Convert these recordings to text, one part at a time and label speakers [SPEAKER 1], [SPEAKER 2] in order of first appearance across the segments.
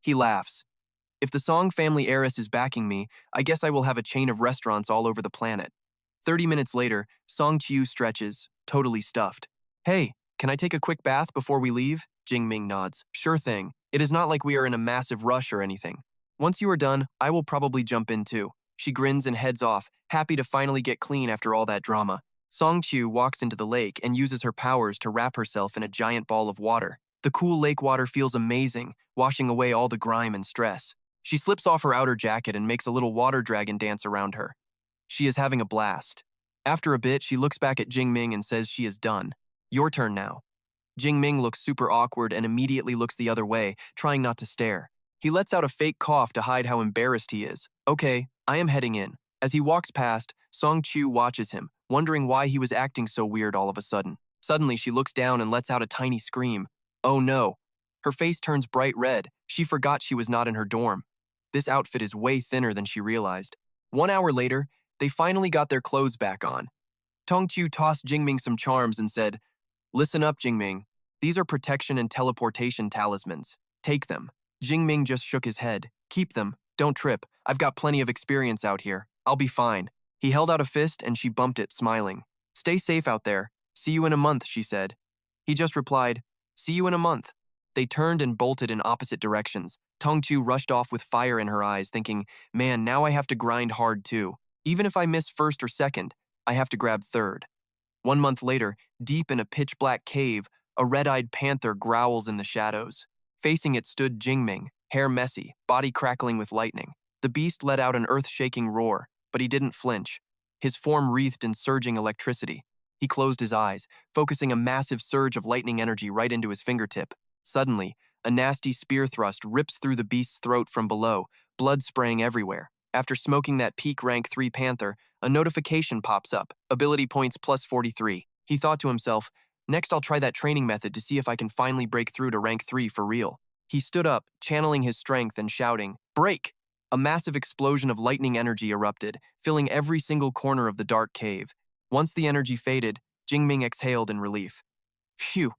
[SPEAKER 1] He laughs. If the Song family heiress is backing me, I guess I will have a chain of restaurants all over the planet. 30 minutes later, Song Qiu stretches, totally stuffed. Hey, can I take a quick bath before we leave? Jingming nods. Sure thing. It is not like we are in a massive rush or anything. Once you are done, I will probably jump in too. She grins and heads off, happy to finally get clean after all that drama. Song Qiu walks into the lake and uses her powers to wrap herself in a giant ball of water. The cool lake water feels amazing, washing away all the grime and stress. She slips off her outer jacket and makes a little water dragon dance around her. She is having a blast. After a bit, she looks back at Jingming and says she is done. Your turn now. Jingming looks super awkward and immediately looks the other way, trying not to stare. He lets out a fake cough to hide how embarrassed he is. Okay, I am heading in. As he walks past, Song Qiu watches him, wondering why he was acting so weird all of a sudden. Suddenly, she looks down and lets out a tiny scream. Oh no. Her face turns bright red. She forgot she was not in her dorm. This outfit is way thinner than she realized. 1 hour later, they finally got their clothes back on. Tongqiu tossed Jingming some charms and said, Listen up, Jingming. These are protection and teleportation talismans. Take them. Jingming just shook his head. Keep them. Don't trip. I've got plenty of experience out here. I'll be fine. He held out a fist and she bumped it, smiling. Stay safe out there. See you in a month, she said. He just replied, See you in a month. They turned and bolted in opposite directions. Tongqiu rushed off with fire in her eyes, thinking, Man, now I have to grind hard too. Even if I miss first or second, I have to grab third. 1 month later, deep in a pitch-black cave, a red-eyed panther growls in the shadows. Facing it stood Jingming, hair messy, body crackling with lightning. The beast let out an earth-shaking roar, but he didn't flinch. His form wreathed in surging electricity. He closed his eyes, focusing a massive surge of lightning energy right into his fingertip. Suddenly, a nasty spear thrust rips through the beast's throat from below, blood spraying everywhere. After smoking that peak rank 3 panther, a notification pops up, ability points plus 43. He thought to himself, next I'll try that training method to see if I can finally break through to rank 3 for real. He stood up, channeling his strength and shouting, Break! A massive explosion of lightning energy erupted, filling every single corner of the dark cave. Once the energy faded, Jingming exhaled in relief. Phew!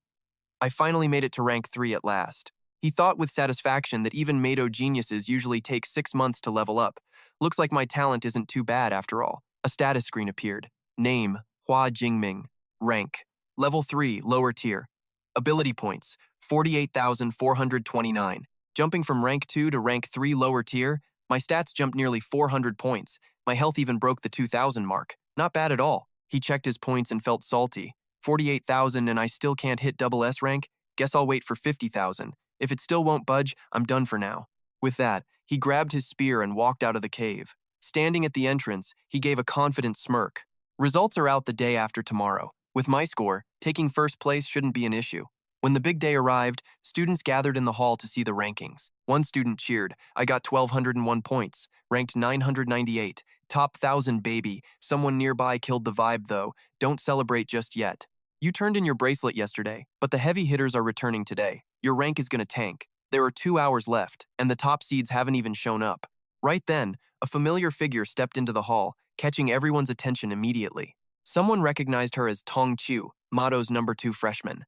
[SPEAKER 1] I finally made it to rank 3 at last. He thought with satisfaction that even Mado geniuses usually take 6 months to level up. Looks like my talent isn't too bad after all. A status screen appeared. Name, Hua Jingming. Rank, level 3, lower tier. Ability points, 48,429. Jumping from rank 2 to rank 3 lower tier, my stats jumped nearly 400 points. My health even broke the 2,000 mark. Not bad at all. He checked his points and felt salty. 48,000 and I still can't hit double S rank? Guess I'll wait for 50,000. If it still won't budge, I'm done for now. With that, he grabbed his spear and walked out of the cave. Standing at the entrance, he gave a confident smirk. Results are out the day after tomorrow. With my score, taking first place shouldn't be an issue. When the big day arrived, students gathered in the hall to see the rankings. One student cheered, I got 1,201 points, ranked 998, top 1,000 baby. Someone nearby killed the vibe though, don't celebrate just yet. You turned in your bracelet yesterday, but the heavy hitters are returning today. Your rank is gonna tank. There are 2 hours left, and the top seeds haven't even shown up. Right then, a familiar figure stepped into the hall, catching everyone's attention immediately. Someone recognized her as Tong Qiu, Mado's number 2 freshman.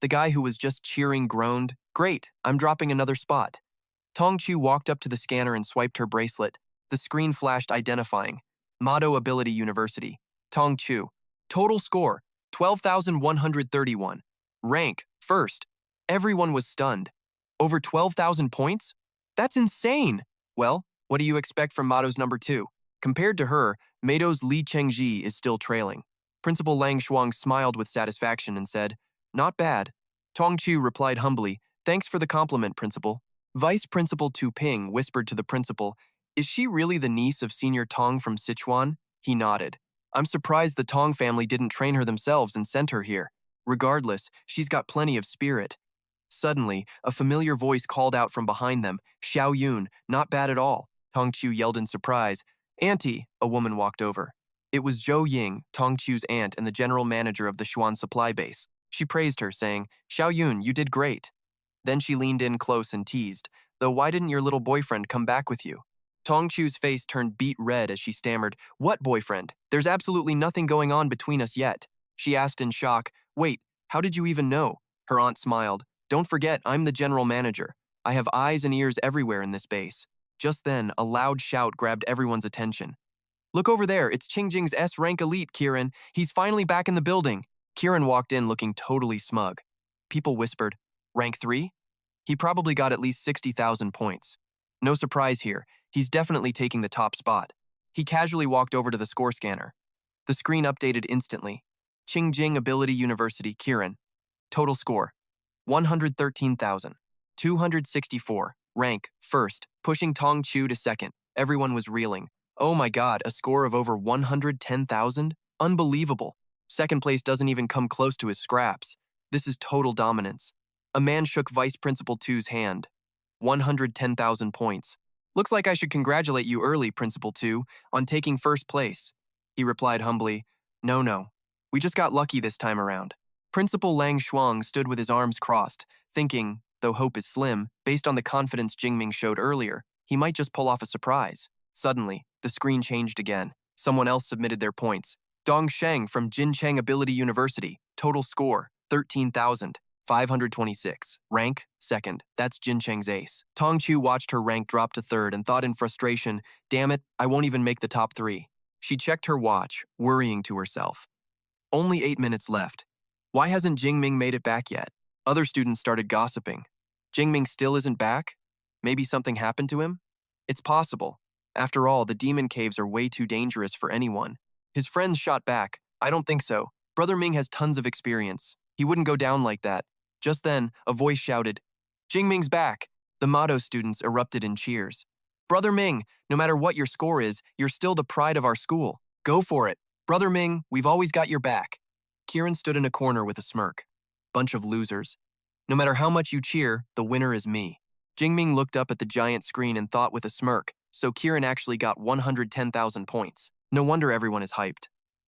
[SPEAKER 1] The guy who was just cheering groaned, Great, I'm dropping another spot. Tong Qiu walked up to the scanner and swiped her bracelet. The screen flashed identifying. Mado Ability University. Tong Qiu. Total score, 12,131. Rank, first. Everyone was stunned. Over 12,000 points? That's insane! Well, what do you expect from Mado's number 2? Compared to her, Mado's Li Chengji is still trailing. Principal Lang Shuang smiled with satisfaction and said, Not bad. Tong Qiu replied humbly, Thanks for the compliment, Principal. Vice Principal Tu Ping whispered to the principal, Is she really the niece of Senior Tong from Sichuan? He nodded. I'm surprised the Tong family didn't train her themselves and sent her here. Regardless, she's got plenty of spirit. Suddenly, a familiar voice called out from behind them, Xiao Yun, not bad at all. Tong Qiu yelled in surprise. Auntie, a woman walked over. It was Zhou Ying, Tong Qiu's aunt and the general manager of the Xuan supply base. She praised her, saying, Xiao Yun, you did great. Then she leaned in close and teased, Though why didn't your little boyfriend come back with you? Tong Qiu's face turned beet red as she stammered, What boyfriend? There's absolutely nothing going on between us yet. She asked in shock, Wait, how did you even know? Her aunt smiled. Don't forget, I'm the general manager. I have eyes and ears everywhere in this base. Just then, a loud shout grabbed everyone's attention. Look over there, it's Qingjing's S-Rank elite, Kieran. He's finally back in the building. Kieran walked in looking totally smug. People whispered, Rank 3? He probably got at least 60,000 points. No surprise here, he's definitely taking the top spot. He casually walked over to the score scanner. The screen updated instantly. Qingjing Ability University, Kieran. Total score, 113,264. Rank, first, pushing Tong Chu to second. Everyone was reeling. Oh my god, a score of over 110,000? Unbelievable. Second place doesn't even come close to his scraps. This is total dominance. A man shook Vice Principal 2's hand. 110,000 points. Looks like I should congratulate you early, Principal 2, on taking first place. He replied humbly, No. We just got lucky this time around. Principal Lang Shuang stood with his arms crossed, thinking, though hope is slim, based on the confidence Jingming showed earlier, he might just pull off a surprise. Suddenly, the screen changed again. Someone else submitted their points. Dong Sheng from Jincheng Ability University. Total score, 13,526. Rank, second. That's Jincheng's ace. Tong Chu watched her rank drop to third and thought in frustration, damn it, I won't even make the top 3. She checked her watch, worrying to herself. Only 8 minutes left. Why hasn't Jingming made it back yet? Other students started gossiping. Jingming still isn't back? Maybe something happened to him? It's possible. After all, the demon caves are way too dangerous for anyone. His friends shot back. I don't think so. Brother Ming has tons of experience. He wouldn't go down like that. Just then, a voice shouted, Jingming's back! The motto students erupted in cheers. Brother Ming, no matter what your score is, you're still the pride of our school. Go for it. Brother Ming, we've always got your back. Kieran stood in a corner with a smirk. Bunch of losers. No matter how much you cheer, the winner is me. Jingming looked up at the giant screen and thought with a smirk, so Kieran actually got 110,000 points. No wonder everyone is hyped.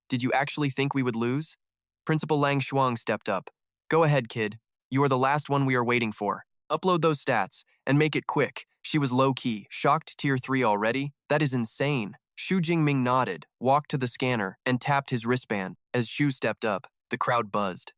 [SPEAKER 1] Did you actually think we would lose? Principal Lang Shuang stepped up. Go ahead, kid. You are the last one we are waiting for. Upload those stats, and make it quick. She was low-key, shocked tier 3 already? That is insane. Xu Jingming nodded, walked to the scanner, and tapped his wristband. As Xu stepped up, the crowd buzzed.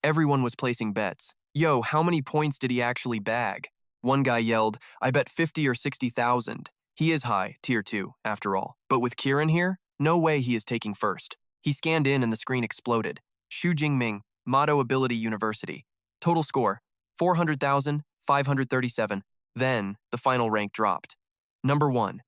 [SPEAKER 1] Everyone was placing bets. Yo, how many points did he actually bag? One guy yelled, I bet 50 or 60,000. He is high, tier 2, after all. But with Kieran here, no way he is taking first. He scanned in and the screen exploded. Xu Jingming, Motto Ability University. Total score, 400,537. Then, the final rank dropped. Number 1.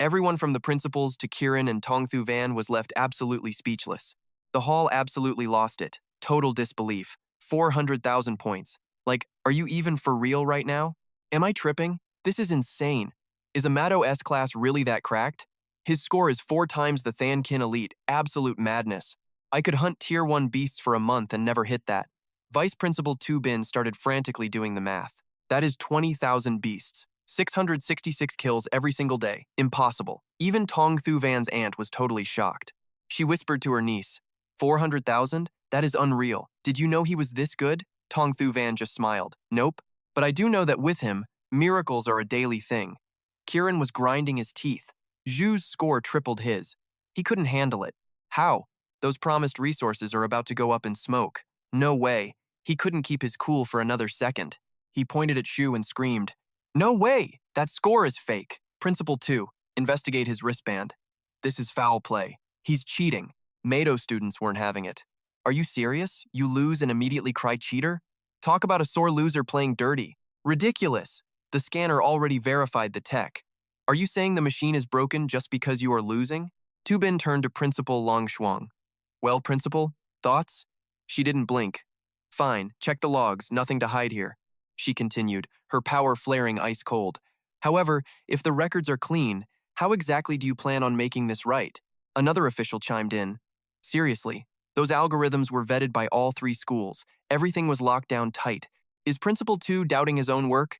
[SPEAKER 1] Everyone from the principals to Kieran and Tongthu Van was left absolutely speechless. The hall absolutely lost it. Total disbelief. 400,000 points. Like, are you even for real right now? Am I tripping? This is insane. Is Amato S-Class really that cracked? His score is 4 times the Thankin Elite. Absolute madness. I could hunt tier 1 beasts for a month and never hit that. Vice Principal Tu Bin started frantically doing the math. That is 20,000 beasts. 666 kills every single day. Impossible. Even Tong Thu Van's aunt was totally shocked. She whispered to her niece, 400,000? That is unreal. Did you know he was this good? Tong Thu Van just smiled. Nope. But I do know that with him, miracles are a daily thing. Kieran was grinding his teeth. Zhu's score tripled his. He couldn't handle it. How? Those promised resources are about to go up in smoke. No way. He couldn't keep his cool for another second. He pointed at Xu and screamed, No way! That score is fake. Principal 2, investigate his wristband. This is foul play. He's cheating. Mado students weren't having it. Are you serious? You lose and immediately cry cheater? Talk about a sore loser playing dirty. Ridiculous. The scanner already verified the tech. Are you saying the machine is broken just because you are losing? Tu Bin turned to Principal Long Shuang. Well, Principal, thoughts? She didn't blink. Fine, check the logs, nothing to hide here. She continued, her power flaring ice cold. However, if the records are clean, how exactly do you plan on making this right? Another official chimed in. Seriously, those algorithms were vetted by all 3 schools. Everything was locked down tight. Is Principal 2 doubting his own work?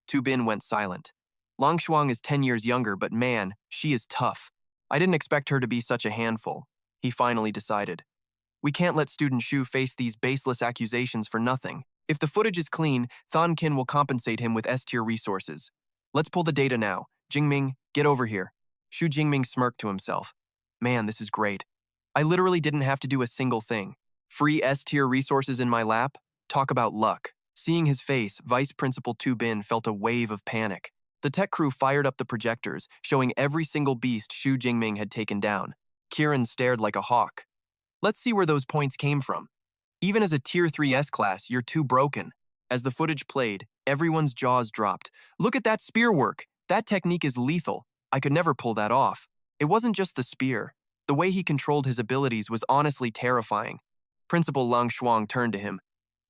[SPEAKER 1] Tu Bin went silent. Long Shuang is 10 years younger, but man, she is tough. I didn't expect her to be such a handful. He finally decided. We can't let student Xu face these baseless accusations for nothing. If the footage is clean, Than Kin will compensate him with S-tier resources. Let's pull the data now. Jingming, get over here. Xu Jingming smirked to himself. Man, this is great. I literally didn't have to do a single thing. Free S-tier resources in my lap? Talk about luck. Seeing his face, Vice Principal Tu Bin felt a wave of panic. The tech crew fired up the projectors, showing every single beast Hua Jingming had taken down. Kieran stared like a hawk. Let's see where those points came from. Even as a Tier 3 S-class, you're too broken. As the footage played, everyone's jaws dropped. Look at that spear work. That technique is lethal. I could never pull that off. It wasn't just the spear. The way he controlled his abilities was honestly terrifying. Principal Lang Shuang turned to him.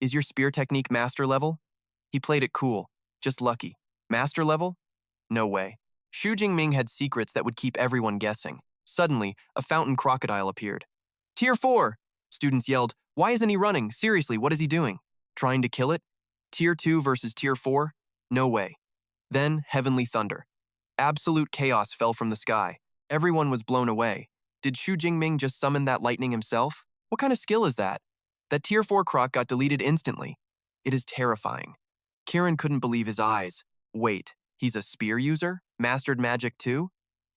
[SPEAKER 1] Is your spear technique master level? He played it cool. Just lucky. Master level? No way. Hua Jingming had secrets that would keep everyone guessing. Suddenly, a fountain crocodile appeared. Tier 4! Students yelled, why isn't he running? Seriously, what is he doing? Trying to kill it? Tier 2 versus Tier 4? No way. Then, heavenly thunder. Absolute chaos fell from the sky. Everyone was blown away. Did Hua Jingming just summon that lightning himself? What kind of skill is that? That Tier 4 croc got deleted instantly. It is terrifying. Kieran couldn't believe his eyes. Wait, he's a spear user? Mastered magic too?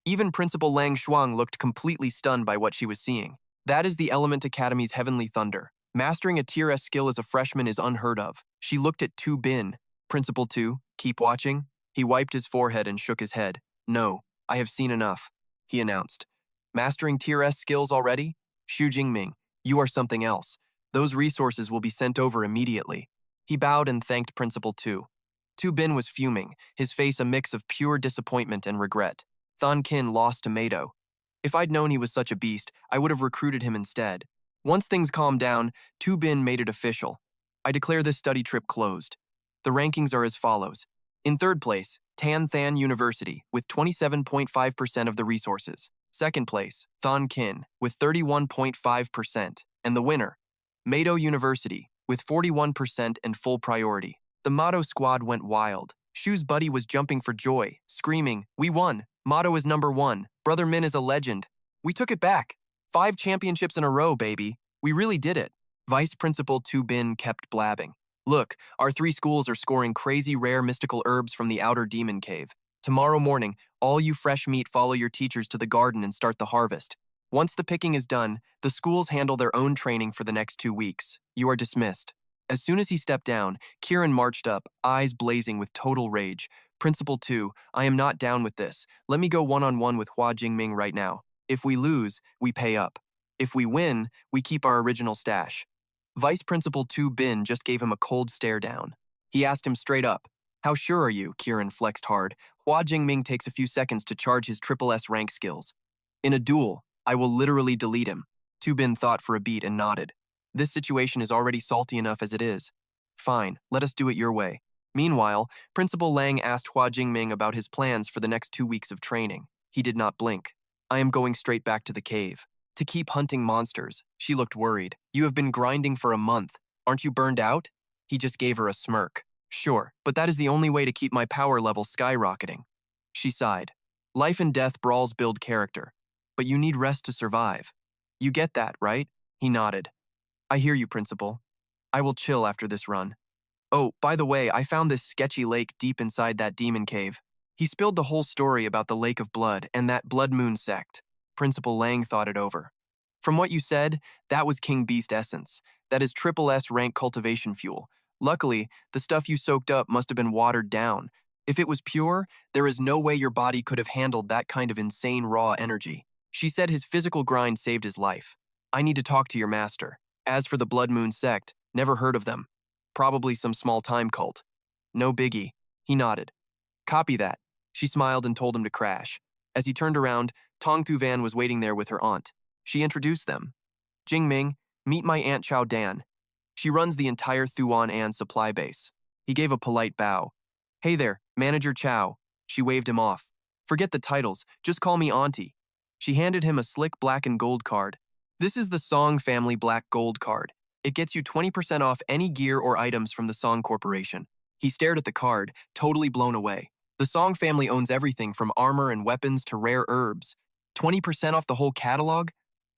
[SPEAKER 1] Even Principal Lang Shuang looked completely stunned by what she was seeing. That is the Element Academy's Heavenly Thunder. Mastering a Tier S skill as a freshman is unheard of. She looked at Tu Bin. Principal Tu, keep watching? He wiped his forehead and shook his head. No, I have seen enough, he announced. Mastering Tier S skills already? Hua Jingming, you are something else. Those resources will be sent over immediately. He bowed and thanked Principal Tu. Tu Bin was fuming, his face a mix of pure disappointment and regret. Thon Kin lost to Mado. If I'd known he was such a beast, I would have recruited him instead. Once things calmed down, Tu Bin made it official. I declare this study trip closed. The rankings are as follows. In third place, Tan Than University, with 27.5% of the resources. Second place, Thon Kin, with 31.5%. And the winner, Mado University, with 41% and full priority. The Mado squad went wild. Shu's buddy was jumping for joy, screaming, we won! Mado is #1. Brother Min is a legend. We took it back. 5 championships in a row, baby. We really did it. Vice Principal Tu Bin kept blabbing. Look, our 3 schools are scoring crazy rare mystical herbs from the outer demon cave. Tomorrow morning, all you fresh meat follow your teachers to the garden and start the harvest. Once the picking is done, the schools handle their own training for the next 2 weeks. You are dismissed. As soon as he stepped down, Kieran marched up, eyes blazing with total rage. Principal 2, I am not down with this. Let me go one-on-one with Hua Jingming right now. If we lose, we pay up. If we win, we keep our original stash. Vice Principal Tu Bin just gave him a cold stare down. He asked him straight up, how sure are you? Kieran flexed hard. Hua Jingming takes a few seconds to charge his SSS-Rank skills. In a duel, I will literally delete him. Tu Bin thought for a beat and nodded. This situation is already salty enough as it is. Fine, let us do it your way. Meanwhile, Principal Lang asked Hua Jingming about his plans for the next 2 weeks of training. He did not blink. I am going straight back to the cave. To keep hunting monsters. She looked worried. You have been grinding for a month. Aren't you burned out? He just gave her a smirk. Sure, but that is the only way to keep my power level skyrocketing. She sighed. Life and death brawls build character. But you need rest to survive. You get that, right? He nodded. I hear you, Principal. I will chill after this run. Oh, by the way, I found this sketchy lake deep inside that demon cave. He spilled the whole story about the Lake of Blood and that Blood Moon sect. Principal Lang thought it over. From what you said, that was King Beast essence. That is SSS-Rank cultivation fuel. Luckily, the stuff you soaked up must have been watered down. If it was pure, there is no way your body could have handled that kind of insane raw energy. She said his physical grind saved his life. I need to talk to your master. As for the Blood Moon sect, never heard of them. Probably some small time cult. No biggie. He nodded. Copy that. She smiled and told him to crash. As he turned around, Tong Thu Van was waiting there with her aunt. She introduced them. Jingming, meet my Aunt Chao Dan. She runs the entire Thuan An supply base. He gave a polite bow. Hey there, Manager Chao. She waved him off. Forget the titles, just call me Auntie. She handed him a slick black and gold card. This is the Song Family Black Gold card. It gets you 20% off any gear or items from the Song Corporation. He stared at the card, totally blown away. The Song family owns everything from armor and weapons to rare herbs. 20% off the whole catalog?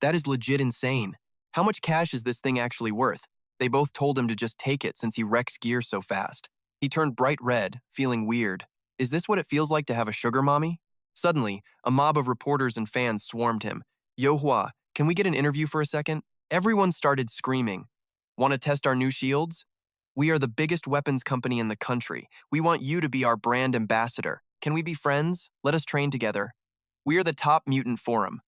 [SPEAKER 1] That is legit insane. How much cash is this thing actually worth? They both told him to just take it since he wrecks gear so fast. He turned bright red, feeling weird. Is this what it feels like to have a sugar mommy? Suddenly, a mob of reporters and fans swarmed him. Yo Hua, can we get an interview for a second? Everyone started screaming. Want to test our new shields? We are the biggest weapons company in the country. We want you to be our brand ambassador. Can we be friends? Let us train together. We are the top mutant forum.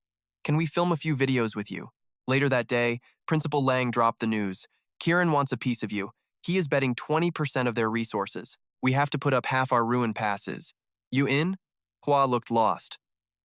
[SPEAKER 1] Can we film a few videos with you? Later that day, Principal Lang dropped the news. Kieran wants a piece of you. He is betting 20% of their resources. We have to put up half our ruin passes. You in? Hua looked lost.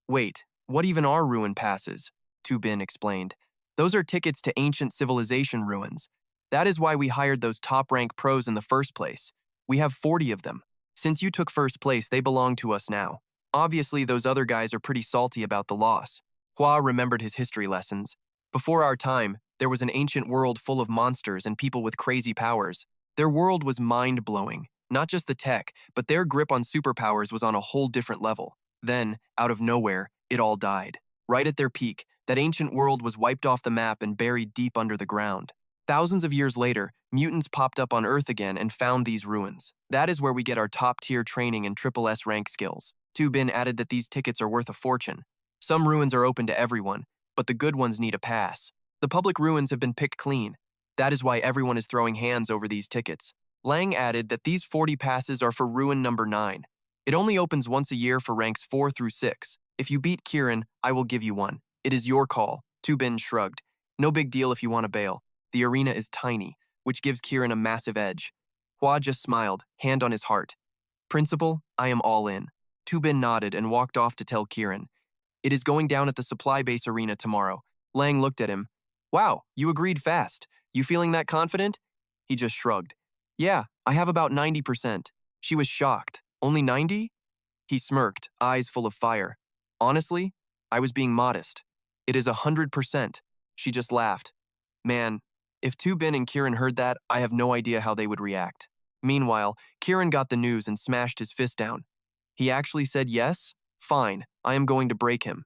[SPEAKER 1] Wait, what even are ruin passes? Tu Bin explained. Those are tickets to ancient civilization ruins. That is why we hired those top-rank pros in the first place. We have 40 of them. Since you took first place, they belong to us now. Obviously, those other guys are pretty salty about the loss. Hua remembered his history lessons. Before our time, there was an ancient world full of monsters and people with crazy powers. Their world was mind-blowing. Not just the tech, but their grip on superpowers was on a whole different level. Then, out of nowhere, it all died. Right at their peak, that ancient world was wiped off the map and buried deep under the ground. Thousands of years later, mutants popped up on Earth again and found these ruins. That is where we get our top-tier training and SSS rank skills. Tu Bin added that these tickets are worth a fortune. Some ruins are open to everyone, but the good ones need a pass. The public ruins have been picked clean. That is why everyone is throwing hands over these tickets. Lang added that these 40 passes are for ruin number 9. It only opens once a year for ranks 4 through 6. If you beat Kieran, I will give you one. It is your call. Tu Bin shrugged. No big deal if you want to bail. The arena is tiny, which gives Kieran a massive edge. Hua just smiled, hand on his heart. Principal, I am all in. Tu Bin nodded and walked off to tell Kieran. It is going down at the supply base arena tomorrow. Lang looked at him. Wow, you agreed fast. You feeling that confident? He just shrugged. Yeah, I have about 90%. She was shocked. Only 90? He smirked, eyes full of fire. Honestly, I was being modest. It is 100%. She just laughed. Man, if Tu Bin and Kieran heard that, I have no idea how they would react. Meanwhile, Kieran got the news and smashed his fist down. He actually said yes? Fine, I am going to break him.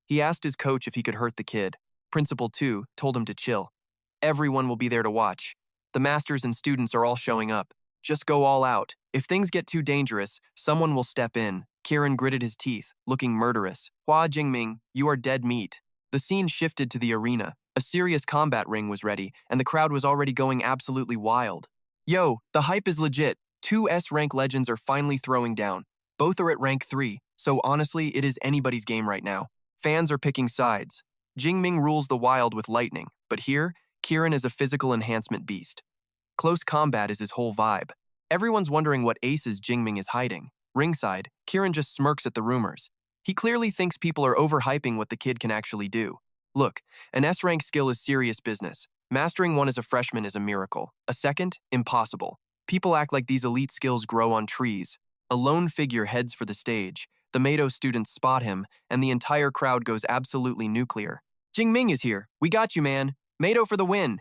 [SPEAKER 1] He asked his coach if he could hurt the kid. Principal Tu told him to chill. Everyone will be there to watch. The masters and students are all showing up. Just go all out. If things get too dangerous, someone will step in. Kieran gritted his teeth, looking murderous. Hua Jingming, you are dead meat. The scene shifted to the arena. A serious combat ring was ready, and the crowd was already going absolutely wild. Yo, the hype is legit. 2 S-rank legends are finally throwing down. Both are at rank 3, so honestly, it is anybody's game right now. Fans are picking sides. Jingming rules the wild with lightning, but here, Kieran is a physical enhancement beast. Close combat is his whole vibe. Everyone's wondering what aces Jingming is hiding. Ringside, Kieran just smirks at the rumors. He clearly thinks people are overhyping what the kid can actually do. Look, an S-rank skill is serious business. Mastering one as a freshman is a miracle. A second, impossible. People act like these elite skills grow on trees. A lone figure heads for the stage. The Mado students spot him, and the entire crowd goes absolutely nuclear. Jingming is here. We got you, man. Mado for the win.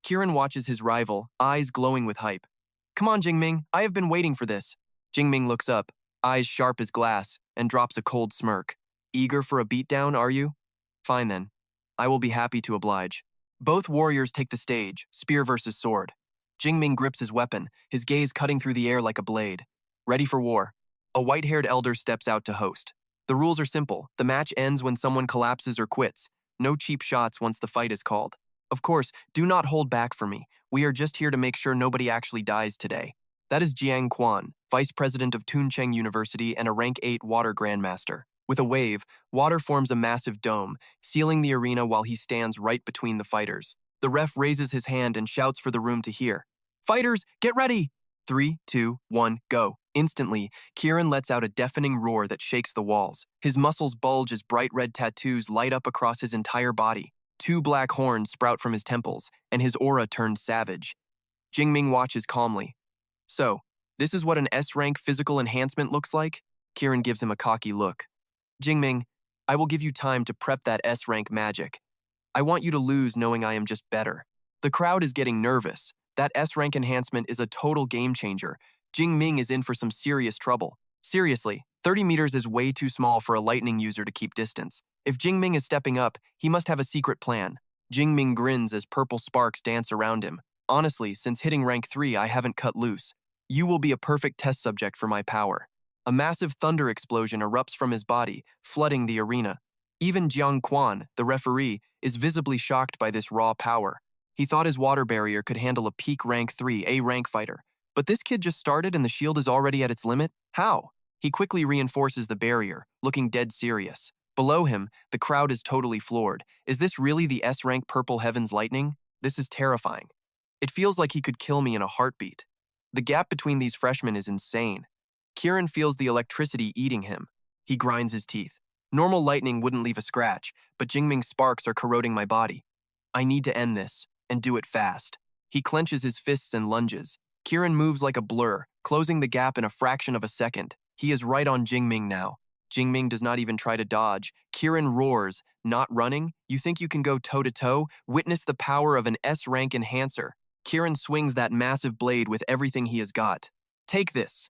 [SPEAKER 1] Kieran watches his rival, eyes glowing with hype. Come on, Jingming. I have been waiting for this. Jingming looks up, eyes sharp as glass, and drops a cold smirk. Eager for a beatdown, are you? Fine then. I will be happy to oblige. Both warriors take the stage, spear versus sword. Jingming grips his weapon, his gaze cutting through the air like a blade. Ready for war. A white-haired elder steps out to host. The rules are simple. The match ends when someone collapses or quits. No cheap shots once the fight is called. Of course, do not hold back for me. We are just here to make sure nobody actually dies today. That is Jiang Quan, vice president of Tuncheng University and a rank 8 water grandmaster. With a wave, water forms a massive dome, sealing the arena while he stands right between the fighters. The ref raises his hand and shouts for the room to hear. Fighters, get ready! 3, 2, 1, go. Instantly, Kieran lets out a deafening roar that shakes the walls. His muscles bulge as bright red tattoos light up across his entire body. 2 black horns sprout from his temples, and his aura turns savage. Jingming watches calmly. So, this is what an S-rank physical enhancement looks like? Kieran gives him a cocky look. Jingming, I will give you time to prep that S-rank magic. I want you to lose knowing I am just better. The crowd is getting nervous. That S-rank enhancement is a total game changer. Jingming is in for some serious trouble. Seriously, 30 meters is way too small for a lightning user to keep distance. If Jingming is stepping up, he must have a secret plan. Jingming grins as purple sparks dance around him. Honestly, since hitting rank 3, I haven't cut loose. You will be a perfect test subject for my power. A massive thunder explosion erupts from his body, flooding the arena. Even Jiang Quan, the referee, is visibly shocked by this raw power. He thought his water barrier could handle a peak rank 3 A rank fighter. But this kid just started and the shield is already at its limit? How? He quickly reinforces the barrier, looking dead serious. Below him, the crowd is totally floored. Is this really the S-rank Purple Heavens Lightning? This is terrifying. It feels like he could kill me in a heartbeat. The gap between these freshmen is insane. Kieran feels the electricity eating him. He grinds his teeth. Normal lightning wouldn't leave a scratch, but Jingming's sparks are corroding my body. I need to end this, and do it fast. He clenches his fists and lunges. Kieran moves like a blur, closing the gap in a fraction of a second. He is right on Jingming now. Jingming does not even try to dodge. Kieran roars, not running? You think you can go toe-to-toe? Witness the power of an S-rank enhancer. Kieran swings that massive blade with everything he has got. Take this.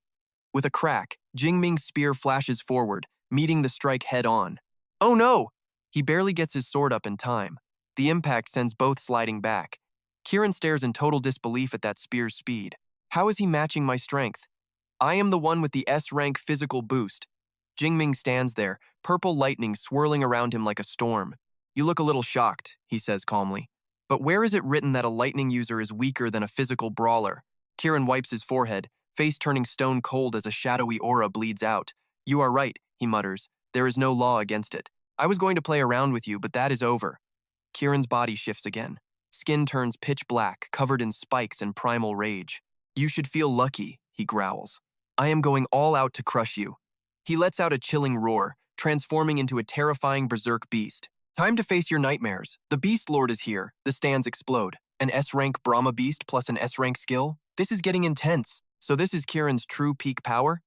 [SPEAKER 1] With a crack, Jingming's spear flashes forward, meeting the strike head-on. Oh no! He barely gets his sword up in time. The impact sends both sliding back. Kieran stares in total disbelief at that spear's speed. How is he matching my strength? I am the one with the S-rank physical boost. Jingming stands there, purple lightning swirling around him like a storm. You look a little shocked, he says calmly. But where is it written that a lightning user is weaker than a physical brawler? Kieran wipes his forehead, face turning stone cold as a shadowy aura bleeds out. You are right, he mutters. There is no law against it. I was going to play around with you, but that is over. Kieran's body shifts again. Skin turns pitch black, covered in spikes and primal rage. You should feel lucky, he growls. I am going all out to crush you. He lets out a chilling roar, transforming into a terrifying berserk beast. Time to face your nightmares. The Beast Lord is here. The stands explode. An S-rank Brahma Beast plus an S-rank skill? This is getting intense. So this is Kieran's true peak power?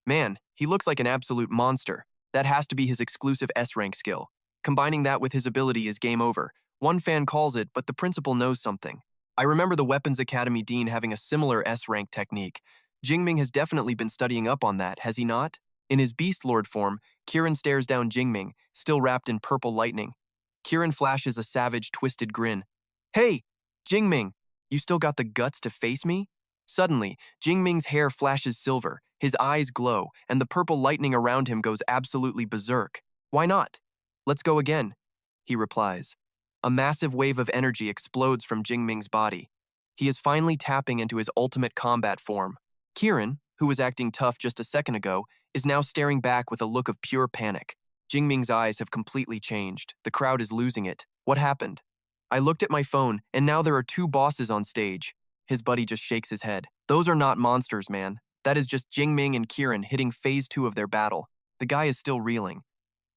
[SPEAKER 1] Man, he looks like an absolute monster. That has to be his exclusive S-rank skill. Combining that with his ability is game over. One fan calls it, but the principal knows something. I remember the Weapons Academy dean having a similar S-rank technique. Jingming has definitely been studying up on that, has he not? In his Beast Lord form, Kieran stares down Jingming, still wrapped in purple lightning. Kieran flashes a savage, twisted grin. Hey, Jingming, you still got the guts to face me? Suddenly, Jingming's hair flashes silver, his eyes glow, and the purple lightning around him goes absolutely berserk. Why not? Let's go again, he replies. A massive wave of energy explodes from Jingming's body. He is finally tapping into his ultimate combat form. Kieran, who was acting tough just a second ago, is now staring back with a look of pure panic. Jingming's eyes have completely changed. The crowd is losing it. What happened? I looked at my phone, and now there are two bosses on stage. His buddy just shakes his head. Those are not monsters, man. That is just Jingming and Kieran hitting phase 2 of their battle. The guy is still reeling.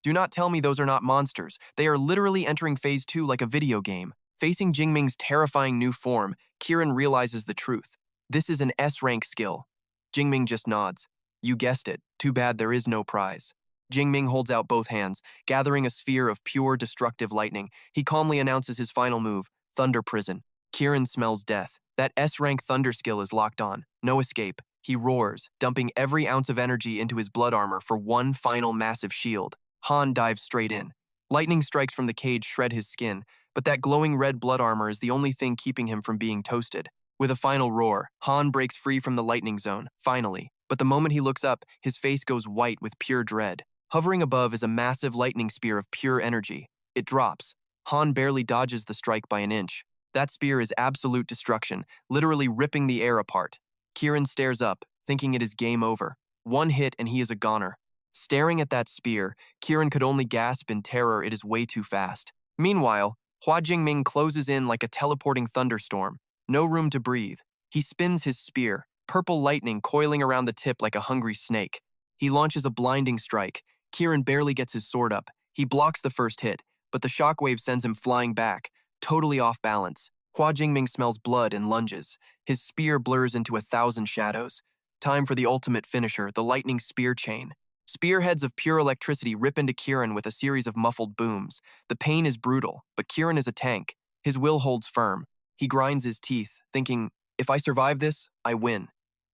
[SPEAKER 1] Do not tell me those are not monsters. They are literally entering phase 2 like a video game. Facing Jingming's terrifying new form, Kieran realizes the truth. This is an S-rank skill. Jingming just nods. You guessed it. Too bad there is no prize. Jingming holds out both hands, gathering a sphere of pure destructive lightning. He calmly announces his final move, Thunder Prison. Kieran smells death. That S-rank Thunder skill is locked on. No escape. He roars, dumping every ounce of energy into his blood armor for one final massive shield. Han dives straight in. Lightning strikes from the cage shred his skin, but that glowing red blood armor is the only thing keeping him from being toasted. With a final roar, Han breaks free from the lightning zone, finally. But the moment he looks up, his face goes white with pure dread. Hovering above is a massive lightning spear of pure energy. It drops. Han barely dodges the strike by an inch. That spear is absolute destruction, literally ripping the air apart. Kieran stares up, thinking it is game over. One hit and he is a goner. Staring at that spear, Kieran could only gasp in terror. It is way too fast. Meanwhile, Hua Jingming closes in like a teleporting thunderstorm. No room to breathe. He spins his spear, purple lightning coiling around the tip like a hungry snake. He launches a blinding strike. Kieran barely gets his sword up. He blocks the first hit, but the shockwave sends him flying back, totally off balance. Hua Jingming smells blood and lunges. His spear blurs into 1,000 shadows. Time for the ultimate finisher, the lightning spear chain. Spearheads of pure electricity rip into Kieran with a series of muffled booms. The pain is brutal, but Kieran is a tank. His will holds firm. He grinds his teeth, thinking, if I survive this, I win.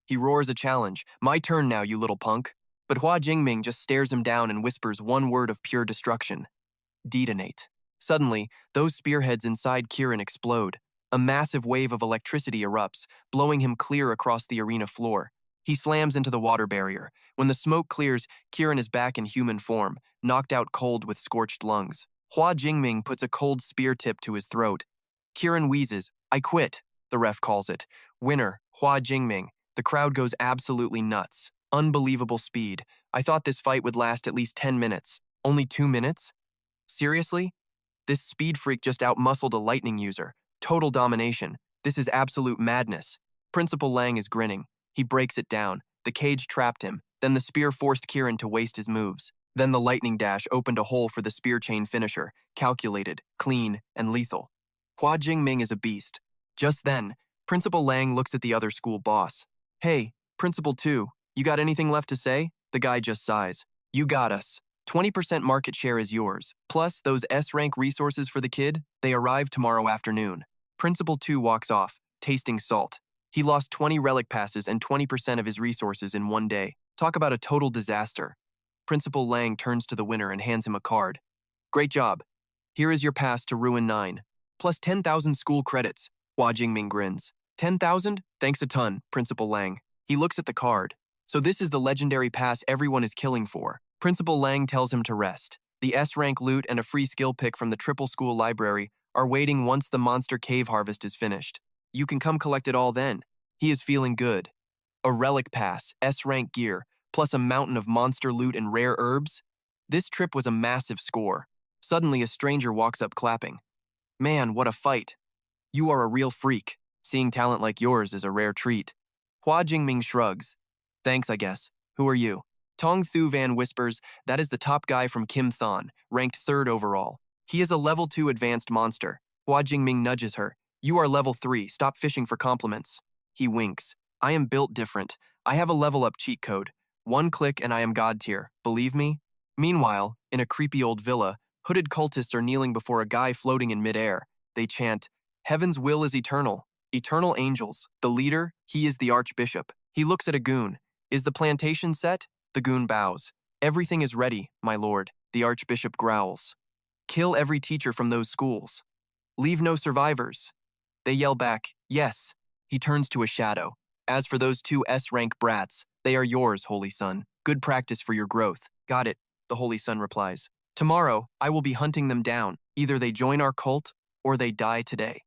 [SPEAKER 1] He roars a challenge. My turn now, you little punk. But Hua Jingming just stares him down and whispers one word of pure destruction. Detonate. Suddenly, those spearheads inside Kieran explode. A massive wave of electricity erupts, blowing him clear across the arena floor. He slams into the water barrier. When the smoke clears, Kieran is back in human form, knocked out cold with scorched lungs. Hua Jingming puts a cold spear tip to his throat. Kieran wheezes. I quit, the ref calls it. Winner, Hua Jingming. The crowd goes absolutely nuts. Unbelievable speed. I thought this fight would last at least 10 minutes. Only 2 minutes? Seriously? This speed freak just outmuscled a lightning user. Total domination. This is absolute madness. Principal Lang is grinning. He breaks it down. The cage trapped him. Then the spear forced Kieran to waste his moves. Then the lightning dash opened a hole for the spear chain finisher. Calculated, clean, and lethal. Hua Jingming is a beast. Just then, Principal Lang looks at the other school boss. Hey, Principal 2, you got anything left to say? The guy just sighs. You got us. 20% market share is yours. Plus, those S-Rank resources for the kid, they arrive tomorrow afternoon. Principal 2 walks off, tasting salt. He lost 20 relic passes and 20% of his resources in one day. Talk about a total disaster. Principal Lang turns to the winner and hands him a card. Great job. Here is your pass to Ruin 9. Plus 10,000 school credits. Hua Jingming grins. 10,000? Thanks a ton, Principal Lang. He looks at the card. So this is the legendary pass everyone is killing for. Principal Lang tells him to rest. The S-Rank loot and a free skill pick from the triple school library are waiting once the monster cave harvest is finished. You can come collect it all then. He is feeling good. A relic pass, S-Rank gear, plus a mountain of monster loot and rare herbs? This trip was a massive score. Suddenly a stranger walks up clapping. Man, what a fight. You are a real freak. Seeing talent like yours is a rare treat. Hua Jingming shrugs. Thanks, I guess. Who are you? Tong Thu Van whispers, that is the top guy from Kim Thon, ranked 3rd overall. He is a level 2 advanced monster. Hua Jingming nudges her. You are level 3, stop fishing for compliments. He winks. I am built different. I have a level up cheat code. 1 click and I am god tier, believe me? Meanwhile, in a creepy old villa, hooded cultists are kneeling before a guy floating in midair. They chant, Heaven's will is eternal. Eternal angels. The leader, he is the archbishop. He looks at a goon. Is the plantation set? The goon bows. Everything is ready, my lord. The archbishop growls. Kill every teacher from those schools. Leave no survivors. They yell back, yes. He turns to a shadow. As for those 2 S-Rank brats, they are yours, Holy Son. Good practice for your growth. Got it, the Holy Son replies. Tomorrow, I will be hunting them down. Either they join our cult, or they die today.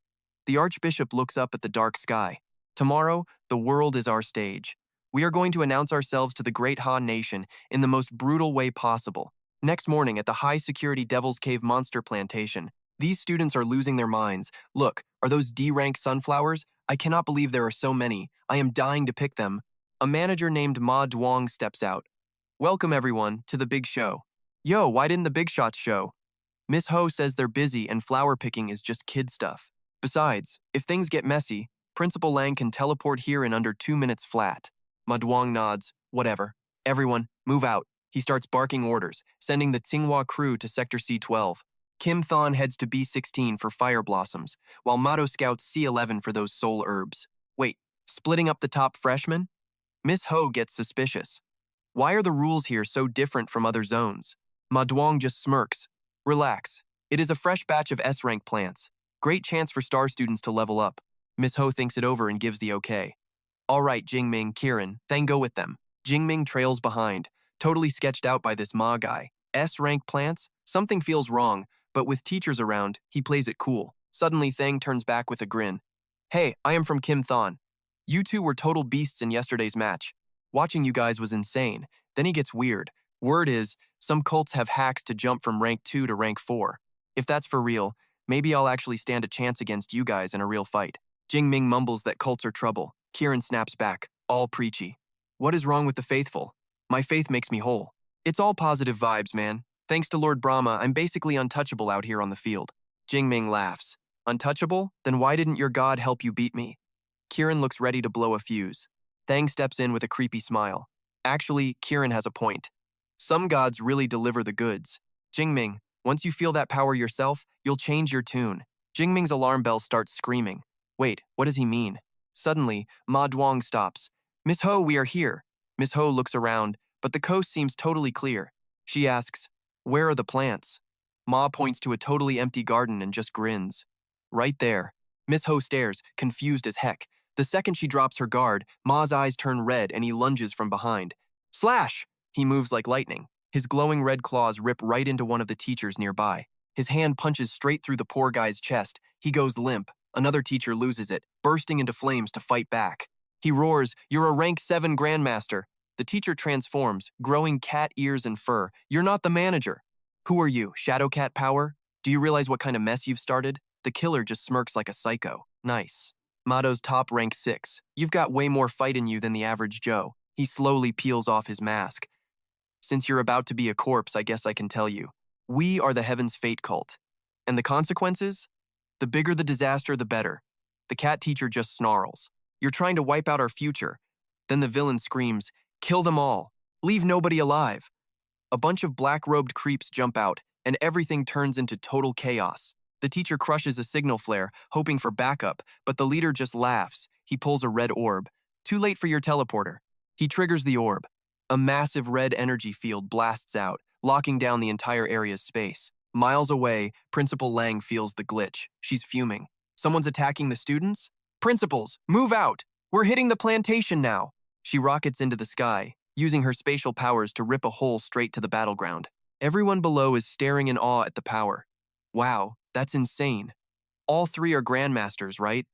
[SPEAKER 1] The archbishop looks up at the dark sky. Tomorrow, the world is our stage. We are going to announce ourselves to the great Han nation in the most brutal way possible. Next morning at the high-security Devil's Cave Monster Plantation, these students are losing their minds. Look, are those D-rank sunflowers? I cannot believe there are so many. I am dying to pick them. A manager named Ma Duong steps out. Welcome, everyone, to the big show. Yo, why didn't the big shots show? Miss Ho says they're busy and flower picking is just kid stuff. Besides, if things get messy, Principal Lang can teleport here in under 2 minutes flat. Ma Duong nods. Whatever. Everyone, move out. He starts barking orders, sending the Tsinghua crew to Sector C12. Kim Thon heads to B16 for fire blossoms, while Mato scouts C11 for those soul herbs. Wait, splitting up the top freshmen? Miss Ho gets suspicious. Why are the rules here so different from other zones? Ma Duong just smirks. Relax. It is a fresh batch of S-Rank plants. Great chance for star students to level up. Miss Ho thinks it over and gives the okay. All right, Jingming, Kieran, then go with them. Jingming trails behind, totally sketched out by this Ma guy. S-Rank plants? Something feels wrong, but with teachers around, he plays it cool. Suddenly, Thang turns back with a grin. Hey, I am from Kim Thon. You two were total beasts in yesterday's match. Watching you guys was insane. Then he gets weird. Word is, some cults have hacks to jump from rank 2 to rank 4. If that's for real, maybe I'll actually stand a chance against you guys in a real fight. Jingming mumbles that cults are trouble. Kieran snaps back, all preachy. What is wrong with the faithful? My faith makes me whole. It's all positive vibes, man. Thanks to Lord Brahma, I'm basically untouchable out here on the field. Jingming laughs. Untouchable? Then why didn't your god help you beat me? Kieran looks ready to blow a fuse. Thang steps in with a creepy smile. Actually, Kieran has a point. Some gods really deliver the goods. Jingming, once you feel that power yourself, you'll change your tune. Jingming's alarm bell starts screaming. Wait, what does he mean? Suddenly, Ma Duong stops. Miss Ho, we are here. Miss Ho looks around, but the coast seems totally clear. She asks, where are the plants? Ma points to a totally empty garden and just grins. Right there. Miss Ho stares, confused as heck. The second she drops her guard, Ma's eyes turn red and he lunges from behind. Slash! He moves like lightning. His glowing red claws rip right into one of the teachers nearby. His hand punches straight through the poor guy's chest. He goes limp. Another teacher loses it, bursting into flames to fight back. He roars, "You're a rank 7 grandmaster." The teacher transforms, growing cat ears and fur. "You're not the manager." "Who are you, Shadow Cat Power? Do you realize what kind of mess you've started?" The killer just smirks like a psycho. "Nice. Mato's top rank 6. You've got way more fight in you than the average Joe." He slowly peels off his mask. "Since you're about to be a corpse, I guess I can tell you. We are the Heaven's Fate Cult. And the consequences? The bigger the disaster, the better." The cat teacher just snarls. "You're trying to wipe out our future." Then the villain screams, "Kill them all. Leave nobody alive." A bunch of black-robed creeps jump out, and everything turns into total chaos. The teacher crushes a signal flare, hoping for backup, but the leader just laughs. He pulls a red orb. "Too late for your teleporter." He triggers the orb. A massive red energy field blasts out, locking down the entire area's space. Miles away, Principal Lang feels the glitch. She's fuming. "Someone's attacking the students? Principals, move out! We're hitting the plantation now!" She rockets into the sky, using her spatial powers to rip a hole straight to the battleground. Everyone below is staring in awe at the power. Wow, that's insane. All 3 are grandmasters, right?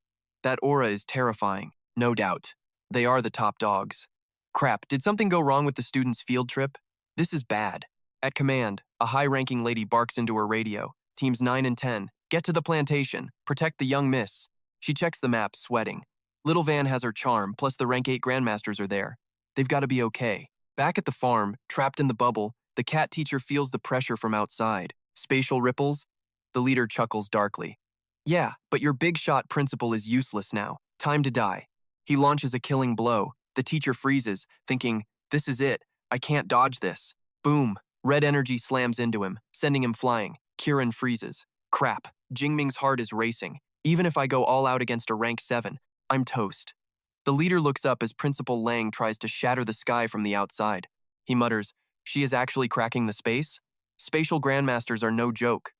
[SPEAKER 1] That aura is terrifying, no doubt. They are the top dogs. Crap, did something go wrong with the students' field trip? This is bad. At command, a high-ranking lady barks into her radio. "Teams 9 and 10, get to the plantation. Protect the young miss." She checks the map, sweating. Little Van has her charm, plus the rank 8 grandmasters are there. They've got to be okay. Back at the farm, trapped in the bubble, the cat teacher feels the pressure from outside. Spatial ripples? The leader chuckles darkly. "Yeah, but your big shot principal is useless now. Time to die." He launches a killing blow. The teacher freezes, thinking, "This is it. I can't dodge this." Boom. Red energy slams into him, sending him flying. Kieran freezes. Crap. Jingming's heart is racing. Even if I go all out against a rank 7, I'm toast. The leader looks up as Principal Lang tries to shatter the sky from the outside. He mutters, "She is actually cracking the space? Spatial grandmasters are no joke."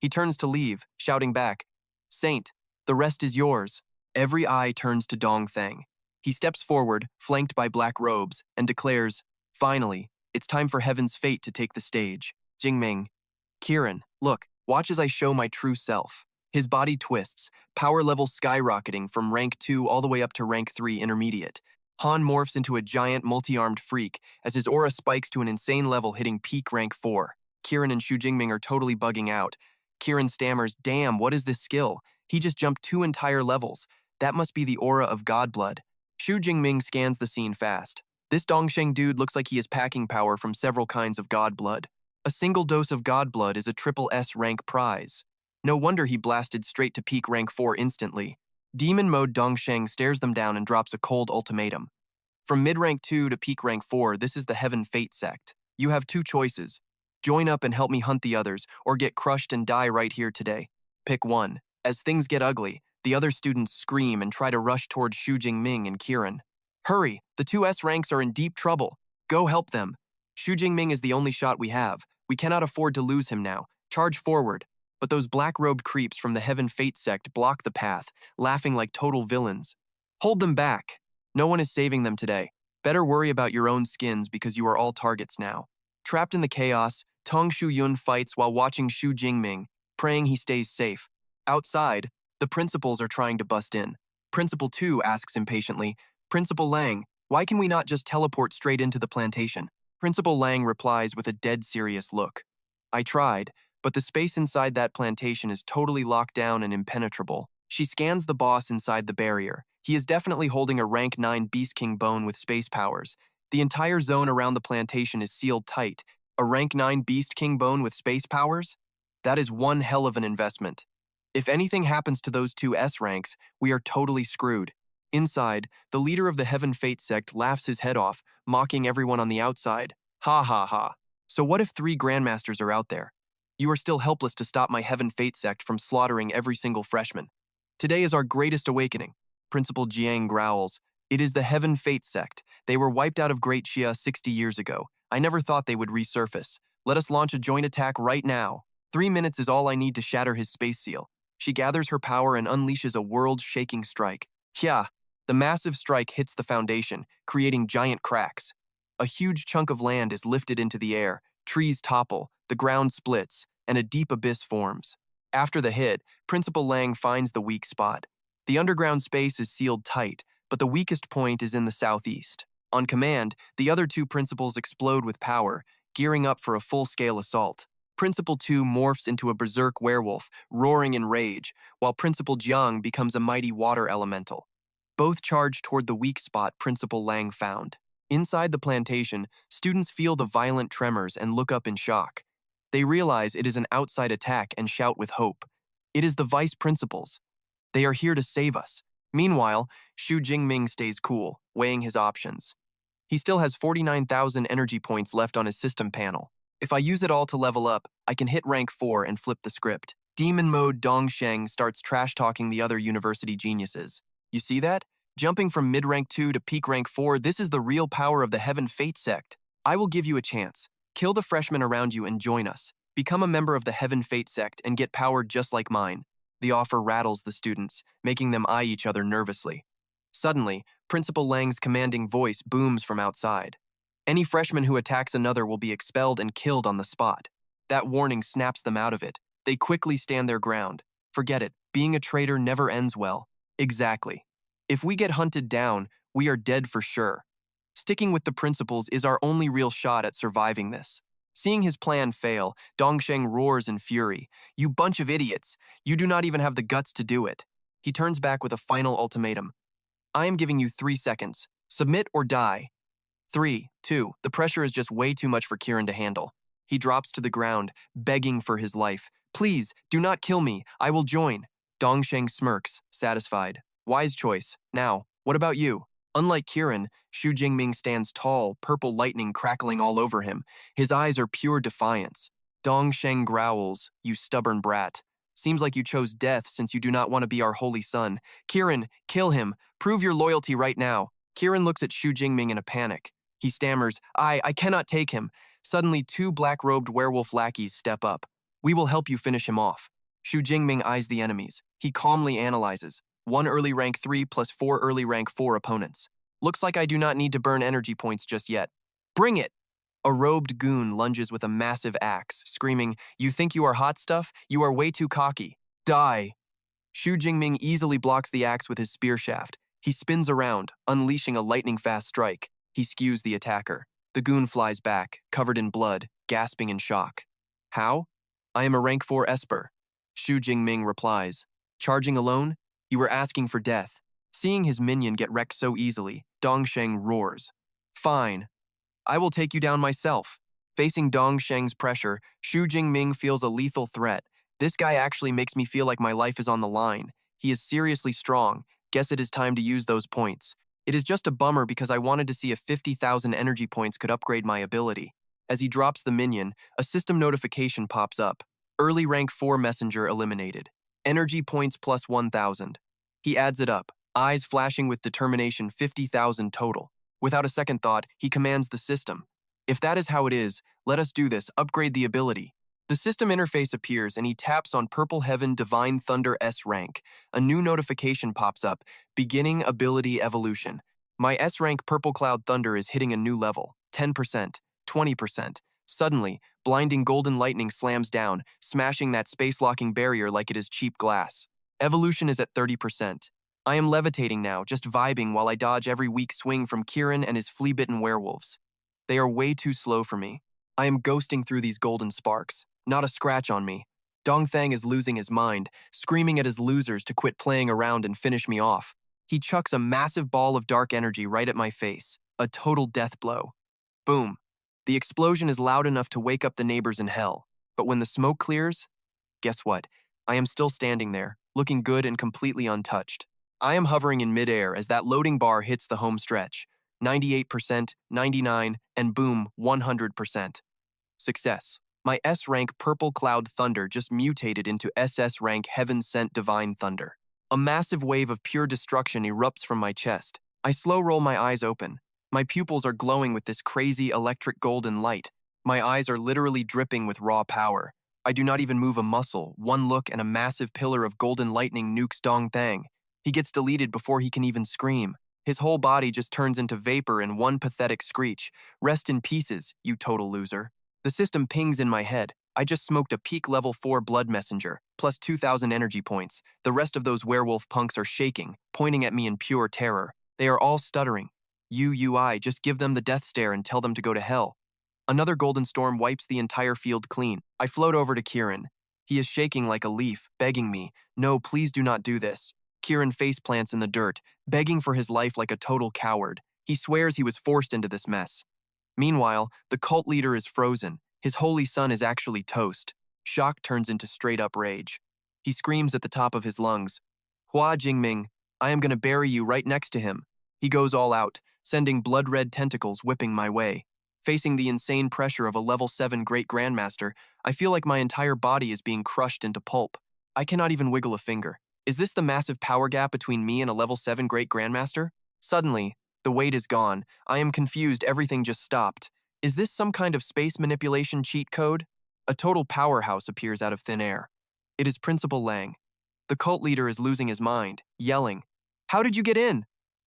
[SPEAKER 1] He turns to leave, shouting back, "Saint, the rest is yours." Every eye turns to Dong Thang. He steps forward, flanked by black robes, and declares, "Finally, it's time for Heaven's Fate to take the stage." Jingming. "Kieran, look, watch as I show my true self." His body twists, power level skyrocketing from rank 2 all the way up to rank 3 intermediate. Han morphs into a giant multi-armed freak as his aura spikes to an insane level hitting peak rank 4. Kieran and Xu Jingming are totally bugging out. Kieran stammers, "Damn, what is this skill? He just jumped 2 entire levels. That must be the aura of Godblood." Xu Jingming scans the scene fast. This Dongsheng dude looks like he is packing power from several kinds of Godblood. A single dose of Godblood is a triple S rank prize. No wonder he blasted straight to peak rank 4 instantly. Demon mode Dongsheng stares them down and drops a cold ultimatum. From mid-rank 2 to peak rank 4, this is the Heaven Fate sect. You have 2 choices. Join up and help me hunt the others, or get crushed and die right here today. Pick one. As things get ugly, the other students scream and try to rush towards Xu Jingming and Kieran. "Hurry, the 2 S ranks are in deep trouble. Go help them." Xu Jingming is the only shot we have. We cannot afford to lose him now. Charge forward. But those black-robed creeps from the Heaven Fate sect block the path, laughing like total villains. "Hold them back. No one is saving them today. Better worry about your own skins because you are all targets now." Trapped in the chaos, Tong Shuyun fights while watching Xu Jingming, praying he stays safe. Outside, the principals are trying to bust in. Principal 2 asks impatiently, "Principal Lang, why can we not just teleport straight into the plantation?" Principal Lang replies with a dead serious look. "I tried, but the space inside that plantation is totally locked down and impenetrable." She scans the boss inside the barrier. He is definitely holding a rank 9 Beast King bone with space powers. The entire zone around the plantation is sealed tight. A rank 9 Beast King bone with space powers? That is one hell of an investment. If anything happens to those 2 S ranks, we are totally screwed. Inside, the leader of the Heaven Fate sect laughs his head off, mocking everyone on the outside. "Ha ha ha. So what if 3 grandmasters are out there? You are still helpless to stop my Heaven Fate sect from slaughtering every single freshman. Today is our greatest awakening." Principal Jiang growls, "It is the Heaven Fate sect. They were wiped out of Great Xia 60 years ago. I never thought they would resurface. Let us launch a joint attack right now. 3 minutes is all I need to shatter his space seal." She gathers her power and unleashes a world-shaking strike. Yeah, the massive strike hits the foundation, creating giant cracks. A huge chunk of land is lifted into the air, trees topple, the ground splits, and a deep abyss forms. After the hit, Principal Lang finds the weak spot. The underground space is sealed tight, but the weakest point is in the southeast. On command, the other two principals explode with power, gearing up for a full-scale assault. Principal 2 morphs into a berserk werewolf, roaring in rage, while Principal Jiang becomes a mighty water elemental. Both charge toward the weak spot Principal Lang found. Inside the plantation, students feel the violent tremors and look up in shock. They realize it is an outside attack and shout with hope. It is the vice principals. They are here to save us. Meanwhile, Hua Jingming stays cool, weighing his options. He still has 49,000 energy points left on his system panel. If I use it all to level up, I can hit rank 4 and flip the script. Demon mode Dongsheng starts trash-talking the other university geniuses. You see that? Jumping from mid-rank 2 to peak rank 4, this is the real power of the Heaven Fate sect. I will give you a chance. Kill the freshmen around you and join us. Become a member of the Heaven Fate sect and get power just like mine. The offer rattles the students, making them eye each other nervously. Suddenly, Principal Lang's commanding voice booms from outside. Any freshman who attacks another will be expelled and killed on the spot. That warning snaps them out of it. They quickly stand their ground. Forget it, being a traitor never ends well. Exactly. If we get hunted down, we are dead for sure. Sticking with the principals is our only real shot at surviving this. Seeing his plan fail, Dongsheng roars in fury. You bunch of idiots! You do not even have the guts to do it. He turns back with a final ultimatum. I am giving you 3 seconds. Submit or die. 3, 2, the pressure is just way too much for Kieran to handle. He drops to the ground, begging for his life. Please, do not kill me. I will join. Dongsheng smirks, satisfied. Wise choice. Now, what about you? Unlike Kieran, Hua Jingming stands tall, purple lightning crackling all over him. His eyes are pure defiance. Dongsheng growls, you stubborn brat. Seems like you chose death since you do not want to be our holy son. Kieran, kill him. Prove your loyalty right now. Kieran looks at Hua Jingming in a panic. He stammers, I cannot take him. Suddenly, 2 black-robed werewolf lackeys step up. We will help you finish him off. Hua Jingming eyes the enemies. He calmly analyzes. 1 early rank 3 plus 4 early rank 4 opponents. Looks like I do not need to burn energy points just yet. Bring it! A robed goon lunges with a massive axe, screaming, You think you are hot stuff? You are way too cocky. Die! Hua Jingming easily blocks the axe with his spear shaft. He spins around, unleashing a lightning-fast strike. He skews the attacker. The goon flies back, covered in blood, gasping in shock. How? I am a rank 4 Esper. Hua Jingming replies. Charging alone? You were asking for death. Seeing his minion get wrecked so easily, Dongsheng roars. Fine. I will take you down myself. Facing Dongsheng's pressure, Hua Jingming feels a lethal threat. This guy actually makes me feel like my life is on the line. He is seriously strong. Guess it is time to use those points. It is just a bummer because I wanted to see if 50,000 energy points could upgrade my ability. As he drops the minion, a system notification pops up. Early rank 4 messenger eliminated. Energy points plus 1,000. He adds it up, eyes flashing with determination, 50,000 total. Without a second thought, he commands the system. If that is how it is, let us do this, upgrade the ability. The system interface appears and he taps on Purple Heaven Divine Thunder S-Rank. A new notification pops up, beginning ability evolution. My S-Rank Purple Cloud Thunder is hitting a new level, 10%, 20%. Suddenly, blinding golden lightning slams down, smashing that space-locking barrier like it is cheap glass. Evolution is at 30%. I am levitating now, just vibing while I dodge every weak swing from Kieran and his flea-bitten werewolves. They are way too slow for me. I am ghosting through these golden sparks. Not a scratch on me. Dongthang is losing his mind, screaming at his losers to quit playing around and finish me off. He chucks a massive ball of dark energy right at my face. A total death blow. Boom. The explosion is loud enough to wake up the neighbors in hell. But when the smoke clears, guess what? I am still standing there, looking good and completely untouched. I am hovering in midair as that loading bar hits the home stretch. 98%, 99%, and boom, 100%. Success. My S-Rank Purple Cloud Thunder just mutated into SS-Rank Heaven-Sent Divine Thunder. A massive wave of pure destruction erupts from my chest. I slow roll my eyes open. My pupils are glowing with this crazy electric golden light. My eyes are literally dripping with raw power. I do not even move a muscle. One look and a massive pillar of golden lightning nukes Dongthang. He gets deleted before he can even scream. His whole body just turns into vapor in one pathetic screech. Rest in pieces, you total loser. The system pings in my head. I just smoked a peak level 4 blood messenger, plus 2,000 energy points. The rest of those werewolf punks are shaking, pointing at me in pure terror. They are all stuttering. UI, just give them the death stare and tell them to go to hell. Another golden storm wipes the entire field clean. I float over to Kieran. He is shaking like a leaf, begging me, no, please do not do this. Kieran faceplants in the dirt, begging for his life like a total coward. He swears he was forced into this mess. Meanwhile, the cult leader is frozen. His holy son is actually toast. Shock turns into straight-up rage. He screams at the top of his lungs, Hua Jingming, I am going to bury you right next to him. He goes all out, sending blood-red tentacles whipping my way. Facing the insane pressure of a level 7 Great Grandmaster, I feel like my entire body is being crushed into pulp. I cannot even wiggle a finger. Is this the massive power gap between me and a level 7 Great Grandmaster? Suddenly, the weight is gone. I am confused, everything just stopped. Is this some kind of space manipulation cheat code? A total powerhouse appears out of thin air. It is Principal Lang. The cult leader is losing his mind, yelling, How did you get in?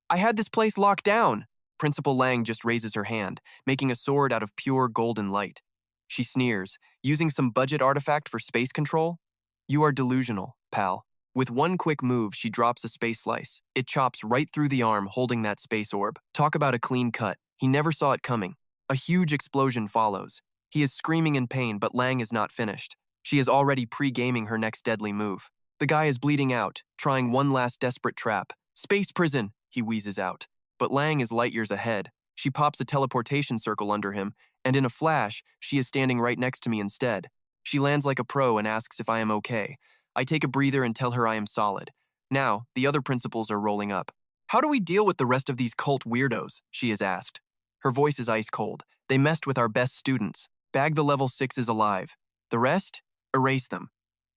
[SPEAKER 1] I had this place locked down. Principal Lang just raises her hand, making a sword out of pure golden light. She sneers, using some budget artifact for space control? You are delusional, pal. With one quick move, she drops a space slice. It chops right through the arm holding that space orb. Talk about a clean cut. He never saw it coming. A huge explosion follows. He is screaming in pain, but Lang is not finished. She is already pre-gaming her next deadly move. The guy is bleeding out, trying one last desperate trap. Space prison, he wheezes out. But Lang is light years ahead. She pops a teleportation circle under him, and in a flash, she is standing right next to me instead. She lands like a pro and asks if I am okay. I take a breather and tell her I am solid. Now, the other principals are rolling up. How do we deal with the rest of these cult weirdos? She is asked. Her voice is ice cold. They messed with our best students. Bag the level 6s alive. The rest? Erase them.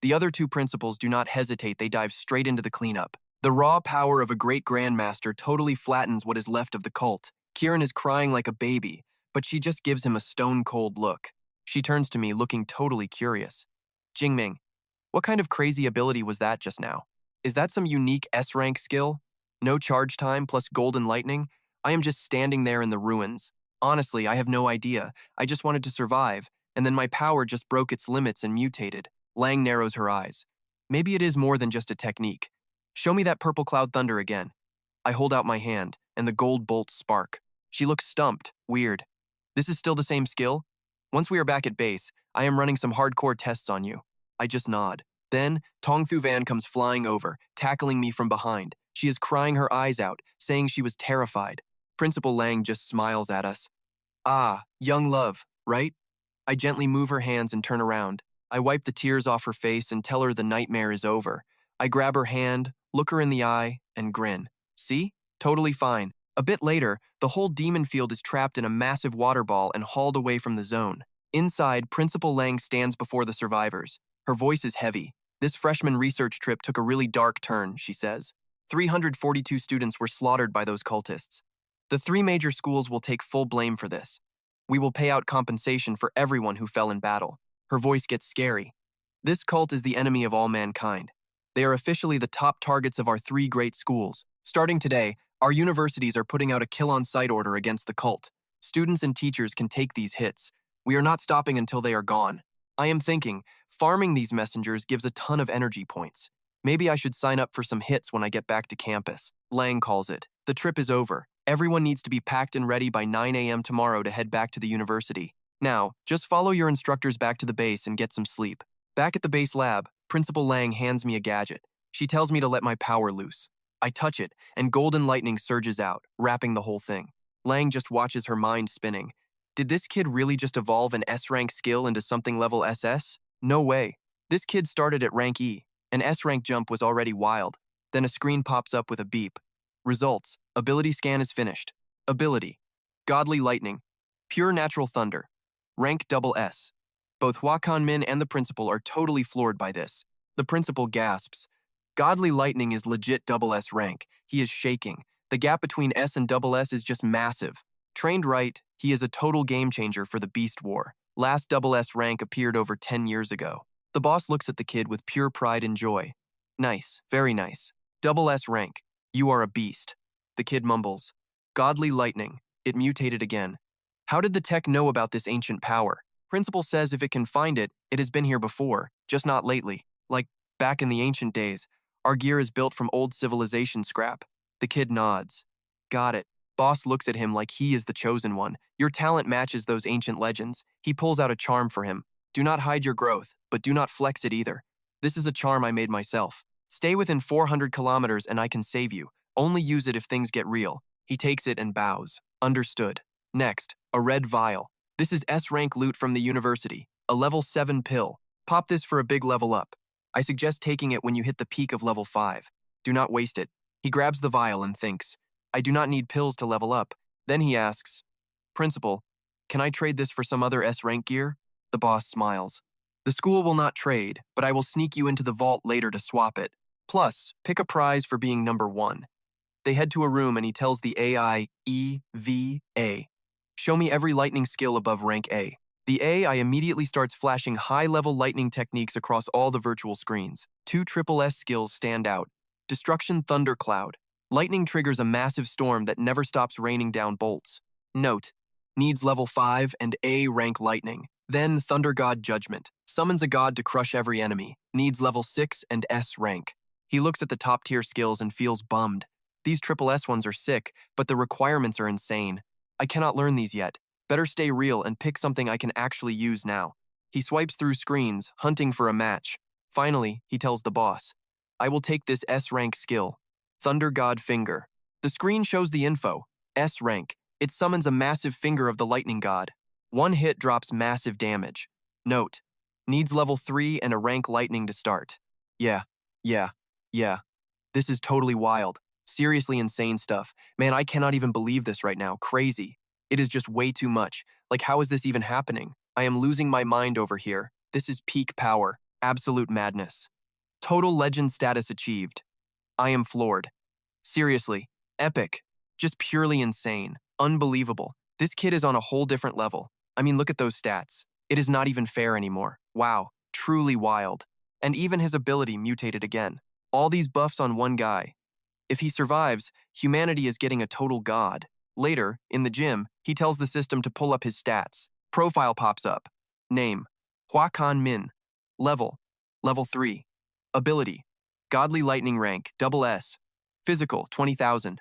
[SPEAKER 1] The other two principals do not hesitate, they dive straight into the cleanup. The raw power of a great grandmaster totally flattens what is left of the cult. Kieran is crying like a baby, but she just gives him a stone-cold look. She turns to me, looking totally curious. Jingming, what kind of crazy ability was that just now? Is that some unique S-rank skill? No charge time plus golden lightning? I am just standing there in the ruins. Honestly, I have no idea. I just wanted to survive, and then my power just broke its limits and mutated. Lang narrows her eyes. Maybe it is more than just a technique. Show me that purple cloud thunder again. I hold out my hand, and the gold bolts spark. She looks stumped, weird. This is still the same skill? Once we are back at base, I am running some hardcore tests on you. I just nod. Then, Tong Thu Van comes flying over, tackling me from behind. She is crying her eyes out, saying she was terrified. Principal Lang just smiles at us. Ah, young love, right? I gently move her hands and turn around. I wipe the tears off her face and tell her the nightmare is over. I grab her hand, look her in the eye, and grin. See? Totally fine. A bit later, the whole demon field is trapped in a massive water ball and hauled away from the zone. Inside, Principal Lang stands before the survivors. Her voice is heavy. This freshman research trip took a really dark turn, she says. 342 students were slaughtered by those cultists. The 3 major schools will take full blame for this. We will pay out compensation for everyone who fell in battle. Her voice gets scary. This cult is the enemy of all mankind. They are officially the top targets of our 3 great schools. Starting today, our universities are putting out a kill-on-sight order against the cult. Students and teachers can take these hits. We are not stopping until they are gone. I am thinking, farming these messengers gives a ton of energy points. Maybe I should sign up for some hits when I get back to campus. Lang calls it. The trip is over. Everyone needs to be packed and ready by 9 a.m. tomorrow to head back to the university. Now, just follow your instructors back to the base and get some sleep. Back at the base lab, Principal Lang hands me a gadget. She tells me to let my power loose. I touch it, and golden lightning surges out, wrapping the whole thing. Lang just watches her mind spinning. Did this kid really just evolve an S-rank skill into something level SS? No way. This kid started at rank E. An S-rank jump was already wild. Then a screen pops up with a beep. Results. Ability scan is finished. Ability. Godly Lightning. Pure Natural Thunder. Rank SS. Both Hua Jingming and the principal are totally floored by this. The principal gasps. Godly Lightning is legit SS rank. He is shaking. The gap between S and SS is just massive. Trained right, he is a total game changer for the Beast War. Last SS rank appeared over 10 years ago. The boss looks at the kid with pure pride and joy. Nice, very nice. SS rank. You are a beast. The kid mumbles. Godly Lightning. It mutated again. How did the tech know about this ancient power? Principal says if it can find it, it has been here before, just not lately. Like, back in the ancient days. Our gear is built from old civilization scrap. The kid nods. Got it. Boss looks at him like he is the chosen one. Your talent matches those ancient legends. He pulls out a charm for him. Do not hide your growth, but do not flex it either. This is a charm I made myself. Stay within 400 kilometers and I can save you. Only use it if things get real. He takes it and bows. Understood. Next, a red vial. This is S-rank loot from the university. A level 7 pill. Pop this for a big level up. I suggest taking it when you hit the peak of level 5. Do not waste it. He grabs the vial and thinks, I do not need pills to level up. Then he asks, Principal, can I trade this for some other S-rank gear? The boss smiles. The school will not trade, but I will sneak you into the vault later to swap it. Plus, pick a prize for being number 1. They head to a room and he tells the AI EVA, show me every lightning skill above rank A. The AI immediately starts flashing high-level lightning techniques across all the virtual screens. 2 SSS skills stand out. Destruction Thundercloud. Lightning triggers a massive storm that never stops raining down bolts. Note, needs level 5 and A rank lightning. Then Thunder God Judgment. Summons a god to crush every enemy. Needs level 6 and S rank. He looks at the top-tier skills and feels bummed. These SSS ones are sick, but the requirements are insane. I cannot learn these yet. Better stay real and pick something I can actually use now. He swipes through screens, hunting for a match. Finally, he tells the boss, I will take this S-rank skill. Thunder God Finger. The screen shows the info. S-rank. It summons a massive finger of the lightning god. 1 hit drops massive damage. Note, needs level 3 and a rank lightning to start. Yeah. This is totally wild. Seriously insane stuff. Man, I cannot even believe this right now. Crazy. It is just way too much. Like, how is this even happening? I am losing my mind over here. This is peak power. Absolute madness. Total legend status achieved. I am floored. Seriously. Epic. Just purely insane. Unbelievable. This kid is on a whole different level. I mean, look at those stats. It is not even fair anymore. Wow. Truly wild. And even his ability mutated again. All these buffs on one guy. If he survives, humanity is getting a total god. Later, in the gym, he tells the system to pull up his stats. Profile pops up. Name, Hua Jingming. Level 3. Ability, Godly Lightning Rank, SS. Physical, 20,000.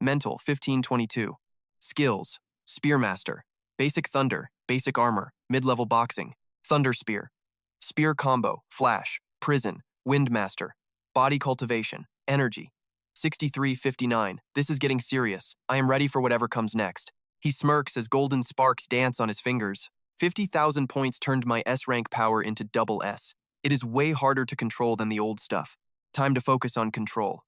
[SPEAKER 1] Mental, 1522. Skills, Spearmaster. Basic Thunder, Basic Armor, Mid-Level Boxing. Thunder Spear. Spear Combo, Flash, Prison, Windmaster. Body Cultivation, Energy. 6359. This is getting serious. I am ready for whatever comes next. He smirks as golden sparks dance on his fingers. 50,000 points turned my S-rank power into SS. It is way harder to control than the old stuff. Time to focus on control.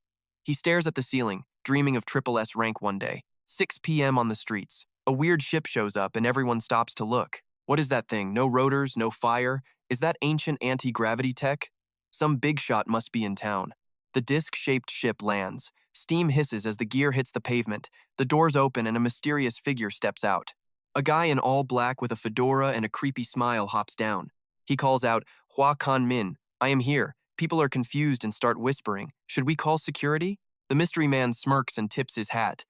[SPEAKER 1] He stares at the ceiling, dreaming of SSS rank one day. 6 p.m. on the streets. A weird ship shows up and everyone stops to look. What is that thing? No rotors, no fire? Is that ancient anti-gravity tech? Some big shot must be in town. The disc-shaped ship lands. Steam hisses as the gear hits the pavement. The doors open and a mysterious figure steps out. A guy in all black with a fedora and a creepy smile hops down. He calls out, Hua Jingming, I am here. People are confused and start whispering. Should we call security? The mystery man smirks and tips his hat.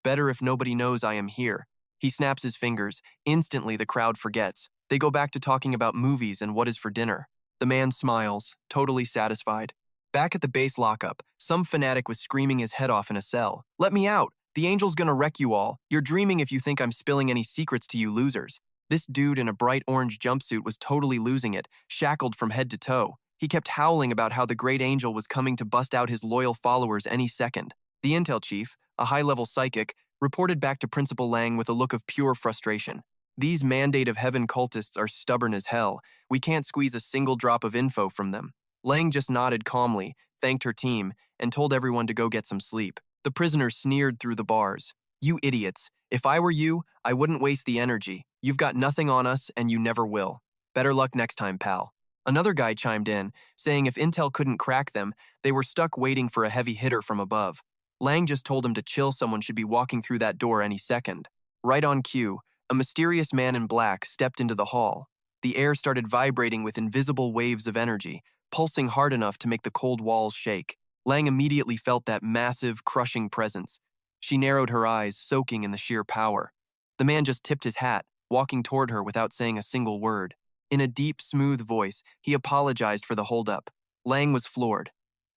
[SPEAKER 1] Better if nobody knows I am here. He snaps his fingers. Instantly, the crowd forgets. They go back to talking about movies and what is for dinner. The man smiles, totally satisfied. Back at the base lockup, some fanatic was screaming his head off in a cell. Let me out! The angel's gonna wreck you all. You're dreaming if you think I'm spilling any secrets to you losers. This dude in a bright orange jumpsuit was totally losing it, shackled from head to toe. He kept howling about how the great angel was coming to bust out his loyal followers any second. The intel chief, a high-level psychic, reported back to Principal Lang with a look of pure frustration. These Mandate of Heaven cultists are stubborn as hell. We can't squeeze a single drop of info from them. Lang just nodded calmly, thanked her team, and told everyone to go get some sleep. The prisoner sneered through the bars. You idiots. If I were you, I wouldn't waste the energy. You've got nothing on us, and you never will. Better luck next time, pal. Another guy chimed in, saying if Intel couldn't crack them, they were stuck waiting for a heavy hitter from above. Lang just told him to chill. Someone should be walking through that door any second. Right on cue, a mysterious man in black stepped into the hall. The air started vibrating with invisible waves of energy, pulsing hard enough to make the cold walls shake. Lang immediately felt that massive, crushing presence. She narrowed her eyes, soaking in the sheer power. The man just tipped his hat. walking toward her without saying a single word. In a deep, smooth voice, he apologized for the holdup. Lang was floored.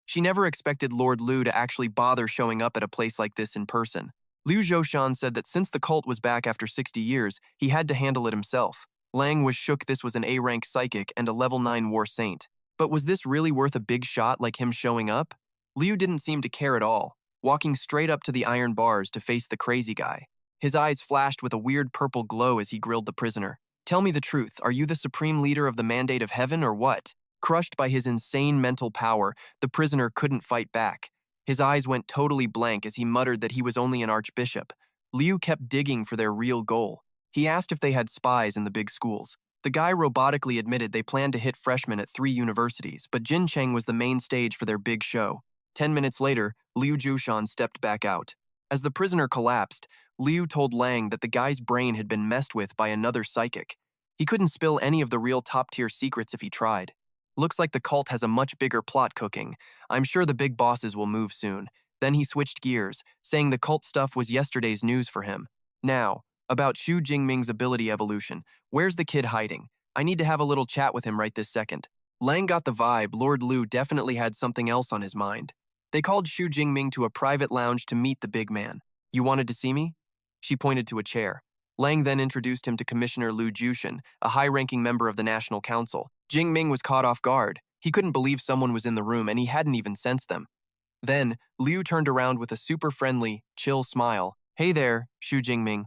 [SPEAKER 1] She never expected Lord Liu to actually bother showing up at a place like this in person. Liu Zhoushan said that since the cult was back after 60 years, he had to handle it himself. Lang was shook this was an A-rank psychic and a level 9 war saint. But was this really worth a big shot like him showing up? Liu didn't seem to care at all, walking straight up to the iron bars to face the crazy guy. His eyes flashed with a weird purple glow as he grilled the prisoner. Tell me the truth, are you the supreme leader of the Mandate of Heaven or what? Crushed by his insane mental power, the prisoner couldn't fight back. His eyes went totally blank as he muttered that he was only an archbishop. Liu kept digging for their real goal. He asked if they had spies in the big schools. The guy robotically admitted they planned to hit freshmen at 3 universities, but Jin Cheng was the main stage for their big show. 10 minutes later, Liu Zhoushan stepped back out. As the prisoner collapsed, Liu told Lang that the guy's brain had been messed with by another psychic. He couldn't spill any of the real top-tier secrets if he tried. Looks like the cult has a much bigger plot cooking. I'm sure the big bosses will move soon. Then he switched gears, saying the cult stuff was yesterday's news for him. Now, about Hua Jingming's ability evolution. Where's the kid hiding? I need to have a little chat with him right this second. Lang got the vibe Lord Liu definitely had something else on his mind. They called Hua Jingming to a private lounge to meet the big man. You wanted to see me? She pointed to a chair. Lang then introduced him to Commissioner Liu Jushin, a high-ranking member of the National Council. Jingming was caught off guard. He couldn't believe someone was in the room and he hadn't even sensed them. Then, Liu turned around with a super friendly, chill smile. Hey there, Hua Jingming.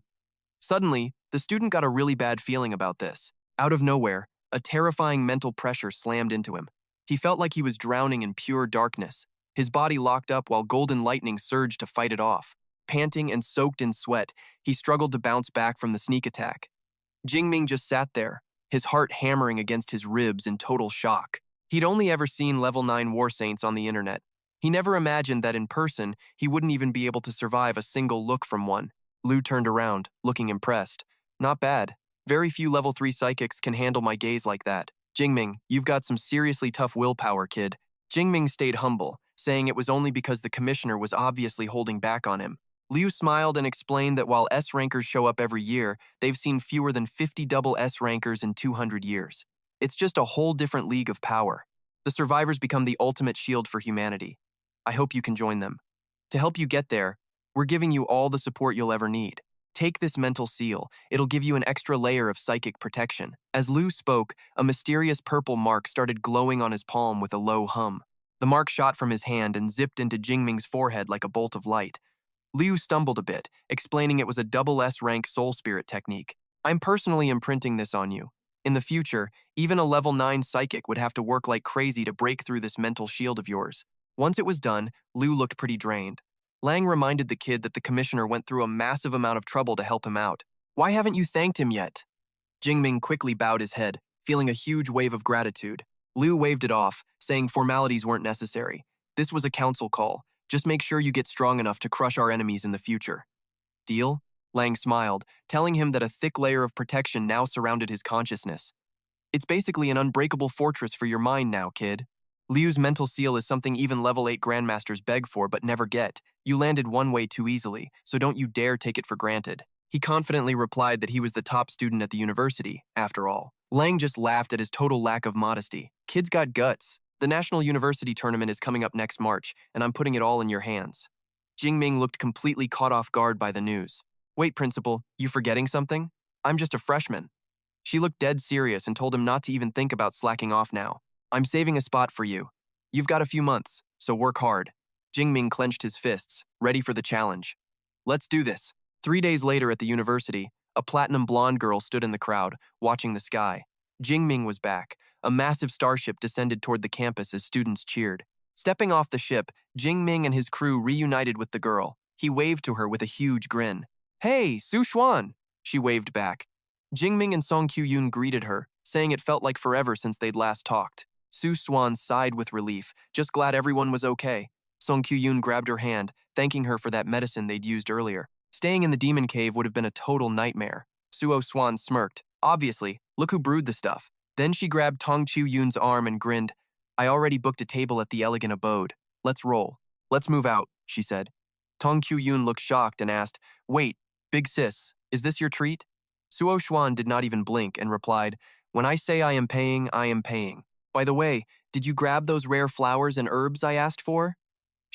[SPEAKER 1] Suddenly, the student got a really bad feeling about this. Out of nowhere, a terrifying mental pressure slammed into him. He felt like he was drowning in pure darkness. His body locked up while golden lightning surged to fight it off. Panting and soaked in sweat, he struggled to bounce back from the sneak attack. Jingming just sat there, his heart hammering against his ribs in total shock. He'd only ever seen level 9 war saints on the internet. He never imagined that in person, he wouldn't even be able to survive a single look from one. Liu turned around, looking impressed. Not bad. Very few level 3 psychics can handle my gaze like that. Jingming, you've got some seriously tough willpower, kid. Jingming stayed humble, saying it was only because the commissioner was obviously holding back on him. Liu smiled and explained that while S-rankers show up every year, they've seen fewer than 50 double S-rankers in 200 years. It's just a whole different league of power. The survivors become the ultimate shield for humanity. I hope you can join them. To help you get there, we're giving you all the support you'll ever need. Take this mental seal. It'll give you an extra layer of psychic protection. As Liu spoke, a mysterious purple mark started glowing on his palm with a low hum. The mark shot from his hand and zipped into Jingming's forehead like a bolt of light. Liu stumbled a bit, explaining it was a double S-rank soul spirit technique. I'm personally imprinting this on you. In the future, even a level 9 psychic would have to work like crazy to break through this mental shield of yours. Once it was done, Liu looked pretty drained. Lang reminded the kid that the commissioner went through a massive amount of trouble to help him out. Why haven't you thanked him yet? Jingming quickly bowed his head, feeling a huge wave of gratitude. Liu waved it off, saying formalities weren't necessary. This was a council call. Just make sure you get strong enough to crush our enemies in the future. Deal? Lang smiled, telling him that a thick layer of protection now surrounded his consciousness. It's basically an unbreakable fortress for your mind now, kid. Liu's mental seal is something even level 8 grandmasters beg for but never get. You landed one way too easily, so don't you dare take it for granted. He confidently replied that he was the top student at the university, after all. Lang just laughed at his total lack of modesty. Kid's got guts. The National University Tournament is coming up next March, and I'm putting it all in your hands. Jingming looked completely caught off guard by the news. Wait, Principal, you forgetting something? I'm just a freshman. She looked dead serious and told him not to even think about slacking off now. I'm saving a spot for you. You've got a few months, so work hard. Jingming clenched his fists, ready for the challenge. Let's do this. 3 days later at the university, a platinum blonde girl stood in the crowd, watching the sky. Jingming was back. A massive starship descended toward the campus as students cheered. Stepping off the ship, Jingming and his crew reunited with the girl. He waved to her with a huge grin. Hey, Su Xuan! She waved back. Jingming and Song Qiuyun greeted her, saying it felt like forever since they'd last talked. Su Xuan sighed with relief, just glad everyone was okay. Song Qiuyun grabbed her hand, thanking her for that medicine they'd used earlier. Staying in the demon cave would have been a total nightmare. Suo Xuan smirked. Obviously, look who brewed the stuff. Then she grabbed Tong Qiuyun's arm and grinned. I already booked a table at the elegant abode. Let's roll. Let's move out, she said. Tong Qiuyun looked shocked and asked, Wait, big sis, is this your treat? Suo Xuan did not even blink and replied, "When I say I am paying, I am paying. By the way, did you grab those rare flowers and herbs I asked for?"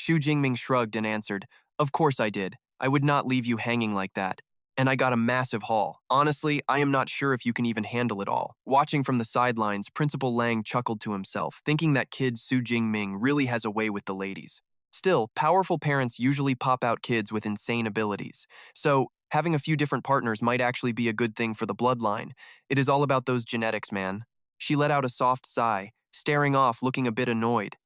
[SPEAKER 1] Hua Jingming shrugged and answered, "Of course I did. I would not leave you hanging like that. And I got a massive haul. Honestly, I am not sure if you can even handle it all." Watching from the sidelines, Principal Lang chuckled to himself, thinking that kid Hua Jingming really has a way with the ladies. Still, powerful parents usually pop out kids with insane abilities. So, having a few different partners might actually be a good thing for the bloodline. It is all about those genetics, man. She let out a soft sigh, staring off, looking a bit annoyed.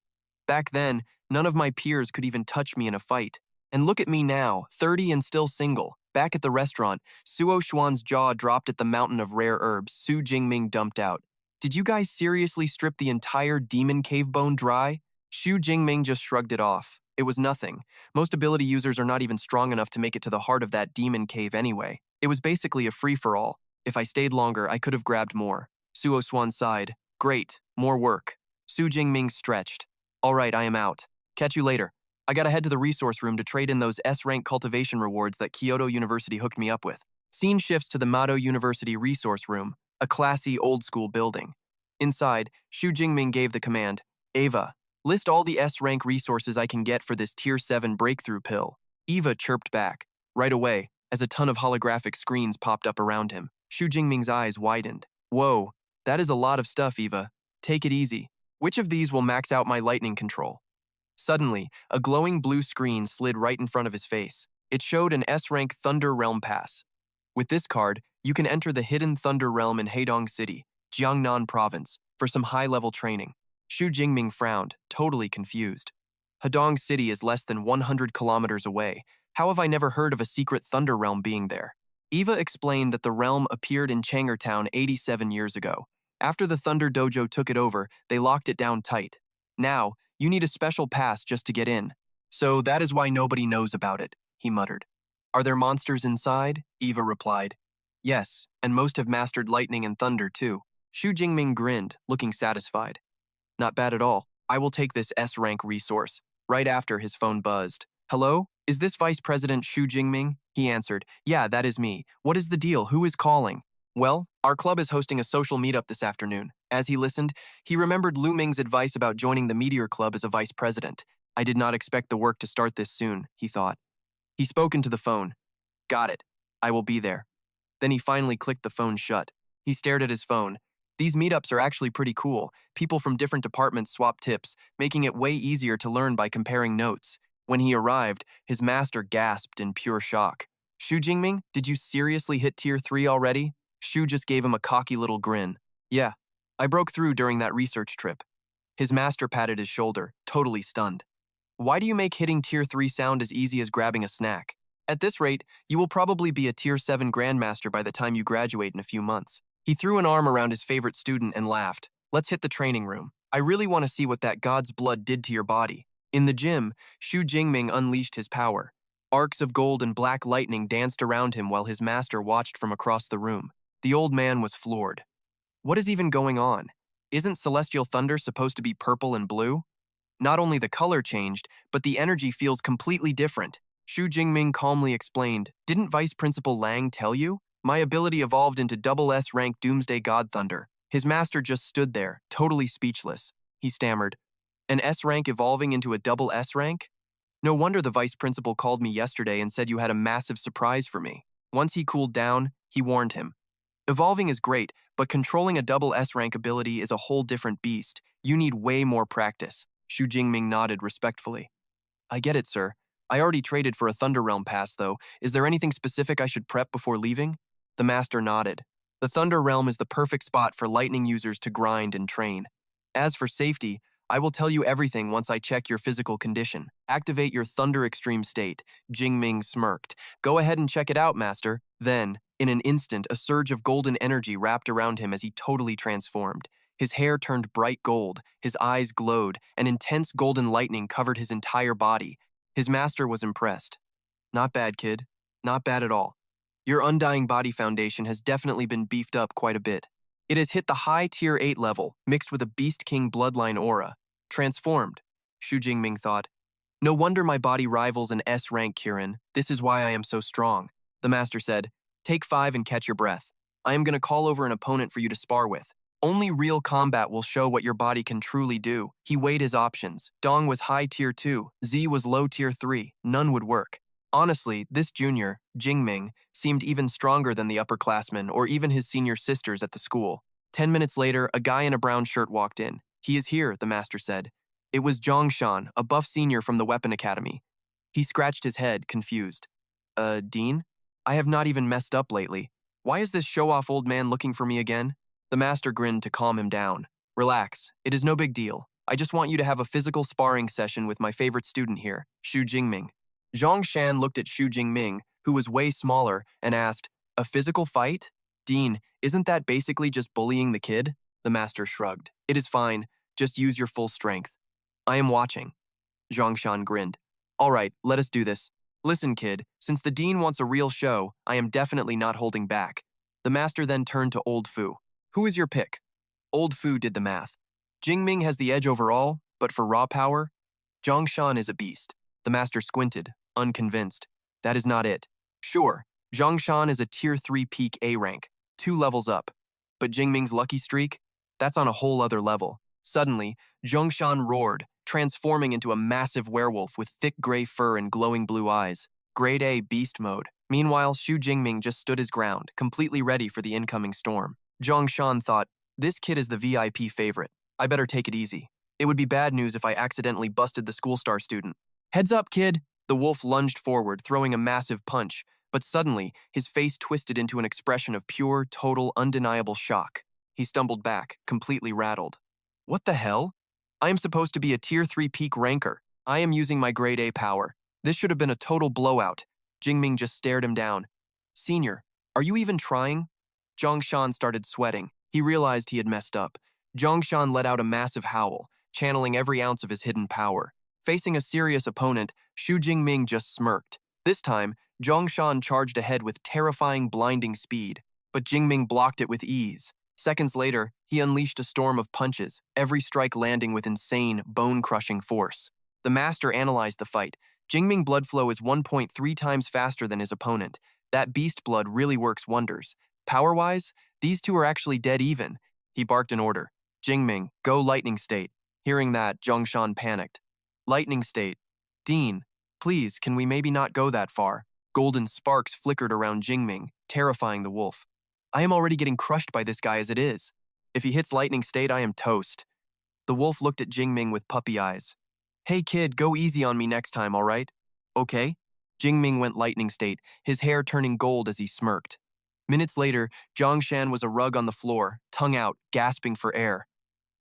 [SPEAKER 1] Back then, none of my peers could even touch me in a fight. And look at me now, 30 and still single. Back at the restaurant, Suo Xuan's jaw dropped at the mountain of rare herbs Hua Jingming dumped out. "Did you guys seriously strip the entire demon cave bone dry?" Hua Jingming just shrugged it off. It was nothing. Most ability users are not even strong enough to make it to the heart of that demon cave anyway. It was basically a free-for-all. If I stayed longer, I could have grabbed more. Suo Xuan sighed. "Great, more work." Hua Jingming stretched. "All right, I am out. Catch you later. I gotta head to the resource room to trade in those S-Rank cultivation rewards that Kyoto University hooked me up with." Scene shifts to the Mado University resource room, a classy, old-school building. Inside, Hua Jingming gave the command, "Ava, list all the S-Rank resources I can get for this Tier 7 breakthrough pill." Eva chirped back, right away, as a ton of holographic screens popped up around him. Hua Jingming's eyes widened. "Whoa, that is a lot of stuff, Eva. Take it easy. Which of these will max out my lightning control?" Suddenly, a glowing blue screen slid right in front of his face. It showed an S-Rank Thunder Realm Pass. With this card, you can enter the hidden Thunder Realm in Heidong City, Jiangnan Province, for some high-level training. Hua Jingming frowned, totally confused. Heidong City is less than 100 kilometers away. How have I never heard of a secret Thunder Realm being there? Eva explained that the realm appeared in Changertown 87 years ago. After the Thunder Dojo took it over, they locked it down tight. Now, you need a special pass just to get in. So that is why nobody knows about it, he muttered. "Are there monsters inside?" Eva replied. "Yes, and most have mastered lightning and thunder too." Hua Jingming grinned, looking satisfied. "Not bad at all. I will take this S-Rank resource." Right after, his phone buzzed. "Hello? Is this Vice President Hua Jingming?" He answered, "Yeah, that is me. What is the deal? Who is calling?" "Well, our club is hosting a social meetup this afternoon." As he listened, he remembered Lu Ming's advice about joining the Meteor Club as a vice president. "I did not expect the work to start this soon," he thought. He spoke into the phone. "Got it. I will be there." Then he finally clicked the phone shut. He stared at his phone. These meetups are actually pretty cool. People from different departments swap tips, making it way easier to learn by comparing notes. When he arrived, his master gasped in pure shock. "Hua Jingming, did you seriously hit Tier 3 already?" Hua just gave him a cocky little grin. "Yeah, I broke through during that research trip." His master patted his shoulder, totally stunned. "Why do you make hitting Tier 3 sound as easy as grabbing a snack? At this rate, you will probably be a Tier 7 Grandmaster by the time you graduate in a few months." He threw an arm around his favorite student and laughed. "Let's hit the training room. I really want to see what that god's blood did to your body." In the gym, Hua Jingming unleashed his power. Arcs of gold and black lightning danced around him while his master watched from across the room. The old man was floored. What is even going on? Isn't celestial thunder supposed to be purple and blue? Not only the color changed, but the energy feels completely different. Hua Jingming calmly explained, "Didn't Vice Principal Lang tell you? My ability evolved into double S-Rank Doomsday God Thunder." His master just stood there, totally speechless. He stammered, "An S-Rank evolving into a double S-Rank? No wonder the Vice Principal called me yesterday and said you had a massive surprise for me." Once he cooled down, he warned him, "Evolving is great, but controlling a double S-Rank ability is a whole different beast. You need way more practice." Hua Jingming nodded respectfully. "I get it, sir. I already traded for a Thunder Realm pass, though. Is there anything specific I should prep before leaving?" The master nodded. "The Thunder Realm is the perfect spot for lightning users to grind and train. As for safety, I will tell you everything once I check your physical condition. Activate your Thunder Extreme State." Jingming smirked. "Go ahead and check it out, master." Then, in an instant, a surge of golden energy wrapped around him as he totally transformed. His hair turned bright gold, his eyes glowed, and intense golden lightning covered his entire body. His master was impressed. "Not bad, kid. Not bad at all. Your undying body foundation has definitely been beefed up quite a bit. It has hit the high Tier 8 level, mixed with a Beast King bloodline aura. Transformed," Hua Jingming thought. "No wonder my body rivals an S-Rank, Kirin. This is why I am so strong." The master said, "Take 5 and catch your breath." I am going to call over an opponent for you to spar with. Only real combat will show what your body can truly do. He weighed his options. Dong was high tier 2, Z was low tier 3. None would work. Honestly, this junior, Jingming, seemed even stronger than the upperclassmen or even his senior sisters at the school. 10 minutes later, a guy in a brown shirt walked in. He is here, the master said. It was Zhongshan, a buff senior from the Weapon Academy. He scratched his head, confused. Dean? I have not even messed up lately. Why is this show-off old man looking for me again? The master grinned to calm him down. Relax, it is no big deal. I just want you to have a physical sparring session with my favorite student here, Hua Jingming. Zhongshan looked at Hua Jingming, who was way smaller, and asked, a physical fight? Dean, isn't that basically just bullying the kid? The master shrugged. It is fine, just use your full strength. I am watching. Zhongshan grinned. All right, let us do this. Listen, kid, since the dean wants a real show, I am definitely not holding back. The master then turned to Old Fu. Who is your pick? Old Fu did the math. Jingming has the edge overall, but for raw power, Zhongshan is a beast. The master squinted, unconvinced. That is not it. Sure, Zhongshan is a tier 3 peak A rank, 2 levels up. But Jingming's lucky streak? That's on a whole other level. Suddenly, Zhongshan roared, transforming into a massive werewolf with thick gray fur and glowing blue eyes. Grade A beast mode. Meanwhile, Hua Jingming just stood his ground, completely ready for the incoming storm. Zhongshan thought, this kid is the VIP favorite. I better take it easy. It would be bad news if I accidentally busted the school star student. Heads up, kid! The wolf lunged forward, throwing a massive punch, but suddenly, his face twisted into an expression of pure, total, undeniable shock. He stumbled back, completely rattled. What the hell? I am supposed to be a tier 3 peak ranker. I am using my grade A power. This should have been a total blowout. Jingming just stared him down. Senior, are you even trying? Zhongshan started sweating. He realized he had messed up. Zhongshan let out a massive howl, channeling every ounce of his hidden power. Facing a serious opponent, Hua Jingming just smirked. This time, Zhongshan charged ahead with terrifying, blinding speed, but Jingming blocked it with ease. Seconds later, he unleashed a storm of punches, every strike landing with insane, bone-crushing force. The master analyzed the fight. Jingming blood flow is 1.3 times faster than his opponent. That beast blood really works wonders. Power-wise, these two are actually dead even. He barked an order. Jingming, go lightning state. Hearing that, Zhongshan panicked. Lightning state. Dean, please, can we maybe not go that far? Golden sparks flickered around Jingming, terrifying the wolf. I am already getting crushed by this guy as it is. If he hits lightning state, I am toast. The wolf looked at Jingming with puppy eyes. Hey kid, go easy on me next time, all right? Okay? Jingming went lightning state, his hair turning gold as he smirked. Minutes later, Zhongshan was a rug on the floor, tongue out, gasping for air.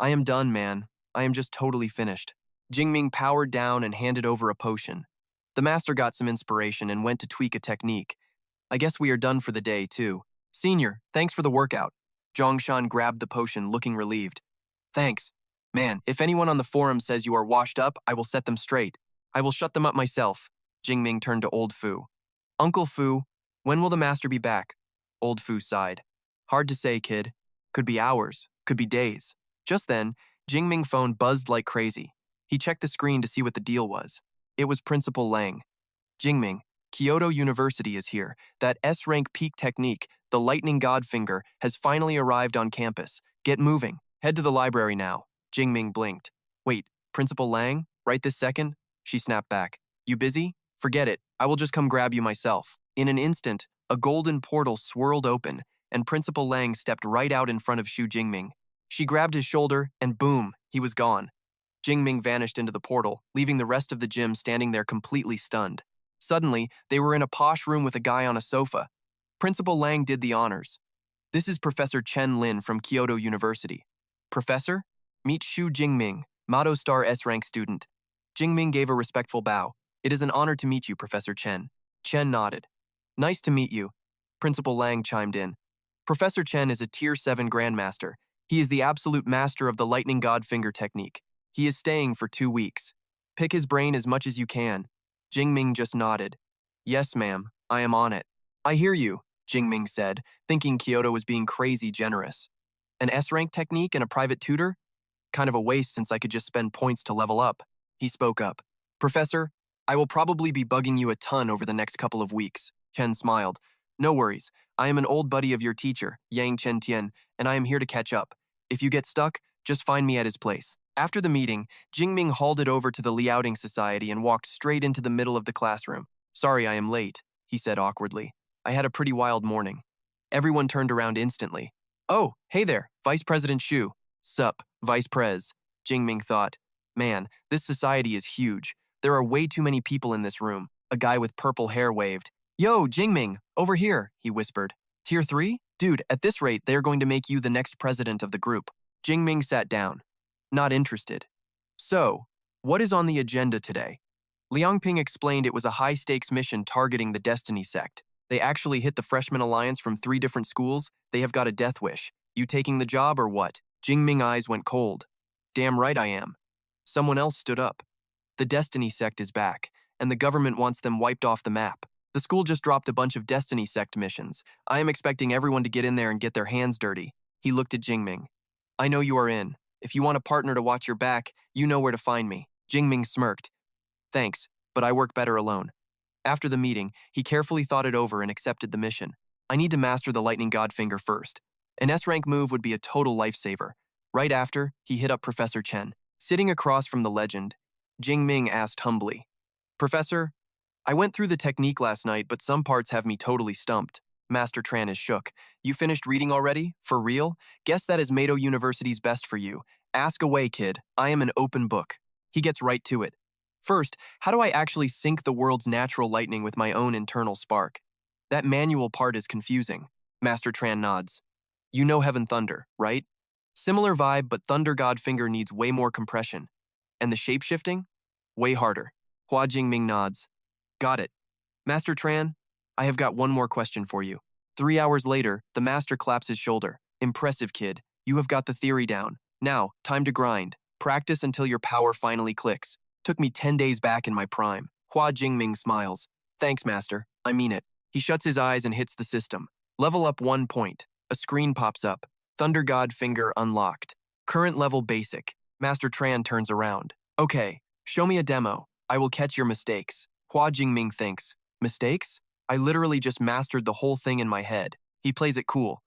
[SPEAKER 1] I am done, man. I am just totally finished. Jingming powered down and handed over a potion. The master got some inspiration and went to tweak a technique. I guess we are done for the day, too. Senior, thanks for the workout. Zhongshan grabbed the potion, looking relieved. Thanks. Man, if anyone on the forum says you are washed up, I will set them straight. I will shut them up myself. Jingming turned to Old Fu. Uncle Fu, when will the master be back? Old Fu sighed. Hard to say, kid. Could be hours, could be days. Just then, Jingming's phone buzzed like crazy. He checked the screen to see what the deal was. It was Principal Lang. Jingming, Kyoto University is here. That S-Rank peak technique, the lightning god finger, has finally arrived on campus. Get moving. Head to the library now. Jingming blinked. Wait, Principal Lang? Right this second? She snapped back. You busy? Forget it. I will just come grab you myself. In an instant, a golden portal swirled open, and Principal Lang stepped right out in front of Hua Jingming. She grabbed his shoulder, and boom, he was gone. Jingming vanished into the portal, leaving the rest of the gym standing there completely stunned. Suddenly, they were in a posh room with a guy on a sofa. Principal Lang did the honors. This is Professor Chen Lin from Kyoto University. Professor? Meet Hua Jingming, Motto Star S-Rank student. Jingming gave a respectful bow. It is an honor to meet you, Professor Chen. Chen nodded. Nice to meet you. Principal Lang chimed in. Professor Chen is a Tier 7 Grandmaster. He is the absolute master of the Lightning God Finger technique. He is staying for 2 weeks. Pick his brain as much as you can. Jingming just nodded. Yes, ma'am, I am on it. I hear you, Jingming said, thinking Kyoto was being crazy generous. An S-Rank technique and a private tutor? Kind of a waste since I could just spend points to level up. He spoke up. Professor, I will probably be bugging you a ton over the next couple of weeks. Chen smiled. No worries, I am an old buddy of your teacher, Yang Chen-Tian, and I am here to catch up. If you get stuck, just find me at his place." After the meeting, Jingming hauled over to the Liaoding Society and walked straight into the middle of the classroom. "Sorry I am late," he said awkwardly. "I had a pretty wild morning." Everyone turned around instantly. "Oh, hey there, Vice President Shu." "Sup, Vice Prez," Jingming thought. "Man, this society is huge. There are way too many people in this room." A guy with purple hair waved. "Yo, Jingming, over here," he whispered. "Tier 3? Dude, at this rate, they are going to make you the next president of the group." Jingming sat down. Not interested. "So, what is on the agenda today?" Liangping explained it was a high-stakes mission targeting the Destiny sect. They actually hit the Freshman Alliance from 3 different schools. They have got a death wish. You taking the job or what? Jingming eyes went cold. "Damn right I am." Someone else stood up. "The Destiny sect is back, and the government wants them wiped off the map. The school just dropped a bunch of Destiny sect missions. I am expecting everyone to get in there and get their hands dirty." He looked at Jingming. "I know you are in. If you want a partner to watch your back, you know where to find me." Jingming smirked. "Thanks, but I work better alone." After the meeting, he carefully thought it over and accepted the mission. "I need to master the Lightning God Finger first. An S-rank move would be a total lifesaver." Right after, he hit up Professor Chen. Sitting across from the legend, Jingming asked humbly, "Professor, I went through the technique last night, but some parts have me totally stumped." Master Tran is shook. "You finished reading already? For real? Guess that is Mado University's best for you. Ask away, kid. I am an open book." He gets right to it. "First, how do I actually sync the world's natural lightning with my own internal spark?" "That manual part is confusing." Master Tran nods. "You know Heaven Thunder, right? Similar vibe, but Thunder God Finger needs way more compression. And the shape-shifting? Way harder." Hua Jingming nods. "Got it. Master Tran, I have got one more question for you." 3 hours later, the master claps his shoulder. "Impressive, kid. You have got the theory down. Now, time to grind. Practice until your power finally clicks. Took me 10 days back in my prime." Hua Jingming smiles. "Thanks, master. I mean it." He shuts his eyes and hits the system. Level up 1 point. A screen pops up. Thunder God Finger unlocked. Current level basic. Master Tran turns around. "Okay, show me a demo. I will catch your mistakes." Hua Jingming thinks. "Mistakes? I literally just mastered the whole thing in my head." He plays it cool.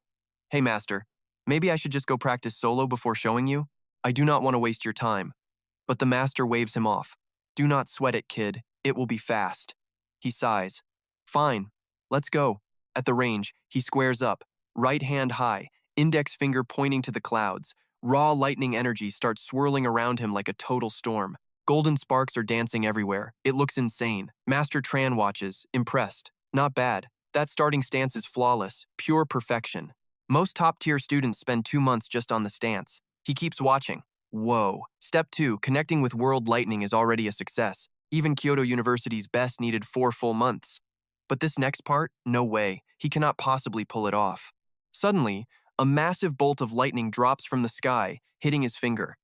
[SPEAKER 1] "Hey, master, maybe I should just go practice solo before showing you? I do not want to waste your time." But the master waves him off. "Do not sweat it, kid. It will be fast." He sighs. "Fine, let's go." At the range, he squares up, right hand high, index finger pointing to the clouds. Raw lightning energy starts swirling around him like a total storm. Golden sparks are dancing everywhere. It looks insane. Master Tran watches, impressed. "Not bad. That starting stance is flawless, pure perfection. Most top-tier students spend 2 months just on the stance." He keeps watching. Whoa. Step 2, connecting with world lightning is already a success. Even Kyoto University's best needed 4 full months. But this next part? No way. He cannot possibly pull it off. Suddenly, a massive bolt of lightning drops from the sky, hitting his finger.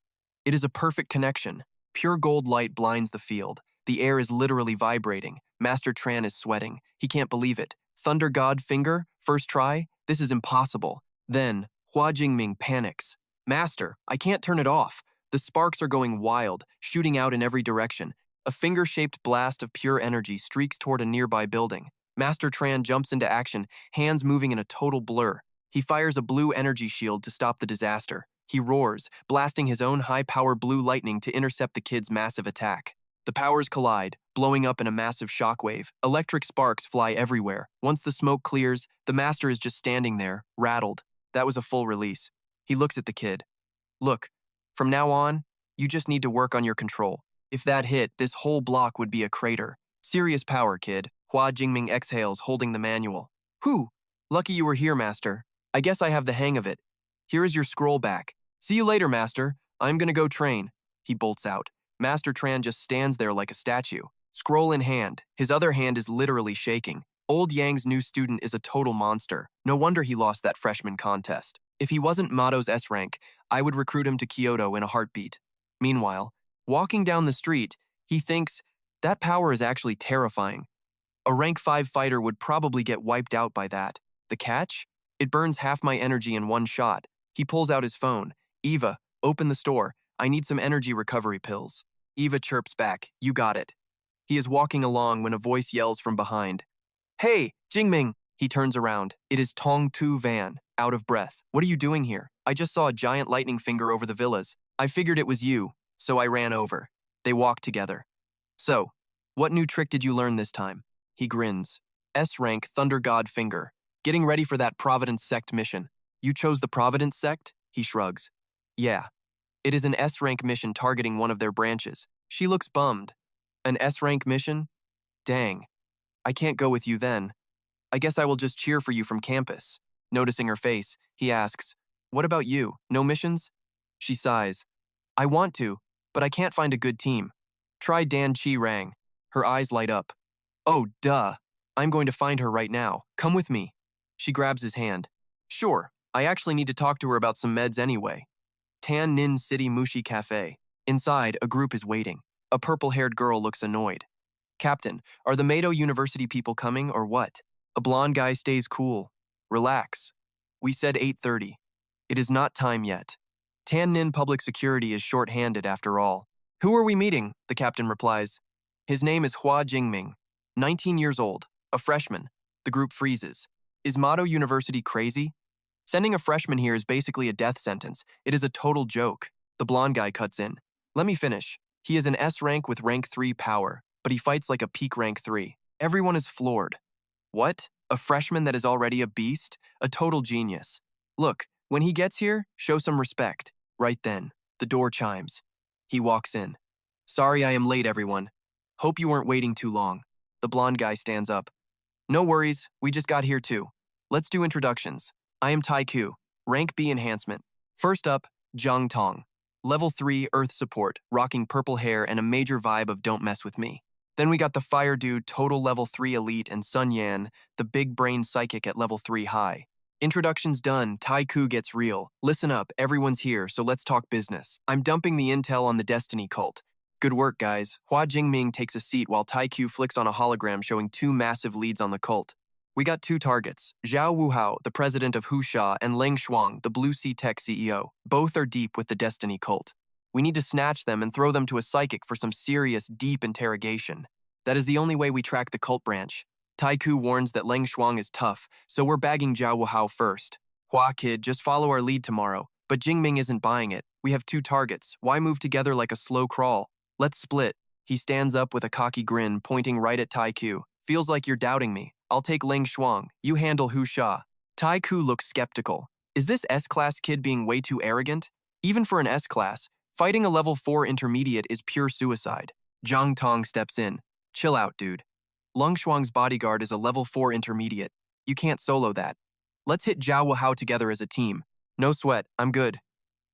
[SPEAKER 1] It is a perfect connection. Pure gold light blinds the field. The air is literally vibrating. Master Tran is sweating. He can't believe it. Thunder God Finger? First try? This is impossible. Then, Hua Jingming panics. "Master, I can't turn it off." The sparks are going wild, shooting out in every direction. A finger-shaped blast of pure energy streaks toward a nearby building. Master Tran jumps into action, hands moving in a total blur. He fires a blue energy shield to stop the disaster. He roars, blasting his own high-power blue lightning to intercept the kid's massive attack. The powers collide, blowing up in a massive shockwave. Electric sparks fly everywhere. Once the smoke clears, the master is just standing there, rattled. That was a full release. He looks at the kid. "Look, from now on, you just need to work on your control. If that hit, this whole block would be a crater. Serious power, kid." Hua Jingming exhales, holding the manual. "Whew! Lucky you were here, master. I guess I have the hang of it. Here is your scroll back. See you later, master. I'm gonna go train." He bolts out. Master Tran just stands there like a statue, scroll in hand. His other hand is literally shaking. Old Yang's new student is a total monster. No wonder he lost that freshman contest. If he wasn't Mado's S-rank, I would recruit him to Kyoto in a heartbeat. Meanwhile, walking down the street, he thinks, that power is actually terrifying. A rank 5 fighter would probably get wiped out by that. The catch? It burns half my energy in one shot. He pulls out his phone. "Eva, open the store. I need some energy recovery pills." Eva chirps back, "You got it." He is walking along when a voice yells from behind. "Hey, Jingming!" He He turns around. It is Tong Tu Van, out of breath. What are you doing here? I just saw a giant lightning finger over the villas. I figured it was you, so I ran over. They walked together. So, what new trick did you learn this time? He grins. S-Rank Thunder God Finger. Getting ready for that Providence Sect mission. You chose the Providence Sect? He shrugs. Yeah. It is an S-Rank mission targeting one of their branches. She looks bummed. An S-Rank mission? Dang. I can't go with you then. I guess I will just cheer for you from campus. Noticing her face, he asks, what about you? No missions? She sighs. I want to, but I can't find a good team. Try Dan Chi Rang. Her eyes light up. Oh, duh. I'm going to find her right now. Come with me. She grabs his hand. Sure, I actually need to talk to her about some meds anyway. Tan Nin City Mushi Cafe. Inside, a group is waiting. A purple-haired girl looks annoyed. Captain, are the Mado University people coming or what? A blonde guy stays cool. Relax. We said 8:30. It is not time yet. Tan Nin Public Security is short-handed after all. Who are we meeting? The captain replies. His name is Hua Jingming, 19 years old, a freshman. The group freezes. Is Mado University crazy? Sending a freshman here is basically a death sentence. It is a total joke. The blonde guy cuts in. Let me finish. He is an S rank with rank 3 power, but he fights like a peak rank 3. Everyone is floored. What? A freshman that is already a beast? A total genius. Look, when he gets here, show some respect. Right then, the door chimes. He walks in. Sorry I am late, everyone. Hope you weren't waiting too long. The blonde guy stands up. No worries, we just got here too. Let's do introductions. I am Tai Ku, rank B enhancement. First up, Zhang Tong. Level 3 Earth support, rocking purple hair and a major vibe of don't mess with me. Then we got the Fire Dude, total level 3 elite, and Sun Yan, the big brain psychic at level 3 high. Introductions done, Tai Ku gets real. Listen up, everyone's here, so let's talk business. I'm dumping the intel on the Destiny cult. Good work, guys. Hua Jingming takes a seat while Tai Ku flicks on a hologram showing 2 massive leads on the cult. We got 2 targets, Zhao Wuhao, the president of Husha, and Leng Shuang, the Blue Sea Tech CEO. Both are deep with the Destiny cult. We need to snatch them and throw them to a psychic for some serious, deep interrogation. That is the only way we track the cult branch. Tai Ku warns that Leng Shuang is tough, so we're bagging Zhao Wuhao first. Hua kid, just follow our lead tomorrow. But Jingming isn't buying it. We have 2 targets. Why move together like a slow crawl? Let's split. He stands up with a cocky grin, pointing right at Tai Ku. Feels like you're doubting me. I'll take Leng Shuang. You handle Hu Sha. Tai Ku looks skeptical. Is this S-class kid being way too arrogant? Even for an S-class, fighting a level 4 intermediate is pure suicide. Zhang Tong steps in. Chill out, dude. Leng Shuang's bodyguard is a level 4 intermediate. You can't solo that. Let's hit Zhao Wuhao together as a team. No sweat, I'm good.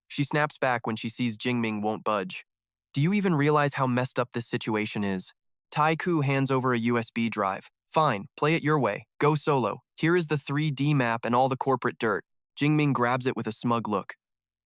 [SPEAKER 1] She snaps back when she sees Jingming won't budge. Do you even realize how messed up this situation is? Tai Ku hands over a USB drive. Fine, play it your way. Go solo. Here is the 3D map and all the corporate dirt. Jingming grabs it with a smug look.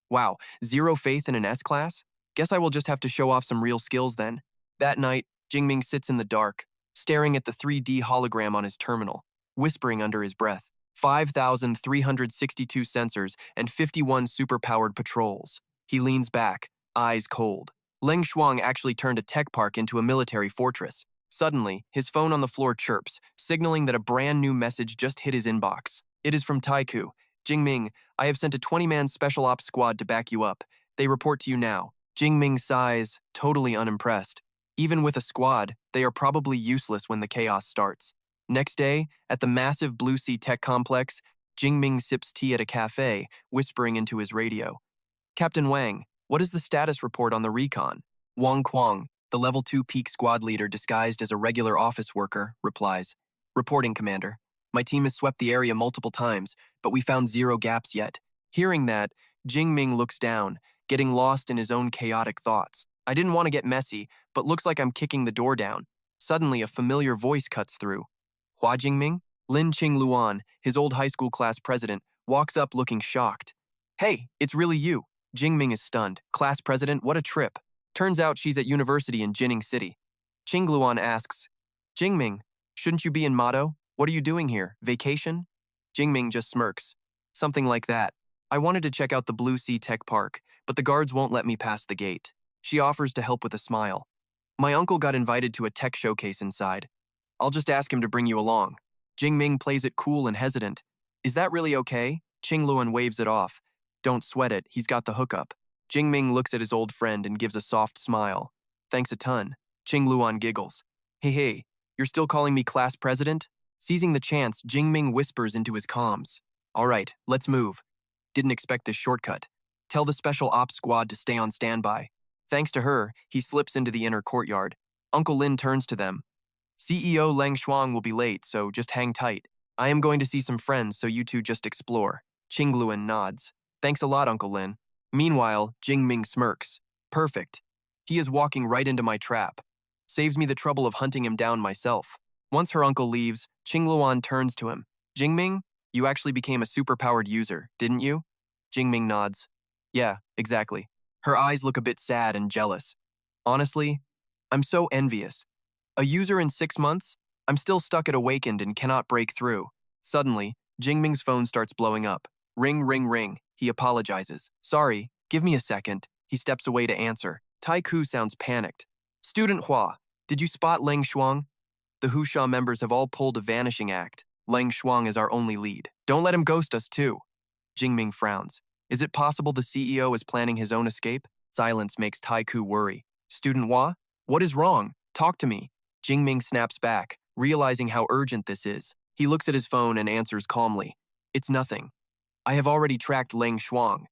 [SPEAKER 1] Wow, zero faith in an S-class? Guess I will just have to show off some real skills then. That night, Jingming sits in the dark, staring at the 3D hologram on his terminal, whispering under his breath. 5,362 sensors and 51 superpowered patrols. He leans back, eyes cold. Leng Shuang actually turned a tech park into a military fortress. Suddenly, his phone on the floor chirps, signaling that a brand new message just hit his inbox. It is from Tai Ku. Jingming, I have sent a 20-man special ops squad to back you up. They report to you now. Jingming sighs, totally unimpressed. Even with a squad, they are probably useless when the chaos starts. Next day, at the massive Blue Sea Tech Complex, Jingming sips tea at a cafe, whispering into his radio. Captain Wang, what is the status report on the recon? Wang Kuang, the level 2 peak squad leader disguised as a regular office worker, replies. Reporting, Commander. My team has swept the area multiple times, but we found 0 gaps yet. Hearing that, Jingming looks down, getting lost in his own chaotic thoughts. I didn't want to get messy, but looks like I'm kicking the door down. Suddenly, a familiar voice cuts through. Hua Jingming? Lin Qing Luan, his old high school class president, walks up looking shocked. Hey, it's really you. Jingming is stunned. Class president, what a trip. Turns out she's at university in Jining City. Qing Luan asks, Jingming, shouldn't you be in Mado? What are you doing here? Vacation? Jingming just smirks. Something like that. I wanted to check out the Blue Sea Tech Park, but the guards won't let me pass the gate. She offers to help with a smile. My uncle got invited to a tech showcase inside. I'll just ask him to bring you along. Jingming plays it cool and hesitant. Is that really okay? Qingluan waves it off. Don't sweat it, he's got the hookup. Jingming looks at his old friend and gives a soft smile. Thanks a ton. Qingluan giggles. Hey, you're still calling me class president? Seizing the chance, Jingming whispers into his comms. All right, let's move. Didn't expect this shortcut. Tell the special ops squad to stay on standby. Thanks to her, he slips into the inner courtyard. Uncle Lin turns to them. CEO Leng Shuang will be late, so just hang tight. I am going to see some friends, so you two just explore. Qingluan nods. Thanks a lot, Uncle Lin. Meanwhile, Jingming smirks. Perfect. He is walking right into my trap. Saves me the trouble of hunting him down myself. Once her uncle leaves, Qingluan turns to him. Jingming, you actually became a superpowered user, didn't you? Jingming nods. Yeah, exactly. Her eyes look a bit sad and jealous. Honestly, I'm so envious. A user in 6 months? I'm still stuck at Awakened and cannot break through. Suddenly, Jingming's phone starts blowing up. Ring, ring, ring. He apologizes. Sorry, give me a second. He steps away to answer. Taiku sounds panicked. Student Hua, did you spot Leng Shuang? The Husha members have all pulled a vanishing act. Leng Shuang is our only lead. Don't let him ghost us too. Jingming frowns. Is it possible the CEO is planning his own escape? Silence makes Taiku worry. Student Hua, what is wrong? Talk to me. Jingming snaps back, realizing how urgent this is. He looks at his phone and answers calmly. It's nothing. I have already tracked Leng Shuang.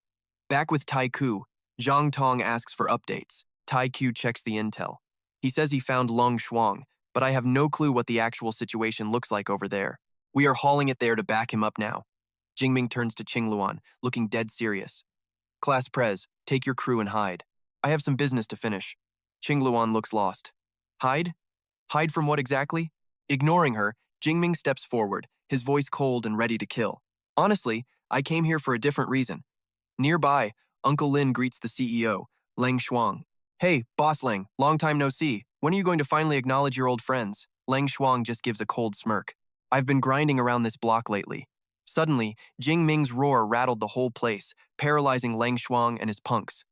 [SPEAKER 1] Back with Taiku, Zhang Tong asks for updates. Taiku checks the intel. He says he found Leng Shuang, but I have no clue what the actual situation looks like over there. We are hauling it there to back him up now. Jingming turns to Qingluan, looking dead serious. Class Prez, take your crew and hide. I have some business to finish. Qingluan looks lost. Hide? Hide from what exactly? Ignoring her, Jingming steps forward, his voice cold and ready to kill. Honestly, I came here for a different reason. Nearby, Uncle Lin greets the CEO, Leng Shuang. Hey, Boss Leng, long time no see. When are you going to finally acknowledge your old friends? Leng Shuang just gives a cold smirk. I've been grinding around this block lately. Suddenly, Jingming's roar rattled the whole place, paralyzing Leng Shuang and his punks.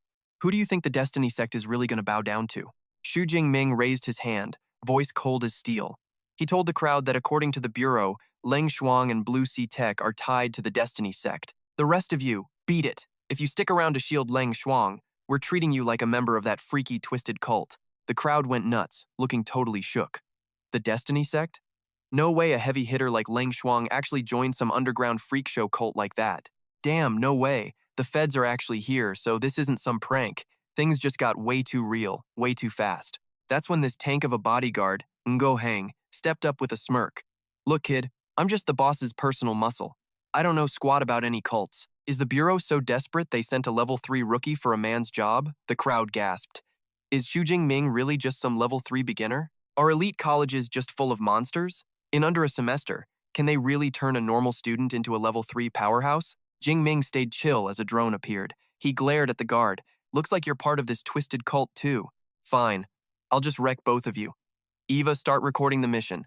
[SPEAKER 1] Who do you think the Destiny sect is really going to bow down to? Xu Jingming raised his hand, voice cold as steel. He told the crowd that according to the Bureau, Leng Shuang and Blue Sea Tech are tied to the Destiny sect. The rest of you, beat it. If you stick around to shield Leng Shuang, we're treating you like a member of that freaky, twisted cult. The crowd went nuts, looking totally shook. The Destiny sect? No way a heavy hitter like Leng Shuang actually joined some underground freak show cult like that. Damn, no way. The feds are actually here, so this isn't some prank. Things just got way too real, way too fast. That's when this tank of a bodyguard, Ngo Hang, stepped up with a smirk. Look, kid, I'm just the boss's personal muscle. I don't know squat about any cults. Is the Bureau so desperate they sent a level 3 rookie for a man's job? The crowd gasped. Is Xu Jingming really just some level 3 beginner? Are elite colleges just full of monsters? In under a semester, can they really turn a normal student into a level 3 powerhouse? Jingming stayed chill as a drone appeared. He glared at the guard. Looks like you're part of this twisted cult too. Fine. I'll just wreck both of you. Eva, start recording the mission.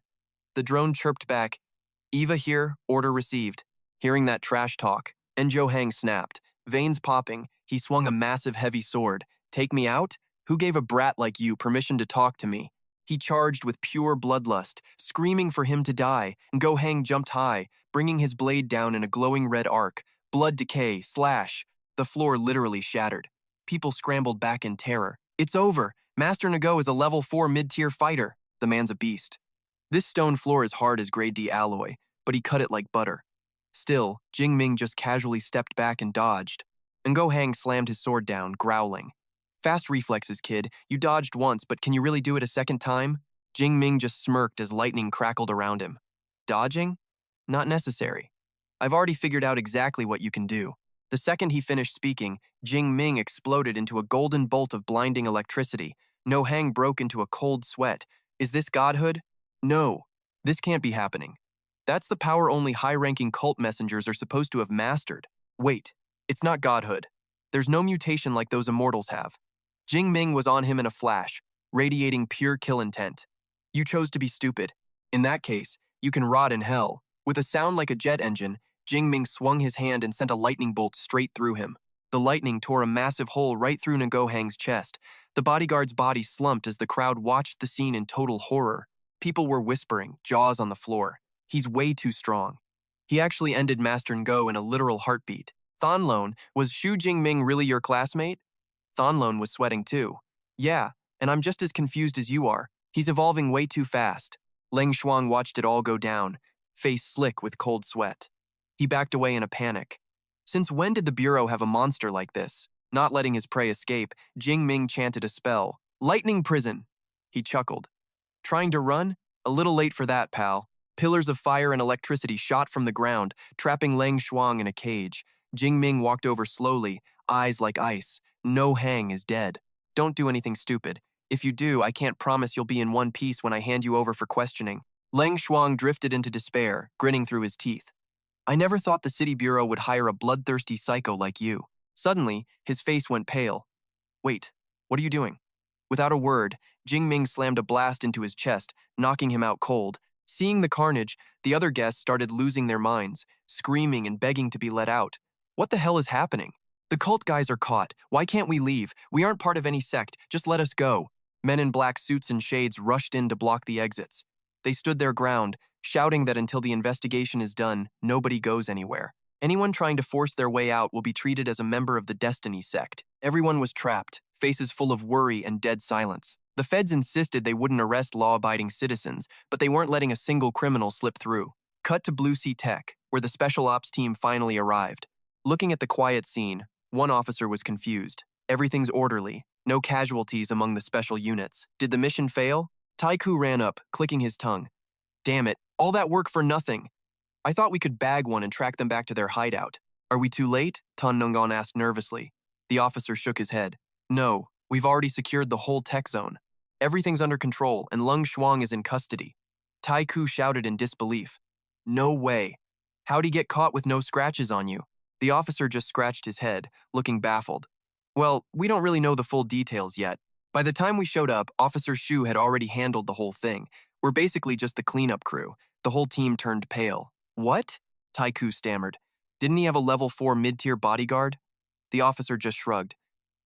[SPEAKER 1] The drone chirped back. Eva here, order received. Hearing that trash talk, Enjo Hang snapped. Veins popping, he swung a massive heavy sword. Take me out? Who gave a brat like you permission to talk to me? He charged with pure bloodlust, screaming for him to die. Ngo Hang jumped high, bringing his blade down in a glowing red arc. Blood decay, slash. The floor literally shattered. People scrambled back in terror. It's over. Master Ngo is a level 4 mid-tier fighter. The man's a beast. This stone floor is hard as grade D alloy, but he cut it like butter. Still, Jingming just casually stepped back and dodged. Ngo Hang slammed his sword down, growling. Fast reflexes, kid. You dodged once, but can you really do it a second time? Jingming just smirked as lightning crackled around him. Dodging? Not necessary. I've already figured out exactly what you can do. The second he finished speaking, Jingming exploded into a golden bolt of blinding electricity. Ngo Hang broke into a cold sweat. Is this godhood? No, this can't be happening. That's the power only high-ranking cult messengers are supposed to have mastered. Wait, it's not godhood. There's no mutation like those immortals have. Jingming was on him in a flash, radiating pure kill intent. You chose to be stupid. In that case, you can rot in hell. With a sound like a jet engine, Jingming swung his hand and sent a lightning bolt straight through him. The lightning tore a massive hole right through Ngo Hang's chest. The bodyguard's body slumped as the crowd watched the scene in total horror. People were whispering, jaws on the floor. He's way too strong. He actually ended Master Ngo in a literal heartbeat. Thonlone, was Hua Jingming really your classmate? Thonlone was sweating too. Yeah, and I'm just as confused as you are. He's evolving way too fast. Leng Shuang watched it all go down, face slick with cold sweat. He backed away in a panic. Since when did the Bureau have a monster like this? Not letting his prey escape, Jingming chanted a spell. Lightning prison! He chuckled. Trying to run? A little late for that, pal. Pillars of fire and electricity shot from the ground, trapping Leng Shuang in a cage. Jingming walked over slowly, eyes like ice. No Hang is dead. Don't do anything stupid. If you do, I can't promise you'll be in one piece when I hand you over for questioning. Leng Shuang drifted into despair, grinning through his teeth. I never thought the City Bureau would hire a bloodthirsty psycho like you. Suddenly, his face went pale. Wait, what are you doing? Without a word, Jingming slammed a blast into his chest, knocking him out cold. Seeing the carnage, the other guests started losing their minds, screaming and begging to be let out. What the hell is happening? The cult guys are caught. Why can't we leave? We aren't part of any sect. Just let us go. Men in black suits and shades rushed in to block the exits. They stood their ground, shouting that until the investigation is done, nobody goes anywhere. Anyone trying to force their way out will be treated as a member of the Destiny sect. Everyone was trapped, faces full of worry and dead silence. The feds insisted they wouldn't arrest law-abiding citizens, but they weren't letting a single criminal slip through. Cut to Blue Sea Tech, where the special ops team finally arrived. Looking at the quiet scene, one officer was confused. Everything's orderly. No casualties among the special units. Did the mission fail? Taiku ran up, clicking his tongue. Damn it, all that work for nothing. I thought we could bag one and track them back to their hideout. Are we too late? Tan Nongon asked nervously. The officer shook his head. No, we've already secured the whole tech zone. Everything's under control and Leng Shuang is in custody. Taiku shouted in disbelief. No way. How'd he get caught with no scratches on you? The officer just scratched his head, looking baffled. Well, we don't really know the full details yet. By the time we showed up, Officer Shu had already handled the whole thing. We're basically just the cleanup crew. The whole team turned pale. What? Taiku stammered. Didn't he have a level 4 mid-tier bodyguard? The officer just shrugged.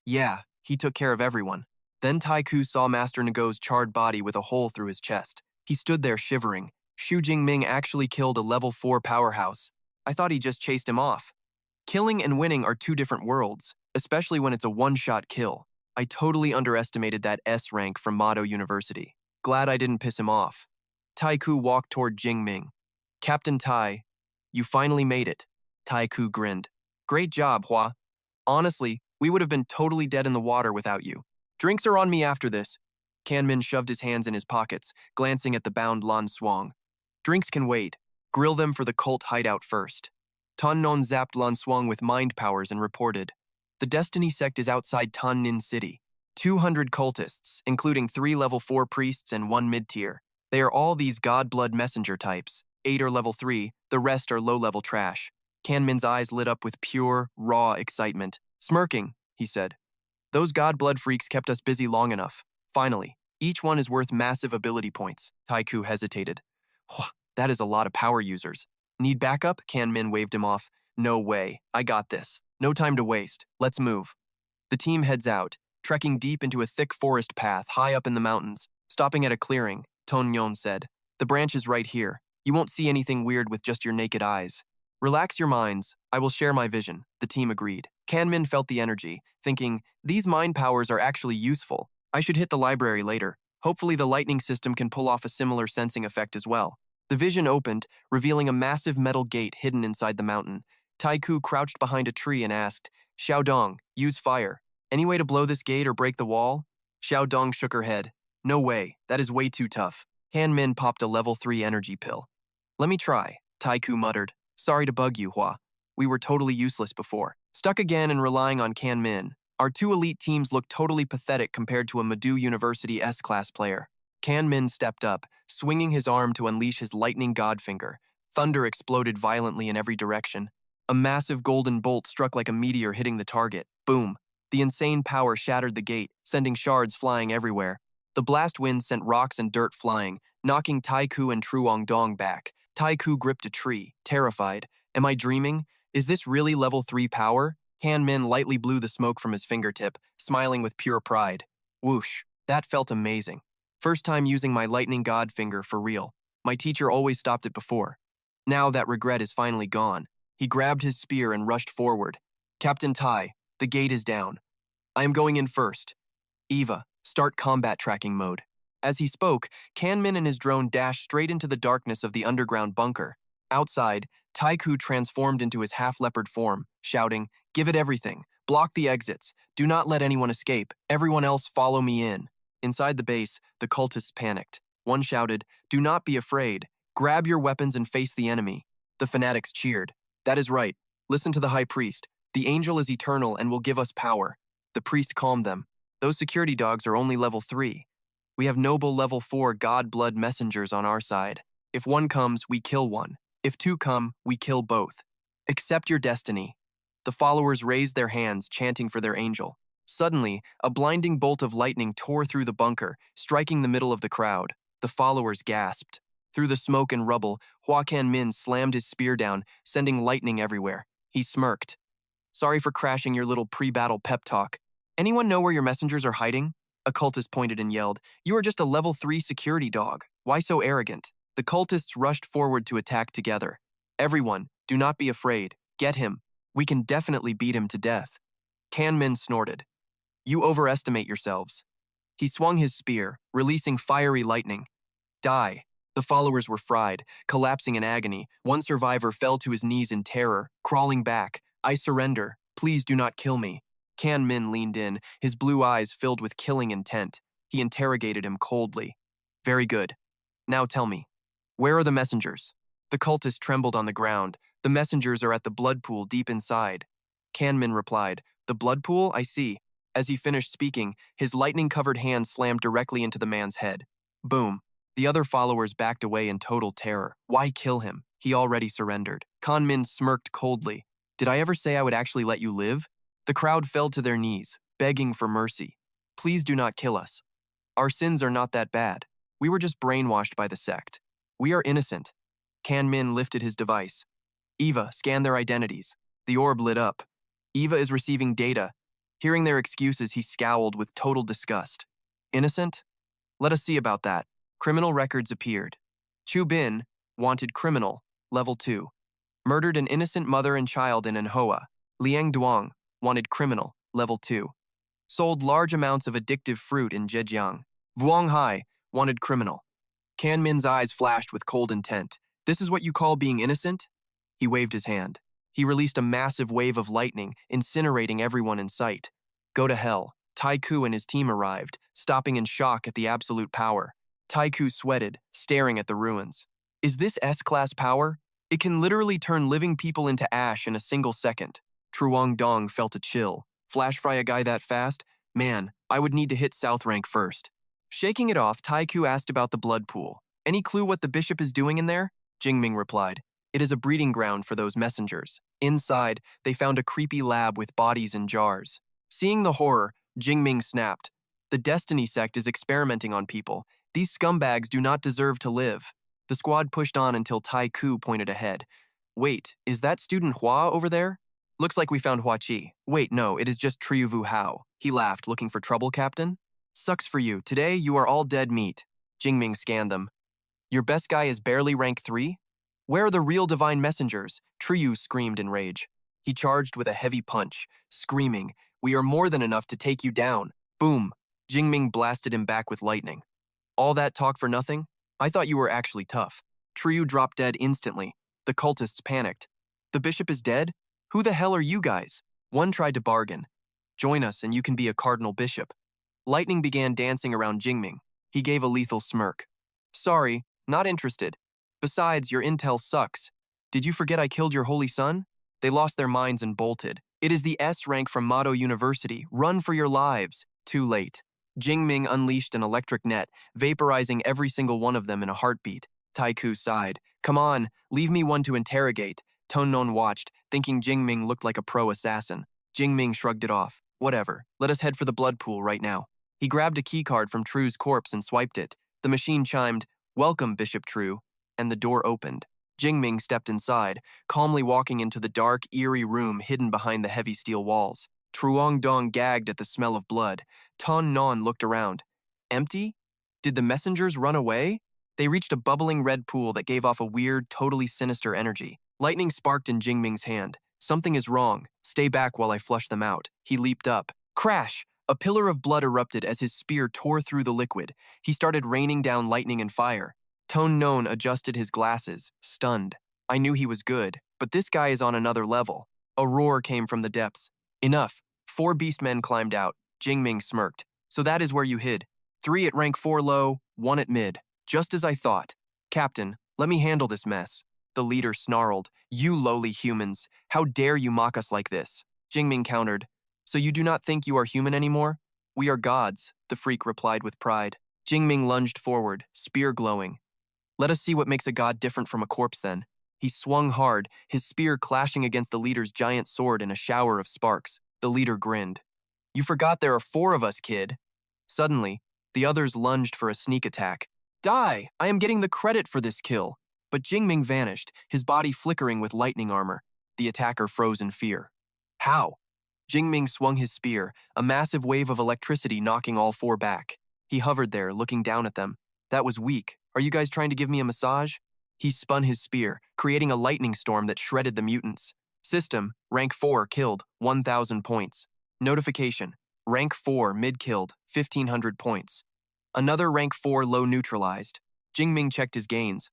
[SPEAKER 1] Yeah, he took care of everyone. Then Taiku saw Master Ngo's charred body with a hole through his chest. He stood there shivering. Hua Jingming actually killed a level 4 powerhouse. I thought he just chased him off. Killing and winning are two different worlds, especially when it's a one-shot kill. I totally underestimated that S rank from Mado University. Glad I didn't piss him off. Taiku walked toward Jingming. Captain Tai, you finally made it. Taiku grinned. Great job, Hua. Honestly, we would have been totally dead in the water without you. Drinks are on me after this. Kanmin shoved his hands in his pockets, glancing at the bound Lan Suang. Drinks can wait. Grill them for the cult hideout first. Tan Non zapped Lan Suang with mind powers and reported. The Destiny sect is outside Tan Nin City. 200 cultists, including 3 level 4 priests and 1 mid-tier. They are all these god-blood messenger types. 8 are level 3, the rest are low-level trash. Kanmin's eyes lit up with pure, raw excitement. Smirking, he said. Those god-blood freaks kept us busy long enough. Finally, each one is worth massive ability points. Taiku hesitated. That is a lot of power users. Need backup? Kanmin waved him off. No way, I got this. No time to waste. Let's move. The team heads out, trekking deep into a thick forest path high up in the mountains. Stopping at a clearing, Ton Nyon said. The branch is right here. You won't see anything weird with just your naked eyes. Relax your minds. I will share my vision. The team agreed. Kanmin felt the energy, thinking, these mind powers are actually useful. I should hit the library later. Hopefully the lightning system can pull off a similar sensing effect as well. The vision opened, revealing a massive metal gate hidden inside the mountain. Taiku crouched behind a tree and asked, Xiaodong, use fire. Any way to blow this gate or break the wall? Xiaodong shook her head. No way, that is way too tough. Kanmin popped a level 3 energy pill. Let me try, Taiku muttered. Sorry to bug you, Hua. We were totally useless before. Stuck again and relying on Kanmin. Our 2 elite teams looked totally pathetic compared to a Madu University S-class player. Kanmin stepped up, swinging his arm to unleash his lightning godfinger. Thunder exploded violently in every direction. A massive golden bolt struck like a meteor hitting the target. Boom. The insane power shattered the gate, sending shards flying everywhere. The blast wind sent rocks and dirt flying, knocking Taiku and Truong Dong back. Taiku gripped a tree, terrified. Am I dreaming? Is this really level 3 power? Kanmin lightly blew the smoke from his fingertip, smiling with pure pride. Whoosh. That felt amazing. First time using my lightning god finger for real. My teacher always stopped it before. Now that regret is finally gone. He grabbed his spear and rushed forward. Captain Tai, the gate is down. I am going in first. Eva, start combat tracking mode. As he spoke, Kanmin and his drone dashed straight into the darkness of the underground bunker. Outside, Taiku transformed into his half-leopard form, shouting, "Give it everything. Block the exits. Do not let anyone escape. Everyone else follow me in." Inside the base, the cultists panicked. One shouted, "Do not be afraid. Grab your weapons and face the enemy." The fanatics cheered. "That is right. Listen to the high priest. The angel is eternal and will give us power." The priest calmed them. "Those security dogs are only level 3. We have noble level 4 god blood messengers on our side. If one comes, we kill one. If 2 come, we kill both. Accept your destiny." The followers raised their hands, chanting for their angel. Suddenly, a blinding bolt of lightning tore through the bunker, striking the middle of the crowd. The followers gasped. Through the smoke and rubble, Hua Jingming slammed his spear down, sending lightning everywhere. He smirked. "Sorry for crashing your little pre-battle pep talk. Anyone know where your messengers are hiding?" A cultist pointed and yelled, "You are just a level 3 security dog. Why so arrogant?" The cultists rushed forward to attack together. "Everyone, do not be afraid. Get him. We can definitely beat him to death." Kanmin snorted. "You overestimate yourselves." He swung his spear, releasing fiery lightning. "Die." The followers were fried, collapsing in agony. One survivor fell to his knees in terror, crawling back. "I surrender. Please do not kill me." Kanmin leaned in, his blue eyes filled with killing intent. He interrogated him coldly. "Very good. Now tell me, where are the messengers?" The cultist trembled on the ground. "The messengers are at the blood pool deep inside." Kanmin replied, "The blood pool? I see." As he finished speaking, his lightning-covered hand slammed directly into the man's head. Boom. The other followers backed away in total terror. Why kill him? He already surrendered. Kanmin smirked coldly. "Did I ever say I would actually let you live?" The crowd fell to their knees, begging for mercy. "Please do not kill us. Our sins are not that bad. We were just brainwashed by the sect. We are innocent." Kanmin lifted his device. "Eva, scan their identities." The orb lit up. "Eva is receiving data." Hearing their excuses, he scowled with total disgust. "Innocent? Let us see about that." Criminal records appeared. Chu Bin, wanted criminal, level 2. Murdered an innocent mother and child in Anhoa. Liang Duang, wanted criminal, level 2. Sold large amounts of addictive fruit in Zhejiang. Vuong Hai, wanted criminal. Kanmin's eyes flashed with cold intent. "This is what you call being innocent?" He waved his hand. He released a massive wave of lightning, incinerating everyone in sight. Go to hell. Taiku and his team arrived, stopping in shock at the absolute power. Taiku sweated, staring at the ruins. "Is this S-class power? It can literally turn living people into ash in a single second." Truong Dong felt a chill. Flash fry a guy that fast? Man, I would need to hit South Rank first. Shaking it off, Taiku asked about the blood pool. "Any clue what the bishop is doing in there?" Jingming replied. "It is a breeding ground for those messengers." Inside, they found a creepy lab with bodies in jars. Seeing the horror, Jingming snapped. "The Destiny sect is experimenting on people. These scumbags do not deserve to live." The squad pushed on until Taiku pointed ahead. "Wait, is that student Hua over there? Looks like we found Hua Chi. Wait, no, it is just Triu Vu Hao." He laughed, "Looking for trouble, Captain?" "Sucks for you. Today, you are all dead meat." Jingming scanned them. "Your best guy is barely rank 3? Where are the real divine messengers?" Triu screamed in rage. He charged with a heavy punch, screaming, "We are more than enough to take you down." Boom! Jingming blasted him back with lightning. "All that talk for nothing? I thought you were actually tough." Triu dropped dead instantly. The cultists panicked. "The bishop is dead? Who the hell are you guys?" One tried to bargain. "Join us and you can be a cardinal bishop." Lightning began dancing around Jingming. He gave a lethal smirk. "Sorry, not interested. Besides, your intel sucks. Did you forget I killed your holy son?" They lost their minds and bolted. "It is the S-Rank from Mado University. Run for your lives." Too late. Jingming unleashed an electric net, vaporizing every single one of them in a heartbeat. Taiku sighed. "Come on, leave me one to interrogate." Tonnon watched, thinking Jingming looked like a pro assassin. Jingming shrugged it off. "Whatever, let us head for the blood pool right now." He grabbed a keycard from True's corpse and swiped it. The machine chimed, "Welcome, Bishop True," and the door opened. Jingming stepped inside, calmly walking into the dark, eerie room hidden behind the heavy steel walls. Truong Dong gagged at the smell of blood. Ton Non looked around. Empty? Did the messengers run away? They reached a bubbling red pool that gave off a weird, totally sinister energy. Lightning sparked in Jingming's hand. Something is wrong. Stay back while I flush them out. He leaped up. Crash! A pillar of blood erupted as his spear tore through the liquid. He started raining down lightning and fire. Tone Non adjusted his glasses, stunned. I knew he was good, but this guy is on another level. A roar came from the depths. Enough. 4 beastmen climbed out. Jingming smirked. So that is where you hid. 3 at rank 4 low, 1 at mid. Just as I thought. Captain, let me handle this mess. The leader snarled. You lowly humans, how dare you mock us like this? Jingming countered. So you do not think you are human anymore? We are gods, the freak replied with pride. Jingming lunged forward, spear glowing. Let us see what makes a god different from a corpse then. He swung hard, his spear clashing against the leader's giant sword in a shower of sparks. The leader grinned. You forgot there are 4 of us, kid. Suddenly, the others lunged for a sneak attack. Die! I am getting the credit for this kill. But Jingming vanished, his body flickering with lightning armor. The attacker froze in fear. How? Jingming swung his spear, a massive wave of electricity knocking all 4 back. He hovered there, looking down at them. That was weak. Are you guys trying to give me a massage? He spun his spear, creating a lightning storm that shredded the mutants. System, rank 4, killed, 1,000 points. Notification, rank 4, mid-killed, 1,500 points. Another rank 4 low neutralized. Jingming checked his gains.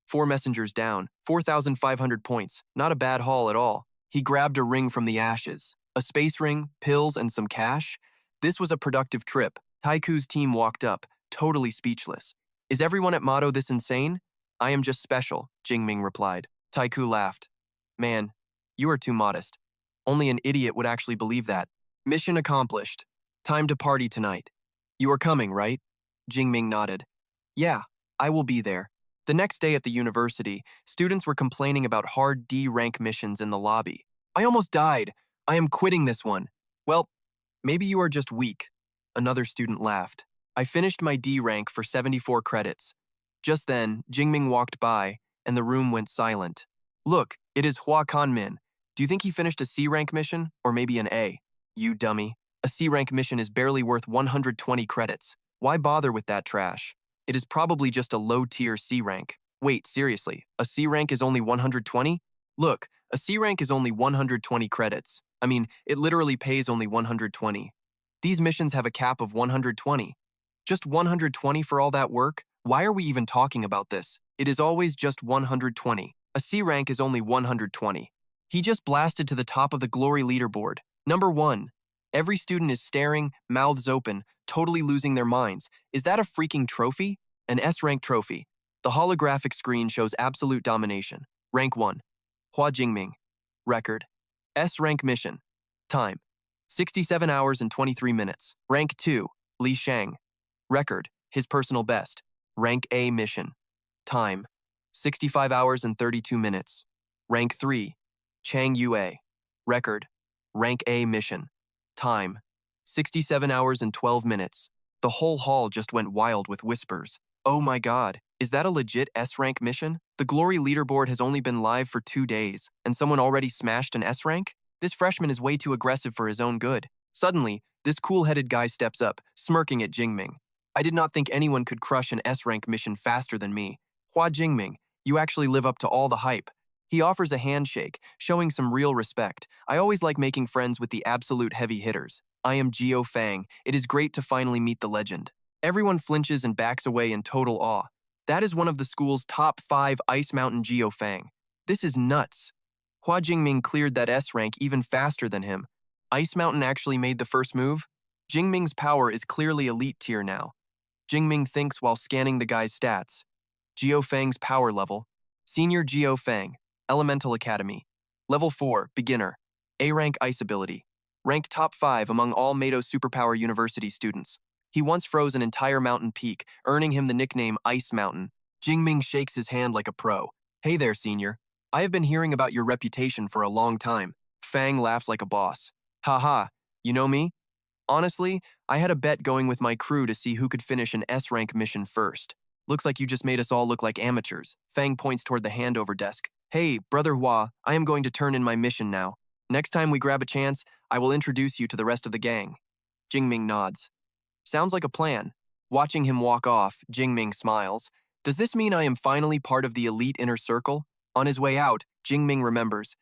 [SPEAKER 1] 4 messengers down, 4,500 points. Not a bad haul at all. He grabbed a ring from the ashes. A space ring, pills, and some cash? This was a productive trip. Taiku's team walked up, totally speechless. Is everyone at Motto this insane? I am just special, Jingming replied. Taiku laughed. Man, you are too modest. Only an idiot would actually believe that. Mission accomplished. Time to party tonight. You are coming, right? Jingming nodded. Yeah, I will be there. The next day at the university, students were complaining about hard D-rank missions in the lobby. I almost died. I am quitting this one. Well, maybe you are just weak. Another student laughed. I finished my D rank for 74 credits. Just then, Jingming walked by, and the room went silent. Look, it is Hua Jingming. Do you think he finished a C rank mission, or maybe an A? You dummy. A C rank mission is barely worth 120 credits. Why bother with that trash? It is probably just a low-tier C rank. Wait, seriously, a C rank is only 120? Look, a C rank is only 120 credits. I mean, it literally pays only 120. These missions have a cap of 120. Just 120 for all that work? Why are we even talking about this? It is always just 120. A C rank is only 120. He just blasted to the top of the glory leaderboard. Number 1. Every student is staring, mouths open, totally losing their minds. Is that a freaking trophy? An S-rank trophy. The holographic screen shows absolute domination. Rank 1. Hua Jingming. Record. S-rank mission. Time. 67 hours and 23 minutes. Rank 2. Li Shang. Record. His personal best. Rank A mission. Time. 65 hours and 32 minutes. Rank 3. Chang Yue. Record. Rank A mission. Time. 67 hours and 12 minutes. The whole hall just went wild with whispers. Oh my god, is that a legit S-rank mission? The Glory leaderboard has only been live for 2 days, and someone already smashed an S-rank? This freshman is way too aggressive for his own good. Suddenly, this cool-headed guy steps up, smirking at Jingming. I did not think anyone could crush an S-rank mission faster than me. Hua Jingming, you actually live up to all the hype. He offers a handshake, showing some real respect. I always like making friends with the absolute heavy hitters. I am Jiao Fang. It is great to finally meet the legend. Everyone flinches and backs away in total awe. That is one of the school's top 5 Ice Mountain Jiao Fang. This is nuts. Hua Jingming cleared that S rank even faster than him. Ice Mountain actually made the first move? Jingming's power is clearly elite tier now. Jingming thinks while scanning the guy's stats. Jiao Fang's power level. Senior Jiao Fang. Elemental Academy. Level 4, Beginner. A-rank Ice ability. Ranked top 5 among all Mato Superpower University students. He once froze an entire mountain peak, earning him the nickname Ice Mountain. Jingming shakes his hand like a pro. Hey there, senior. I have been hearing about your reputation for a long time. Fang laughs like a boss. Haha, you know me? Honestly, I had a bet going with my crew to see who could finish an S-rank mission first. Looks like you just made us all look like amateurs. Fang points toward the handover desk. Hey, Brother Hua, I am going to turn in my mission now. Next time we grab a chance, I will introduce you to the rest of the gang. Jingming nods. Sounds like a plan. Watching him walk off, Jingming smiles. Does this mean I am finally part of the elite inner circle? On his way out, Jingming remembers.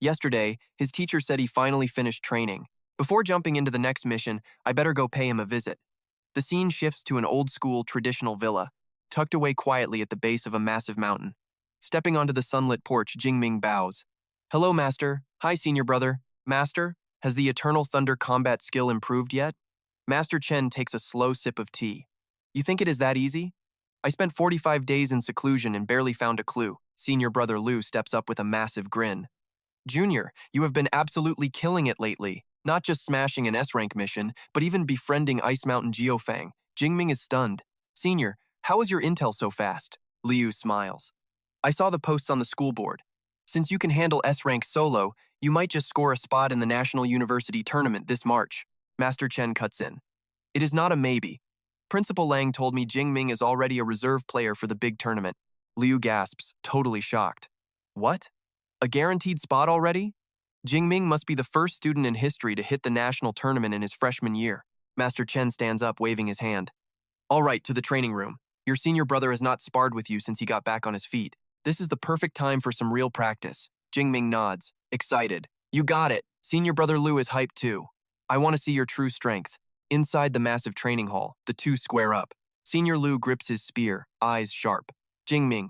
[SPEAKER 1] Yesterday, his teacher said he finally finished training. Before jumping into the next mission, I better go pay him a visit. The scene shifts to an old-school, traditional villa, tucked away quietly at the base of a massive mountain. Stepping onto the sunlit porch, Jingming bows. Hello, Master. Hi, Senior Brother. Master, has the Eternal Thunder combat skill improved yet? Master Chen takes a slow sip of tea. You think it is that easy? I spent 45 days in seclusion and barely found a clue. Senior Brother Liu steps up with a massive grin. Junior, you have been absolutely killing it lately. Not just smashing an S-Rank mission, but even befriending Ice Mountain Geofang. Jingming is stunned. Senior, how is your intel so fast? Liu smiles. I saw the posts on the school board. Since you can handle S-Rank solo, you might just score a spot in the National University Tournament this March. Master Chen cuts in. It is not a maybe. Principal Lang told me Jingming is already a reserve player for the big tournament. Liu gasps, totally shocked. What? A guaranteed spot already? Jingming must be the first student in history to hit the national tournament in his freshman year. Master Chen stands up, waving his hand. All right, to the training room. Your senior brother has not sparred with you since he got back on his feet. This is the perfect time for some real practice. Jingming nods, excited. You got it. Senior brother Liu is hyped too. I want to see your true strength. Inside the massive training hall, the two square up. Senior Liu grips his spear, eyes sharp. Jingming,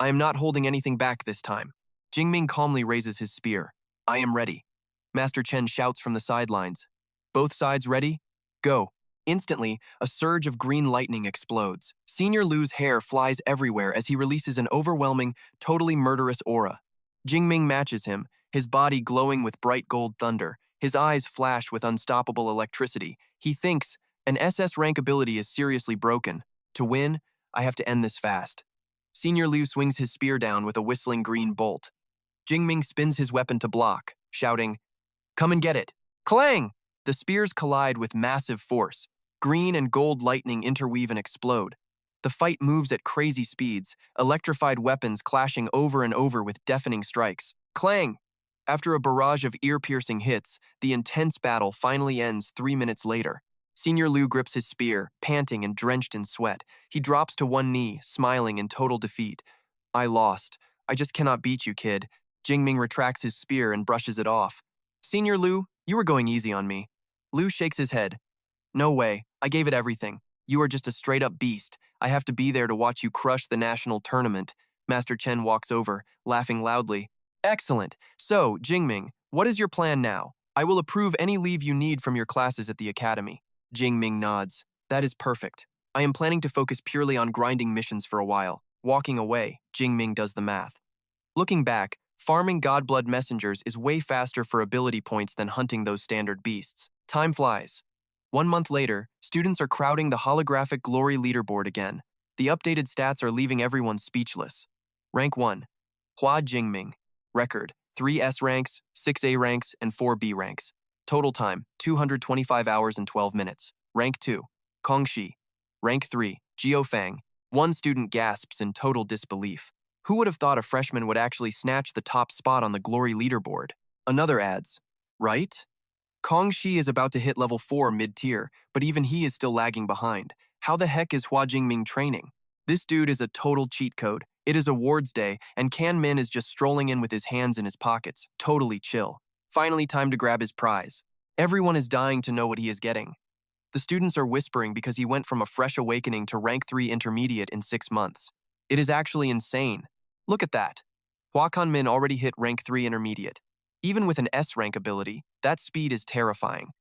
[SPEAKER 1] I am not holding anything back this time. Jingming calmly raises his spear. I am ready. Master Chen shouts from the sidelines. Both sides ready? Go. Instantly, a surge of green lightning explodes. Senior Liu's hair flies everywhere as he releases an overwhelming, totally murderous aura. Jingming matches him, his body glowing with bright gold thunder. His eyes flash with unstoppable electricity. He thinks, an SS rank ability is seriously broken. To win, I have to end this fast. Senior Liu swings his spear down with a whistling green bolt. Jingming spins his weapon to block, shouting, Come and get it. Clang! The spears collide with massive force. Green and gold lightning interweave and explode. The fight moves at crazy speeds, electrified weapons clashing over and over with deafening strikes. Clang! After a barrage of ear-piercing hits, the intense battle finally ends 3 minutes later. Senior Liu grips his spear, panting and drenched in sweat. He drops to one knee, smiling in total defeat. I lost. I just cannot beat you, kid. Jingming retracts his spear and brushes it off. Senior Liu, you were going easy on me. Liu shakes his head. No way. I gave it everything. You are just a straight-up beast. I have to be there to watch you crush the national tournament. Master Chen walks over, laughing loudly. Excellent. So, Jingming, what is your plan now? I will approve any leave you need from your classes at the academy. Jingming nods. That is perfect. I am planning to focus purely on grinding missions for a while. Walking away, Jingming does the math. Looking back, farming Godblood messengers is way faster for ability points than hunting those standard beasts. Time flies. 1 month later, students are crowding the holographic glory leaderboard again. The updated stats are leaving everyone speechless. Rank 1. Hua Jingming. Record, 3 S ranks, 6 A ranks, and 4 B ranks. Total time, 225 hours and 12 minutes. Rank 2. Kongxi. Rank 3. Geofang. One student gasps in total disbelief. Who would have thought a freshman would actually snatch the top spot on the glory leaderboard? Another adds, right? Kongxi is about to hit level 4 mid-tier, but even he is still lagging behind. How the heck is Hua Jingming training? This dude is a total cheat code. It is awards day, and Kan Min is just strolling in with his hands in his pockets, totally chill. Finally time to grab his prize. Everyone is dying to know what he is getting. The students are whispering because he went from a fresh awakening to rank 3 intermediate in 6 months. It is actually insane. Look at that. Hua Kanmin already hit rank 3 intermediate. Even with an S rank ability, that speed is terrifying.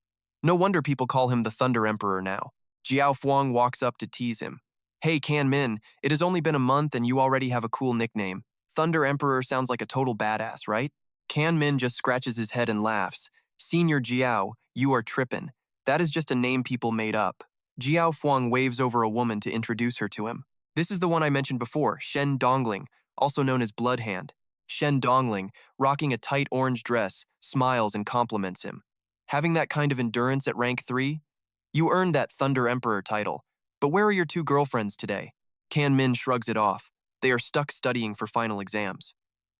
[SPEAKER 1] No wonder people call him the Thunder Emperor now. Jiao Fuang walks up to tease him. Hey Kan Min, it has only been a month and you already have a cool nickname. Thunder Emperor sounds like a total badass, right? Kan Min just scratches his head and laughs. Senior Jiao, you are trippin'. That is just a name people made up. Jiao Fuang waves over a woman to introduce her to him. This is the one I mentioned before, Shen Dongling, also known as Bloodhand. Shen Dongling, rocking a tight orange dress, smiles and compliments him. Having that kind of endurance at rank 3? You earned that Thunder Emperor title. But where are your 2 girlfriends today? Kan Min shrugs it off. They are stuck studying for final exams.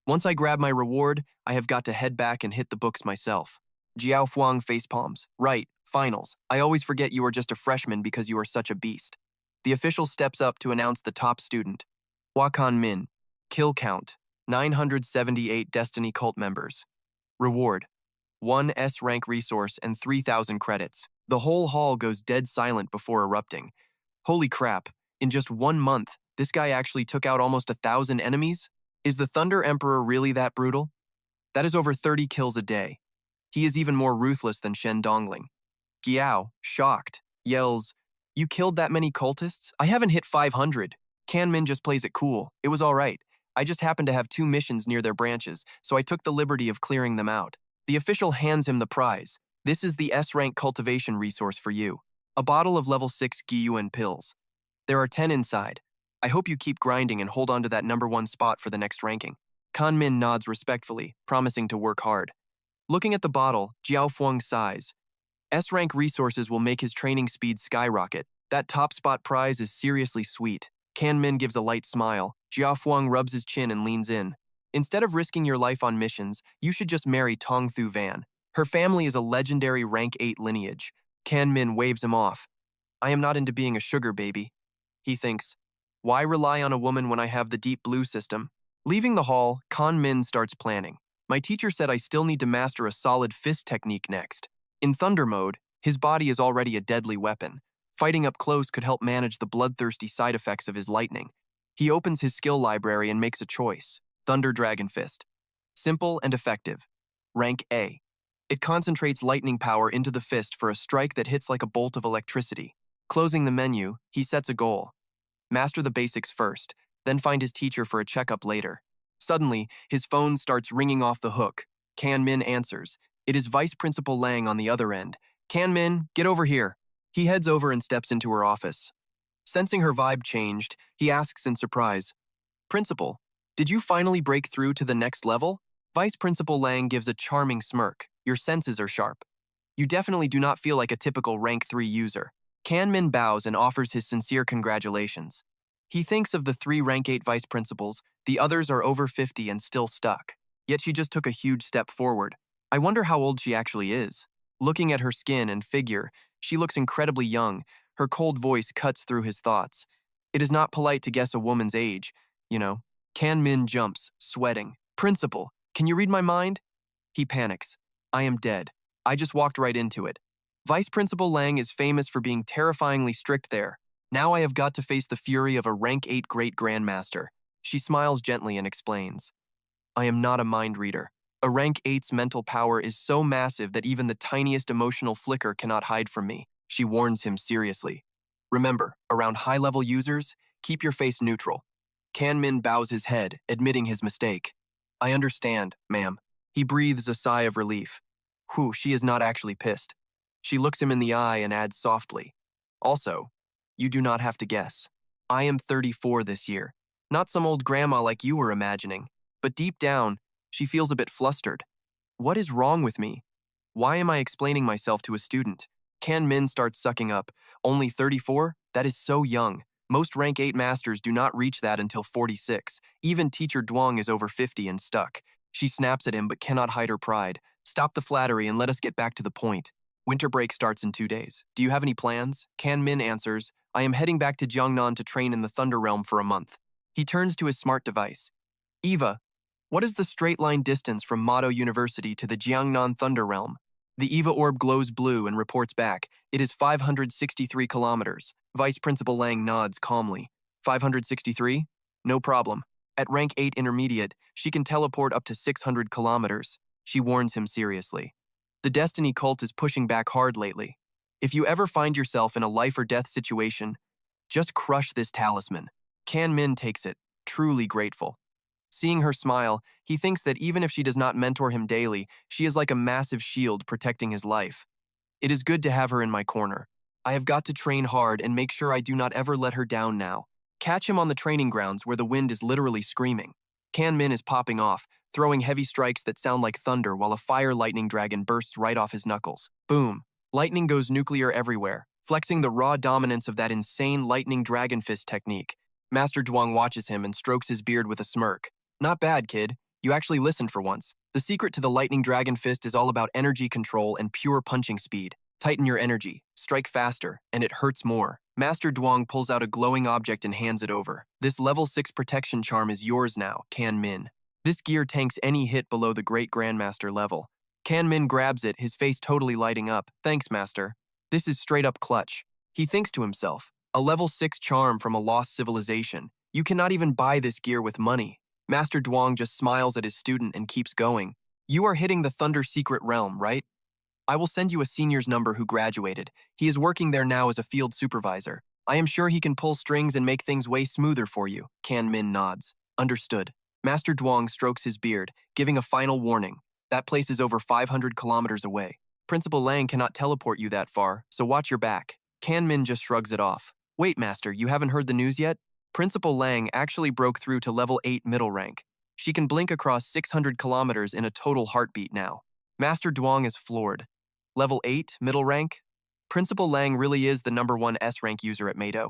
[SPEAKER 1] Once I grab my reward, I have got to head back and hit the books myself. Jiao Fuang facepalms. Right, finals. I always forget you are just a freshman because you are such a beast. The official steps up to announce the top student. Hua Jingming, kill count, 978 Destiny cult members. Reward, 1 S-rank resource and 3,000 credits. The whole hall goes dead silent before erupting. Holy crap, in just 1 month, this guy actually took out almost 1,000 enemies? Is the Thunder Emperor really that brutal? That is over 30 kills a day. He is even more ruthless than Shen Dongling. Giao, shocked, yells, "You killed that many cultists? I haven't hit 500. Kanmin just plays it cool. It was all right. I just happened to have 2 missions near their branches, so I took the liberty of clearing them out." The official hands him the prize. "This is the S-rank cultivation resource for you. A bottle of level 6 Gyuan pills. There are 10 inside. I hope you keep grinding and hold on to that #1 spot for the next ranking." Kanmin nods respectfully, promising to work hard. Looking at the bottle, Jiao Fuang sighs. S-rank resources will make his training speed skyrocket. That top spot prize is seriously sweet. Kanmin gives a light smile. Jiao Fuang rubs his chin and leans in. "Instead of risking your life on missions, you should just marry Tong Thu Van. Her family is a legendary rank 8 lineage." Kanmin waves him off. "I am not into being a sugar baby." He thinks, "Why rely on a woman when I have the deep blue system?" Leaving the hall, Kanmin starts planning. "My teacher said I still need to master a solid fist technique next." In Thunder mode, his body is already a deadly weapon. Fighting up close could help manage the bloodthirsty side effects of his lightning. He opens his skill library and makes a choice. Thunder Dragon Fist. Simple and effective. Rank A. It concentrates lightning power into the fist for a strike that hits like a bolt of electricity. Closing the menu, he sets a goal. Master the basics first, then find his teacher for a checkup later. Suddenly, his phone starts ringing off the hook. Kanmin answers. It is Vice Principal Lang on the other end. "Kanmin, get over here." He heads over and steps into her office. Sensing her vibe changed, he asks in surprise, "Principal, did you finally break through to the next level?" Vice Principal Lang gives a charming smirk. "Your senses are sharp. You definitely do not feel like a typical rank 3 user." Kanmin bows and offers his sincere congratulations. He thinks of the 3 rank 8 vice principals. The others are over 50 and still stuck. Yet she just took a huge step forward. I wonder how old she actually is. Looking at her skin and figure, she looks incredibly young. Her cold voice cuts through his thoughts. It is not polite to guess a woman's age, you know. Kanmin jumps, sweating. "Principal, can you read my mind?" He panics. "I am dead. I just walked right into it." Vice Principal Lang is famous for being terrifyingly strict there. Now I have got to face the fury of a rank 8 great grandmaster. She smiles gently and explains. "I am not a mind reader. A rank 8's mental power is so massive that even the tiniest emotional flicker cannot hide from me." She warns him seriously. "Remember, around high-level users, keep your face neutral." Kanmin bows his head, admitting his mistake. "I understand, ma'am." He breathes a sigh of relief. Whew, she is not actually pissed. She looks him in the eye and adds softly, "Also, you do not have to guess. I am 34 this year. Not some old grandma like you were imagining, but deep down, she feels a bit flustered. What is wrong with me? Why am I explaining myself to a student?" Kanmin starts sucking up. "Only 34? That is so young. Most rank 8 masters do not reach that until 46. Even Teacher Duong is over 50 and stuck." She snaps at him but cannot hide her pride. "Stop the flattery and let us get back to the point. Winter break starts in 2 days. Do you have any plans?" Kanmin answers, "I am heading back to Jiangnan to train in the Thunder Realm for a month." He turns to his smart device. "Eva, what is the straight line distance from Mado University to the Jiangnan Thunder Realm?" The Eva orb glows blue and reports back. "It is 563 kilometers. Vice Principal Lang nods calmly. 563? No problem. At rank 8 intermediate, she can teleport up to 600 kilometers. She warns him seriously. "The Destiny cult is pushing back hard lately. If you ever find yourself in a life or death situation, just crush this talisman." Kanmin takes it, truly grateful. Seeing her smile, he thinks that even if she does not mentor him daily, she is like a massive shield protecting his life. "It is good to have her in my corner. I have got to train hard and make sure I do not ever let her down now." Catch him on the training grounds where the wind is literally screaming. Kanmin is popping off, throwing heavy strikes that sound like thunder while a fire lightning dragon bursts right off his knuckles. Boom! Lightning goes nuclear everywhere, flexing the raw dominance of that insane lightning dragon fist technique. Master Duong watches him and strokes his beard with a smirk. "Not bad, kid. You actually listened for once. The secret to the lightning dragon fist is all about energy control and pure punching speed. Tighten your energy, strike faster, and it hurts more. Master Duong pulls out a glowing object and hands it over. This level 6 protection charm is yours now, Kan Min. This gear tanks any hit below the Great Grandmaster level. Kan Min grabs it, his face totally lighting up. Thanks, Master. This is straight up clutch. He thinks to himself, a level 6 charm from a lost civilization. You cannot even buy this gear with money. Master Duong just smiles at his student and keeps going. You are hitting the Thunder Secret Realm, right? I will send you a senior's number who graduated. He is working there now as a field supervisor. I am sure he can pull strings and make things way smoother for you. Kan Min nods. Understood. Master Duong strokes his beard, giving a final warning. That place is over 500 kilometers away. Principal Lang cannot teleport you that far, so watch your back. Kan Min just shrugs it off. Wait, Master, you haven't heard the news yet? Principal Lang actually broke through to level 8 middle rank. She can blink across 600 kilometers in a total heartbeat now. Master Duong is floored. Level 8 middle rank? Principal Lang really is the #1 S-rank user at Meido.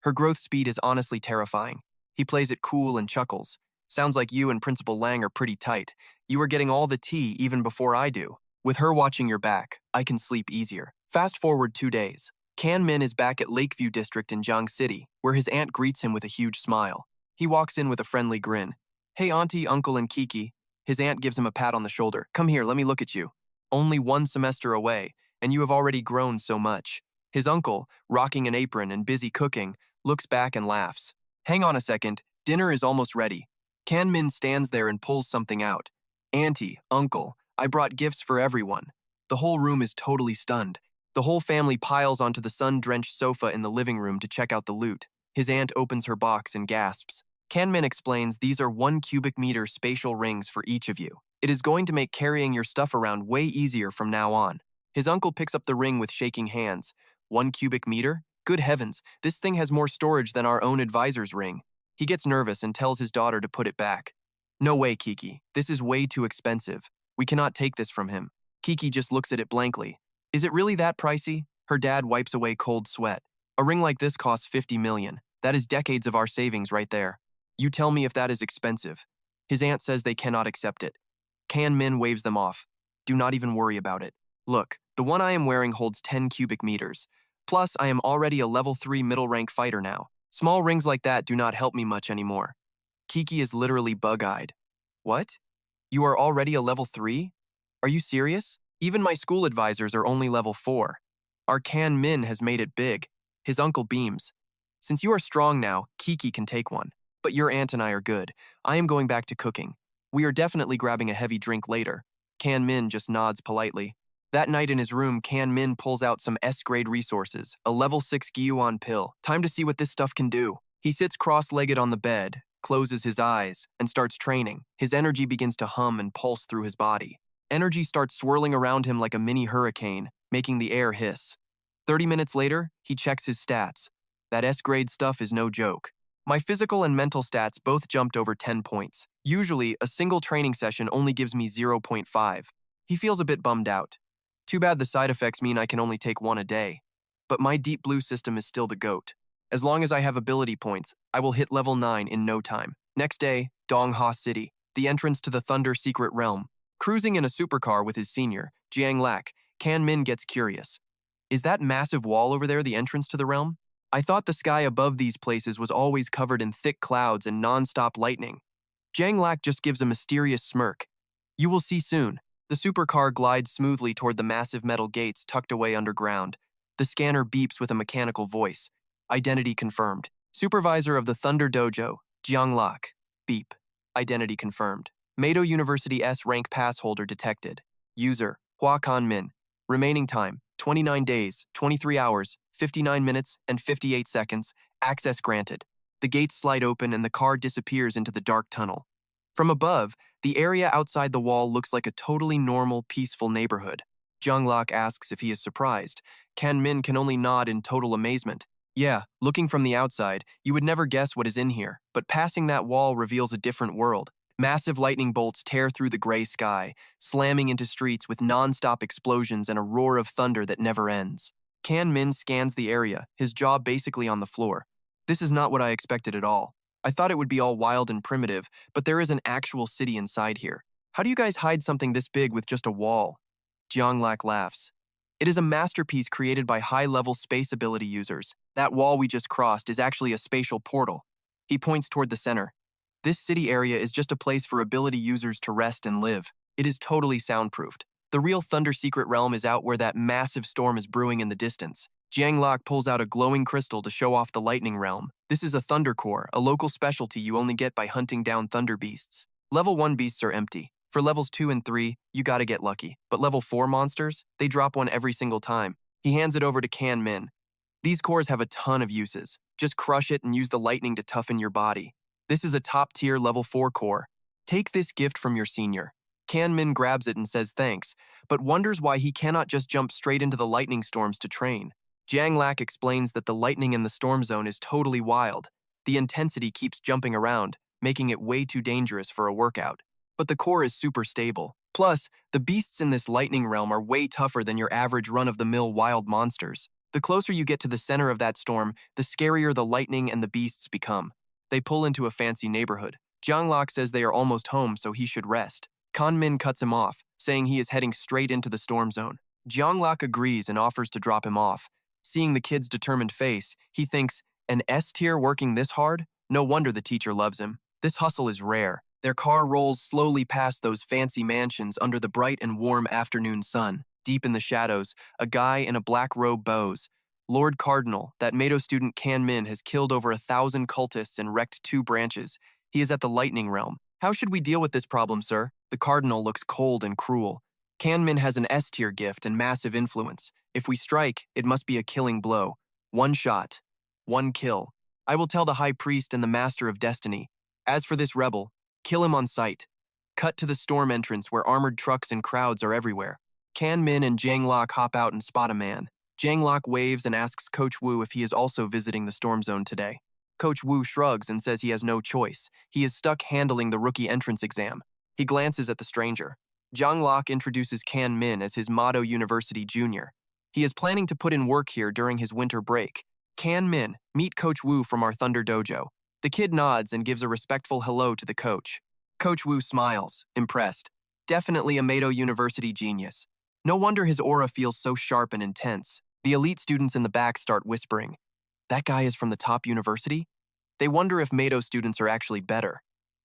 [SPEAKER 1] Her growth speed is honestly terrifying. He plays it cool and chuckles. Sounds like you and Principal Lang are pretty tight. You are getting all the tea even before I do. With her watching your back, I can sleep easier. Fast forward 2 days. Kan Min is back at Lakeview District in Jiang City, where his aunt greets him with a huge smile. He walks in with a friendly grin. Hey, auntie, uncle, and Kiki. His aunt gives him a pat on the shoulder. Come here, let me look at you. Only 1 semester away, and you have already grown so much. His uncle, rocking an apron and busy cooking, looks back and laughs. Hang on a second, dinner is almost ready. Kan Min stands there and pulls something out. Auntie, uncle, I brought gifts for everyone. The whole room is totally stunned. The whole family piles onto the sun-drenched sofa in the living room to check out the loot. His aunt opens her box and gasps. Kan Min explains these are 1 cubic meter spatial rings for each of you. It is going to make carrying your stuff around way easier from now on. His uncle picks up the ring with shaking hands. 1 cubic meter? Good heavens, this thing has more storage than our own advisor's ring. He gets nervous and tells his daughter to put it back. No way, Kiki. This is way too expensive. We cannot take this from him. Kiki just looks at it blankly. Is it really that pricey? Her dad wipes away cold sweat. A ring like this costs 50 million. That is decades of our savings right there. You tell me if that is expensive. His aunt says they cannot accept it. Kan Min waves them off. Do not even worry about it. Look, the one I am wearing holds 10 cubic meters. Plus, I am already a level 3 middle rank fighter now. Small rings like that do not help me much anymore. Kiki is literally bug-eyed. What? You are already a level 3? Are you serious? Even my school advisors are only level 4. Our Kan Min has made it big. His uncle beams. Since you are strong now, Kiki can take one. But your aunt and I are good. I am going back to cooking. We are definitely grabbing a heavy drink later. Kan Min just nods politely. That night in his room, Kan Min pulls out some S-grade resources, a level 6 Gyuan pill. Time to see what this stuff can do. He sits cross-legged on the bed, closes his eyes, and starts training. His energy begins to hum and pulse through his body. Energy starts swirling around him like a mini hurricane, making the air hiss. 30 minutes later, he checks his stats. That S-grade stuff is no joke. My physical and mental stats both jumped over 10 points. Usually, a single training session only gives me 0.5. He feels a bit bummed out. Too bad the side effects mean I can only take 1 a day. But my deep blue system is still the GOAT. As long as I have ability points, I will hit level 9 in no time. Next day, Dongha City, the entrance to the Thunder Secret Realm. Cruising in a supercar with his senior, Jiang Lak, Kan Min gets curious. Is that massive wall over there the entrance to the realm? I thought the sky above these places was always covered in thick clouds and non-stop lightning. Jiang Lak just gives a mysterious smirk. You will see soon. The supercar glides smoothly toward the massive metal gates tucked away underground. The scanner beeps with a mechanical voice. Identity confirmed. Supervisor of the Thunder Dojo, Jiang Lak. Beep. Identity confirmed. Meido University S-rank pass holder detected. User, Hua Jingming. Remaining time, 29 days, 23 hours, 59 minutes, and 58 seconds. Access granted. The gates slide open and the car disappears into the dark tunnel. From above, the area outside the wall looks like a totally normal, peaceful neighborhood. Jiang Lak asks if he is surprised. Kan Min can only nod in total amazement. Yeah, looking from the outside, you would never guess what is in here, but passing that wall reveals a different world. Massive lightning bolts tear through the gray sky, slamming into streets with non-stop explosions and a roar of thunder that never ends. Kan Min scans the area, his jaw basically on the floor. This is not what I expected at all. I thought it would be all wild and primitive, but there is an actual city inside here. How do you guys hide something this big with just a wall? Jiang Lak laughs. It is a masterpiece created by high-level space ability users. That wall we just crossed is actually a spatial portal. He points toward the center. This city area is just a place for ability users to rest and live. It is totally soundproofed. The real Thunder Secret Realm is out where that massive storm is brewing in the distance. Jiang Lok pulls out a glowing crystal to show off the Lightning Realm. This is a Thunder Core, a local specialty you only get by hunting down Thunder Beasts. Level 1 beasts are empty. For levels 2 and 3, you gotta get lucky. But level 4 monsters, they drop one every single time. He hands it over to Kan Min. These cores have a ton of uses. Just crush it and use the lightning to toughen your body. This is a top-tier level 4 core. Take this gift from your senior. Kan Min grabs it and says thanks, but wonders why he cannot just jump straight into the lightning storms to train. Jiang Lak explains that the lightning in the storm zone is totally wild. The intensity keeps jumping around, making it way too dangerous for a workout. But the core is super stable. Plus, the beasts in this lightning realm are way tougher than your average run-of-the-mill wild monsters. The closer you get to the center of that storm, the scarier the lightning and the beasts become. They pull into a fancy neighborhood. Jiang Lak says they are almost home, so he should rest. Kan Min cuts him off, saying he is heading straight into the storm zone. Jiang Lak agrees and offers to drop him off. Seeing the kid's determined face, he thinks, an S-tier working this hard? No wonder the teacher loves him. This hustle is rare. Their car rolls slowly past those fancy mansions under the bright and warm afternoon sun. Deep in the shadows, a guy in a black robe bows. Lord Cardinal, that Mado student Kan Min, has killed over 1,000 cultists and wrecked 2 branches. He is at the Lightning Realm. How should we deal with this problem, sir? The Cardinal looks cold and cruel. Kan Min has an S-tier gift and massive influence. If we strike, it must be a killing blow. 1 shot. 1 kill. I will tell the High Priest and the Master of Destiny. As for this rebel, kill him on sight. Cut to the storm entrance where armored trucks and crowds are everywhere. Kan Min and Jiang Lok hop out and spot a man. Jiang Lok waves and asks Coach Wu if he is also visiting the storm zone today. Coach Wu shrugs and says he has no choice. He is stuck handling the rookie entrance exam. He glances at the stranger. Jiang Lok introduces Kan Min as his Mado University junior. He is planning to put in work here during his winter break. Kan Min, meet Coach Wu from our Thunder Dojo. The kid nods and gives a respectful hello to the coach. Coach Wu smiles, impressed. Definitely a Mado University genius. No wonder his aura feels so sharp and intense. The elite students in the back start whispering. That guy is from the top university? They wonder if Mado students are actually better.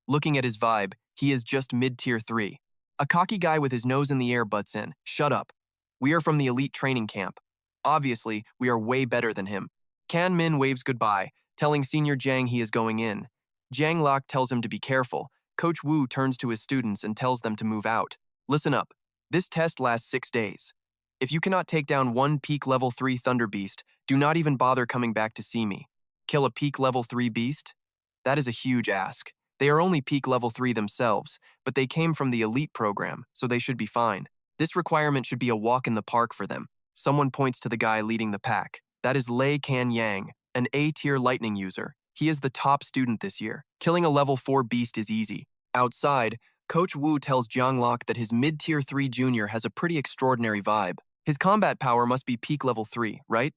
[SPEAKER 1] Looking at his vibe, he is just mid-tier 3. A cocky guy with his nose in the air butts in. Shut up. We are from the elite training camp. Obviously, we are way better than him. Kan Min waves goodbye, telling Senior Jiang he is going in. Jiang Lok tells him to be careful. Coach Wu turns to his students and tells them to move out. Listen up. This test lasts 6 days. If you cannot take down 1 peak level 3 Thunder Beast, do not even bother coming back to see me. Kill a peak level 3 beast? That is a huge ask. They are only peak level 3 themselves, but they came from the elite program, so they should be fine. This requirement should be a walk in the park for them. Someone points to the guy leading the pack. That is Lei Kan Yang, an A-tier lightning user. He is the top student this year. Killing a level 4 beast is easy. Outside, Coach Wu tells Jiang Lok that his mid-tier 3 junior has a pretty extraordinary vibe. His combat power must be peak level 3, right?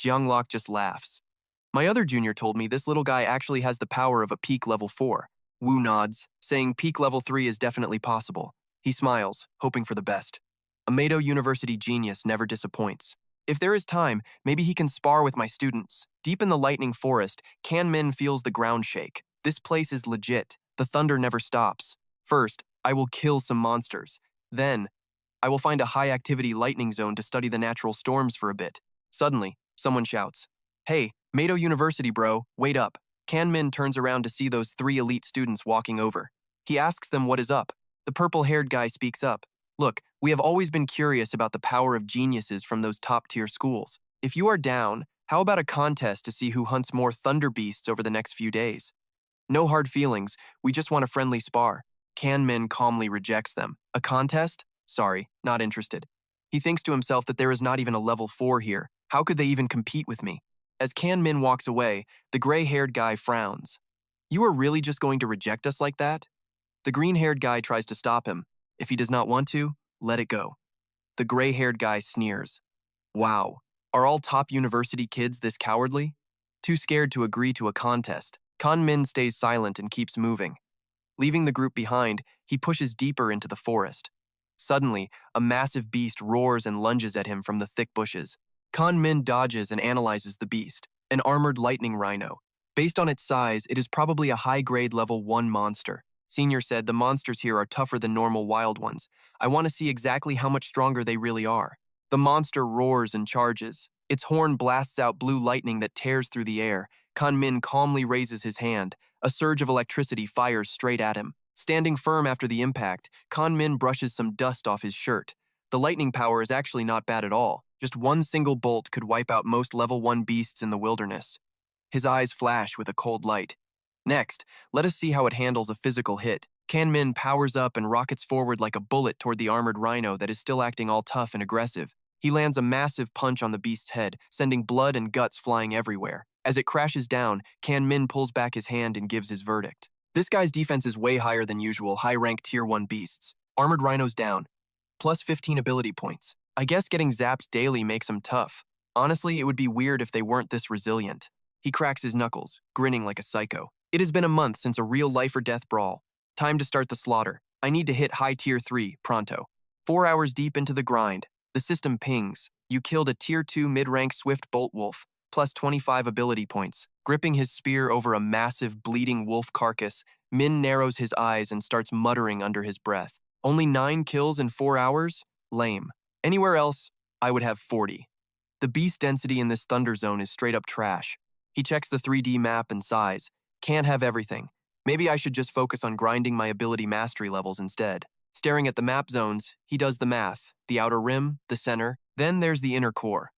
[SPEAKER 1] Jiang Lok just laughs. My other junior told me this little guy actually has the power of a peak level 4. Wu nods, saying peak level 3 is definitely possible. He smiles, hoping for the best. A Mado University genius never disappoints. If there is time, maybe he can spar with my students. Deep in the lightning forest, Kan Min feels the ground shake. This place is legit. The thunder never stops. First, I will kill some monsters. Then, I will find a high-activity lightning zone to study the natural storms for a bit. Suddenly, someone shouts, Hey, Mado University bro, wait up. Kan Min turns around to see those 3 elite students walking over. He asks them what is up. The purple-haired guy speaks up. Look, we have always been curious about the power of geniuses from those top-tier schools. If you are down, how about a contest to see who hunts more thunder beasts over the next few days? No hard feelings, we just want a friendly spar. Kan Min calmly rejects them. A contest? Sorry, not interested. He thinks to himself that there is not even a level 4 here. How could they even compete with me? As Kan Min walks away, the gray-haired guy frowns. You are really just going to reject us like that? The green-haired guy tries to stop him. If he does not want to, let it go. The gray-haired guy sneers. Wow, are all top university kids this cowardly? Too scared to agree to a contest, Kan Min stays silent and keeps moving. Leaving the group behind, he pushes deeper into the forest. Suddenly, a massive beast roars and lunges at him from the thick bushes. Kan Min dodges and analyzes the beast, an armored lightning rhino. Based on its size, it is probably a high-grade level 1 monster. Senior said the monsters here are tougher than normal wild ones. I want to see exactly how much stronger they really are. The monster roars and charges. Its horn blasts out blue lightning that tears through the air. Kan Min calmly raises his hand. A surge of electricity fires straight at him. Standing firm after the impact, Kan Min brushes some dust off his shirt. The lightning power is actually not bad at all. Just one single bolt could wipe out most level 1 beasts in the wilderness. His eyes flash with a cold light. Next, let us see how it handles a physical hit. Kan Min powers up and rockets forward like a bullet toward the armored rhino that is still acting all tough and aggressive. He lands a massive punch on the beast's head, sending blood and guts flying everywhere. As it crashes down, Kan Min pulls back his hand and gives his verdict. This guy's defense is way higher than usual high-ranked Tier 1 beasts. Armored rhinos down. Plus 15 ability points. I guess getting zapped daily makes him tough. Honestly, it would be weird if they weren't this resilient. He cracks his knuckles, grinning like a psycho. It has been a month since a real life-or-death brawl. Time to start the slaughter. I need to hit high Tier 3, pronto. 4 hours deep into the grind. The system pings. You killed a Tier 2 mid-rank swift bolt wolf, plus 25 ability points. Gripping his spear over a massive, bleeding wolf carcass, Min narrows his eyes and starts muttering under his breath. Only 9 kills in 4 hours? Lame. Anywhere else, I would have 40. The beast density in this thunder zone is straight up trash. He checks the 3D map and sighs. Can't have everything. Maybe I should just focus on grinding my ability mastery levels instead. Staring at the map zones, he does the math. The outer rim, the center, then there's the inner core.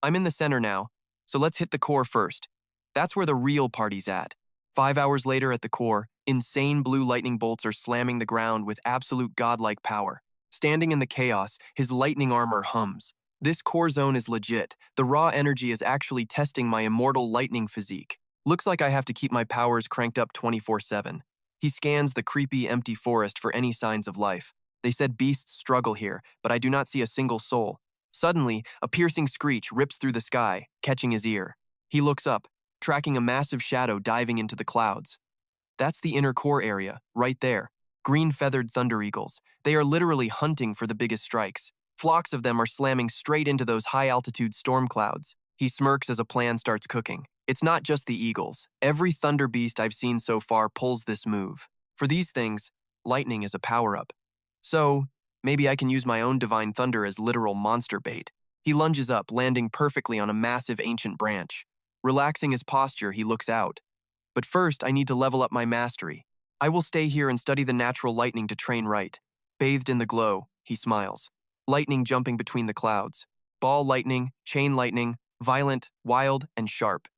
[SPEAKER 1] I'm in the center now, so let's hit the core first. That's where the real party's at. 5 hours later at the core, insane blue lightning bolts are slamming the ground with absolute godlike power. Standing in the chaos, his lightning armor hums. This core zone is legit. The raw energy is actually testing my immortal lightning physique. Looks like I have to keep my powers cranked up 24/7. He scans the creepy, empty forest for any signs of life. They said beasts struggle here, but I do not see a single soul. Suddenly, a piercing screech rips through the sky, catching his ear. He looks up, tracking a massive shadow diving into the clouds. That's the inner core area, right there. Green-feathered thunder eagles. They are literally hunting for the biggest strikes. Flocks of them are slamming straight into those high-altitude storm clouds. He smirks as a plan starts cooking. It's not just the eagles. Every thunder beast I've seen so far pulls this move. For these things, lightning is a power-up. So, maybe I can use my own divine thunder as literal monster bait. He lunges up, landing perfectly on a massive ancient branch. Relaxing his posture, he looks out. But first, I need to level up my mastery. I will stay here and study the natural lightning to train right. Bathed in the glow, he smiles. Lightning jumping between the clouds. Ball lightning, chain lightning, violent, wild, and sharp.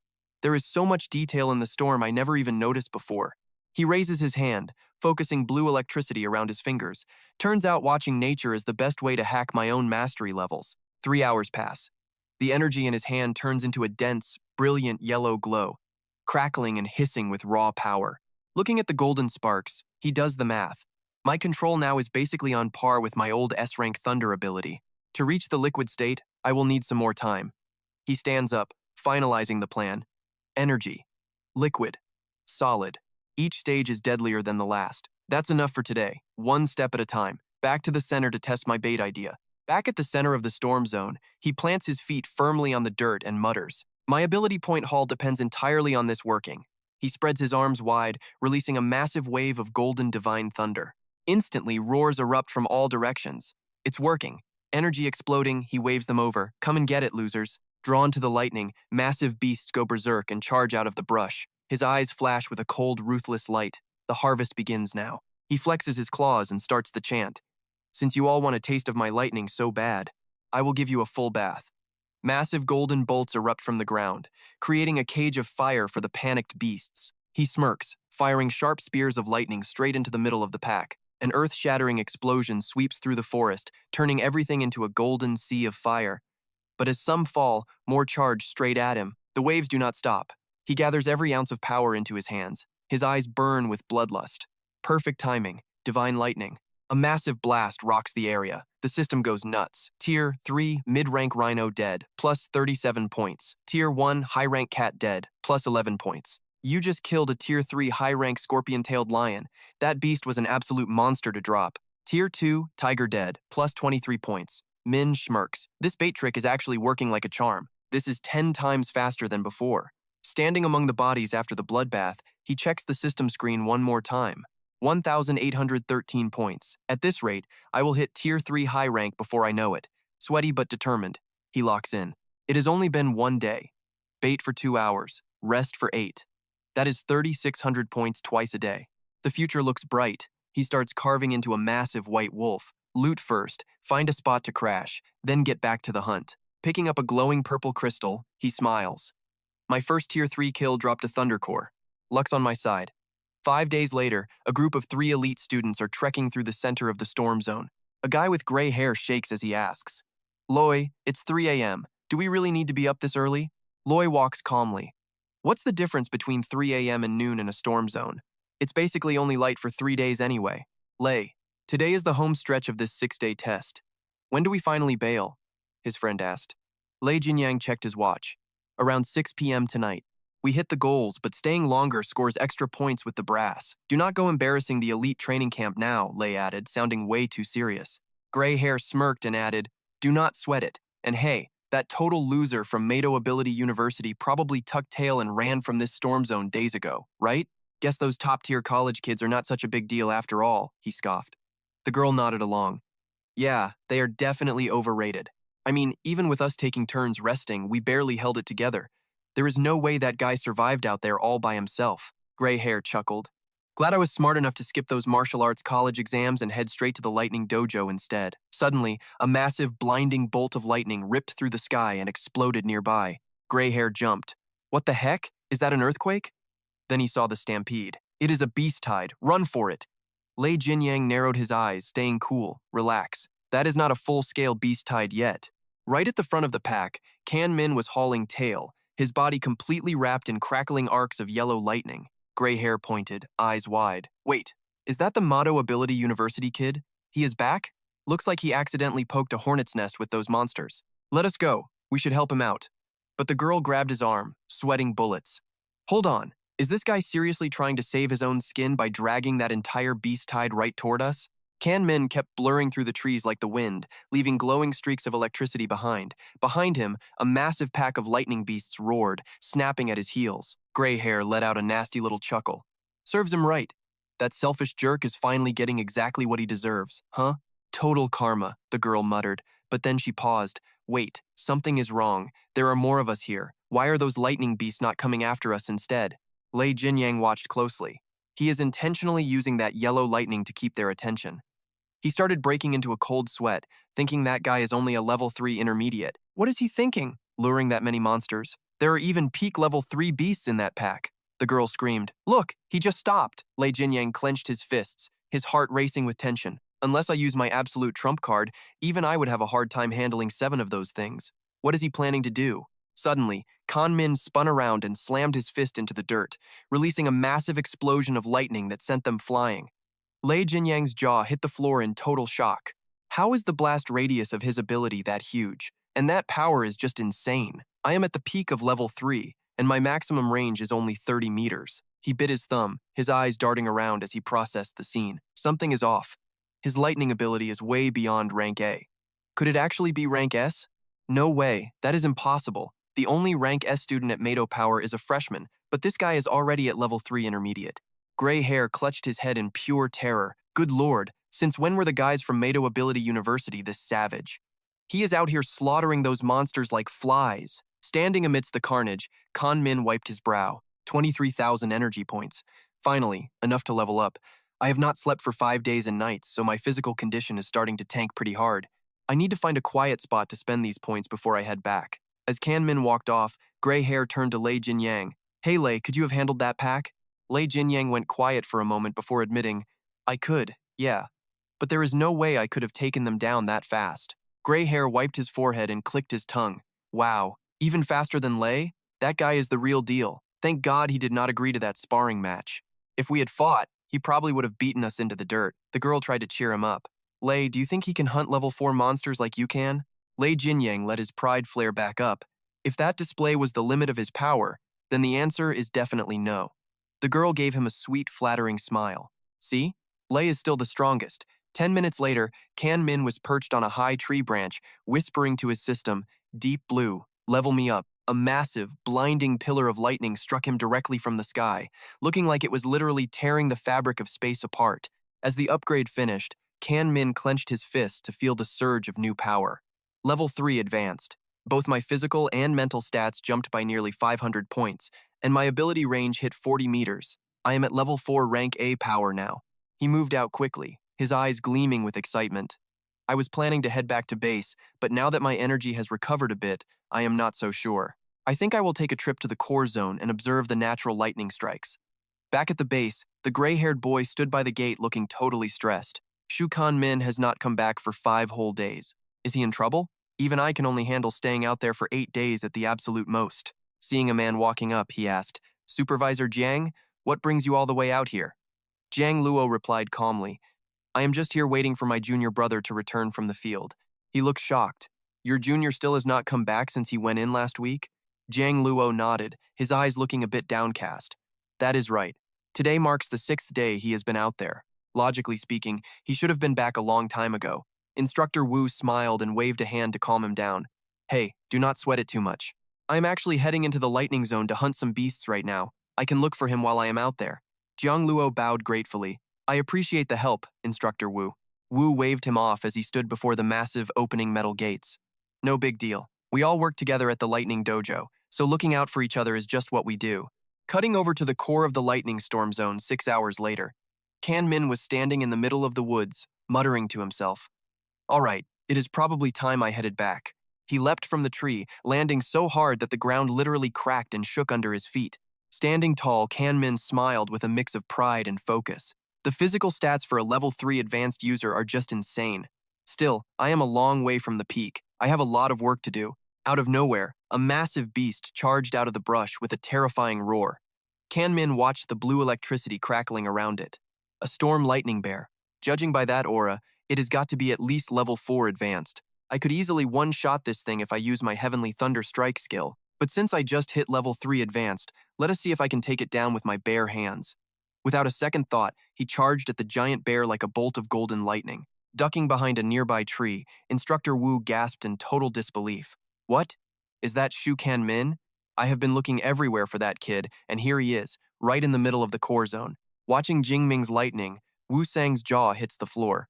[SPEAKER 1] There is so much detail in the storm I never even noticed before. He raises his hand, focusing blue electricity around his fingers. Turns out watching nature is the best way to hack my own mastery levels. 3 hours pass. The energy in his hand turns into a dense, brilliant yellow glow, crackling and hissing with raw power. Looking at the golden sparks, he does the math. My control now is basically on par with my old S-Rank Thunder ability. To reach the liquid state, I will need some more time. He stands up, finalizing the plan. Energy. Liquid. Solid. Each stage is deadlier than the last. That's enough for today, one step at a time. Back to the center to test my bait idea. Back at the center of the storm zone, he plants his feet firmly on the dirt and mutters. My ability point haul depends entirely on this working. He spreads his arms wide, releasing a massive wave of golden divine thunder. Instantly, roars erupt from all directions. It's working. Energy exploding, he waves them over. Come and get it, losers. Drawn to the lightning, massive beasts go berserk and charge out of the brush. His eyes flash with a cold, ruthless light. The harvest begins now. He flexes his claws and starts the chant. Since you all want a taste of my lightning so bad, I will give you a full bath. Massive golden bolts erupt from the ground, creating a cage of fire for the panicked beasts. He smirks, firing sharp spears of lightning straight into the middle of the pack. An earth-shattering explosion sweeps through the forest, turning everything into a golden sea of fire. But as some fall, more charge straight at him. The waves do not stop. He gathers every ounce of power into his hands. His eyes burn with bloodlust. Perfect timing, divine lightning. A massive blast rocks the area. The system goes nuts. Tier 3 mid-rank rhino dead, plus 37 points. Tier 1 high-rank cat dead, plus 11 points. You just killed a Tier 3 high-rank scorpion-tailed lion. That beast was an absolute monster to drop. Tier 2, Tiger Dead, plus 23 points. Min schmirks. This bait trick is actually working like a charm. This is 10 times faster than before. Standing among the bodies after the bloodbath, he checks the system screen one more time. 1,813 points. At this rate, I will hit Tier 3 high rank before I know it. Sweaty but determined, he locks in. It has only been 1 day. Bait for 2 hours, rest for 8. That is 3,600 points twice a day. The future looks bright. He starts carving into a massive white wolf. Loot first, find a spot to crash, then get back to the hunt. Picking up a glowing purple crystal, he smiles. My first Tier 3 kill dropped a Thunder Core. Luck's on my side. 5 days later, a group of 3 elite students are trekking through the center of the storm zone. A guy with gray hair shakes as he asks, Loy, it's 3 a.m. Do we really need to be up this early? Loy walks calmly. What's the difference between 3 a.m. and noon in a storm zone? It's basically only light for 3 days anyway. Lay, today is the home stretch of this 6-day test. When do we finally bail? His friend asked. Lei Jinyang checked his watch. Around 6 p.m. tonight. We hit the goals, but staying longer scores extra points with the brass. Do not go embarrassing the elite training camp now, Lei added, sounding way too serious. Gray hair smirked and added, do not sweat it. And hey, that total loser from Mado Ability University probably tucked tail and ran from this storm zone days ago, right? Guess those top-tier college kids are not such a big deal after all, he scoffed. The girl nodded along. Yeah, they are definitely overrated. I mean, even with us taking turns resting, we barely held it together. There is no way that guy survived out there all by himself. Gray hair chuckled. Glad I was smart enough to skip those martial arts college exams and head straight to the lightning dojo instead. Suddenly, a massive blinding bolt of lightning ripped through the sky and exploded nearby. Gray hair jumped. What the heck? Is that an earthquake? Then he saw the stampede. It is a beast tide. Run for it. Lei Jinyang narrowed his eyes, staying cool. Relax. That is not a full-scale beast tide yet. Right at the front of the pack, Kan Min was hauling tail, his body completely wrapped in crackling arcs of yellow lightning. Gray hair pointed, eyes wide. Wait, is that the Mado Ability University kid? He is back? Looks like he accidentally poked a hornet's nest with those monsters. Let us go. We should help him out. But the girl grabbed his arm, sweating bullets. Hold on. Is this guy seriously trying to save his own skin by dragging that entire beast tide right toward us? Kan Min kept blurring through the trees like the wind, leaving glowing streaks of electricity behind. Behind him, a massive pack of lightning beasts roared, snapping at his heels. Gray hair let out a nasty little chuckle. Serves him right. That selfish jerk is finally getting exactly what he deserves, huh? Total karma, the girl muttered, but then she paused. Wait, something is wrong. There are more of us here. Why are those lightning beasts not coming after us instead? Lei Jinyang watched closely. He is intentionally using that yellow lightning to keep their attention. He started breaking into a cold sweat, thinking that guy is only a level 3 intermediate. What is he thinking, luring that many monsters? There are even peak level 3 beasts in that pack. The girl screamed. Look, he just stopped. Lei Jinyang clenched his fists, his heart racing with tension. Unless I use my absolute trump card, even I would have a hard time handling 7 of those things. What is he planning to do? Suddenly, Kan Min spun around and slammed his fist into the dirt, releasing a massive explosion of lightning that sent them flying. Lei Jinyang's jaw hit the floor in total shock. How is the blast radius of his ability that huge? And that power is just insane. I am at the peak of level 3, and my maximum range is only 30 meters. He bit his thumb, his eyes darting around as he processed the scene. Something is off. His lightning ability is way beyond rank A. Could it actually be rank S? No way, that is impossible. The only rank S student at Mado Power is a freshman, but this guy is already at level 3 intermediate. Gray hair clutched his head in pure terror. Good lord, since when were the guys from Mado Ability University this savage? He is out here slaughtering those monsters like flies. Standing amidst the carnage, Kan Min wiped his brow. 23,000 energy points. Finally, enough to level up. I have not slept for 5 days and nights, so my physical condition is starting to tank pretty hard. I need to find a quiet spot to spend these points before I head back. As Kan Min walked off, Gray hair turned to Lei Jinyang. Hey Lei, could you have handled that pack? Lei Jinyang went quiet for a moment before admitting, I could, yeah. But there is no way I could have taken them down that fast. Gray hair wiped his forehead and clicked his tongue. Wow, even faster than Lei? That guy is the real deal. Thank God he did not agree to that sparring match. If we had fought, he probably would have beaten us into the dirt. The girl tried to cheer him up. Lei, do you think he can hunt level 4 monsters like you can? Lei Jinyang let his pride flare back up. If that display was the limit of his power, then the answer is definitely no. The girl gave him a sweet, flattering smile. See? Lei is still the strongest. 10 minutes later, Kan Min was perched on a high tree branch, whispering to his system, "Deep blue, level me up." A massive, blinding pillar of lightning struck him directly from the sky, looking like it was literally tearing the fabric of space apart. As the upgrade finished, Kan Min clenched his fists to feel the surge of new power. Level 3 advanced. Both my physical and mental stats jumped by nearly 500 points, and my ability range hit 40 meters. I am at level 4 rank A power now. He moved out quickly, his eyes gleaming with excitement. I was planning to head back to base, but now that my energy has recovered a bit, I am not so sure. I think I will take a trip to the core zone and observe the natural lightning strikes. Back at the base, the gray-haired boy stood by the gate looking totally stressed. Shu Kan Min has not come back for 5 whole days. Is he in trouble? Even I can only handle staying out there for 8 days at the absolute most. Seeing a man walking up, he asked, "Supervisor Jiang, what brings you all the way out here?" Jiang Luo replied calmly, "I am just here waiting for my junior brother to return from the field." He looked shocked. "Your junior still has not come back since he went in last week?" Jiang Luo nodded, his eyes looking a bit downcast. "That is right. Today marks the 6th day he has been out there. Logically speaking, he should have been back a long time ago." Instructor Wu smiled and waved a hand to calm him down. "Hey, do not sweat it too much. I am actually heading into the lightning zone to hunt some beasts right now. I can look for him while I am out there." Jiang Luo bowed gratefully. "I appreciate the help, Instructor Wu." Wu waved him off as he stood before the massive opening metal gates. "No big deal. We all work together at the Lightning Dojo, so looking out for each other is just what we do." Cutting over to the core of the lightning storm zone 6 hours later, Kan Min was standing in the middle of the woods, muttering to himself. "All right, it is probably time I headed back." He leapt from the tree, landing so hard that the ground literally cracked and shook under his feet. Standing tall, Kan Min smiled with a mix of pride and focus. The physical stats for a level 3 advanced user are just insane. Still, I am a long way from the peak. I have a lot of work to do. Out of nowhere, a massive beast charged out of the brush with a terrifying roar. Kan Min watched the blue electricity crackling around it. A storm lightning bear. Judging by that aura, it has got to be at least level 4 advanced. I could easily one-shot this thing if I use my Heavenly Thunder Strike skill, but since I just hit level 3 advanced, let us see if I can take it down with my bare hands. Without a second thought, he charged at the giant bear like a bolt of golden lightning. Ducking behind a nearby tree, Instructor Wu gasped in total disbelief. "What? Is that Shu Kan Min? I have been looking everywhere for that kid, and here he is, right in the middle of the core zone." Watching Jingming's lightning, Wu Sang's jaw hits the floor.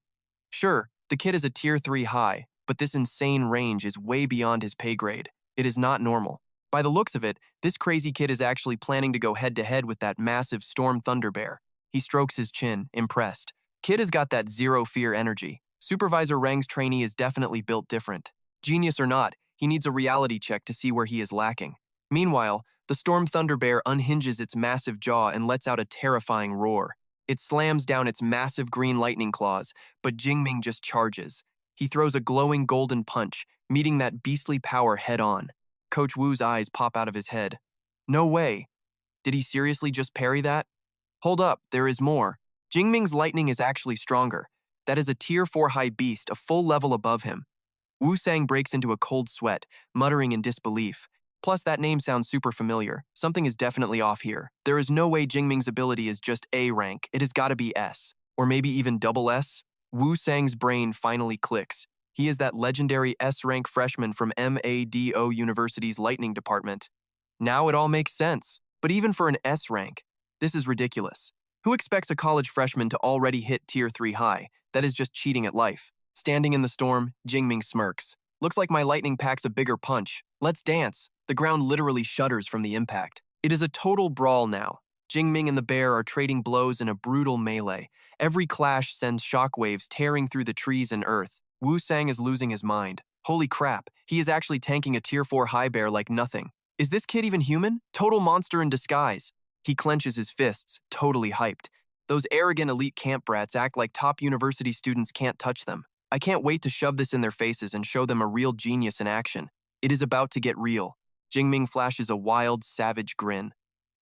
[SPEAKER 1] Sure, the kid is a tier 3 high, but this insane range is way beyond his pay grade. It is not normal. By the looks of it, this crazy kid is actually planning to go head-to-head with that massive storm thunder bear. He strokes his chin, impressed. Kid has got that zero-fear energy. Supervisor Rang's trainee is definitely built different. Genius or not, he needs a reality check to see where he is lacking. Meanwhile, the storm thunder bear unhinges its massive jaw and lets out a terrifying roar. It slams down its massive green lightning claws, but Jingming just charges. He throws a glowing golden punch, meeting that beastly power head-on. Coach Wu's eyes pop out of his head. No way. Did he seriously just parry that? Hold up, there is more. Jingming's lightning is actually stronger. That is a tier 4 high beast, a full level above him. Wu Sang breaks into a cold sweat, muttering in disbelief. Plus, that name sounds super familiar. Something is definitely off here. There is no way Jingming's ability is just A rank. It has got to be S. Or maybe even double S? Wu Sang's brain finally clicks. He is that legendary S-rank freshman from MADO University's lightning department. Now it all makes sense. But even for an S-rank, this is ridiculous. Who expects a college freshman to already hit tier 3 high? That is just cheating at life. Standing in the storm, Jingming smirks. Looks like my lightning packs a bigger punch. Let's dance. The ground literally shudders from the impact. It is a total brawl now. Jingming and the bear are trading blows in a brutal melee. Every clash sends shockwaves tearing through the trees and earth. Wu Sang is losing his mind. Holy crap, he is actually tanking a tier 4 high bear like nothing. Is this kid even human? Total monster in disguise. He clenches his fists, totally hyped. Those arrogant elite camp brats act like top university students can't touch them. I can't wait to shove this in their faces and show them a real genius in action. It is about to get real. Jingming flashes a wild, savage grin.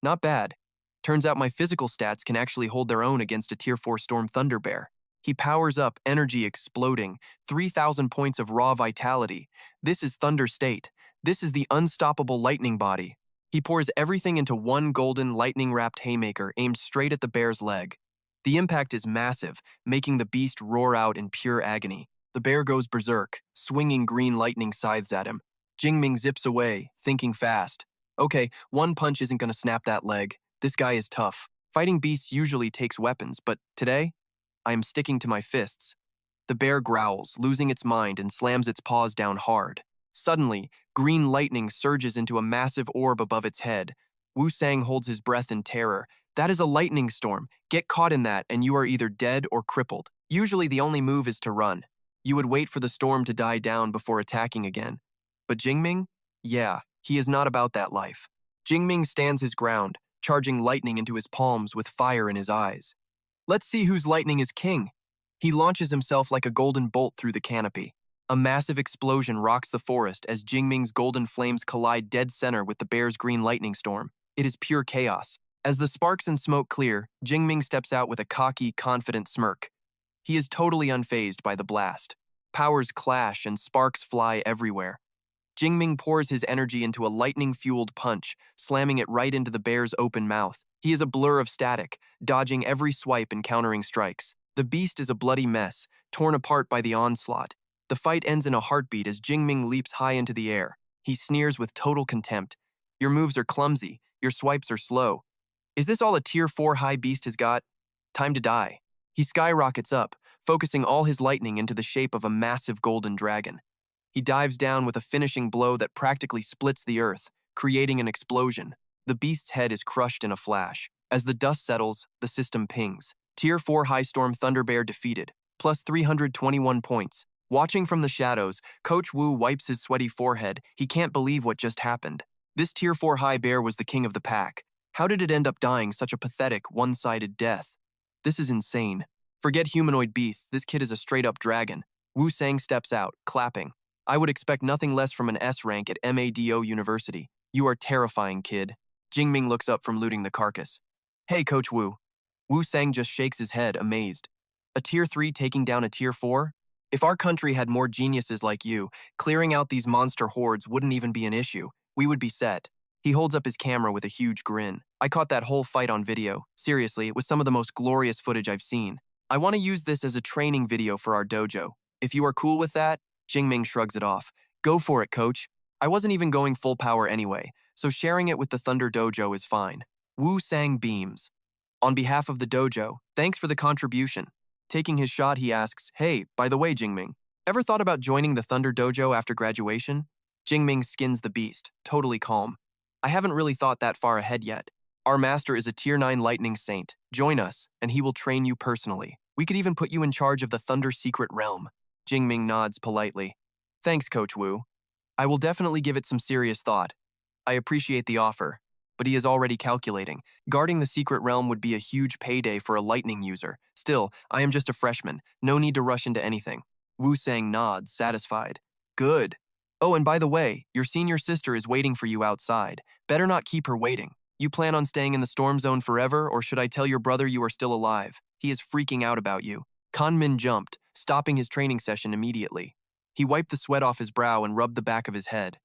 [SPEAKER 1] Not bad. Turns out my physical stats can actually hold their own against a tier 4 storm thunder bear. He powers up, energy exploding, 3,000 points of raw vitality. This is Thunder State. This is the unstoppable lightning body. He pours everything into one golden lightning-wrapped haymaker aimed straight at the bear's leg. The impact is massive, making the beast roar out in pure agony. The bear goes berserk, swinging green lightning scythes at him. Jingming zips away, thinking fast. Okay, one punch isn't gonna snap that leg. This guy is tough. Fighting beasts usually takes weapons, but today, I am sticking to my fists. The bear growls, losing its mind, and slams its paws down hard. Suddenly, green lightning surges into a massive orb above its head. Wu Sang holds his breath in terror. That is a lightning storm. Get caught in that, and you are either dead or crippled. Usually the only move is to run. You would wait for the storm to die down before attacking again. But Jingming? Yeah, he is not about that life. Jingming stands his ground, charging lightning into his palms with fire in his eyes. Let's see whose lightning is king. He launches himself like a golden bolt through the canopy. A massive explosion rocks the forest as Jingming's golden flames collide dead center with the bear's green lightning storm. It is pure chaos. As the sparks and smoke clear, Jingming steps out with a cocky, confident smirk. He is totally unfazed by the blast. Powers clash and sparks fly everywhere. Jingming pours his energy into a lightning-fueled punch, slamming it right into the bear's open mouth. He is a blur of static, dodging every swipe and countering strikes. The beast is a bloody mess, torn apart by the onslaught. The fight ends in a heartbeat as Jingming leaps high into the air. He sneers with total contempt. Your moves are clumsy, your swipes are slow. Is this all a tier 4 high beast has got? Time to die. He skyrockets up, focusing all his lightning into the shape of a massive golden dragon. He dives down with a finishing blow that practically splits the earth, creating an explosion. The beast's head is crushed in a flash. As the dust settles, the system pings. Tier 4 High Storm Thunder Bear defeated, plus 321 points. Watching from the shadows, Coach Wu wipes his sweaty forehead. He can't believe what just happened. This Tier 4 High Bear was the king of the pack. How did it end up dying such a pathetic, one-sided death? This is insane. Forget humanoid beasts, this kid is a straight-up dragon. Wu Sang steps out, clapping. I would expect nothing less from an S rank at MADO University. You are terrifying, kid. Jingming looks up from looting the carcass. Hey, Coach Wu. Wu Sang just shakes his head, amazed. A Tier 3 taking down a Tier 4? If our country had more geniuses like you, clearing out these monster hordes wouldn't even be an issue. We would be set. He holds up his camera with a huge grin. I caught that whole fight on video. Seriously, it was some of the most glorious footage I've seen. I want to use this as a training video for our dojo. If you are cool with that, Jingming shrugs it off. Go for it, coach. I wasn't even going full power anyway, so sharing it with the Thunder Dojo is fine. Wu Sang beams. On behalf of the dojo, thanks for the contribution. Taking his shot, he asks, hey, by the way, Jingming, ever thought about joining the Thunder Dojo after graduation? Jingming skins the beast, totally calm. I haven't really thought that far ahead yet. Our master is a Tier 9 Lightning Saint. Join us, and he will train you personally. We could even put you in charge of the Thunder Secret Realm. Jingming nods politely. Thanks, Coach Wu. I will definitely give it some serious thought. I appreciate the offer, but he is already calculating. Guarding the secret realm would be a huge payday for a lightning user. Still, I am just a freshman. No need to rush into anything. Wu Sang nods, satisfied. Good. Oh, and by the way, your senior sister is waiting for you outside. Better not keep her waiting. You plan on staying in the storm zone forever, or should I tell your brother you are still alive? He is freaking out about you. Kanmin jumped, stopping his training session immediately. He wiped the sweat off his brow and rubbed the back of his head.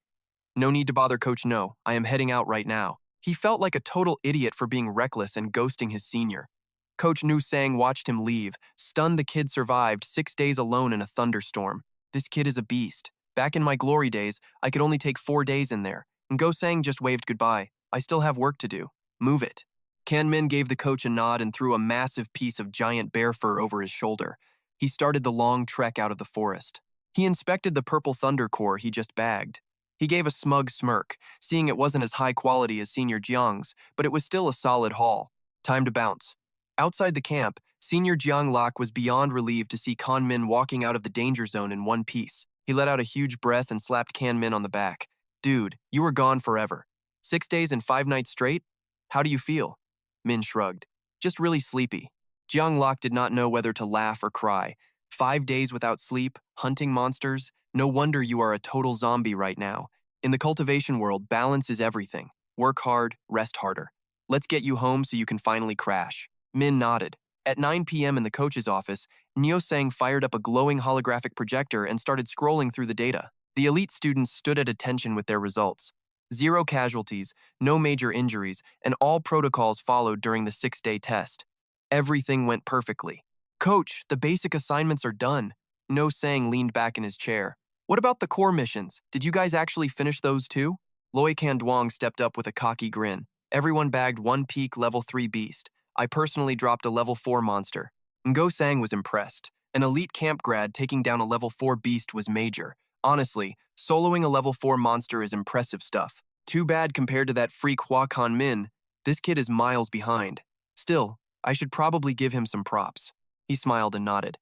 [SPEAKER 1] No need to bother, Coach. No, I am heading out right now. He felt like a total idiot for being reckless and ghosting his senior. Coach Nu Sang watched him leave, stunned the kid survived 6 days alone in a thunderstorm. This kid is a beast. Back in my glory days, I could only take 4 days in there, and Go Sang just waved goodbye. I still have work to do. Move it. Kanmin gave the coach a nod and threw a massive piece of giant bear fur over his shoulder. He started the long trek out of the forest. He inspected the purple thunder core he just bagged. He gave a smug smirk, seeing it wasn't as high quality as Senior Jiang's, but it was still a solid haul. Time to bounce. Outside the camp, Senior Jiang Lok was beyond relieved to see Kanmin walking out of the danger zone in one piece. He let out a huge breath and slapped Kanmin on the back. Dude, you were gone forever. 6 days and 5 nights straight? How do you feel? Min shrugged. Just really sleepy. Jiang Lok did not know whether to laugh or cry. 5 days without sleep, hunting monsters. No wonder you are a total zombie right now. In the cultivation world, balance is everything. Work hard, rest harder. Let's get you home so you can finally crash. Min nodded. At 9 p.m. in the coach's office, Neo Sang fired up a glowing holographic projector and started scrolling through the data. The elite students stood at attention with their results. 0 casualties, no major injuries, and all protocols followed during the 6-day test. Everything went perfectly. Coach, the basic assignments are done. No Sang leaned back in his chair. What about the core missions? Did you guys actually finish those too? Loi Kanduong stepped up with a cocky grin. Everyone bagged one peak level 3 beast. I personally dropped a level 4 monster. Ngo Sang was impressed. An elite camp grad taking down a level 4 beast was major. Honestly, soloing a level 4 monster is impressive stuff. Too bad compared to that freak Hua Jingming. This kid is miles behind. Still, I should probably give him some props. He smiled and nodded.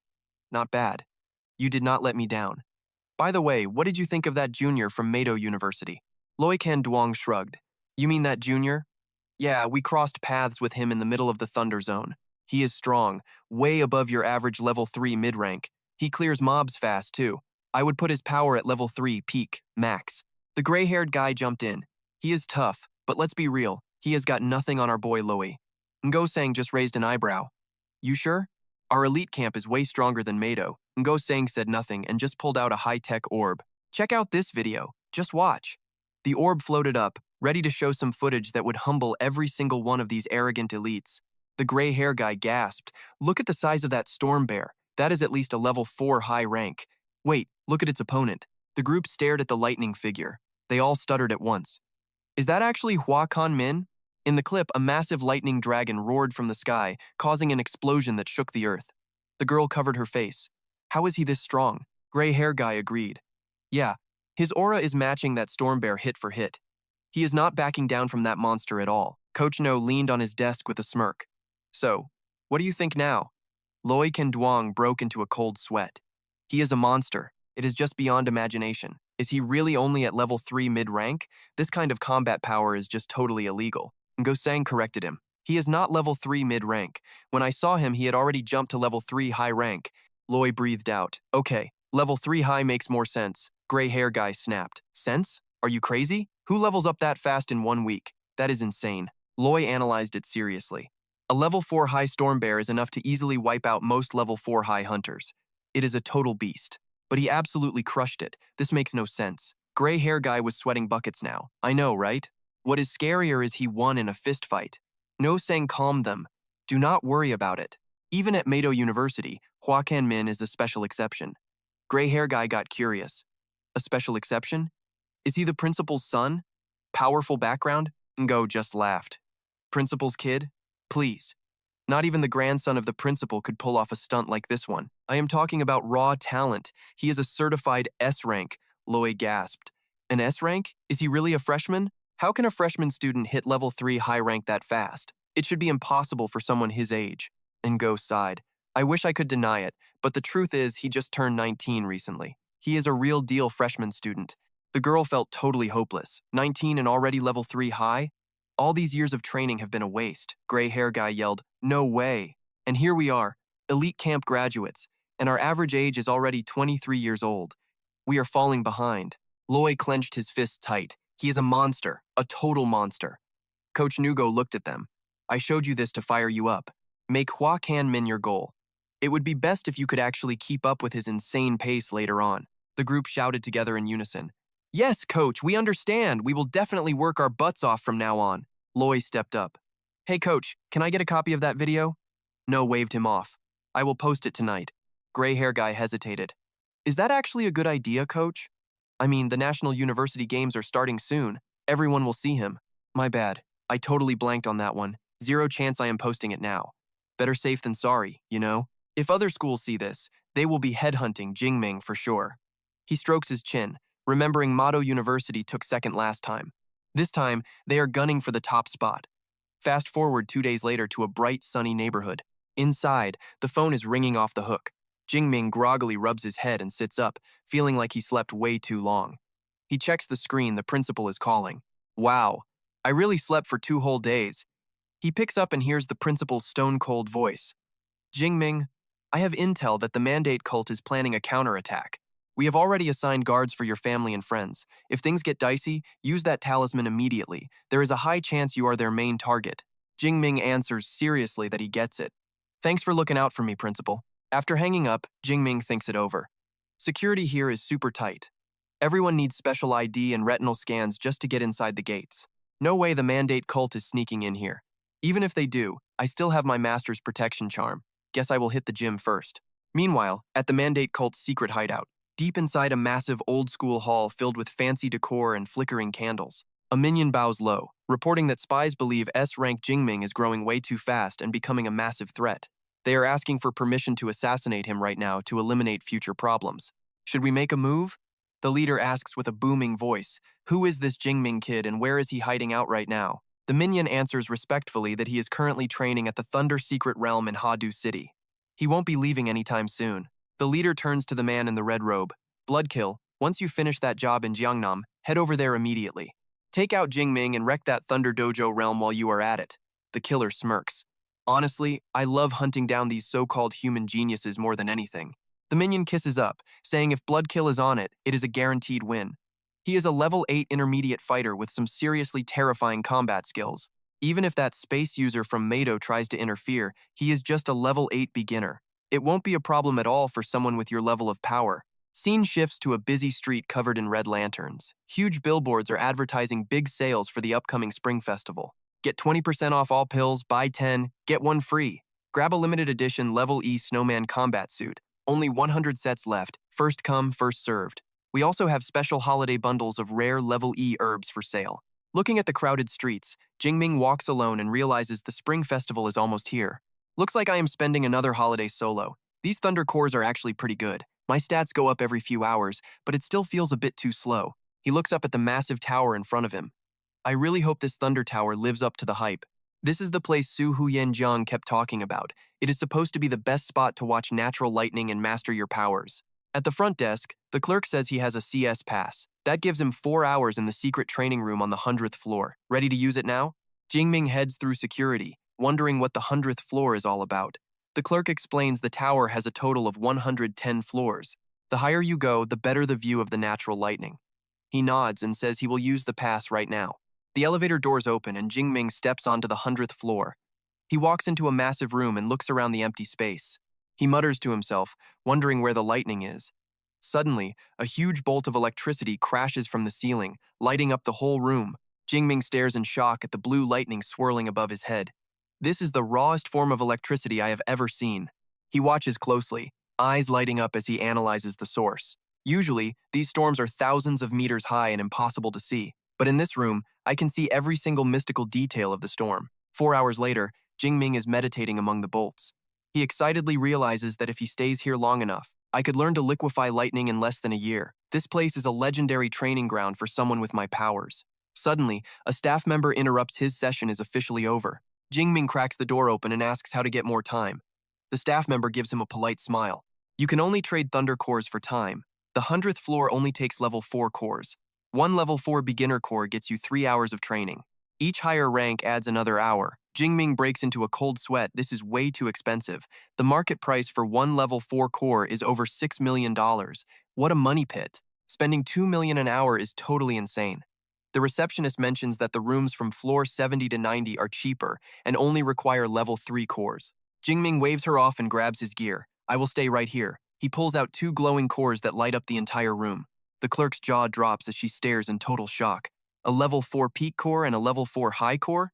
[SPEAKER 1] Not bad. You did not let me down. By the way, what did you think of that junior from Meido University? Loi Kanduong shrugged. You mean that junior? Yeah, we crossed paths with him in the middle of the Thunder Zone. He is strong, way above your average level 3 mid-rank. He clears mobs fast, too. I would put his power at level 3 peak, max. The gray-haired guy jumped in. He is tough, but let's be real, he has got nothing on our boy Loi. Ngo Sang just raised an eyebrow. You sure? Our elite camp is way stronger than Meido. Ngo Sang said nothing and just pulled out a high-tech orb. Check out this video. Just watch. The orb floated up, ready to show some footage that would humble every single one of these arrogant elites. The gray hair guy gasped. Look at the size of that storm bear. That is at least a level 4 high rank. Wait, look at its opponent. The group stared at the lightning figure. They all stuttered at once. Is that actually Hua Jingming? In the clip, a massive lightning dragon roared from the sky, causing an explosion that shook the earth. The girl covered her face. How is he this strong? Gray hair guy agreed. Yeah, his aura is matching that storm bear hit for hit. He is not backing down from that monster at all. Coach No leaned on his desk with a smirk. So, what do you think now? Loi Kanduong broke into a cold sweat. He is a monster. It is just beyond imagination. Is he really only at level 3 mid-rank? This kind of combat power is just totally illegal. Ngo Sang corrected him. He is not level 3 mid-rank. When I saw him, he had already jumped to level 3 high rank. Loi breathed out. Okay, level 3 high makes more sense. Gray hair guy snapped. Sense? Are you crazy? Who levels up that fast in 1 week? That is insane. Loi analyzed it seriously. A level 4 high storm bear is enough to easily wipe out most level 4 high hunters. It is a total beast. But he absolutely crushed it. This makes no sense. Gray hair guy was sweating buckets now. I know, right? What is scarier is he won in a fist fight. No Sang calmed them. Do not worry about it. Even at Meido University, Hua Jingming is the special exception. Gray hair guy got curious. A special exception? Is he the principal's son? Powerful background? Ngo just laughed. Principal's kid? Please. Not even the grandson of the principal could pull off a stunt like this one. I am talking about raw talent. He is a certified S-rank, Loi gasped. An S-rank? Is he really a freshman? How can a freshman student hit level 3 high rank that fast? It should be impossible for someone his age. Ngo sighed. I wish I could deny it, but the truth is he just turned 19 recently. He is a real deal freshman student. The girl felt totally hopeless. 19 and already level 3 high? All these years of training have been a waste. Gray hair guy yelled, no way. And here we are, elite camp graduates, and our average age is already 23 years old. We are falling behind. Loi clenched his fists tight. He is a monster, a total monster. Coach Nugo looked at them. I showed you this to fire you up. Make Hua Jingming your goal. It would be best if you could actually keep up with his insane pace later on. The group shouted together in unison. Yes, coach, we understand. We will definitely work our butts off from now on. Loi stepped up. Hey, coach, can I get a copy of that video? No waved him off. I will post it tonight. Gray hair guy hesitated. Is that actually a good idea, coach? I mean, the National University Games are starting soon. Everyone will see him. My bad. I totally blanked on that one. Zero chance I am posting it now. Better safe than sorry, you know? If other schools see this, they will be headhunting Jingming for sure. He strokes his chin, remembering Meido University took second last time. This time, they are gunning for the top spot. Fast forward 2 days later to a bright, sunny neighborhood. Inside, the phone is ringing off the hook. Jingming groggily rubs his head and sits up, feeling like he slept way too long. He checks the screen, the principal is calling. Wow, I really slept for 2 whole days. He picks up and hears the principal's stone-cold voice. Jingming, I have intel that the Mandate cult is planning a counterattack. We have already assigned guards for your family and friends. If things get dicey, use that talisman immediately. There is a high chance you are their main target. Jingming answers seriously that he gets it. Thanks for looking out for me, principal. After hanging up, Jingming thinks it over. Security here is super tight. Everyone needs special ID and retinal scans just to get inside the gates. No way the Mandate cult is sneaking in here. Even if they do, I still have my master's protection charm. Guess I will hit the gym first. Meanwhile, at the Mandate Cult's secret hideout, deep inside a massive old-school hall filled with fancy decor and flickering candles, a minion bows low, reporting that spies believe S-Rank Jingming is growing way too fast and becoming a massive threat. They are asking for permission to assassinate him right now to eliminate future problems. Should we make a move? The leader asks with a booming voice, "Who is this Jingming kid and where is he hiding out right now?" The minion answers respectfully that he is currently training at the Thunder Secret Realm in Hadu City. He won't be leaving anytime soon. The leader turns to the man in the red robe. "Bloodkill, once you finish that job in Jiangnam, head over there immediately. Take out Jingming and wreck that Thunder Dojo realm while you are at it." The killer smirks. "Honestly, I love hunting down these so-called human geniuses more than anything." The minion kisses up, saying if Bloodkill is on it, it is a guaranteed win. He is a level 8 intermediate fighter with some seriously terrifying combat skills. Even if that space user from Mado tries to interfere, he is just a level 8 beginner. It won't be a problem at all for someone with your level of power. Scene shifts to a busy street covered in red lanterns. Huge billboards are advertising big sales for the upcoming Spring Festival. Get 20% off all pills, buy 10, get 1 free. Grab a limited edition Level E Snowman combat suit. Only 100 sets left, first come, first served. We also have special holiday bundles of rare Level E herbs for sale. Looking at the crowded streets, Jingming walks alone and realizes the Spring Festival is almost here. Looks like I am spending another holiday solo. These Thunder Cores are actually pretty good. My stats go up every few hours, but it still feels a bit too slow. He looks up at the massive tower in front of him. I really hope this Thunder Tower lives up to the hype. This is the place Su Huyenjiang kept talking about. It is supposed to be the best spot to watch natural lightning and master your powers. At the front desk, the clerk says he has a CS pass. That gives him 4 hours in the secret training room on the 100th floor. Ready to use it now? Jingming heads through security, wondering what the 100th floor is all about. The clerk explains the tower has a total of 110 floors. The higher you go, the better the view of the natural lightning. He nods and says he will use the pass right now. The elevator doors open and Jingming steps onto the 100th floor. He walks into a massive room and looks around the empty space. He mutters to himself, wondering where the lightning is. Suddenly, a huge bolt of electricity crashes from the ceiling, lighting up the whole room. Jingming stares in shock at the blue lightning swirling above his head. This is the rawest form of electricity I have ever seen. He watches closely, eyes lighting up as he analyzes the source. Usually, these storms are thousands of meters high and impossible to see. But in this room, I can see every single mystical detail of the storm. 4 hours later, Jingming is meditating among the bolts. He excitedly realizes that if he stays here long enough, I could learn to liquefy lightning in less than a year. This place is a legendary training ground for someone with my powers. Suddenly, a staff member interrupts his session is officially over. Jingming cracks the door open and asks how to get more time. The staff member gives him a polite smile. You can only trade Thunder Cores for time. The 100th floor only takes level 4 cores. One level 4 beginner core gets you 3 hours of training. Each higher rank adds another hour. Jingming breaks into a cold sweat. This is way too expensive. The market price for one level 4 core is over $6 million. What a money pit. Spending $2 million an hour is totally insane. The receptionist mentions that the rooms from floor 70 to 90 are cheaper and only require level 3 cores. Jingming waves her off and grabs his gear. I will stay right here. He pulls out 2 glowing cores that light up the entire room. The clerk's jaw drops as she stares in total shock. A level 4 peak core and a level 4 high core?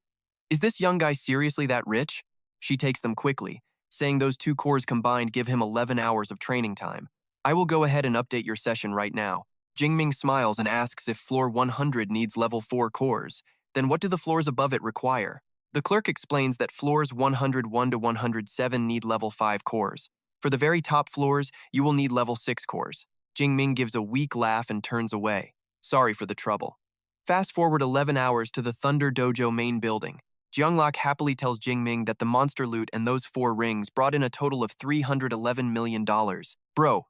[SPEAKER 1] Is this young guy seriously that rich? She takes them quickly, saying those 2 cores combined give him 11 hours of training time. I will go ahead and update your session right now. Jingming smiles and asks if floor 100 needs level 4 cores. Then what do the floors above it require? The clerk explains that floors 101 to 107 need level 5 cores. For the very top floors, you will need level 6 cores. Jingming gives a weak laugh and turns away. Sorry for the trouble. Fast forward 11 hours to the Thunder Dojo main building. Jianglok happily tells Jingming that the monster loot and those 4 rings brought in a total of $311 million. Bro,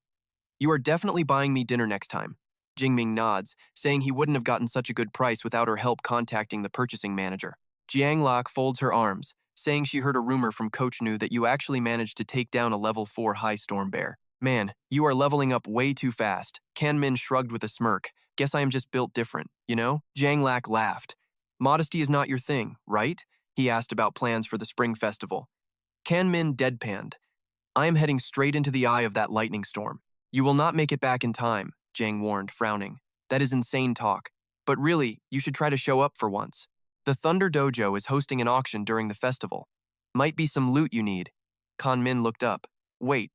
[SPEAKER 1] you are definitely buying me dinner next time. Jingming nods, saying he wouldn't have gotten such a good price without her help contacting the purchasing manager. Jianglok folds her arms, saying she heard a rumor from Coach Nu that you actually managed to take down a level 4 high storm bear. Man, you are leveling up way too fast. Kan Min shrugged with a smirk. Guess I am just built different, you know? Jianglok laughed. Modesty is not your thing, right? He asked about plans for the spring festival. Kan Min deadpanned. I am heading straight into the eye of that lightning storm. You will not make it back in time, Jiang warned, frowning. That is insane talk. But really, you should try to show up for once. The Thunder Dojo is hosting an auction during the festival. Might be some loot you need. Kan Min looked up. Wait,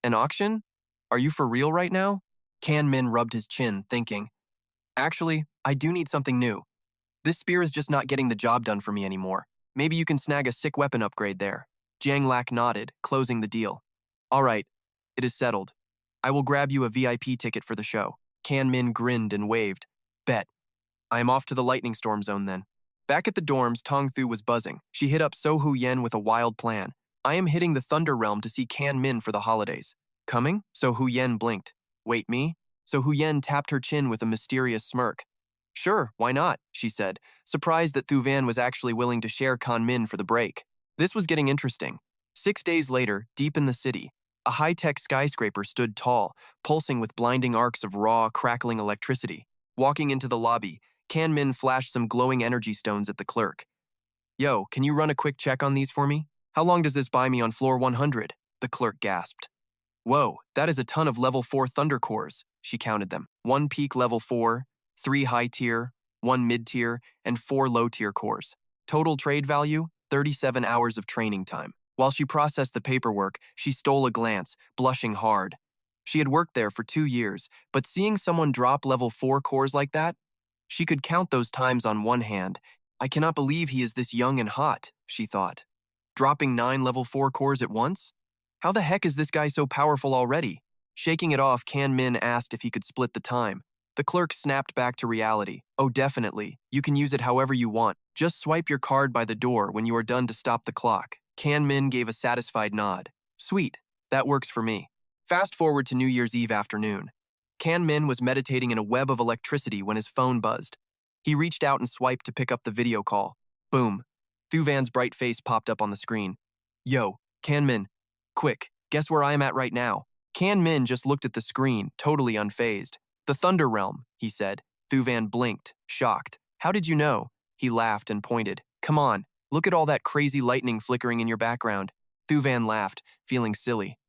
[SPEAKER 1] an auction? Are you for real right now? Kan Min rubbed his chin, thinking. Actually, I do need something new. This spear is just not getting the job done for me anymore. Maybe you can snag a sick weapon upgrade there. Jiang Lak nodded, closing the deal. All right, it is settled. I will grab you a VIP ticket for the show. Kan Min grinned and waved. Bet. I am off to the lightning storm zone then. Back at the dorms, Tong Thu was buzzing. She hit up So Hu Yen with a wild plan. I am hitting the Thunder Realm to see Kan Min for the holidays. Coming? So Hu Yen blinked. Wait, me? So Hu Yen tapped her chin with a mysterious smirk. Sure, why not, she said, surprised that Thu Van was actually willing to share Kan Min for the break. This was getting interesting. 6 days later, deep in the city, a high-tech skyscraper stood tall, pulsing with blinding arcs of raw, crackling electricity. Walking into the lobby, Kan Min flashed some glowing energy stones at the clerk. Yo, can you run a quick check on these for me? How long does this buy me on floor 100? The clerk gasped. Whoa, that is a ton of level 4 thunder cores, she counted them. 1 peak level 4, 3 high-tier, 1 mid-tier, and 4 low-tier cores. Total trade value, 37 hours of training time. While she processed the paperwork, she stole a glance, blushing hard. She had worked there for 2 years, but seeing someone drop level 4 cores like that, she could count those times on one hand. I cannot believe he is this young and hot, she thought. Dropping 9 level 4 cores at once? How the heck is this guy so powerful already? Shaking it off, Kan Min asked if he could split the time. The clerk snapped back to reality. Oh, definitely. You can use it however you want. Just swipe your card by the door when you are done to stop the clock. Kan Min gave a satisfied nod. Sweet. That works for me. Fast forward to New Year's Eve afternoon. Kan Min was meditating in a web of electricity when his phone buzzed. He reached out and swiped to pick up the video call. Boom. Thu Van's bright face popped up on the screen. Yo, Kan Min. Quick, guess where I am at right now? Kan Min just looked at the screen, totally unfazed. The Thunder Realm, he said. Thu Van blinked, shocked. How did you know? He laughed and pointed. Come on, look at all that crazy lightning flickering in your background. Thu Van laughed, feeling silly.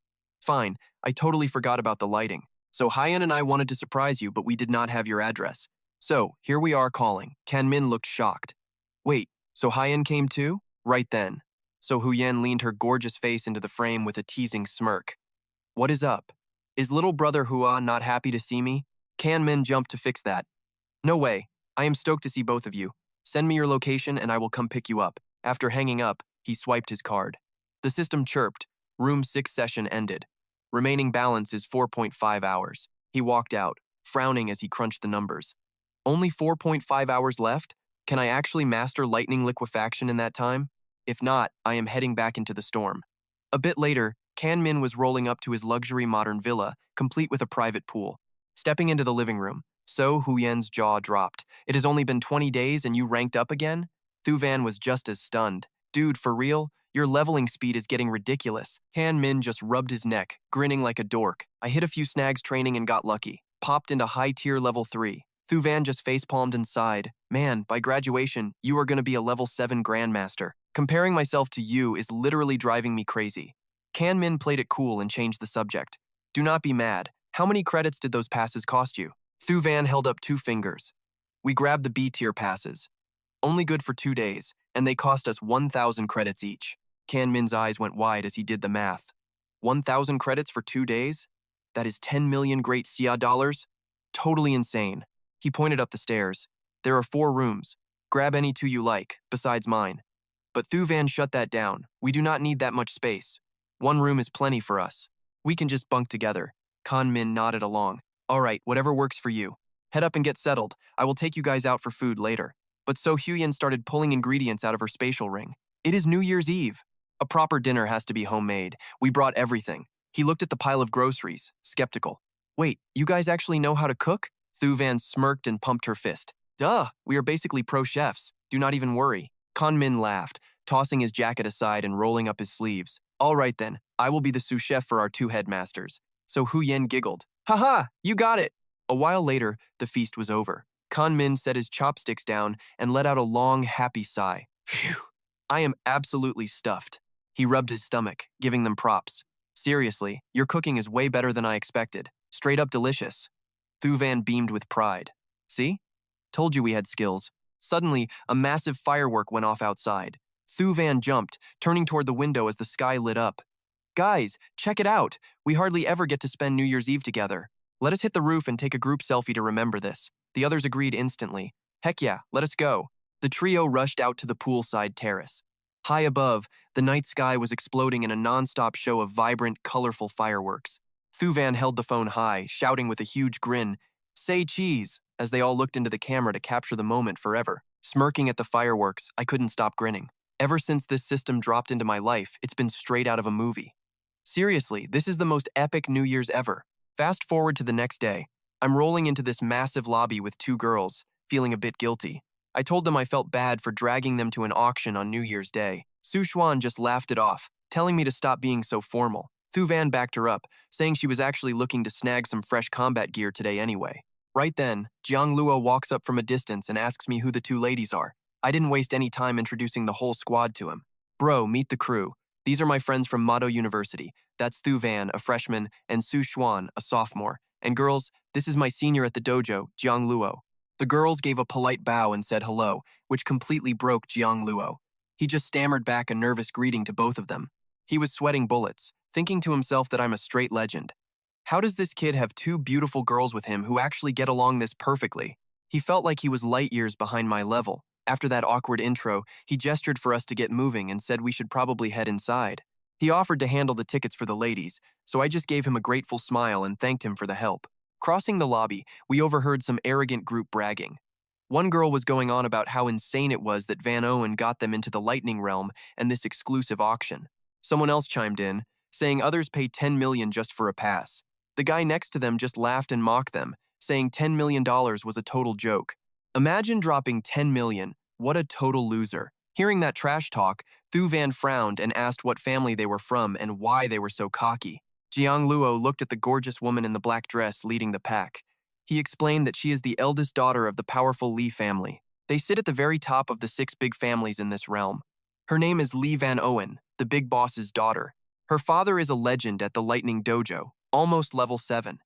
[SPEAKER 1] Fine, I totally forgot about the lighting. So Hyen and I wanted to surprise you, but we did not have your address. So, here we are calling. Kan Min looked shocked. Wait, so Hyen came too? Right then. So Hu Yen leaned her gorgeous face into the frame with a teasing smirk. What is up? Is little brother Hua not happy to see me? Kan Min jumped to fix that. No way. I am stoked to see both of you. Send me your location and I will come pick you up. After hanging up, he swiped his card. The system chirped. Room 6 session ended. Remaining balance is 4.5 hours. He walked out, frowning as he crunched the numbers. Only 4.5 hours left? Can I actually master lightning liquefaction in that time? If not, I am heading back into the storm. A bit later, Kan Min was rolling up to his luxury modern villa, complete with a private pool. Stepping into the living room, So Hu Yen's jaw dropped. It has only been 20 days and you ranked up again? Thu Van was just as stunned. Dude, for real? Your leveling speed is getting ridiculous. Kan Min just rubbed his neck, grinning like a dork. I hit a few snags training and got lucky. Popped into high-tier level 3. Thu Van just facepalmed and sighed. Man, by graduation, you are going to be a level 7 Grandmaster. Comparing myself to you is literally driving me crazy. Kan Min played it cool and changed the subject. Do not be mad. How many credits did those passes cost you? Thu Van held up 2 fingers. We grabbed the B-tier passes. Only good for 2 days, and they cost us 1,000 credits each. Kan Min's eyes went wide as he did the math. 1,000 credits for 2 days? That is 10 million great Xia dollars? Totally insane. He pointed up the stairs. There are 4 rooms. Grab any 2 you like, besides mine. But Thu Van shut that down. We do not need that much space. 1 room is plenty for us. We can just bunk together. Kan Min nodded along. All right, whatever works for you. Head up and get settled. I will take you guys out for food later. But So Huyen started pulling ingredients out of her spatial ring. It is New Year's Eve. A proper dinner has to be homemade. We brought everything. He looked at the pile of groceries, skeptical. Wait, you guys actually know how to cook? Thu Van smirked and pumped her fist. Duh, we are basically pro chefs. Do not even worry. Kan Min laughed, tossing his jacket aside and rolling up his sleeves. All right then, I will be the sous chef for our 2 headmasters. So Hu Yen giggled. Haha, you got it. A while later, the feast was over. Kan Min set his chopsticks down and let out a long, happy sigh. Phew, I am absolutely stuffed. He rubbed his stomach, giving them props. Seriously, your cooking is way better than I expected. Straight up delicious. Thu Van beamed with pride. See? Told you we had skills. Suddenly, a massive firework went off outside. Thu Van jumped, turning toward the window as the sky lit up. Guys, check it out. We hardly ever get to spend New Year's Eve together. Let us hit the roof and take a group selfie to remember this. The others agreed instantly. Heck yeah, let us go. The trio rushed out to the poolside terrace. High above, the night sky was exploding in a non-stop show of vibrant, colorful fireworks. Thu Van held the phone high, shouting with a huge grin, "Say cheese," as they all looked into the camera to capture the moment forever. Smirking at the fireworks, I couldn't stop grinning. Ever since this system dropped into my life, it's been straight out of a movie. Seriously, this is the most epic New Year's ever. Fast forward to the next day. I'm rolling into this massive lobby with two girls, feeling a bit guilty. I told them I felt bad for dragging them to an auction on New Year's Day. Su Xuan just laughed it off, telling me to stop being so formal. Thu Van backed her up, saying she was actually looking to snag some fresh combat gear today anyway. Right then, Jiang Luo walks up from a distance and asks me who the two ladies are. I didn't waste any time introducing the whole squad to him. Bro, meet the crew. These are my friends from Mado University. That's Thu Van, a freshman, and Su Xuan, a sophomore. And girls, this is my senior at the dojo, Jiang Luo. The girls gave a polite bow and said hello, which completely broke Jiang Luo. He just stammered back a nervous greeting to both of them. He was sweating bullets, thinking to himself that I'm a straight legend. How does this kid have two beautiful girls with him who actually get along this perfectly? He felt like he was light years behind my level. After that awkward intro, he gestured for us to get moving and said we should probably head inside. He offered to handle the tickets for the ladies, so I just gave him a grateful smile and thanked him for the help. Crossing the lobby, we overheard some arrogant group bragging. One girl was going on about how insane it was that Van Owen got them into the Lightning Realm and this exclusive auction. Someone else chimed in, saying others pay 10 million just for a pass. The guy next to them just laughed and mocked them, saying $10 million was a total joke. Imagine dropping 10 million. What a total loser. Hearing that trash talk, Thu Van frowned and asked what family they were from and why they were so cocky. Jiang Luo looked at the gorgeous woman in the black dress leading the pack. He explained that she is the eldest daughter of the powerful Li family. They sit at the very top of the 6 big families in this realm. Her name is Li Van Owen, the big boss's daughter. Her father is a legend at the Lightning Dojo, almost level 7.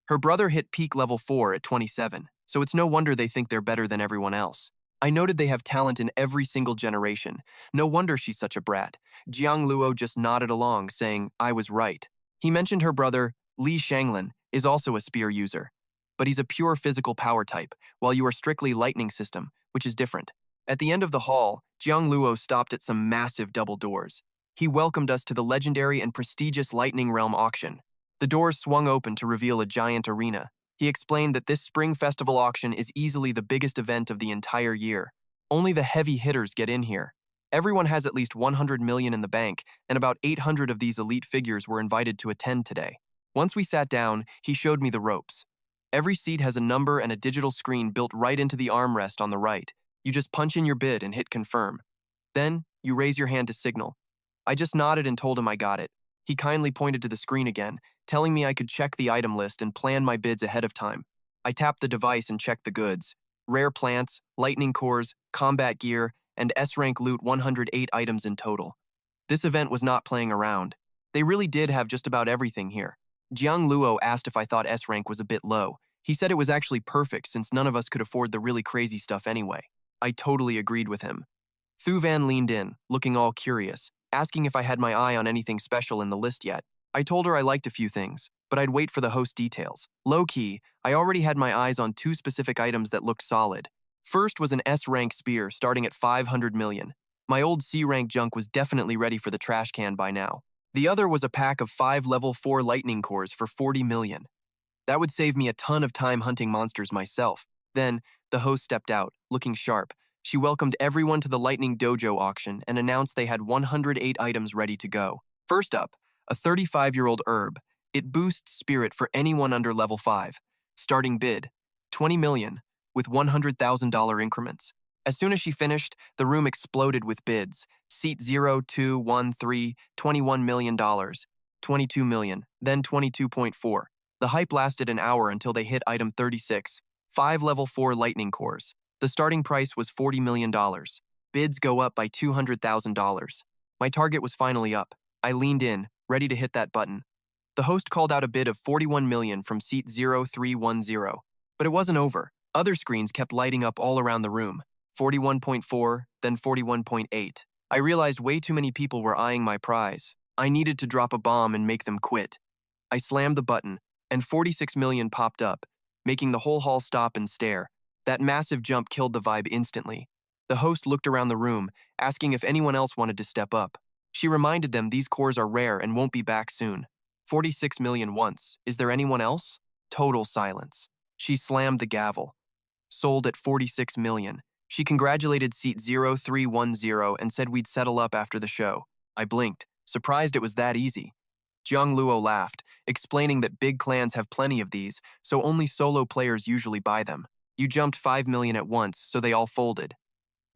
[SPEAKER 1] Her brother hit peak level 4 at 27, so it's no wonder they think they're better than everyone else. I noted they have talent in every single generation. No wonder she's such a brat. Jiang Luo just nodded along, saying, I was right. He mentioned her brother, Li Shanglin, is also a spear user. But he's a pure physical power type, while you are strictly lightning system, which is different. At the end of the hall, Jiang Luo stopped at some massive double doors. He welcomed us to the legendary and prestigious Lightning Realm auction. The doors swung open to reveal a giant arena. He explained that this spring festival auction is easily the biggest event of the entire year. Only the heavy hitters get in here. Everyone has at least 100 million in the bank, and about 800 of these elite figures were invited to attend today. Once we sat down, he showed me the ropes. Every seat has a number and a digital screen built right into the armrest on the right. You just punch in your bid and hit confirm. Then, you raise your hand to signal. I just nodded and told him I got it. He kindly pointed to the screen again, telling me I could check the item list and plan my bids ahead of time. I tapped the device and checked the goods. Rare plants, lightning cores, combat gear, and S-rank loot 108 items in total. This event was not playing around. They really did have just about everything here. Jiang Luo asked if I thought S-rank was a bit low. He said it was actually perfect since none of us could afford the really crazy stuff anyway. I totally agreed with him. Thu Van leaned in, looking all curious, asking if I had my eye on anything special in the list yet. I told her I liked a few things, but I'd wait for the host details. Low-key, I already had my eyes on 2 specific items that looked solid. First was an S-rank spear starting at 500 million. My old C-rank junk was definitely ready for the trash can by now. The other was a pack of 5 level 4 lightning cores for 40 million. That would save me a ton of time hunting monsters myself. Then, the host stepped out, looking sharp. She welcomed everyone to the Lightning Dojo auction and announced they had 108 items ready to go. First up, a 35-year-old herb. It boosts spirit for anyone under level 5. Starting bid, 20 million, with $100,000 increments. As soon as she finished, the room exploded with bids. Seat 0, 2, 1, 3, $21 million, 22 million, then 22.4. The hype lasted an hour until they hit item 36, 5 level 4 lightning cores. The starting price was $40 million. Bids go up by $200,000. My target was finally up. I leaned in, ready to hit that button. The host called out a bid of 41 million from seat 0310. But it wasn't over. Other screens kept lighting up all around the room. 41.4, then 41.8. I realized way too many people were eyeing my prize. I needed to drop a bomb and make them quit. I slammed the button, and 46 million popped up, making the whole hall stop and stare. That massive jump killed the vibe instantly. The host looked around the room, asking if anyone else wanted to step up. She reminded them these cores are rare and won't be back soon. 46 million once. Is there anyone else? Total silence. She slammed the gavel. Sold at 46 million. She congratulated seat 0310 and said we'd settle up after the show. I blinked, surprised it was that easy. Jiang Luo laughed, explaining that big clans have plenty of these, so only solo players usually buy them. You jumped 5 million at once, so they all folded.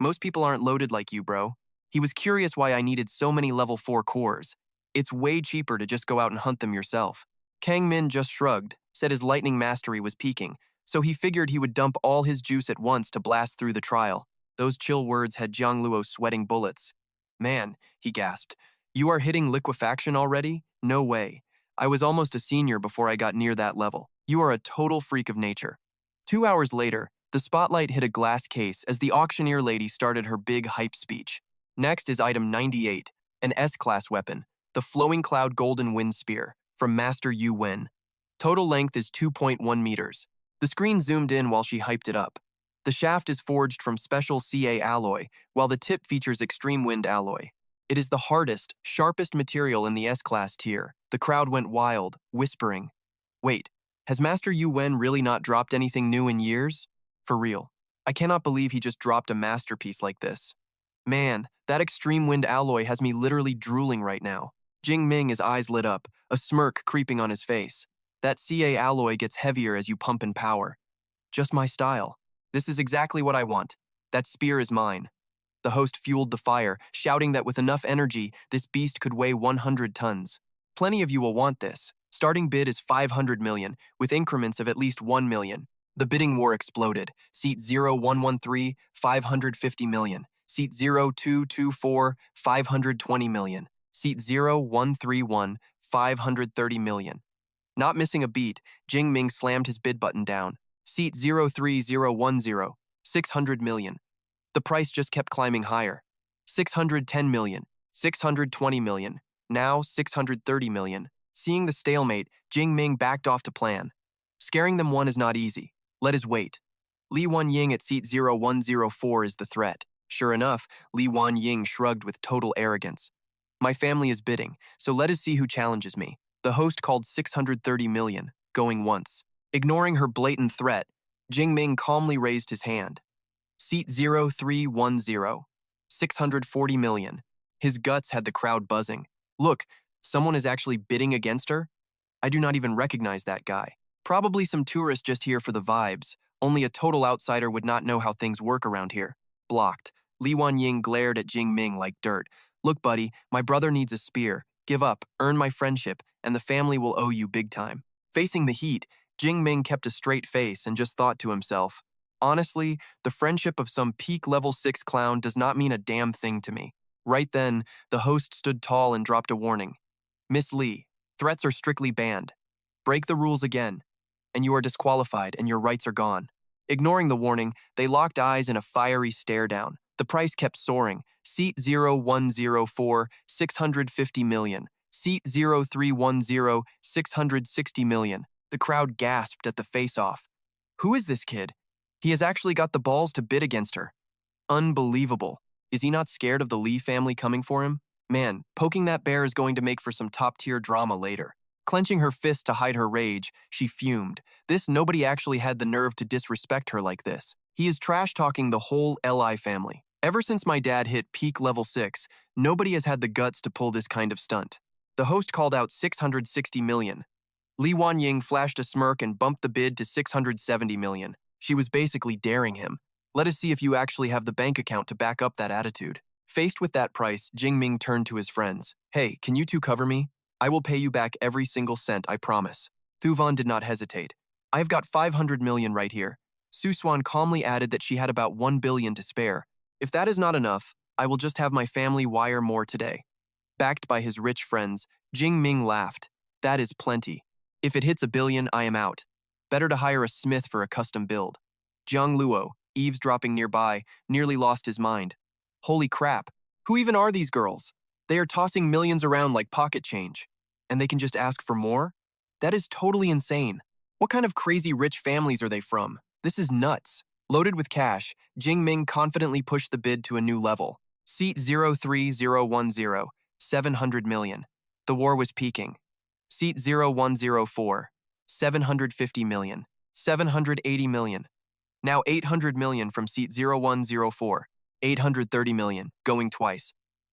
[SPEAKER 1] Most people aren't loaded like you, bro. He was curious why I needed so many level 4 cores. It's way cheaper to just go out and hunt them yourself. Kang Min just shrugged, said his lightning mastery was peaking, so he figured he would dump all his juice at once to blast through the trial. Those chill words had Jiang Luo sweating bullets. Man, he gasped, you are hitting liquefaction already? No way. I was almost a senior before I got near that level. You are a total freak of nature. 2 hours later, the spotlight hit a glass case as the auctioneer lady started her big hype speech. Next is item 98, an S-class weapon, the Flowing Cloud Golden Wind Spear, from Master Yu Wen. Total length is 2.1 meters. The screen zoomed in while she hyped it up. The shaft is forged from special CA alloy, while the tip features extreme wind alloy. It is the hardest, sharpest material in the S-class tier. The crowd went wild, whispering. Wait, has Master Yu Wen really not dropped anything new in years? For real. I cannot believe he just dropped a masterpiece like this. Man, that extreme wind alloy has me literally drooling right now. Jingming, his eyes lit up, a smirk creeping on his face. That CA alloy gets heavier as you pump in power. Just my style. This is exactly what I want. That spear is mine. The host fueled the fire, shouting that with enough energy, this beast could weigh 100 tons. Plenty of you will want this. Starting bid is 500 million, with increments of at least 1 million. The bidding war exploded. Seat 0113, 550 million. Seat 0224, 520 million. Seat 0131, 530 million. Not missing a beat, Jingming slammed his bid button down. Seat 03010, 600 million. The price just kept climbing higher. 610 million, 620 million, now 630 million. Seeing the stalemate, Jingming backed off to plan. Scaring them one is not easy. Let us wait. Li Wanying at seat 0104 is the threat. Sure enough, Li Wanying shrugged with total arrogance. My family is bidding, so let us see who challenges me. The host called 630 million, going once. Ignoring her blatant threat, Jingming calmly raised his hand. Seat 0310, 640 million. His guts had the crowd buzzing. Look, someone is actually bidding against her? I do not even recognize that guy. Probably some tourist just here for the vibes. Only a total outsider would not know how things work around here. Blocked. Li Wanying glared at Jingming like dirt. Look, buddy, my brother needs a spear. Give up, earn my friendship, and the family will owe you big time. Facing the heat, Jingming kept a straight face and just thought to himself, honestly, the friendship of some peak level 6 clown does not mean a damn thing to me. Right then, the host stood tall and dropped a warning. Miss Li, threats are strictly banned. Break the rules again, and you are disqualified and your rights are gone. Ignoring the warning, they locked eyes in a fiery stare-down. The price kept soaring. Seat 0104, 650 million. Seat 0310, 660 million. The crowd gasped at the face-off. Who is this kid? He has actually got the balls to bid against her. Unbelievable. Is he not scared of the Li family coming for him? Man, poking that bear is going to make for some top-tier drama later. Clenching her fist to hide her rage, she fumed. Nobody actually had the nerve to disrespect her like this. He is trash-talking the whole Li family. Ever since my dad hit peak level 6, nobody has had the guts to pull this kind of stunt. The host called out 660 million. Li Wanying flashed a smirk and bumped the bid to 670 million. She was basically daring him. Let us see if you actually have the bank account to back up that attitude. Faced with that price, Jingming turned to his friends. Hey, can you two cover me? I will pay you back every single cent, I promise. Thuvan did not hesitate. I've got 500 million right here. Suswan calmly added that she had about 1 billion to spare. If that is not enough, I will just have my family wire more today. Backed by his rich friends, Jingming laughed. That is plenty. If it hits 1 billion, I am out. Better to hire a smith for a custom build. Jiang Luo, eavesdropping nearby, nearly lost his mind. Holy crap, Who even are these girls? They are tossing millions around like pocket change. And they can just ask for more? That is totally insane. What kind of crazy rich families are they from? This is nuts. Loaded with cash, Jingming confidently pushed the bid to a new level. Seat 03010, 700 million. The war was peaking. Seat 0104, 750 million, 780 million. Now 800 million from seat 0104, 830 million, going twice.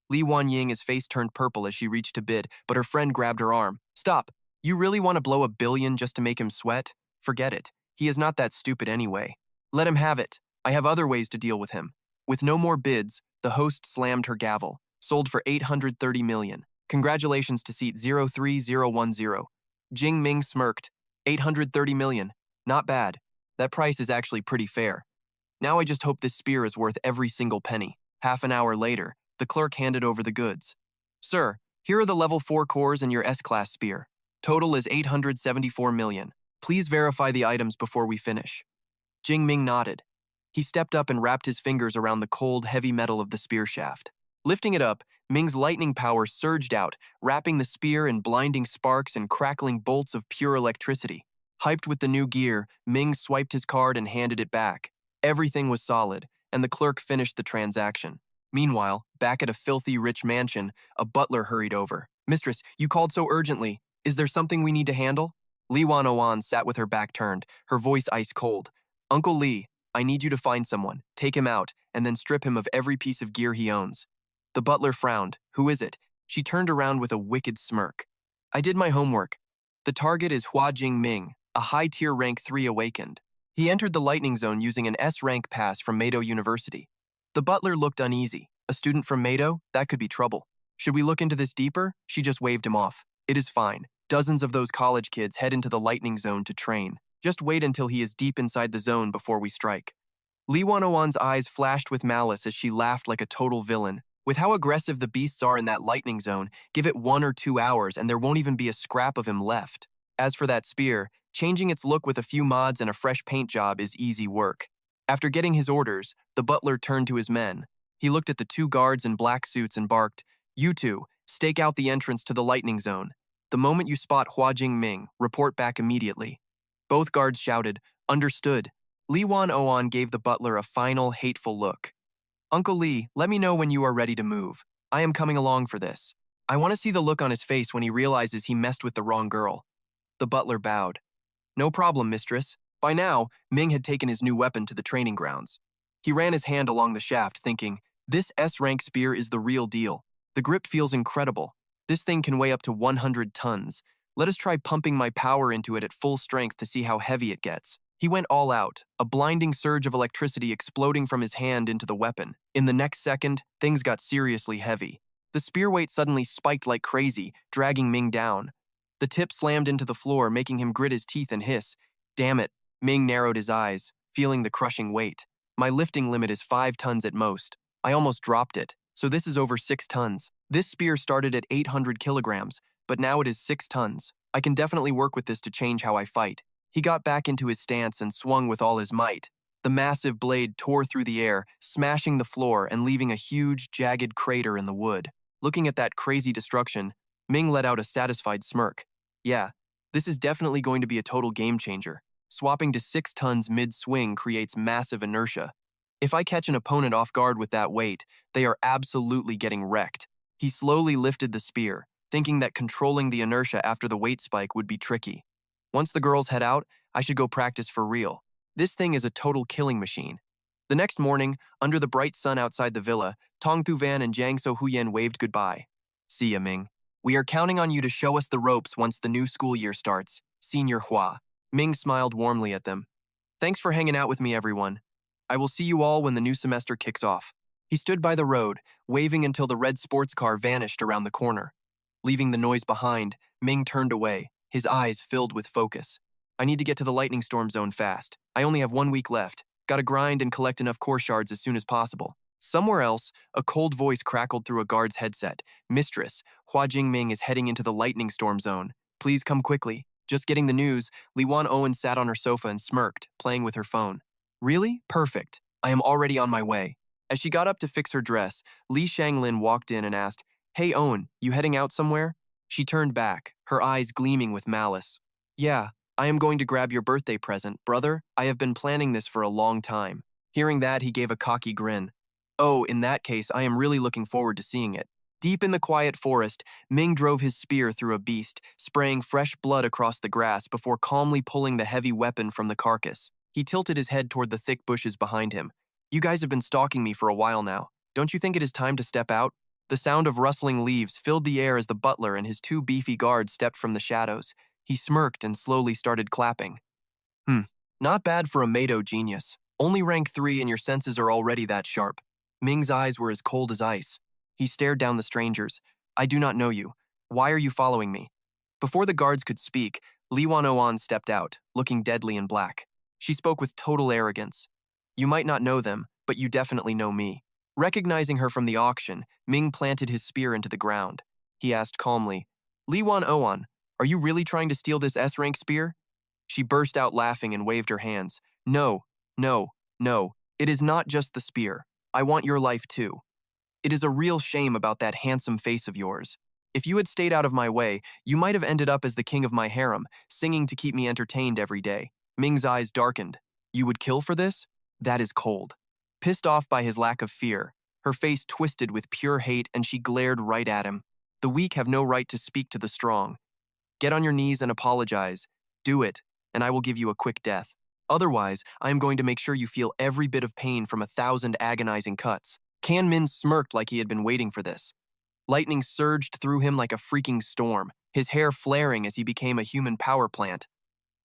[SPEAKER 1] Li Wanying's face turned purple as she reached to bid, but her friend grabbed her arm. Stop. You really want to blow $1 billion just to make him sweat? Forget it. He is not that stupid anyway. Let him have it. I have other ways to deal with him. With no more bids, the host slammed her gavel. Sold for 830 million. Congratulations to seat 03010. Jing Ming smirked. 830 million. Not bad. That price is actually pretty fair. Now I just hope this spear is worth every single penny. Half an hour later, the clerk handed over the goods. Sir, here are the level 4 cores and your S-class spear. Total is 874 million. Please verify the items before we finish. Jing Ming nodded. He stepped up and wrapped his fingers around the cold, heavy metal of the spear shaft. Lifting it up, Ming's lightning power surged out, wrapping the spear in blinding sparks and crackling bolts of pure electricity. Hyped with the new gear, Ming swiped his card and handed it back. Everything was solid, and the clerk finished the transaction. Meanwhile, back at a filthy, rich mansion, a butler hurried over. Mistress, you called so urgently. Is there something we need to handle? Li Wan sat with her back turned, her voice ice cold. Uncle Li, I need you to find someone, take him out, and then strip him of every piece of gear he owns. The butler frowned. Who is it? She turned around with a wicked smirk. I did my homework. The target is Hua Jingming, a high-tier rank 3 awakened. He entered the lightning zone using an S-rank pass from Meido University. The butler looked uneasy. A student from Meido? That could be trouble. Should we look into this deeper? She just waved him off. It is fine. Dozens of those college kids head into the lightning zone to train. Just wait until he is deep inside the zone before we strike. Li Wan's eyes flashed with malice as she laughed like a total villain. With how aggressive the beasts are in that lightning zone, give it 1 or 2 hours and there won't even be a scrap of him left. As for that spear, changing its look with a few mods and a fresh paint job is easy work. After getting his orders, the butler turned to his men. He looked at the 2 guards in black suits and barked, You two, stake out the entrance to the lightning zone. The moment you spot Hua Jingming, report back immediately. Both guards shouted, Understood. Li Wan gave the butler a final, hateful look. Uncle Li, let me know when you are ready to move. I am coming along for this. I want to see the look on his face when he realizes he messed with the wrong girl. The butler bowed. No problem, mistress. By now, Ming had taken his new weapon to the training grounds. He ran his hand along the shaft, thinking, this S-rank spear is the real deal. The grip feels incredible. This thing can weigh up to 100 tons. Let us try pumping my power into it at full strength to see how heavy it gets. He went all out, a blinding surge of electricity exploding from his hand into the weapon. In the next second, things got seriously heavy. The spear weight suddenly spiked like crazy, dragging Ming down. The tip slammed into the floor, making him grit his teeth and hiss. Damn it, Ming narrowed his eyes, feeling the crushing weight. My lifting limit is 5 tons at most. I almost dropped it, so this is over 6 tons. This spear started at 800 kilograms, but now it is 6 tons. I can definitely work with this to change how I fight. He got back into his stance and swung with all his might. The massive blade tore through the air, smashing the floor and leaving a huge, jagged crater in the wood. Looking at that crazy destruction, Ming let out a satisfied smirk. Yeah, this is definitely going to be a total game changer. Swapping to 6 tons mid-swing creates massive inertia. If I catch an opponent off guard with that weight, they are absolutely getting wrecked. He slowly lifted the spear, thinking that controlling the inertia after the weight spike would be tricky. Once the girls head out, I should go practice for real. This thing is a total killing machine. The next morning, under the bright sun outside the villa, Tong Thuvan and Jiang So Huyen waved goodbye. See ya, Ming. We are counting on you to show us the ropes once the new school year starts. Senior Hua. Ming smiled warmly at them. Thanks for hanging out with me, everyone. I will see you all when the new semester kicks off. He stood by the road, waving until the red sports car vanished around the corner. Leaving the noise behind, Ming turned away, his eyes filled with focus. I need to get to the lightning storm zone fast. I only have 1 week left. Gotta grind and collect enough core shards as soon as possible. Somewhere else, a cold voice crackled through a guard's headset. Mistress, Hua Jingming is heading into the lightning storm zone. Please come quickly. Just getting the news, Li Wan sat on her sofa and smirked, playing with her phone. Really? Perfect. I am already on my way. As she got up to fix her dress, Li Shanglin walked in and asked, "Hey Owen, you heading out somewhere?" She turned back, her eyes gleaming with malice. "Yeah, I am going to grab your birthday present, brother. I have been planning this for a long time." Hearing that, he gave a cocky grin. "Oh, in that case, I am really looking forward to seeing it." Deep in the quiet forest, Ming drove his spear through a beast, spraying fresh blood across the grass before calmly pulling the heavy weapon from the carcass. He tilted his head toward the thick bushes behind him. "You guys have been stalking me for a while now. Don't you think it is time to step out?" The sound of rustling leaves filled the air as the butler and his two beefy guards stepped from the shadows. He smirked and slowly started clapping. Not bad for a Mado genius. Only rank 3 and your senses are already that sharp." Ming's eyes were as cold as ice. He stared down the strangers. "I do not know you. Why are you following me?" Before the guards could speak, Li Wan stepped out, looking deadly in black. She spoke with total arrogance. "You might not know them, but you definitely know me." Recognizing her from the auction, Ming planted his spear into the ground. He asked calmly, "Li Wan, are you really trying to steal this S-rank spear?" She burst out laughing and waved her hands. No, no. It is not just the spear. I want your life too. It is a real shame about that handsome face of yours. If you had stayed out of my way, you might have ended up as the king of my harem, singing to keep me entertained every day." Ming's eyes darkened. "You would kill for this? That is cold." Pissed off by his lack of fear, her face twisted with pure hate and she glared right at him. "The weak have no right to speak to the strong. Get on your knees and apologize. Do it, and I will give you a quick death. Otherwise, I am going to make sure you feel every bit of pain from 1,000 agonizing cuts." Kan Min smirked like he had been waiting for this. Lightning surged through him like a freaking storm, his hair flaring as he became a human power plant.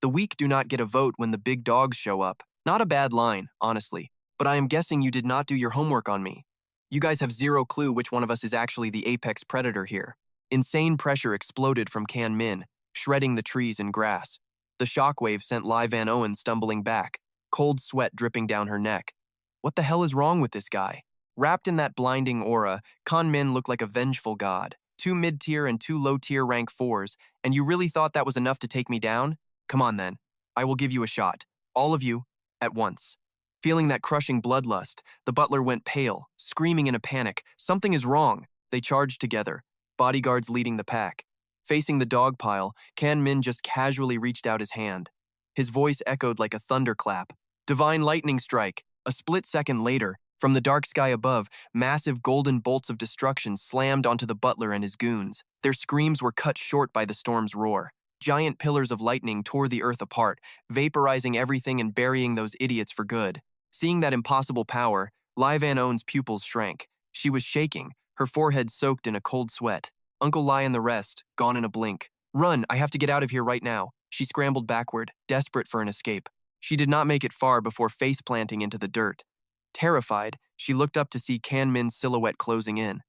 [SPEAKER 1] "The weak do not get a vote when the big dogs show up." Not a bad line, honestly, but I am guessing you did not do your homework on me. You guys have zero clue which one of us is actually the apex predator here. Insane pressure exploded from Kan Min, shredding the trees and grass. The shockwave sent Lai Van Owen stumbling back, cold sweat dripping down her neck. What the hell is wrong with this guy? Wrapped in that blinding aura, Kan Min looked like a vengeful god. 2 mid-tier and 2 low-tier rank 4s, and you really thought that was enough to take me down? Come on then. I will give you a shot. All of you, at once. Feeling that crushing bloodlust, the butler went pale, screaming in a panic. Something is wrong. They charged together, bodyguards leading the pack. Facing the dog pile, Kan Min just casually reached out his hand. His voice echoed like a thunderclap. Divine lightning strike. A split second later, from the dark sky above, massive golden bolts of destruction slammed onto the butler and his goons. Their screams were cut short by the storm's roar. Giant pillars of lightning tore the earth apart, vaporizing everything and burying those idiots for good. Seeing that impossible power, Lai Van Owen's pupils shrank. She was shaking, her forehead soaked in a cold sweat. Uncle Lai and the rest, gone in a blink. "Run, I have to get out of here right now." She scrambled backward, desperate for an escape. She did not make it far before face-planting into the dirt. Terrified, she looked up to see Kan Min's silhouette closing in.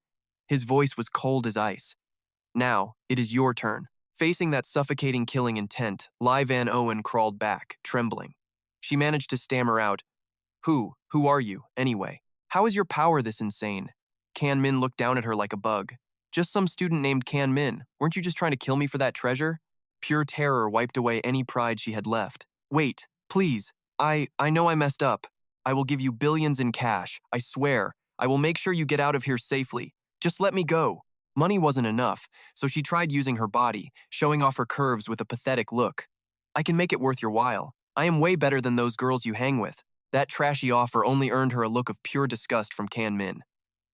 [SPEAKER 1] His voice was cold as ice. "Now, it is your turn." Facing that suffocating killing intent, Lai Van Owen crawled back, trembling. She managed to stammer out, Who are you, anyway? How is your power this insane?" Kan Min looked down at her like a bug. "Just some student named Kan Min. Weren't you just trying to kill me for that treasure?" Pure terror wiped away any pride she had left. "Wait, please. I know I messed up. I will give you billions in cash, I swear. I will make sure you get out of here safely. Just let me go." Money wasn't enough, so she tried using her body, showing off her curves with a pathetic look. "I can make it worth your while. I am way better than those girls you hang with." That trashy offer only earned her a look of pure disgust from Kan Min.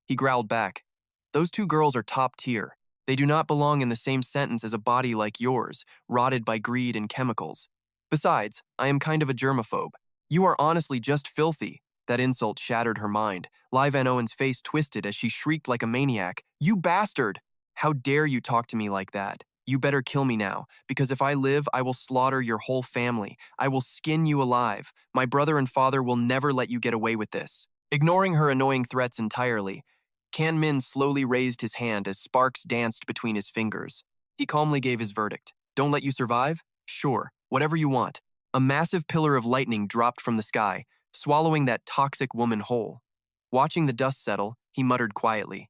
[SPEAKER 1] He growled back, "Those 2 girls are top tier. They do not belong in the same sentence as a body like yours, rotted by greed and chemicals. Besides, I am kind of a germaphobe. You are honestly just filthy." That insult shattered her mind. Lai Van Owen's face twisted as she shrieked like a maniac. "You bastard! How dare you talk to me like that? You better kill me now, because if I live, I will slaughter your whole family. I will skin you alive. My brother and father will never let you get away with this." Ignoring her annoying threats entirely, Kan Min slowly raised his hand as sparks danced between his fingers. He calmly gave his verdict. "Don't let you survive? Sure, whatever you want." A massive pillar of lightning dropped from the sky, swallowing that toxic woman whole. Watching the dust settle, he muttered quietly,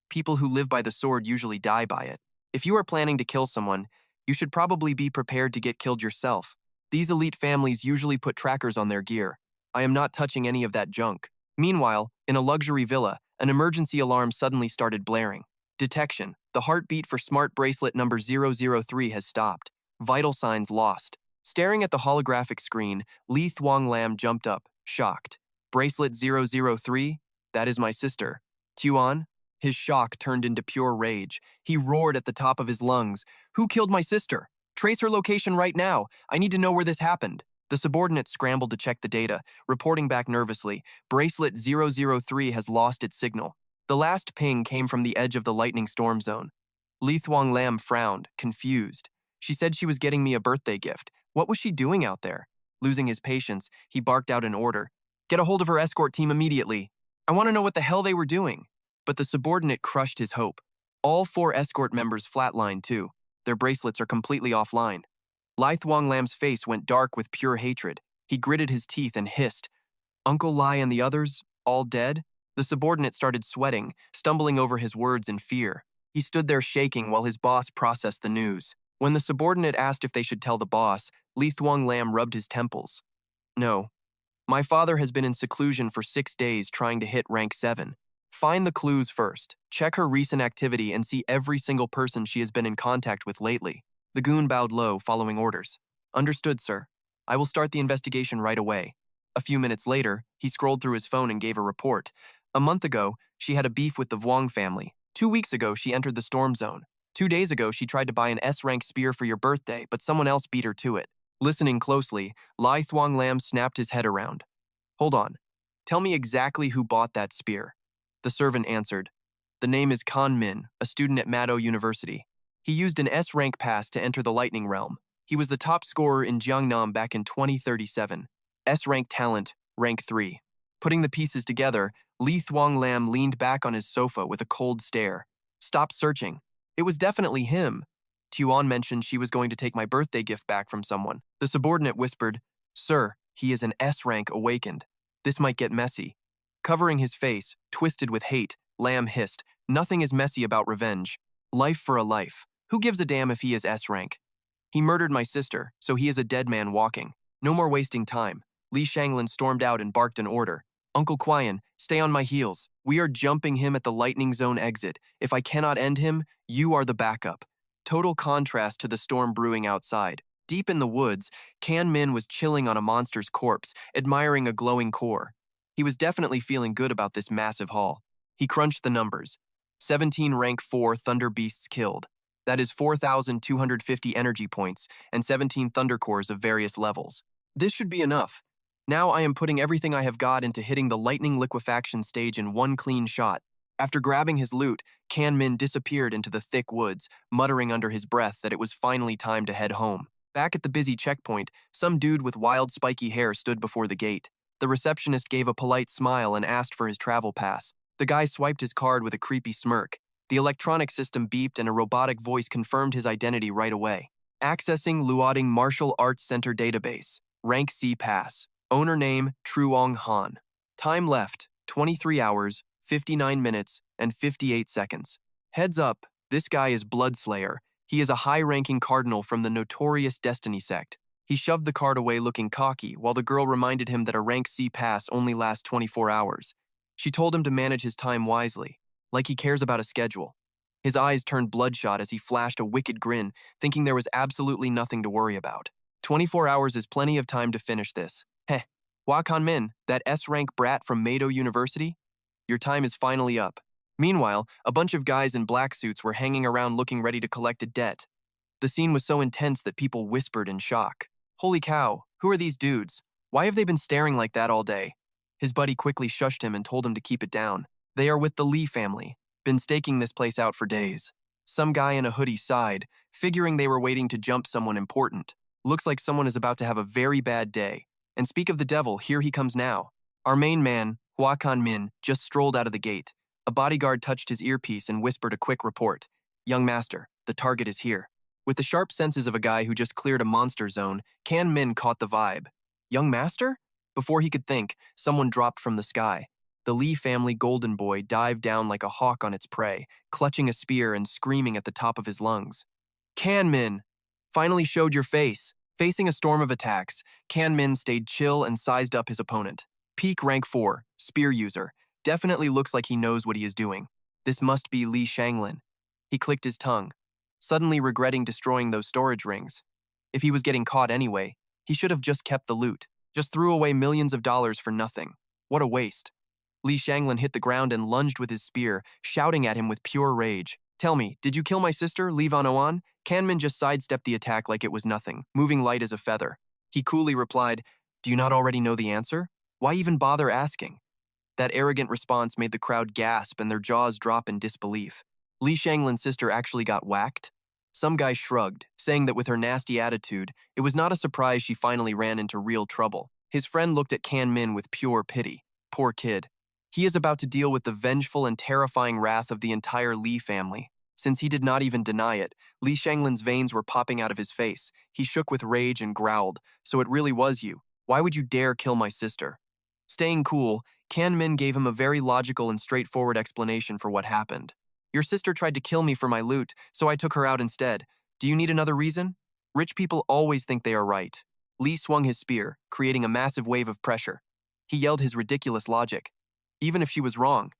[SPEAKER 1] "People who live by the sword usually die by it. If you are planning to kill someone, you should probably be prepared to get killed yourself. These elite families usually put trackers on their gear. I am not touching any of that junk." Meanwhile, in a luxury villa, an emergency alarm suddenly started blaring. Detection. The heartbeat for smart bracelet number 003 has stopped. Vital signs lost. Staring at the holographic screen, Li Thuong Lam jumped up, shocked. Bracelet 003? That is my sister. Tuan? His shock turned into pure rage. He roared at the top of his lungs. Who killed my sister? Trace her location right now. I need to know where this happened. The subordinate scrambled to check the data, reporting back nervously. Bracelet 003 has lost its signal. The last ping came from the edge of the lightning storm zone. Li Thuong Lam frowned, confused. She said she was getting me a birthday gift. What was she doing out there? Losing his patience, he barked out an order. Get a hold of her escort team immediately. I want to know what the hell they were doing. But the subordinate crushed his hope. All 4 escort members flatlined too. Their bracelets are completely offline. Li Thuong Lam's face went dark with pure hatred. He gritted his teeth and hissed. Uncle Lai and the others, all dead? The subordinate started sweating, stumbling over his words in fear. He stood there shaking while his boss processed the news. When the subordinate asked if they should tell the boss, Li Thuong Lam rubbed his temples. No. My father has been in seclusion for 6 days trying to hit rank 7. Find the clues first. Check her recent activity and see every single person she has been in contact with lately. The goon bowed low, following orders. Understood, sir. I will start the investigation right away. A few minutes later, he scrolled through his phone and gave a report. A month ago, she had a beef with the Vuong family. 2 weeks ago, she entered the storm zone. 2 days ago, she tried to buy an S-rank spear for your birthday, but someone else beat her to it. Listening closely, Li Thuong Lam snapped his head around. Hold on. Tell me exactly who bought that spear. The servant answered. The name is Kan Min, a student at Mado University. He used an S-rank pass to enter the Lightning Realm. He was the top scorer in Jiangnam back in 2037. S-rank talent, rank 3. Putting the pieces together, Li Thuong Lam leaned back on his sofa with a cold stare. Stop searching. It was definitely him. Tuan mentioned she was going to take my birthday gift back from someone. The subordinate whispered, Sir, he is an S-rank awakened. This might get messy. Covering his face, twisted with hate, Lam hissed, Nothing is messy about revenge. Life for a life. Who gives a damn if he is S-rank? He murdered my sister, so he is a dead man walking. No more wasting time. Li Shanglin stormed out and barked an order. Uncle Quian, stay on my heels. We are jumping him at the lightning zone exit. If I cannot end him, you are the backup. Total contrast to the storm brewing outside. Deep in the woods, Kan Min was chilling on a monster's corpse, admiring a glowing core. He was definitely feeling good about this massive haul. He crunched the numbers. 17 rank 4 Thunder Beasts killed. That is 4,250 energy points and 17 Thunder Cores of various levels. This should be enough. Now I am putting everything I have got into hitting the lightning liquefaction stage in one clean shot. After grabbing his loot, Kan Min disappeared into the thick woods, muttering under his breath that it was finally time to head home. Back at the busy checkpoint, some dude with wild spiky hair stood before the gate. The receptionist gave a polite smile and asked for his travel pass. The guy swiped his card with a creepy smirk. The electronic system beeped and a robotic voice confirmed his identity right away. Accessing Luoding Martial Arts Center database. Rank C pass. Owner name, Truong Han. Time left, 23 hours, 59 minutes, and 58 seconds. Heads up, this guy is Bloodslayer. He is a high-ranking cardinal from the notorious Destiny sect. He shoved the card away looking cocky, while the girl reminded him that a rank C pass only lasts 24 hours. She told him to manage his time wisely, like he cares about a schedule. His eyes turned bloodshot as he flashed a wicked grin, thinking there was absolutely nothing to worry about. 24 hours is plenty of time to finish this. Heh, Hua Jingming, that S-rank brat from Mado University? Your time is finally up. Meanwhile, a bunch of guys in black suits were hanging around looking ready to collect a debt. The scene was so intense that people whispered in shock. Holy cow, who are these dudes? Why have they been staring like that all day? His buddy quickly shushed him and told him to keep it down. They are with the Li family. Been staking this place out for days. Some guy in a hoodie sighed, figuring they were waiting to jump someone important. Looks like someone is about to have a very bad day. And speak of the devil, here he comes now. Our main man, Hua Jingming, just strolled out of the gate. A bodyguard touched his earpiece and whispered a quick report. Young master, the target is here. With the sharp senses of a guy who just cleared a monster zone, Kan Min caught the vibe. Young master? Before he could think, someone dropped from the sky. The Li family golden boy dived down like a hawk on its prey, clutching a spear and screaming at the top of his lungs. Kan Min! Finally showed your face. Facing a storm of attacks, Kan Min stayed chill and sized up his opponent. Peak rank 4, spear user. Definitely looks like he knows what he is doing. This must be Li Shanglin. He clicked his tongue, suddenly regretting destroying those storage rings. If he was getting caught anyway, he should have just kept the loot. Just threw away millions of dollars for nothing. What a waste. Li Shanglin hit the ground and lunged with his spear, shouting at him with pure rage. Tell me, did you kill my sister, Li Van Oan? Kanmin just sidestepped the attack like it was nothing, moving light as a feather. He coolly replied, do you not already know the answer? Why even bother asking? That arrogant response made the crowd gasp and their jaws drop in disbelief. Li Shanglin's sister actually got whacked? Some guy shrugged, saying that with her nasty attitude, it was not a surprise she finally ran into real trouble. His friend looked at Kan Min with pure pity. Poor kid. He is about to deal with the vengeful and terrifying wrath of the entire Li family. Since he did not even deny it, Li Shanglin's veins were popping out of his face. He shook with rage and growled, so it really was you. Why would you dare kill my sister? Staying cool, Kan Min gave him a very logical and straightforward explanation for what happened. Your sister tried to kill me for my loot, so I took her out instead. Do you need another reason? Rich people always think they are right. Li swung his spear, creating a massive wave of pressure. He yelled his ridiculous logic. Even if she was wrong,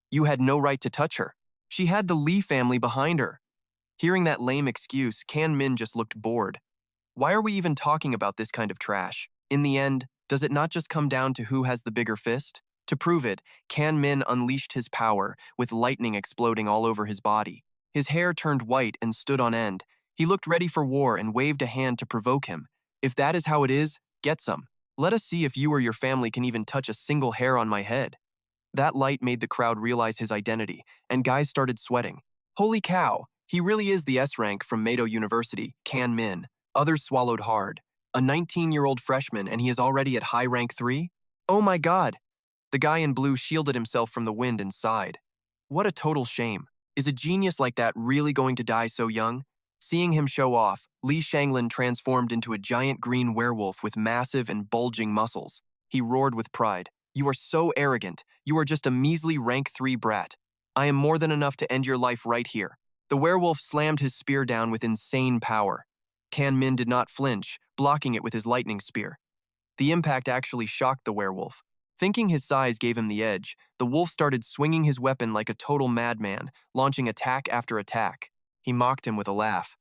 [SPEAKER 1] you had no right to touch her. She had the Li family behind her. Hearing that lame excuse, Kan Min just looked bored. Why are we even talking about this kind of trash? In the end, does it not just come down to who has the bigger fist? To prove it, Kan Min unleashed his power, with lightning exploding all over his body. His hair turned white and stood on end. He looked ready for war and waved a hand to provoke him. If that is how it is, get some. Let us see if you or your family can even touch a single hair on my head. That light made the crowd realize his identity, and guys started sweating. Holy cow, he really is the S-Rank from Meido University, Kan Min. Others swallowed hard. A 19-year-old freshman and he is already at high rank 3? Oh my god! The guy in blue shielded himself from the wind and sighed. What a total shame. Is a genius like that really going to die so young? Seeing him show off, Li Shanglin transformed into a giant green werewolf with massive and bulging muscles. He roared with pride. You are so arrogant. You are just a measly rank 3 brat. I am more than enough to end your life right here. The werewolf slammed his spear down with insane power. Kan Min did not flinch, blocking it with his lightning spear. The impact actually shocked the werewolf. Thinking his size gave him the edge, the wolf started swinging his weapon like a total madman, launching attack after attack. He mocked him with a laugh.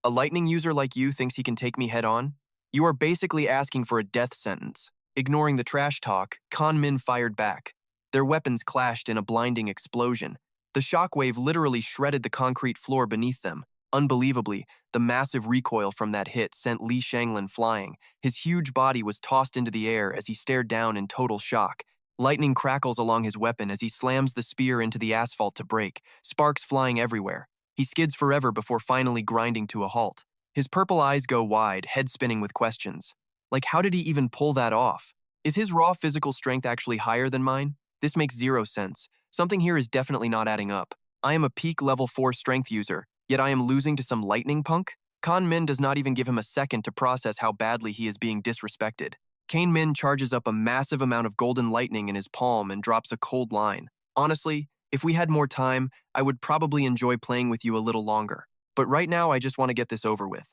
[SPEAKER 1] A lightning user like you thinks he can take me head on? You are basically asking for a death sentence. Ignoring the trash talk, Kan Min fired back. Their weapons clashed in a blinding explosion. The shockwave literally shredded the concrete floor beneath them. Unbelievably, the massive recoil from that hit sent Li Shanglin flying. His huge body was tossed into the air as he stared down in total shock. Lightning crackles along his weapon as he slams the spear into the asphalt to break, sparks flying everywhere. He skids forever before finally grinding to a halt. His purple eyes go wide, head spinning with questions. Like, how did he even pull that off? Is his raw physical strength actually higher than mine? This makes zero sense. Something here is definitely not adding up. I am a peak level 4 strength user, yet I am losing to some lightning punk? Kan Min does not even give him a second to process how badly he is being disrespected. Kan Min charges up a massive amount of golden lightning in his palm and drops a cold line. Honestly, if we had more time, I would probably enjoy playing with you a little longer. But right now, I just want to get this over with.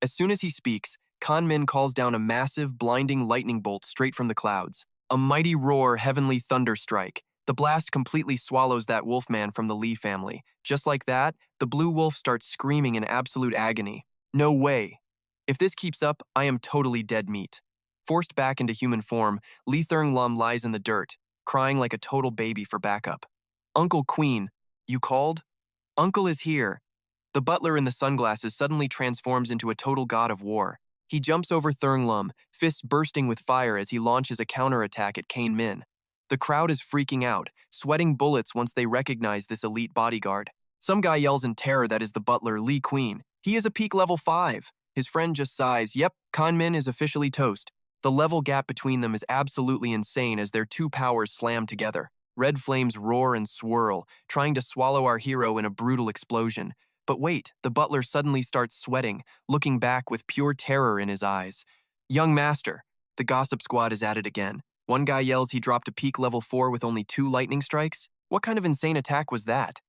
[SPEAKER 1] As soon as he speaks, Kan Min calls down a massive, blinding lightning bolt straight from the clouds. A mighty roar, heavenly thunder strike. The blast completely swallows that wolfman from the Li family. Just like that, the blue wolf starts screaming in absolute agony. No way. If this keeps up, I am totally dead meat. Forced back into human form, Li Thurng Lum lies in the dirt, crying like a total baby for backup. Uncle Queen, you called? Uncle is here. The butler in the sunglasses suddenly transforms into a total god of war. He jumps over Thurng Lum, fists bursting with fire as he launches a counterattack at Kan Min. The crowd is freaking out, sweating bullets once they recognize this elite bodyguard. Some guy yells in terror that is the butler, Li Queen. He is a peak level 5. His friend just sighs, yep, Kan Min is officially toast. The level gap between them is absolutely insane as their two powers slam together. Red flames roar and swirl, trying to swallow our hero in a brutal explosion. But wait, the butler suddenly starts sweating, looking back with pure terror in his eyes. Young master, the gossip squad is at it again. One guy yells he dropped a peak level 4 with only 2 lightning strikes. What kind of insane attack was that?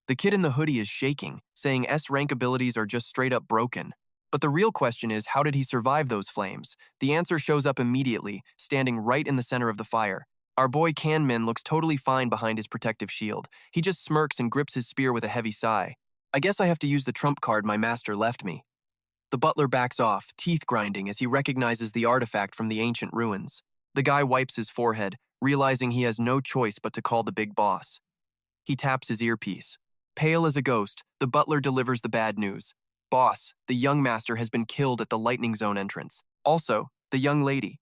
[SPEAKER 1] The kid in the hoodie is shaking, saying S-rank abilities are just straight up broken. But the real question is, how did he survive those flames? The answer shows up immediately, standing right in the center of the fire. Our boy Kanmin looks totally fine behind his protective shield. He just smirks and grips his spear with a heavy sigh. I guess I have to use the trump card my master left me. The butler backs off, teeth grinding as he recognizes the artifact from the ancient ruins. The guy wipes his forehead, realizing he has no choice but to call the big boss. He taps his earpiece. Pale as a ghost, the butler delivers the bad news. Boss, the young master has been killed at the lightning zone entrance. Also, the young lady.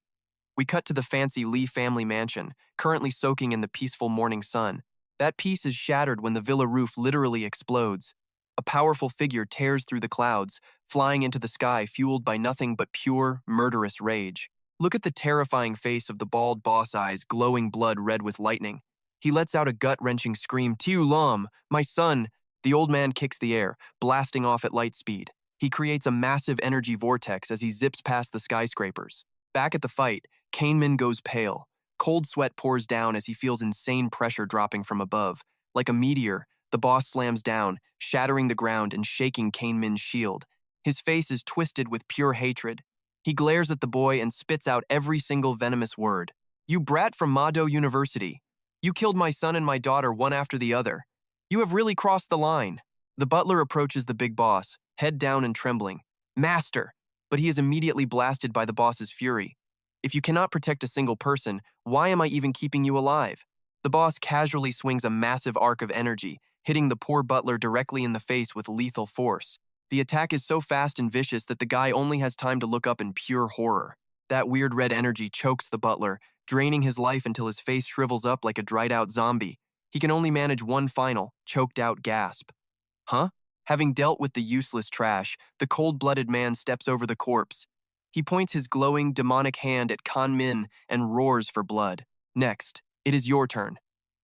[SPEAKER 1] We cut to the fancy Lee family mansion, currently soaking in the peaceful morning sun. That peace is shattered when the villa roof literally explodes. A powerful figure tears through the clouds, flying into the sky fueled by nothing but pure, murderous rage. Look at the terrifying face of the bald boss eyes glowing blood red with lightning. He lets out a gut-wrenching scream, Tiu Lam, my son! The old man kicks the air, blasting off at light speed. He creates a massive energy vortex as he zips past the skyscrapers. Back at the fight, Kanmin goes pale. Cold sweat pours down as he feels insane pressure dropping from above. Like a meteor, the boss slams down, shattering the ground and shaking Kanmin's shield. His face is twisted with pure hatred. He glares at the boy and spits out every single venomous word. You brat from Mado University. You killed my son and my daughter one after the other. You have really crossed the line. The butler approaches the big boss, head down and trembling. Master! But he is immediately blasted by the boss's fury. If you cannot protect a single person, why am I even keeping you alive? The boss casually swings a massive arc of energy, hitting the poor butler directly in the face with lethal force. The attack is so fast and vicious that the guy only has time to look up in pure horror. That weird red energy chokes the butler, draining his life until his face shrivels up like a dried-out zombie. He can only manage one final, choked-out gasp. Huh? Having dealt with the useless trash, the cold-blooded man steps over the corpse. He points his glowing, demonic hand at Kanmin and roars for blood. Next, it is your turn.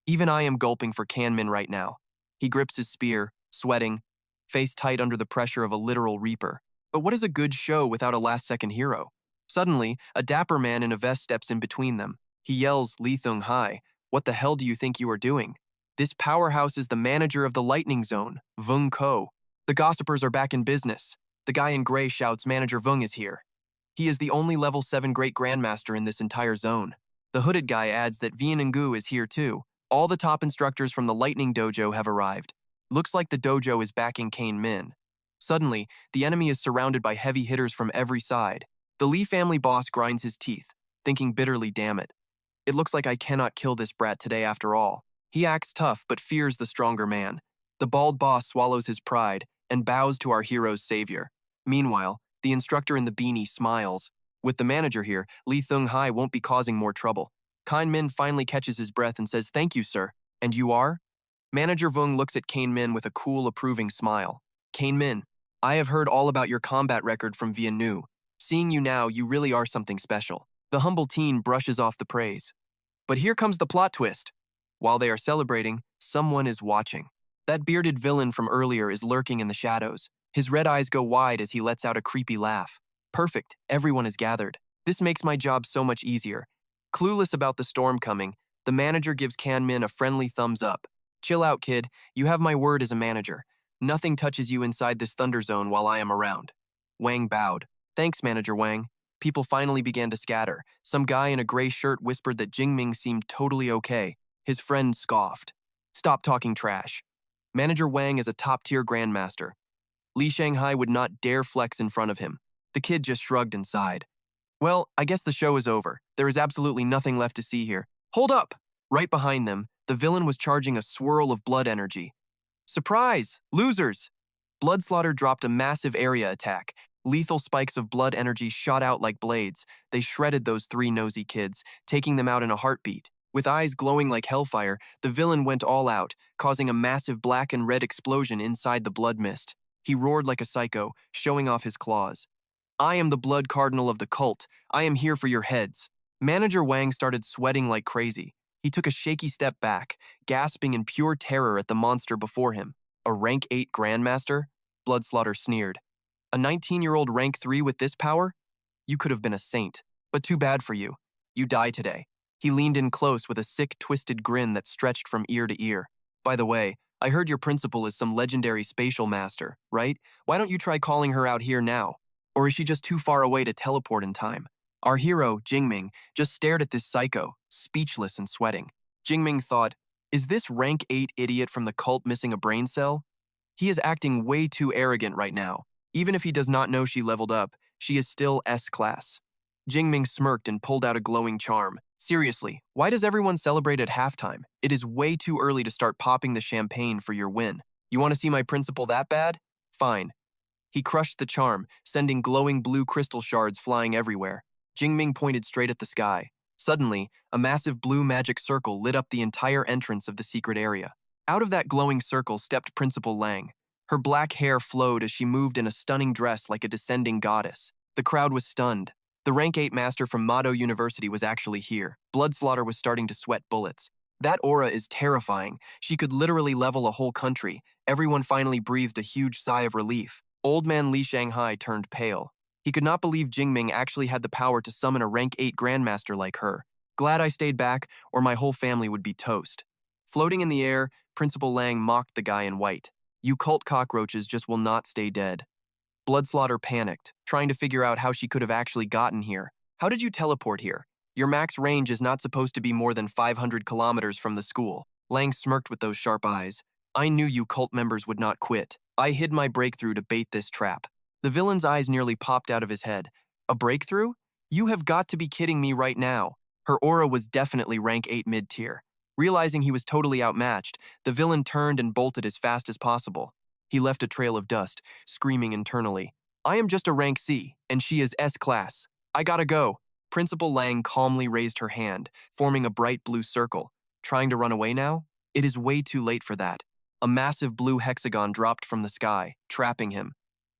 [SPEAKER 1] Even I am gulping for Kanmin right now. He grips his spear, sweating, face tight under the pressure of a literal reaper. But what is a good show without a last-second hero? Suddenly, a dapper man in a vest steps in between them. He yells, Li Thung Hai, what the hell do you think you are doing? This powerhouse is the manager of the lightning zone, Vung Ko. The gossipers are back in business. The guy in gray shouts Manager Vung is here. He is the only level 7 great grandmaster in this entire zone. The hooded guy adds that Vianengu is here too. All the top instructors from the lightning dojo have arrived. Looks like the dojo is backing Kanmin. Suddenly, the enemy is surrounded by heavy hitters from every side. The Lee family boss grinds his teeth, thinking bitterly, damn it. It looks like I cannot kill this brat today after all. He acts tough but fears the stronger man. The bald boss swallows his pride and bows to our hero's savior. Meanwhile, the instructor in the beanie smiles. With the manager here, Li Thung Hai won't be causing more trouble. Kanmin finally catches his breath and says, thank you, sir. And you are? Manager Vung looks at Kanmin with a cool, approving smile. Kanmin, I have heard all about your combat record from Vianu. Seeing you now, you really are something special. The humble teen brushes off the praise. But here comes the plot twist. While they are celebrating, someone is watching. That bearded villain from earlier is lurking in the shadows. His red eyes go wide as he lets out a creepy laugh. Perfect, everyone is gathered. This makes my job so much easier. Clueless about the storm coming, the manager gives Kanmin a friendly thumbs up. Chill out, kid. You have my word as a manager. Nothing touches you inside this thunder zone while I am around. Wang bowed. Thanks, Manager Wang. People finally began to scatter. Some guy in a gray shirt whispered that Jingming seemed totally okay. His friend scoffed. Stop talking trash. Manager Wang is a top-tier grandmaster. Li Shanghai would not dare flex in front of him. The kid just shrugged and sighed. Well, I guess the show is over. There is absolutely nothing left to see here. Hold up! Right behind them, the villain was charging a swirl of blood energy. Surprise! Losers! Bloodslaughter dropped a massive area attack. Lethal spikes of blood energy shot out like blades. They shredded those three nosy kids, taking them out in a heartbeat. With eyes glowing like hellfire, the villain went all out, causing a massive black and red explosion inside the blood mist. He roared like a psycho, showing off his claws. I am the blood cardinal of the cult. I am here for your heads. Manager Wang started sweating like crazy. He took a shaky step back, gasping in pure terror at the monster before him. A rank 8 grandmaster? Bloodslaughter sneered. A 19-year-old rank 3 with this power? You could have been a saint, but too bad for you. You die today. He leaned in close with a sick, twisted grin that stretched from ear to ear. By the way, I heard your principal is some legendary spatial master, right? Why don't you try calling her out here now? Or is she just too far away to teleport in time? Our hero, Jingming, just stared at this psycho, speechless and sweating. Jingming thought, is this rank 8 idiot from the cult missing a brain cell? He is acting way too arrogant right now. Even if he does not know she leveled up, she is still S-class. Jingming smirked and pulled out a glowing charm. Seriously, why does everyone celebrate at halftime? It is way too early to start popping the champagne for your win. You want to see my principal that bad? Fine. He crushed the charm, sending glowing blue crystal shards flying everywhere. Jingming pointed straight at the sky. Suddenly, a massive blue magic circle lit up the entire entrance of the secret area. Out of that glowing circle stepped Principal Lang. Her black hair flowed as she moved in a stunning dress like a descending goddess. The crowd was stunned. The rank 8 master from Mado University was actually here. Bloodslaughter was starting to sweat bullets. That aura is terrifying. She could literally level a whole country. Everyone finally breathed a huge sigh of relief. Old man Li Shanghai turned pale. He could not believe Jingming actually had the power to summon a rank 8 grandmaster like her. Glad I stayed back, or my whole family would be toast. Floating in the air, Principal Lang mocked the guy in white. You cult cockroaches just will not stay dead. Bloodslaughter panicked, trying to figure out how she could have actually gotten here. How did you teleport here? Your max range is not supposed to be more than 500 kilometers from the school. Lang smirked with those sharp eyes. I knew you cult members would not quit. I hid my breakthrough to bait this trap. The villain's eyes nearly popped out of his head. A breakthrough? You have got to be kidding me right now. Her aura was definitely rank 8 mid-tier. Realizing he was totally outmatched, the villain turned and bolted as fast as possible. He left a trail of dust, screaming internally. I am just a rank C, and she is S-class. I gotta go. Principal Lang calmly raised her hand, forming a bright blue circle. Trying to run away now? It is way too late for that. A massive blue hexagon dropped from the sky, trapping him.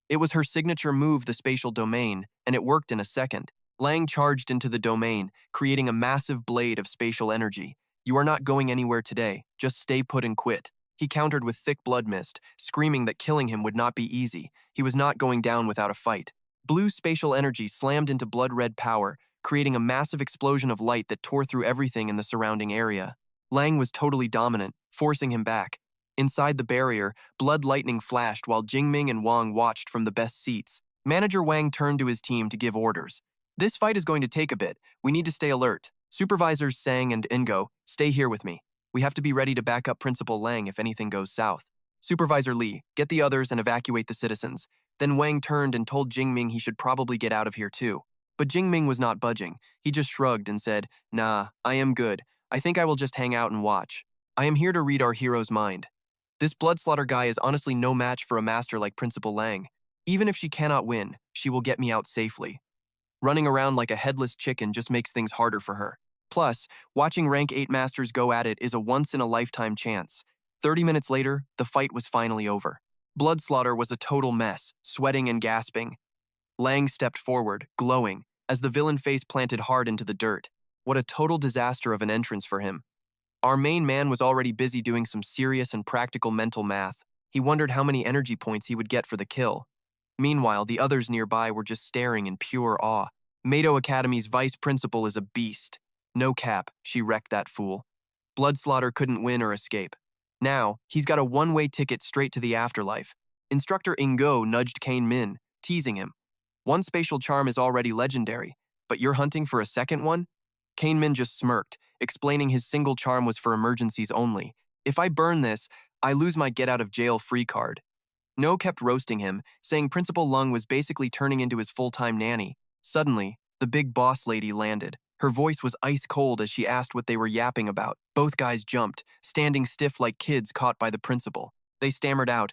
[SPEAKER 1] It was her signature move, the spatial domain, and it worked in a second. Lang charged into the domain, creating a massive blade of spatial energy. You are not going anywhere today, just stay put and quit. He countered with thick blood mist, screaming that killing him would not be easy. He was not going down without a fight. Blue spatial energy slammed into blood-red power, creating a massive explosion of light that tore through everything in the surrounding area. Lang was totally dominant, forcing him back. Inside the barrier, blood lightning flashed while Jingming and Wang watched from the best seats. Manager Wang turned to his team to give orders. This fight is going to take a bit. We need to stay alert. Supervisors Sang and Ingo, stay here with me. We have to be ready to back up Principal Lang if anything goes south. Supervisor Li, get the others and evacuate the citizens. Then Wang turned and told Jingming he should probably get out of here too. But Jingming was not budging. He just shrugged and said, Nah, I am good. I think I will just hang out and watch. I am here to read our hero's mind. This Bloodslaughter guy is honestly no match for a master like Principal Lang. Even if she cannot win, she will get me out safely. Running around like a headless chicken just makes things harder for her. Plus, watching rank 8 masters go at it is a once-in-a-lifetime chance. 30 minutes later, the fight was finally over. Bloodslaughter was a total mess, sweating and gasping. Lang stepped forward, glowing, as the villain face planted hard into the dirt. What a total disaster of an entrance for him. Our main man was already busy doing some serious and practical mental math. He wondered how many energy points he would get for the kill. Meanwhile, the others nearby were just staring in pure awe. Mado Academy's vice principal is a beast. No cap, she wrecked that fool. Bloodslaughter couldn't win or escape. Now, he's got a one-way ticket straight to the afterlife. Instructor Ingo nudged Kane Min, teasing him. One spatial charm is already legendary, but you're hunting for a second one? Kane Min just smirked, explaining his single charm was for emergencies only. If I burn this, I lose my get-out-of-jail-free card. No kept roasting him, saying Principal Lung was basically turning into his full-time nanny. Suddenly, the big boss lady landed. Her voice was ice-cold as she asked what they were yapping about. Both guys jumped, standing stiff like kids caught by the principal. They stammered out,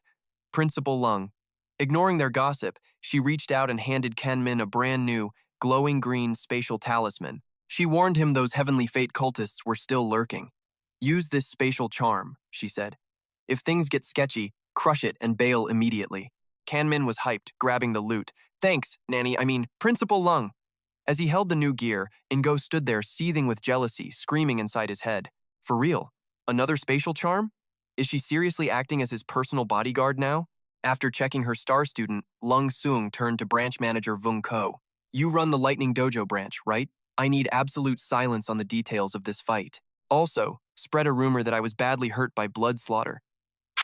[SPEAKER 1] Principal Lung. Ignoring their gossip, she reached out and handed Ken Min a brand new, glowing green spatial talisman. She warned him those heavenly fate cultists were still lurking. Use this spatial charm, she said. If things get sketchy, crush it and bail immediately. Kanmin was hyped, grabbing the loot. Thanks, Principal Lung. As he held the new gear, Ingo stood there seething with jealousy, screaming inside his head. For real? Another spatial charm? Is she seriously acting as his personal bodyguard now? After checking her star student, Lung Sung turned to branch manager Vung Ko. You run the Lightning Dojo branch, right? I need absolute silence on the details of this fight. Also, spread a rumor that I was badly hurt by Bloodslaughter.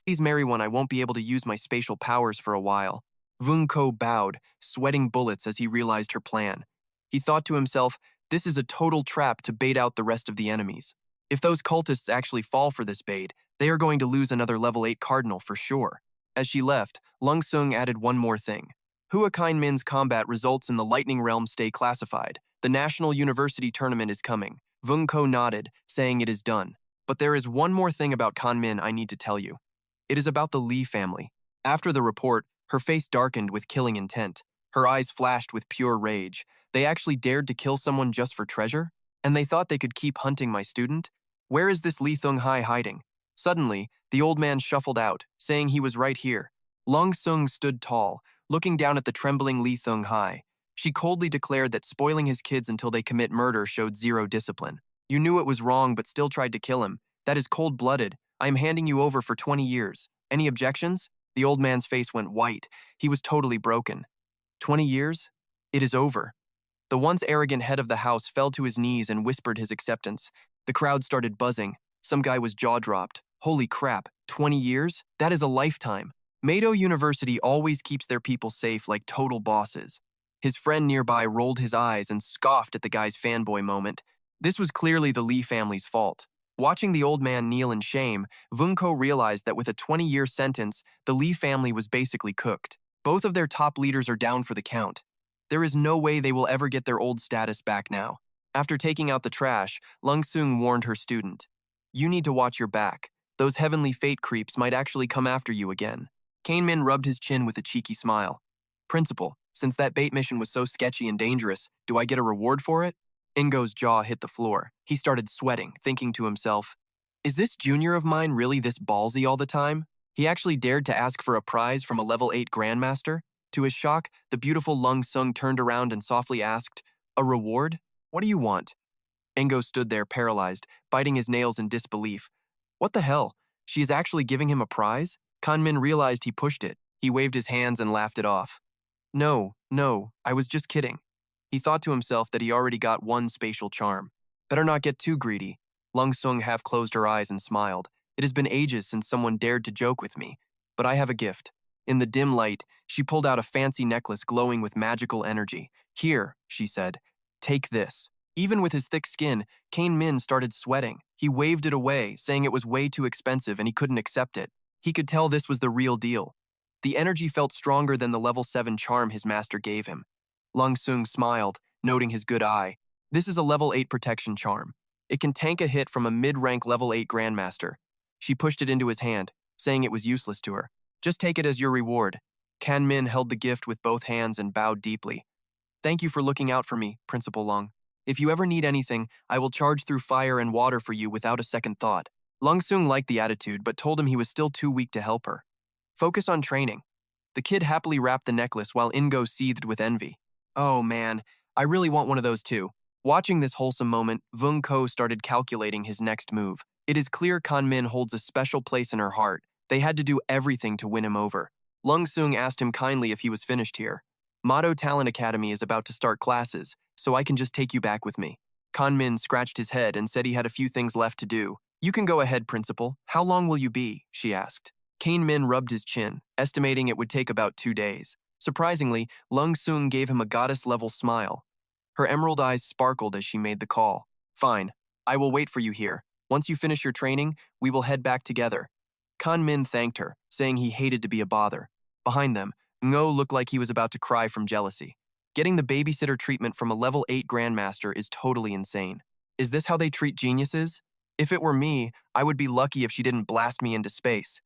[SPEAKER 1] Please marry one, I won't be able to use my spatial powers for a while. Vung Ko bowed, sweating bullets as he realized her plan. He thought to himself, this is a total trap to bait out the rest of the enemies. If those cultists actually fall for this bait, they are going to lose another level 8 cardinal for sure. As she left, Lung Sung added one more thing. Hua Jingming's combat results in the Lightning Realm stay classified. The National University Tournament is coming. Vung Ko nodded, saying it is done. But there is one more thing about Kanmin I need to tell you. It is about the Li family. After the report, her face darkened with killing intent. Her eyes flashed with pure rage. They actually dared to kill someone just for treasure? And they thought they could keep hunting my student? Where is this Li Thung Hai hiding? Suddenly, the old man shuffled out, saying he was right here. Lung Sung stood tall, looking down at the trembling Li Thung Hai. She coldly declared that spoiling his kids until they commit murder showed zero discipline. You knew it was wrong but still tried to kill him. That is cold-blooded. I am handing you over for 20 years. Any objections? The old man's face went white. He was totally broken. 20 years? It is over. The once arrogant head of the house fell to his knees and whispered his acceptance. The crowd started buzzing. Some guy was jaw-dropped. Holy crap, 20 years? That is a lifetime. Meido University always keeps their people safe like total bosses. His friend nearby rolled his eyes and scoffed at the guy's fanboy moment. This was clearly the Li family's fault. Watching the old man kneel in shame, Vung Ko realized that with a 20-year sentence, the Li family was basically cooked. Both of their top leaders are down for the count. There is no way they will ever get their old status back now. After taking out the trash, Lung Sung warned her student. You need to watch your back. Those heavenly fate creeps might actually come after you again. Kanmin rubbed his chin with a cheeky smile. Principal, since that bait mission was so sketchy and dangerous, do I get a reward for it? Ingo's jaw hit the floor. He started sweating, thinking to himself, is this junior of mine really this ballsy all the time? He actually dared to ask for a prize from a level 8 grandmaster? To his shock, the beautiful Lung Sung turned around and softly asked, a reward? What do you want? Ingo stood there paralyzed, biting his nails in disbelief. What the hell? She is actually giving him a prize? Kanmin realized he pushed it. He waved his hands and laughed it off. No, I was just kidding. He thought to himself that he already got one spatial charm. Better not get too greedy. Lung Sung half closed her eyes and smiled. It has been ages since someone dared to joke with me, but I have a gift. In the dim light, she pulled out a fancy necklace glowing with magical energy. Here, she said, take this. Even with his thick skin, Kanmin started sweating. He waved it away, saying it was way too expensive and he couldn't accept it. He could tell this was the real deal. The energy felt stronger than the level 7 charm his master gave him. Lung Sung smiled, noting his good eye. This is a level 8 protection charm. It can tank a hit from a mid-rank level 8 grandmaster. She pushed it into his hand, saying it was useless to her. Just take it as your reward. Kanmin held the gift with both hands and bowed deeply. Thank you for looking out for me, Principal Lung. If you ever need anything, I will charge through fire and water for you without a second thought. Lung Sung liked the attitude, but told him he was still too weak to help her. Focus on training. The kid happily wrapped the necklace while Ingo seethed with envy. Oh man, I really want one of those too. Watching this wholesome moment, Vung Ko started calculating his next move. It is clear Kanmin holds a special place in her heart. They had to do everything to win him over. Lung Sung asked him kindly if he was finished here. Motto Talent Academy is about to start classes, so I can just take you back with me. Kanmin scratched his head and said he had a few things left to do. You can go ahead, Principal. How long will you be? She asked. Kanmin rubbed his chin, estimating it would take about 2 days. Surprisingly, Lung Sung gave him a goddess-level smile. Her emerald eyes sparkled as she made the call. Fine, I will wait for you here. Once you finish your training, we will head back together. Kanmin thanked her, saying he hated to be a bother. Behind them, Ngo looked like he was about to cry from jealousy. Getting the babysitter treatment from a level 8 grandmaster is totally insane. Is this how they treat geniuses? If it were me, I would be lucky if she didn't blast me into space.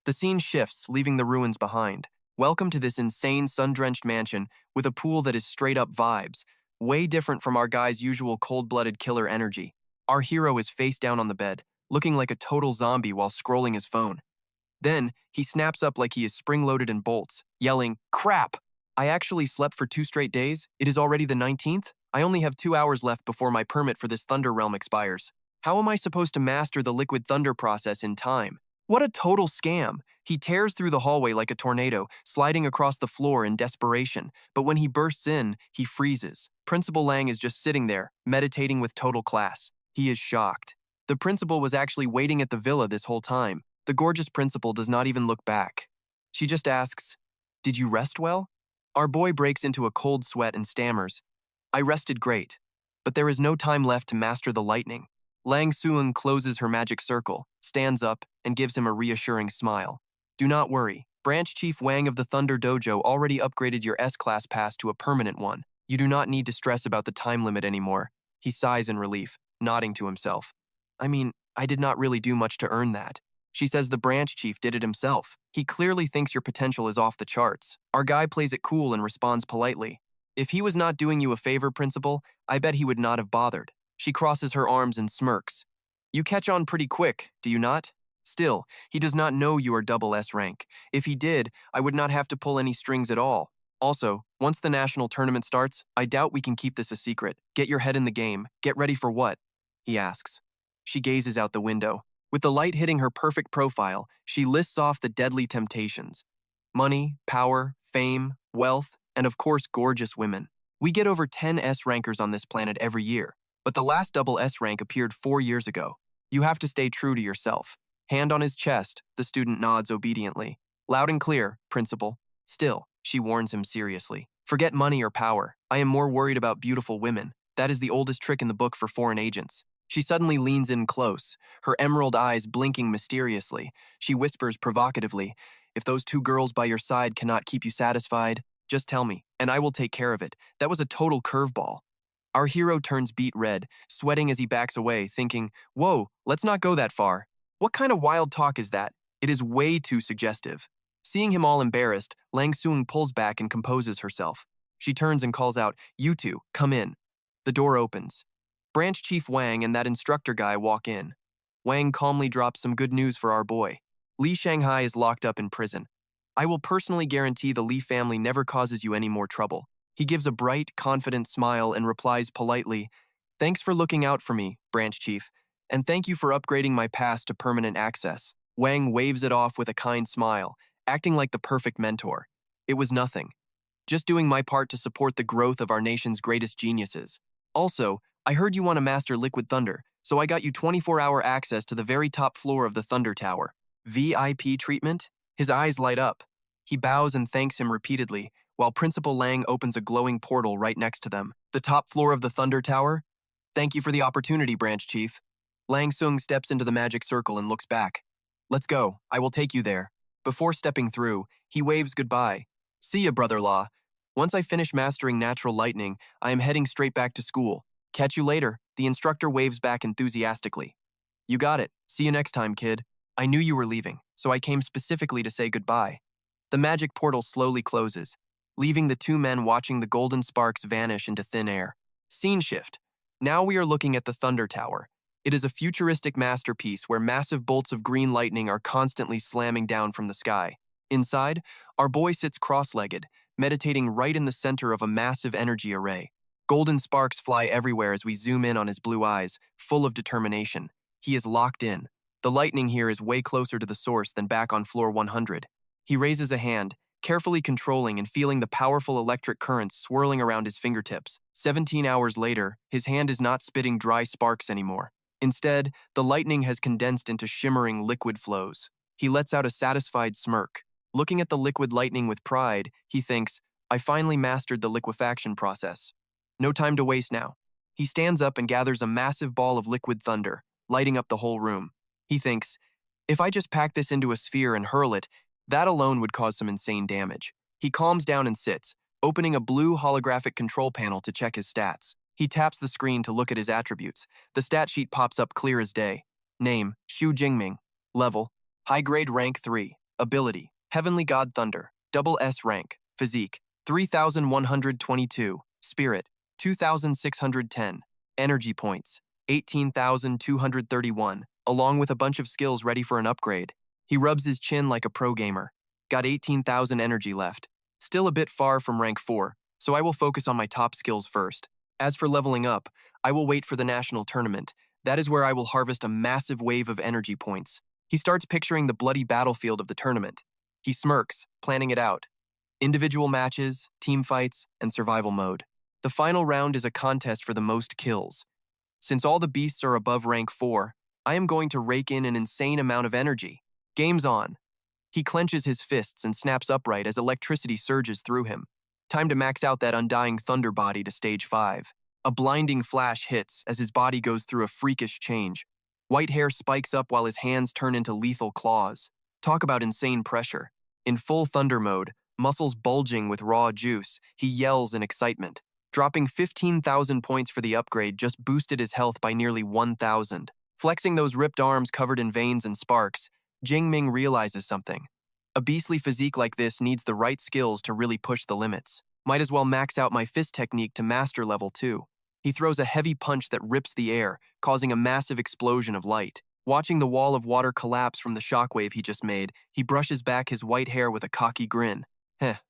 [SPEAKER 1] The scene shifts, leaving the ruins behind. Welcome to this insane sun-drenched mansion with a pool that is straight-up vibes, way different from our guy's usual cold-blooded killer energy. Our hero is face down on the bed, looking like a total zombie while scrolling his phone. Then, he snaps up like he is spring-loaded in bolts, yelling, "Crap! I actually slept for 2 straight days? It is already the 19th? I only have 2 hours left before my permit for this Thunder Realm expires. How am I supposed to master the liquid thunder process in time? What a total scam!" He tears through the hallway like a tornado, sliding across the floor in desperation, but when he bursts in, he freezes. Principal Lang is just sitting there, meditating with total class. He is shocked. The principal was actually waiting at the villa this whole time. The gorgeous principal does not even look back. She just asks, "Did you rest well?" Our boy breaks into a cold sweat and stammers, I rested great, but there is no time left to master the lightning. Lang Suung closes her magic circle, stands up, and gives him a reassuring smile. Do not worry. Branch Chief Wang of the Thunder Dojo already upgraded your S-Class pass to a permanent one. You do not need to stress about the time limit anymore. He sighs in relief, nodding to himself. I mean, I did not really do much to earn that. She says the branch chief did it himself. He clearly thinks your potential is off the charts. Our guy plays it cool and responds politely. If he was not doing you a favor, Principal, I bet he would not have bothered. She crosses her arms and smirks. You catch on pretty quick, do you not? Still, he does not know you are double S rank. If he did, I would not have to pull any strings at all. Also, once the national tournament starts, I doubt we can keep this a secret. Get your head in the game. Get ready for what? He asks. She gazes out the window. With the light hitting her perfect profile, she lists off the deadly temptations. Money, power, fame, wealth, and of course gorgeous women. We get over 10 S-rankers on this planet every year, but the last double S-rank appeared 4 years ago. You have to stay true to yourself. Hand on his chest, the student nods obediently. Loud and clear, Principal. Still, she warns him seriously. Forget money or power. I am more worried about beautiful women. That is the oldest trick in the book for foreign agents. She suddenly leans in close, her emerald eyes blinking mysteriously. She whispers provocatively, if those 2 girls by your side cannot keep you satisfied, just tell me, and I will take care of it. That was a total curveball. Our hero turns beet red, sweating as he backs away, thinking, whoa, let's not go that far. What kind of wild talk is that? It is way too suggestive. Seeing him all embarrassed, Lang Soong pulls back and composes herself. She turns and calls out, you two, come in. The door opens. Branch Chief Wang and that instructor guy walk in. Wang calmly drops some good news for our boy. Li Shanghai is locked up in prison. I will personally guarantee the Li family never causes you any more trouble. He gives a bright, confident smile and replies politely, thanks for looking out for me, Branch Chief, and thank you for upgrading my pass to permanent access. Wang waves it off with a kind smile, acting like the perfect mentor. It was nothing. Just doing my part to support the growth of our nation's greatest geniuses. Also, I heard you want to master Liquid Thunder, so I got you 24-hour access to the very top floor of the Thunder Tower. VIP treatment? His eyes light up. He bows and thanks him repeatedly, while Principal Lang opens a glowing portal right next to them. The top floor of the Thunder Tower? Thank you for the opportunity, Branch Chief. Lang Sung steps into the magic circle and looks back. Let's go, I will take you there. Before stepping through, he waves goodbye. See ya, brother-in-law. Once I finish mastering natural lightning, I am heading straight back to school. Catch you later, the instructor waves back enthusiastically. You got it. See you next time, kid. I knew you were leaving, so I came specifically to say goodbye. The magic portal slowly closes, leaving the 2 men watching the golden sparks vanish into thin air. Scene shift. Now we are looking at the Thunder Tower. It is a futuristic masterpiece where massive bolts of green lightning are constantly slamming down from the sky. Inside, our boy sits cross-legged, meditating right in the center of a massive energy array. Golden sparks fly everywhere as we zoom in on his blue eyes, full of determination. He is locked in. The lightning here is way closer to the source than back on floor 100. He raises a hand, carefully controlling and feeling the powerful electric currents swirling around his fingertips. 17 hours later, his hand is not spitting dry sparks anymore. Instead, the lightning has condensed into shimmering liquid flows. He lets out a satisfied smirk. Looking at the liquid lightning with pride, he thinks, I finally mastered the liquefaction process. No time to waste now. He stands up and gathers a massive ball of liquid thunder, lighting up the whole room. He thinks, if I just pack this into a sphere and hurl it, that alone would cause some insane damage. He calms down and sits, opening a blue holographic control panel to check his stats. He taps the screen to look at his attributes. The stat sheet pops up clear as day. Name, Hua Jingming. Level, high grade rank 3. Ability, Heavenly God Thunder. Double S rank. Physique, 3,122. Spirit, 2,610. Energy points, 18,231, along with a bunch of skills ready for an upgrade. He rubs his chin like a pro gamer. Got 18,000 energy left. Still a bit far from rank 4, so I will focus on my top skills first. As for leveling up, I will wait for the national tournament. That is where I will harvest a massive wave of energy points. He starts picturing the bloody battlefield of the tournament. He smirks, planning it out. Individual matches, team fights, and survival mode. The final round is a contest for the most kills. Since all the beasts are above rank 4, I am going to rake in an insane amount of energy. Game's on. He clenches his fists and snaps upright as electricity surges through him. Time to max out that undying thunder body to stage 5. A blinding flash hits as his body goes through a freakish change. White hair spikes up while his hands turn into lethal claws. Talk about insane pressure. In full thunder mode, muscles bulging with raw juice, he yells in excitement. Dropping 15,000 points for the upgrade just boosted his health by nearly 1,000. Flexing those ripped arms covered in veins and sparks, Jingming realizes something. A beastly physique like this needs the right skills to really push the limits. Might as well max out my fist technique to master level 2. He throws a heavy punch that rips the air, causing a massive explosion of light. Watching the wall of water collapse from the shockwave he just made, he brushes back his white hair with a cocky grin.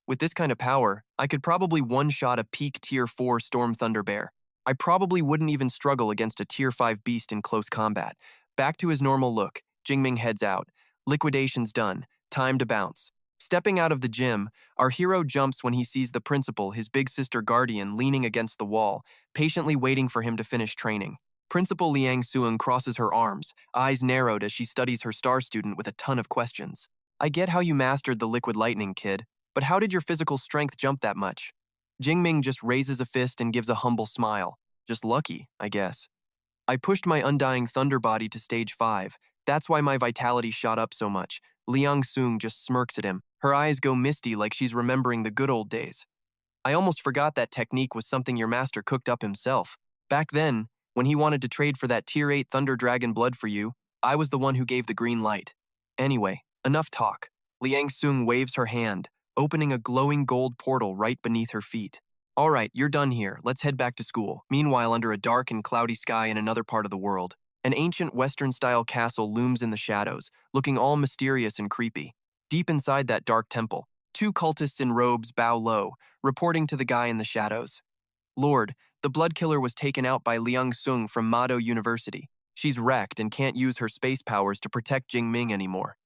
[SPEAKER 1] With this kind of power, I could probably one-shot a peak Tier 4 Storm Thunder Bear. I probably wouldn't even struggle against a Tier 5 beast in close combat. Back to his normal look, Jingming heads out. Liquidation's done. Time to bounce. Stepping out of the gym, our hero jumps when he sees the principal, his big sister guardian, leaning against the wall, patiently waiting for him to finish training. Principal Liang Suong crosses her arms, eyes narrowed as she studies her star student with a ton of questions. I get how you mastered the liquid lightning, kid, but how did your physical strength jump that much? Jingming just raises a fist and gives a humble smile. Just lucky, I guess. I pushed my undying thunder body to stage 5. That's why my vitality shot up so much. Liang Suong just smirks at him. Her eyes go misty like she's remembering the good old days. I almost forgot that technique was something your master cooked up himself. Back then, when he wanted to trade for that Tier 8 Thunder Dragon blood for you, I was the one who gave the green light. Anyway, enough talk. Liang Suong waves her hand, opening a glowing gold portal right beneath her feet. All right, you're done here. Let's head back to school. Meanwhile, under a dark and cloudy sky in another part of the world, an ancient Western-style castle looms in the shadows, looking all mysterious and creepy. Deep inside that dark temple, 2 cultists in robes bow low, reporting to the guy in the shadows. Lord, the blood killer was taken out by Liang Suong from Mado University. She's wrecked and can't use her space powers to protect Jingming anymore.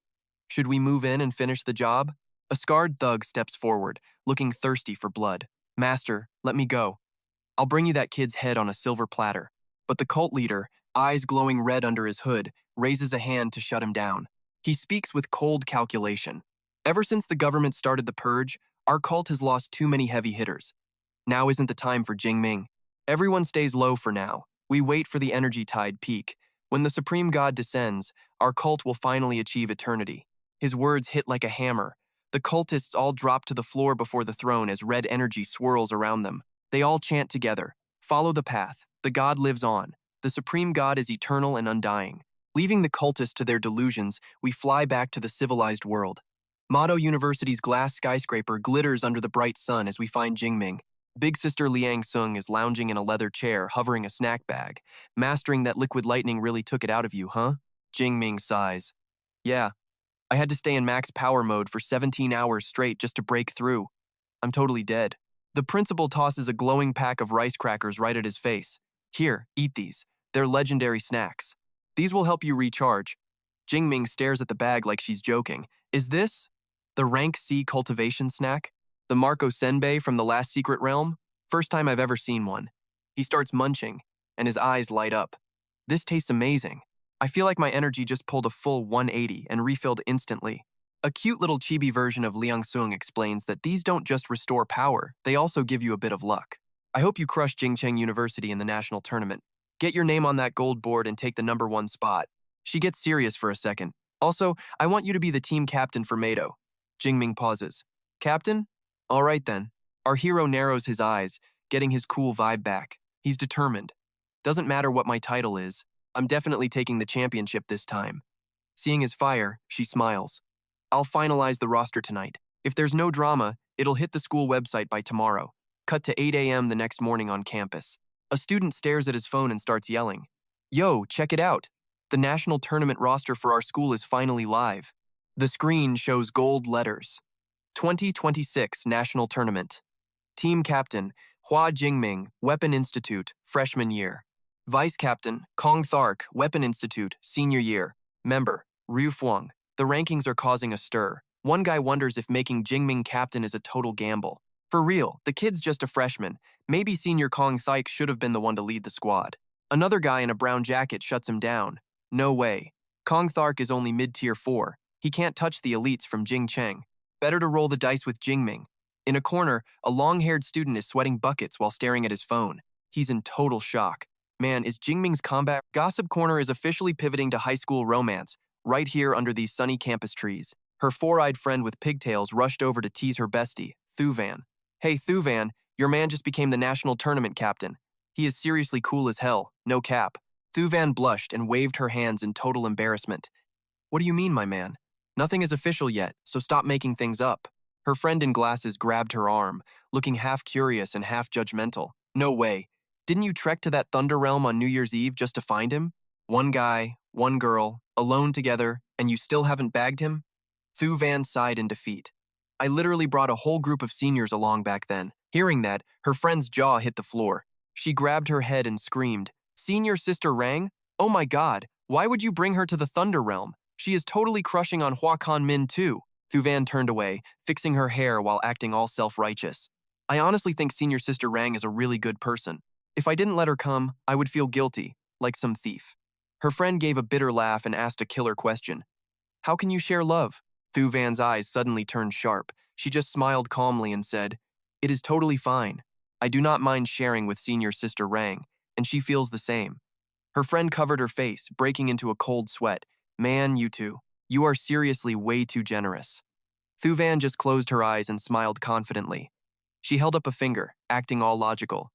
[SPEAKER 1] Should we move in and finish the job? A scarred thug steps forward, looking thirsty for blood. Master, let me go. I'll bring you that kid's head on a silver platter. But the cult leader, eyes glowing red under his hood, raises a hand to shut him down. He speaks with cold calculation. Ever since the government started the purge, our cult has lost too many heavy hitters. Now isn't the time for Jingming. Everyone stays low for now. We wait for the energy tide peak. When the Supreme God descends, our cult will finally achieve eternity. His words hit like a hammer. The cultists all drop to the floor before the throne as red energy swirls around them. They all chant together, "Follow the path. The God lives on. The Supreme God is eternal and undying." Leaving the cultists to their delusions, we fly back to the civilized world. Mado University's glass skyscraper glitters under the bright sun as we find Jingming. Big sister Liang Suong is lounging in a leather chair, hovering a snack bag. Mastering that liquid lightning really took it out of you, huh? Jingming sighs. Yeah, I had to stay in max power mode for 17 hours straight just to break through. I'm totally dead. The principal tosses a glowing pack of rice crackers right at his face. Here, eat these. They're legendary snacks. These will help you recharge. Jingming stares at the bag like she's joking. Is this the rank C cultivation snack? The Marco Senbei from the last secret realm? First time I've ever seen one. He starts munching, and his eyes light up. This tastes amazing. I feel like my energy just pulled a full 180 and refilled instantly. A cute little chibi version of Liang Suong explains that these don't just restore power, they also give you a bit of luck. I hope you crush Jingcheng University in the national tournament. Get your name on that gold board and take the #1 spot. She gets serious for a second. Also, I want you to be the team captain for Mado. Jingming pauses. Captain? All right then. Our hero narrows his eyes, getting his cool vibe back. He's determined. Doesn't matter what my title is, I'm definitely taking the championship this time. Seeing his fire, she smiles. I'll finalize the roster tonight. If there's no drama, it'll hit the school website by tomorrow. Cut to 8 a.m. the next morning on campus. A student stares at his phone and starts yelling. Yo, check it out. The national tournament roster for our school is finally live. The screen shows gold letters. 2026 National Tournament. Team Captain, Hua Jingming, Weapon Institute, Freshman Year. Vice Captain, Kong Thark, Weapon Institute, Senior Year. Member, Ryu Fuang. The rankings are causing a stir. One guy wonders if making Jingming captain is a total gamble. For real, the kid's just a freshman. Maybe Senior Kong Thaik should have been the one to lead the squad. Another guy in a brown jacket shuts him down. No way. Kong Thark is only mid-tier 4. He can't touch the elites from Jingcheng. Better to roll the dice with Jingming. In a corner, a long-haired student is sweating buckets while staring at his phone. He's in total shock. Man, is Jingming's combat? Gossip Corner is officially pivoting to high school romance, right here under these sunny campus trees. Her four-eyed friend with pigtails rushed over to tease her bestie, Thuvan. Hey Thuvan, your man just became the national tournament captain. He is seriously cool as hell, no cap. Thuvan blushed and waved her hands in total embarrassment. What do you mean, my man? Nothing is official yet, so stop making things up. Her friend in glasses grabbed her arm, looking half curious and half judgmental. No way. Didn't you trek to that Thunder Realm on New Year's Eve just to find him? One guy, one girl, alone together, and you still haven't bagged him? Thuvan sighed in defeat. I literally brought a whole group of seniors along back then. Hearing that, her friend's jaw hit the floor. She grabbed her head and screamed, Senior Sister Rang? Oh my god, why would you bring her to the Thunder Realm? She is totally crushing on Hua Jingming too. Thuvan turned away, fixing her hair while acting all self-righteous. I honestly think Senior Sister Rang is a really good person. If I didn't let her come, I would feel guilty, like some thief. Her friend gave a bitter laugh and asked a killer question. How can you share love? Thuvan's eyes suddenly turned sharp. She just smiled calmly and said, It is totally fine. I do not mind sharing with Senior Sister Rang, and she feels the same. Her friend covered her face, breaking into a cold sweat. Man, you two, you are seriously way too generous. Thuvan just closed her eyes and smiled confidently. She held up a finger, acting all logical.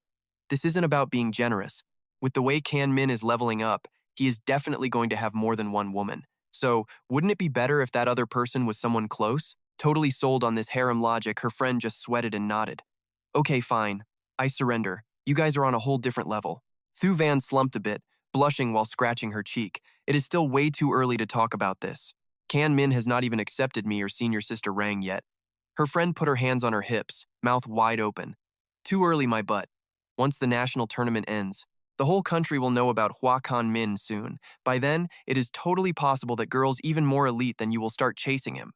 [SPEAKER 1] This isn't about being generous. With the way Kan-min is leveling up, he is definitely going to have more than one woman. So, wouldn't it be better if that other person was someone close? Totally sold on this harem logic, her friend just sweated and nodded. Okay, fine. I surrender. You guys are on a whole different level. Thuvan slumped a bit, blushing while scratching her cheek. It is still way too early to talk about this. Kan-min has not even accepted me or Senior Sister Rang yet. Her friend put her hands on her hips, mouth wide open. Too early, my butt. Once the national tournament ends, the whole country will know about Hua Jingming soon. By then, it is totally possible that girls even more elite than you will start chasing him.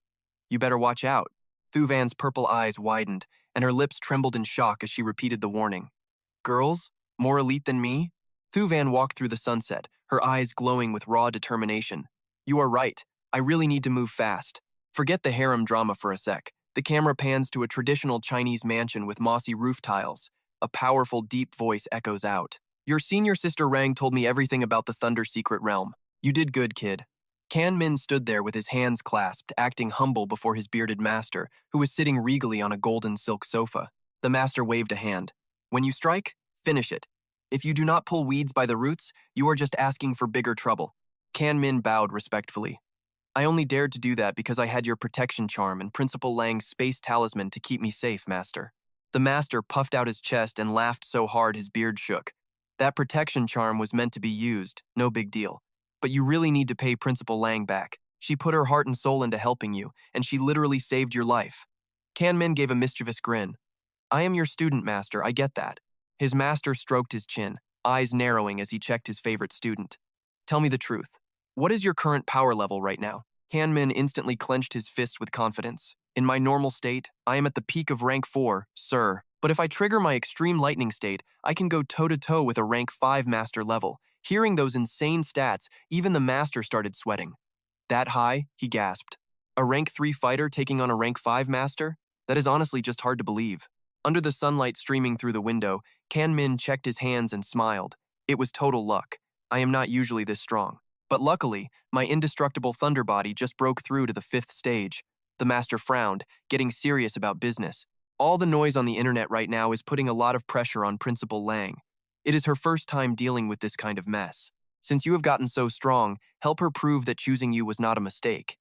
[SPEAKER 1] You better watch out. Thuvan's purple eyes widened, and her lips trembled in shock as she repeated the warning. Girls? More elite than me? Thuvan walked through the sunset, her eyes glowing with raw determination. You are right. I really need to move fast. Forget the harem drama for a sec. The camera pans to a traditional Chinese mansion with mossy roof tiles. A powerful, deep voice echoes out. Your Senior Sister Rang told me everything about the Thunder Secret Realm. You did good, kid. Kan-min stood there with his hands clasped, acting humble before his bearded master, who was sitting regally on a golden silk sofa. The master waved a hand. When you strike, finish it. If you do not pull weeds by the roots, you are just asking for bigger trouble. Kan-min bowed respectfully. I only dared to do that because I had your protection charm and Principal Lang's space talisman to keep me safe, master. The master puffed out his chest and laughed so hard his beard shook. That protection charm was meant to be used, no big deal. But you really need to pay Principal Lang back. She put her heart and soul into helping you, and she literally saved your life. Kan-min gave a mischievous grin. I am your student, master, I get that. His master stroked his chin, eyes narrowing as he checked his favorite student. Tell me the truth. What is your current power level right now? Kan-min instantly clenched his fist with confidence. In my normal state, I am at the peak of rank 4, sir. But if I trigger my extreme lightning state, I can go toe-to-toe with a rank 5 master level. Hearing those insane stats, even the master started sweating. That high? He gasped. A rank 3 fighter taking on a rank 5 master? That is honestly just hard to believe. Under the sunlight streaming through the window, Kan-min checked his hands and smiled. It was total luck. I am not usually this strong. But luckily, my indestructible thunder body just broke through to the 5th stage. The master frowned, getting serious about business. All the noise on the internet right now is putting a lot of pressure on Principal Lang. It is her first time dealing with this kind of mess. Since you have gotten so strong, help her prove that choosing you was not a mistake.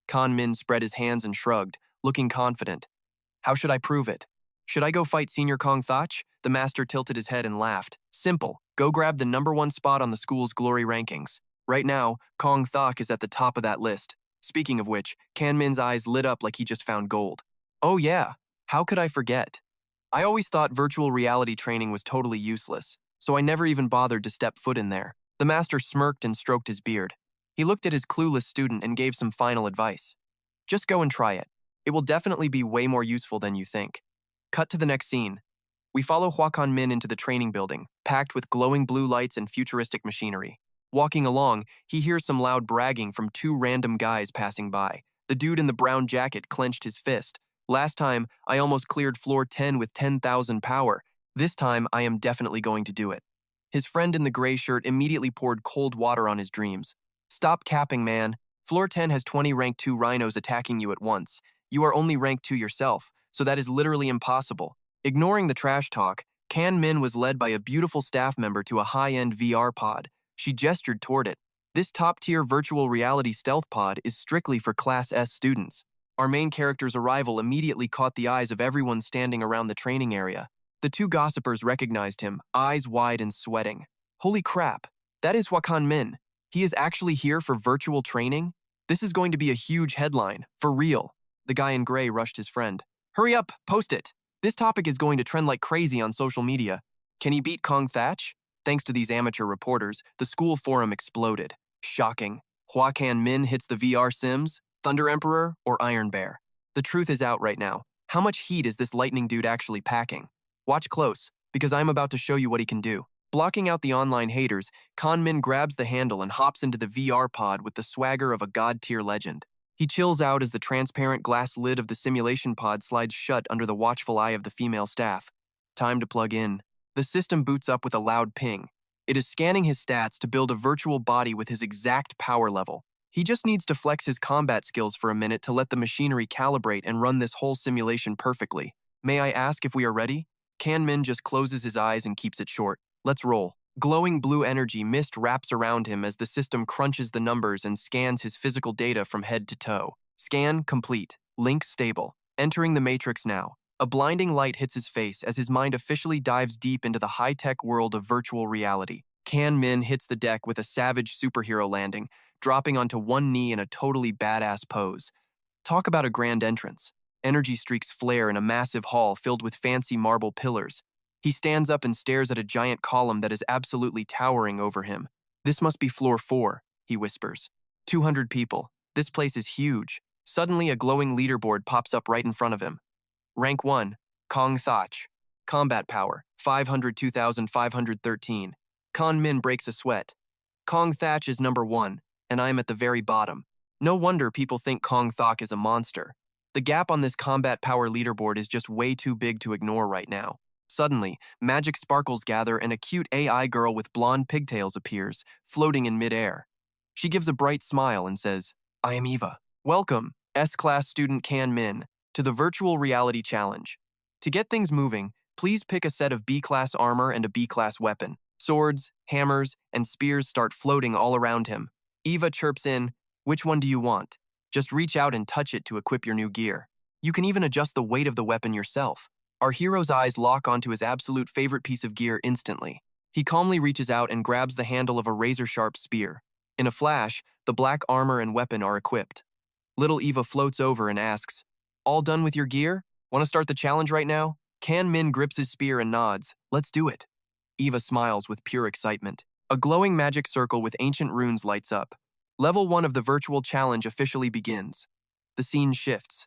[SPEAKER 1] Kan-min spread his hands and shrugged, looking confident. How should I prove it? Should I go fight Senior Kong Thach? The master tilted his head and laughed. Simple. Go grab the #1 spot on the school's glory rankings. Right now, Kong Thach is at the top of that list. Speaking of which, Kan-min's eyes lit up like he just found gold. Oh yeah, how could I forget? I always thought virtual reality training was totally useless, so I never even bothered to step foot in there. The master smirked and stroked his beard. He looked at his clueless student and gave some final advice. Just go and try it. It will definitely be way more useful than you think. Cut to the next scene. We follow Hua Jingming into the training building, packed with glowing blue lights and futuristic machinery. Walking along, he hears some loud bragging from 2 random guys passing by. The dude in the brown jacket clenched his fist. Last time, I almost cleared floor 10 with 10,000 power. This time, I am definitely going to do it. His friend in the gray shirt immediately poured cold water on his dreams. Stop capping, man. Floor 10 has 20 rank 2 rhinos attacking you at once. You are only rank 2 yourself, so that is literally impossible. Ignoring the trash talk, Kan Min was led by a beautiful staff member to a high-end VR pod. She gestured toward it. This top-tier virtual reality stealth pod is strictly for Class S students. Our main character's arrival immediately caught the eyes of everyone standing around the training area. The two gossipers recognized him, eyes wide and sweating. Holy crap, that is Hua Jingming. He is actually here for virtual training? This is going to be a huge headline, for real. The guy in gray rushed his friend. Hurry up, post it. This topic is going to trend like crazy on social media. Can he beat Kong Thatch? Thanks to these amateur reporters, the school forum exploded. Shocking. Hua Jingming hits the VR Sims, Thunder Emperor, or Iron Bear. The truth is out right now. How much heat is this lightning dude actually packing? Watch close, because I'm about to show you what he can do. Blocking out the online haters, Kan Min grabs the handle and hops into the VR pod with the swagger of a god-tier legend. He chills out as the transparent glass lid of the simulation pod slides shut under the watchful eye of the female staff. Time to plug in. The system boots up with a loud ping. It is scanning his stats to build a virtual body with his exact power level. He just needs to flex his combat skills for a minute to let the machinery calibrate and run this whole simulation perfectly. May I ask if we are ready? Kan Min just closes his eyes and keeps it short. Let's roll. Glowing blue energy mist wraps around him as the system crunches the numbers and scans his physical data from head to toe. Scan complete. Link stable. Entering the matrix now. A blinding light hits his face as his mind officially dives deep into the high-tech world of virtual reality. Kan Min hits the deck with a savage superhero landing, dropping onto one knee in a totally badass pose. Talk about a grand entrance. Energy streaks flare in a massive hall filled with fancy marble pillars. He stands up and stares at a giant column that is absolutely towering over him. This must be floor 4, he whispers. 200 people. This place is huge. Suddenly, a glowing leaderboard pops up right in front of him. Rank 1, Kong Thatch. Combat power, 502,513. Kan Min breaks a sweat. Kong Thatch is number 1, and I'm at the very bottom. No wonder people think Kong Thatch is a monster. The gap on this combat power leaderboard is just way too big to ignore right now. Suddenly, magic sparkles gather and a cute AI girl with blonde pigtails appears, floating in midair. She gives a bright smile and says, I am Eva. Welcome, S-Class student Kan Min, to the Virtual Reality Challenge. To get things moving, please pick a set of B-Class armor and a B-Class weapon. Swords, hammers, and spears start floating all around him. Eva chirps in, which one do you want? Just reach out and touch it to equip your new gear. You can even adjust the weight of the weapon yourself. Our hero's eyes lock onto his absolute favorite piece of gear instantly. He calmly reaches out and grabs the handle of a razor-sharp spear. In a flash, the black armor and weapon are equipped. Little Eva floats over and asks, all done with your gear? Want to start the challenge right now? Kan Min grips his spear and nods. Let's do it. Eva smiles with pure excitement. A glowing magic circle with ancient runes lights up. Level 1 of the virtual challenge officially begins. The scene shifts.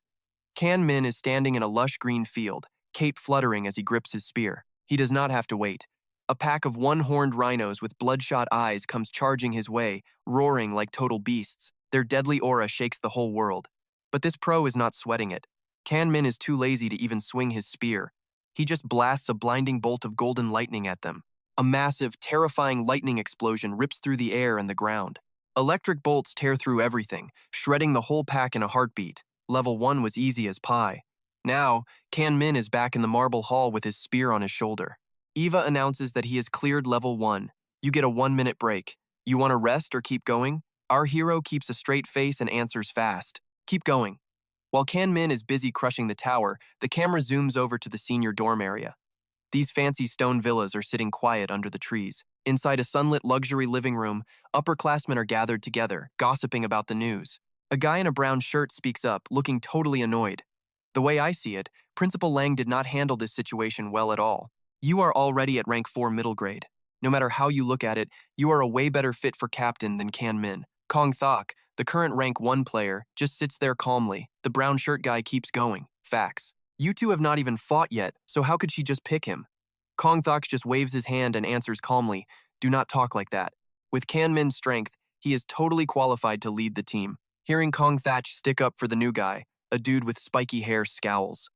[SPEAKER 1] Kan Min is standing in a lush green field, cape fluttering as he grips his spear. He does not have to wait. A pack of one-horned rhinos with bloodshot eyes comes charging his way, roaring like total beasts. Their deadly aura shakes the whole world. But this pro is not sweating it. Kan Min is too lazy to even swing his spear. He just blasts a blinding bolt of golden lightning at them. A massive, terrifying lightning explosion rips through the air and the ground. Electric bolts tear through everything, shredding the whole pack in a heartbeat. Level 1 was easy as pie. Now, Kan Min is back in the marble hall with his spear on his shoulder. Eva announces that he has cleared level 1. You get a 1-minute break. You want to rest or keep going? Our hero keeps a straight face and answers fast. Keep going. While Kan Min is busy crushing the tower, the camera zooms over to the senior dorm area. These fancy stone villas are sitting quiet under the trees. Inside a sunlit luxury living room, upperclassmen are gathered together, gossiping about the news. A guy in a brown shirt speaks up, looking totally annoyed. The way I see it, Principal Lang did not handle this situation well at all. You are already at rank 4 middle grade. No matter how you look at it, you are a way better fit for captain than Kan Min. Kong Thatch, the current rank 1 player, just sits there calmly. The brown shirt guy keeps going. Facts. You two have not even fought yet, so how could she just pick him? Kong Thatch just waves his hand and answers calmly, do not talk like that. With Kan Min's strength, he is totally qualified to lead the team. Hearing Kong Thatch stick up for the new guy, A dude with spiky hair scowls.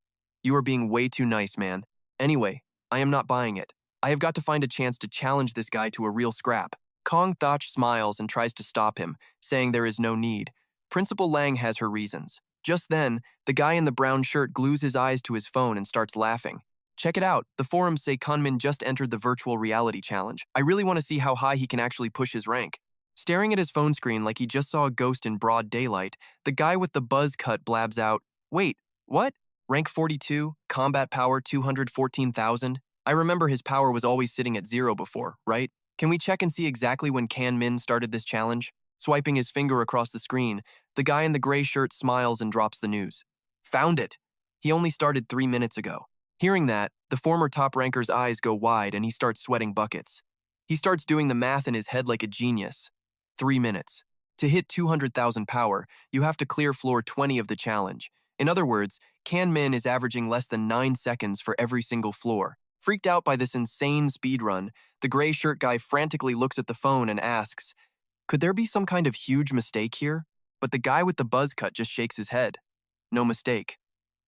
[SPEAKER 1] You are being way too nice, man. Anyway, I am not buying it. I have got to find a chance to challenge this guy to a real scrap. Kong Thach smiles and tries to stop him, saying there is no need. Principal Lang has her reasons. Just then, the guy in the brown shirt glues his eyes to his phone and starts laughing. Check it out, the forums say Kanmin just entered the virtual reality challenge. I really want to see how high he can actually push his rank. Staring at his phone screen like he just saw a ghost in broad daylight, the guy with the buzz cut blabs out, "Wait, what? Rank 42, combat power 214,000? I remember his power was always sitting at 0 before, right? Can we check and see exactly when Kanmin started this challenge?" Swiping his finger across the screen, the guy in the gray shirt smiles and drops the news. Found it! He only started 3 minutes ago. Hearing that, the former top ranker's eyes go wide and he starts sweating buckets. He starts doing the math in his head like a genius. 3 minutes. To hit 200,000 power, you have to clear floor 20 of the challenge. In other words, Kanmin is averaging less than 9 seconds for every single floor. Freaked out by this insane speedrun, the gray shirt guy frantically looks at the phone and asks, "Could there be some kind of huge mistake here?" But the guy with the buzz cut just shakes his head. No mistake.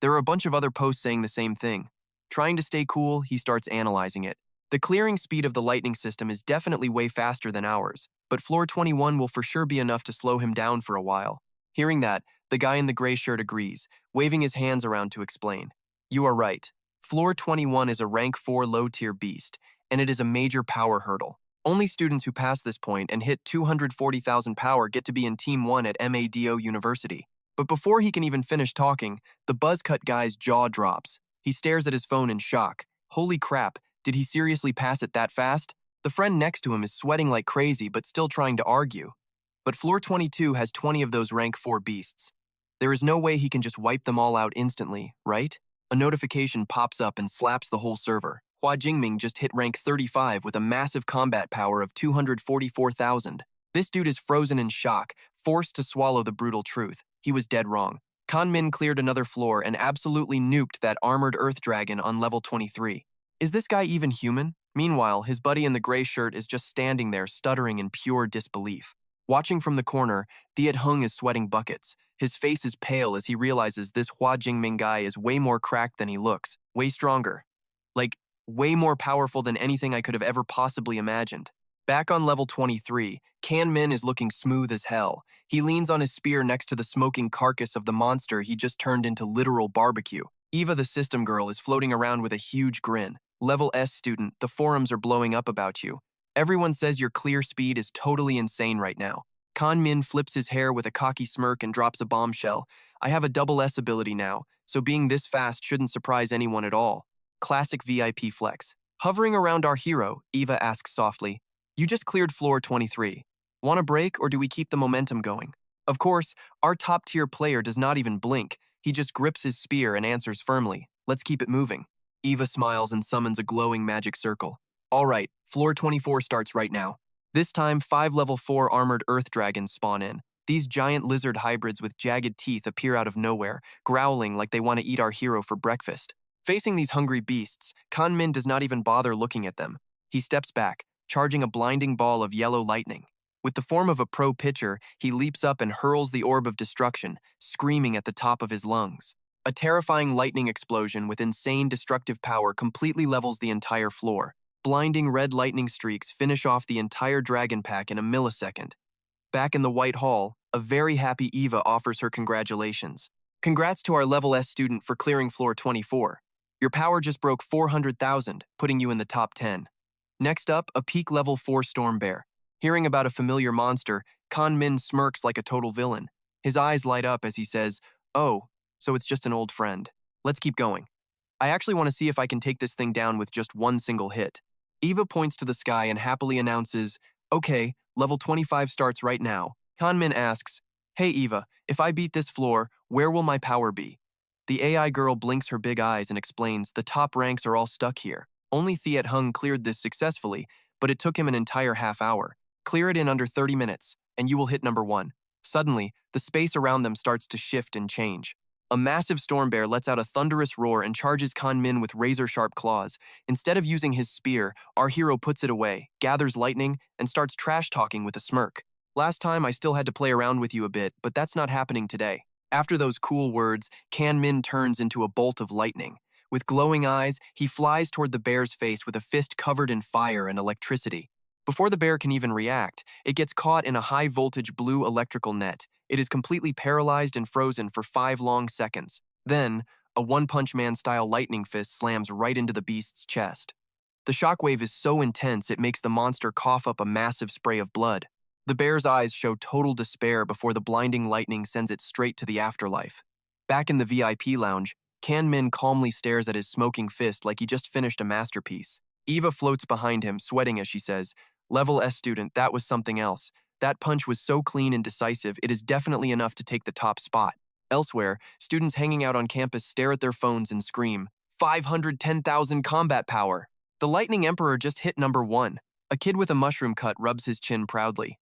[SPEAKER 1] There are a bunch of other posts saying the same thing. Trying to stay cool, he starts analyzing it. The clearing speed of the lightning system is definitely way faster than ours, but floor 21 will for sure be enough to slow him down for a while. Hearing that, the guy in the gray shirt agrees, waving his hands around to explain. You are right. Floor 21 is a rank 4 low-tier beast, and it is a major power hurdle. Only students who pass this point and hit 240,000 power get to be in Team 1 at MADO University. But before he can even finish talking, the buzzcut guy's jaw drops. He stares at his phone in shock. Holy crap, did he seriously pass it that fast? The friend next to him is sweating like crazy but still trying to argue. But floor 22 has 20 of those rank 4 beasts. There is no way he can just wipe them all out instantly, right? A notification pops up and slaps the whole server. Hua Jingming just hit rank 35 with a massive combat power of 244,000. This dude is frozen in shock, forced to swallow the brutal truth. He was dead wrong. Kanmin cleared another floor and absolutely nuked that armored earth dragon on level 23. Is this guy even human? Meanwhile, his buddy in the gray shirt is just standing there stuttering in pure disbelief. Watching from the corner, Thiet Hung is sweating buckets. His face is pale as he realizes this Hua Jingming guy is way more cracked than he looks, way stronger. Like, way more powerful than anything I could have ever possibly imagined. Back on level 23, Kanmin is looking smooth as hell. He leans on his spear next to the smoking carcass of the monster he just turned into literal barbecue. Eva the system girl is floating around with a huge grin. Level S student, the forums are blowing up about you. Everyone says your clear speed is totally insane right now. Kanmin flips his hair with a cocky smirk and drops a bombshell. I have a double S ability now, so being this fast shouldn't surprise anyone at all. Classic VIP flex. Hovering around our hero, Eva asks softly, "You just cleared floor 23. Want a break or do we keep the momentum going?" Of course, our top-tier player does not even blink. He just grips his spear and answers firmly, "Let's keep it moving." Eva smiles and summons a glowing magic circle. All right, floor 24 starts right now. This time, 5 level 4 armored earth dragons spawn in. These giant lizard hybrids with jagged teeth appear out of nowhere, growling like they want to eat our hero for breakfast. Facing these hungry beasts, Kanmin does not even bother looking at them. He steps back, charging a blinding ball of yellow lightning. With the form of a pro pitcher, he leaps up and hurls the orb of destruction, screaming at the top of his lungs. A terrifying lightning explosion with insane destructive power completely levels the entire floor. Blinding red lightning streaks finish off the entire dragon pack in a millisecond. Back in the White Hall, a very happy Eva offers her congratulations. Congrats to our level S student for clearing floor 24. Your power just broke 400,000, putting you in the top 10. Next up, a peak level 4 storm bear. Hearing about a familiar monster, Kanmin smirks like a total villain. His eyes light up as he says, "Oh, so it's just an old friend. Let's keep going. I actually want to see if I can take this thing down with just one single hit." Eva points to the sky and happily announces, "Okay, level 25 starts right now." Kanmin asks, "Hey Eva, if I beat this floor, where will my power be?" The AI girl blinks her big eyes and explains, "The top ranks are all stuck here. Only Thiet Hung cleared this successfully, but it took him an entire half hour. Clear it in under 30 minutes, and you will hit number 1. Suddenly, the space around them starts to shift and change. A massive storm bear lets out a thunderous roar and charges Kanmin with razor-sharp claws. Instead of using his spear, our hero puts it away, gathers lightning, and starts trash-talking with a smirk. "Last time I still had to play around with you a bit, but that's not happening today. After those cool words, Kan Min turns into a bolt of lightning. With glowing eyes, he flies toward the bear's face with a fist covered in fire and electricity. Before the bear can even react, it gets caught in a high-voltage blue electrical net. It is completely paralyzed and frozen for 5 long seconds. Then, a One-Punch Man-style lightning fist slams right into the beast's chest. The shockwave is so intense it makes the monster cough up a massive spray of blood. The bear's eyes show total despair before the blinding lightning sends it straight to the afterlife. Back in the VIP lounge, Kan Min calmly stares at his smoking fist like he just finished a masterpiece. Eva floats behind him, sweating as she says, "Level S student, that was something else. That punch was so clean and decisive, it is definitely enough to take the top spot." Elsewhere, students hanging out on campus stare at their phones and scream, 510,000 combat power! The Lightning Emperor just hit number 1. A kid with a mushroom cut rubs his chin proudly.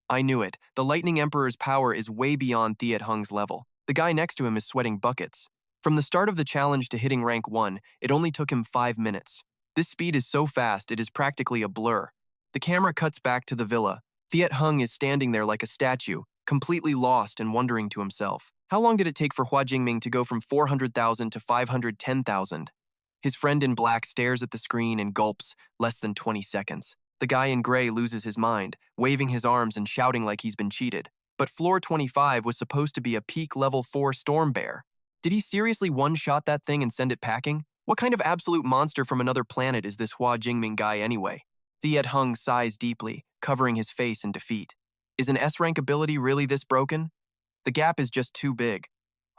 [SPEAKER 1] I knew it. The Lightning Emperor's power is way beyond Thiet Hung's level. The guy next to him is sweating buckets. From the start of the challenge to hitting rank 1, it only took him 5 minutes. This speed is so fast, it is practically a blur. The camera cuts back to the villa. Thiet Hung is standing there like a statue, completely lost and wondering to himself. How long did it take for Hua Jingming to go from 400,000 to 510,000? His friend in black stares at the screen and gulps, less than 20 seconds. The guy in gray loses his mind, waving his arms and shouting like he's been cheated. But floor 25 was supposed to be a peak level 4 storm bear. Did he seriously one-shot that thing and send it packing? What kind of absolute monster from another planet is this Hua Jingming guy anyway? Thiet Hung sighs deeply, covering his face in defeat. Is an S-rank ability really this broken? The gap is just too big.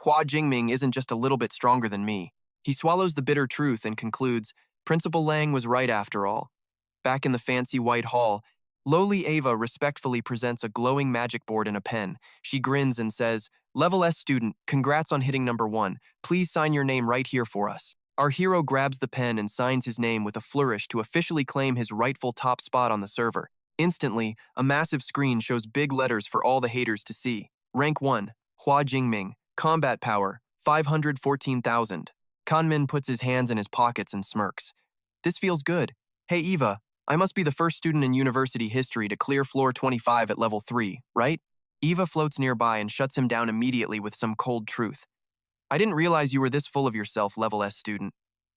[SPEAKER 1] Hua Jingming isn't just a little bit stronger than me. He swallows the bitter truth and concludes, Principal Lang was right after all. Back in the fancy white hall, lowly Ava respectfully presents a glowing magic board and a pen. She grins and says, Level S student, congrats on hitting number 1. Please sign your name right here for us. Our hero grabs the pen and signs his name with a flourish to officially claim his rightful top spot on the server. Instantly, a massive screen shows big letters for all the haters to see. Rank 1, Hua Jingming, combat power, 514,000. Kan Min puts his hands in his pockets and smirks. This feels good. Hey Eva, I must be the first student in university history to clear floor 25 at level 3, right? Eva floats nearby and shuts him down immediately with some cold truth. I didn't realize you were this full of yourself, level S student.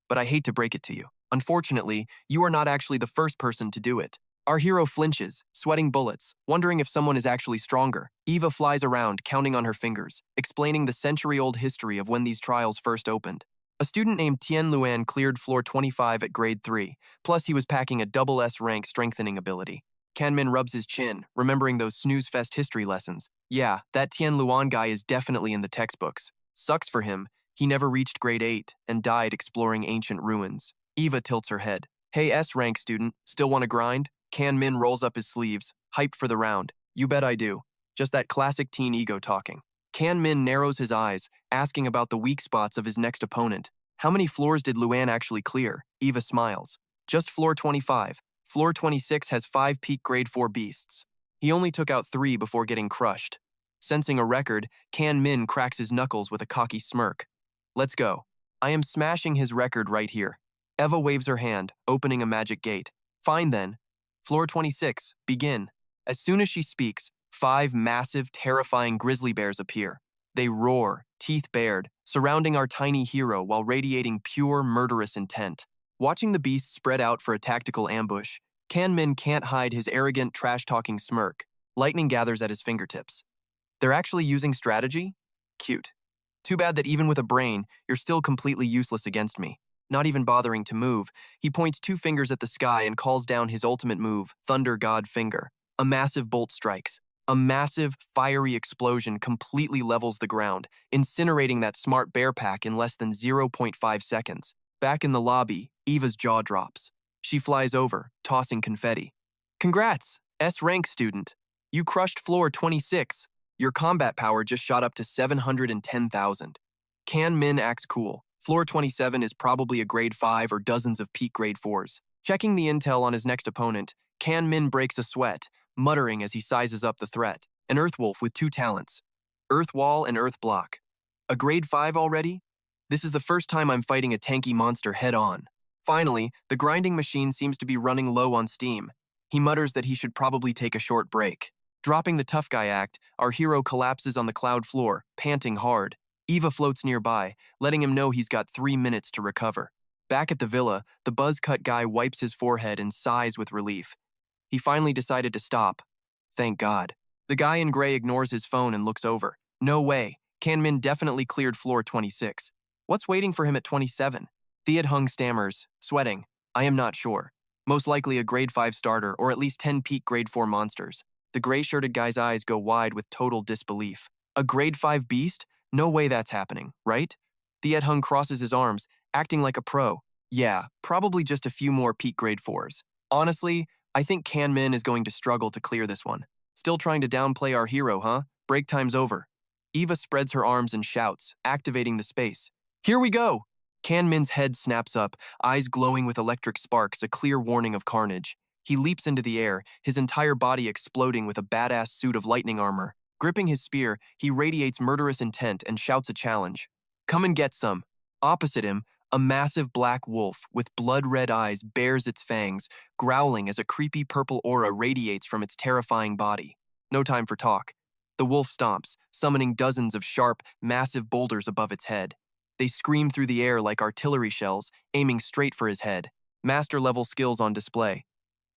[SPEAKER 1] But I hate to break it to you. Unfortunately, you are not actually the first person to do it. Our hero flinches, sweating bullets, wondering if someone is actually stronger. Eva flies around, counting on her fingers, explaining the century-old history of when these trials first opened. A student named Tian Luan cleared floor 25 at grade 3, plus he was packing a double S rank strengthening ability. Kan Min rubs his chin, remembering those snooze-fest history lessons. Yeah, that Tian Luan guy is definitely in the textbooks. Sucks for him, he never reached grade 8 and died exploring ancient ruins. Eva tilts her head. Hey S rank student, still want to grind? Kan Min rolls up his sleeves, hyped for the round. You bet I do. Just that classic teen ego talking. Kan Min narrows his eyes, asking about the weak spots of his next opponent. How many floors did Luan actually clear? Eva smiles. Just floor 25. Floor 26 has 5 peak grade 4 beasts. He only took out 3 before getting crushed. Sensing a record, Kan Min cracks his knuckles with a cocky smirk. Let's go. I am smashing his record right here. Eva waves her hand, opening a magic gate. Fine then. Floor 26, begin. As soon as she speaks, 5 massive, terrifying grizzly bears appear. They roar, teeth bared, surrounding our tiny hero while radiating pure, murderous intent. Watching the beasts spread out for a tactical ambush, Kan Min can't hide his arrogant, trash-talking smirk. Lightning gathers at his fingertips. They're actually using strategy? Cute. Too bad that even with a brain, you're still completely useless against me. Not even bothering to move, he points 2 fingers at the sky and calls down his ultimate move, Thunder God Finger. A massive bolt strikes. A massive, fiery explosion completely levels the ground, incinerating that smart bear pack in less than 0.5 seconds. Back in the lobby, Eva's jaw drops. She flies over, tossing confetti. Congrats, S-rank student. You crushed floor 26. Your combat power just shot up to 710,000. Kan Min acts cool. Floor 27 is probably a grade 5 or dozens of peak grade 4s. Checking the intel on his next opponent, Kan Min breaks a sweat, muttering as he sizes up the threat. An Earthwolf with 2 talents. Earth Wall and Earth Block. A grade 5 already? This is the first time I'm fighting a tanky monster head-on. Finally, the grinding machine seems to be running low on steam. He mutters that he should probably take a short break. Dropping the tough guy act, our hero collapses on the cloud floor, panting hard. Eva floats nearby, letting him know he's got 3 minutes to recover. Back at the villa, the buzz-cut guy wipes his forehead and sighs with relief. He finally decided to stop. Thank God. The guy in gray ignores his phone and looks over. No way. Kanmin definitely cleared floor 26. What's waiting for him at 27? Theodhung stammers, sweating. I am not sure. Most likely a grade 5 starter or at least 10 peak grade 4 monsters. The gray-shirted guy's eyes go wide with total disbelief. A grade 5 beast? No way that's happening, right? Theodhung crosses his arms, acting like a pro. Yeah, probably just a few more peak grade 4s. Honestly, I think Kanmin is going to struggle to clear this one. Still trying to downplay our hero, huh? Break time's over. Eva spreads her arms and shouts, activating the space. Here we go! Kanmin's head snaps up, eyes glowing with electric sparks, a clear warning of carnage. He leaps into the air, his entire body exploding with a badass suit of lightning armor. Gripping his spear, he radiates murderous intent and shouts a challenge. Come and get some. Opposite him, a massive black wolf with blood-red eyes bares its fangs, growling as a creepy purple aura radiates from its terrifying body. No time for talk. The wolf stomps, summoning dozens of sharp, massive boulders above its head. They scream through the air like artillery shells, aiming straight for his head. Master-level skills on display.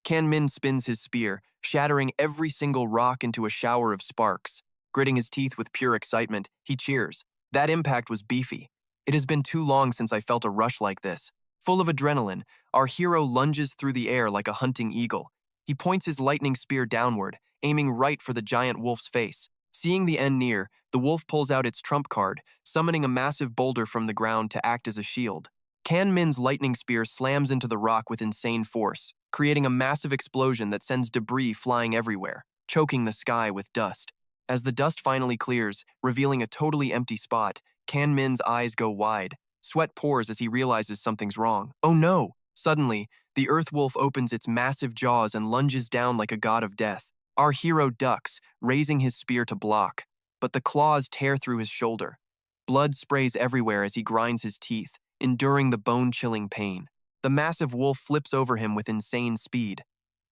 [SPEAKER 1] Kanmin spins his spear, shattering every single rock into a shower of sparks. Gritting his teeth with pure excitement, he cheers. That impact was beefy. It has been too long since I felt a rush like this. Full of adrenaline, our hero lunges through the air like a hunting eagle. He points his lightning spear downward, aiming right for the giant wolf's face. Seeing the end near, the wolf pulls out its trump card, summoning a massive boulder from the ground to act as a shield. Kanmin's lightning spear slams into the rock with insane force, creating a massive explosion that sends debris flying everywhere, choking the sky with dust. As the dust finally clears, revealing a totally empty spot, Kanmin's eyes go wide. Sweat pours as he realizes something's wrong. Oh no! Suddenly, the earth wolf opens its massive jaws and lunges down like a god of death. Our hero ducks, raising his spear to block, but the claws tear through his shoulder. Blood sprays everywhere as he grinds his teeth, enduring the bone-chilling pain. The massive wolf flips over him with insane speed.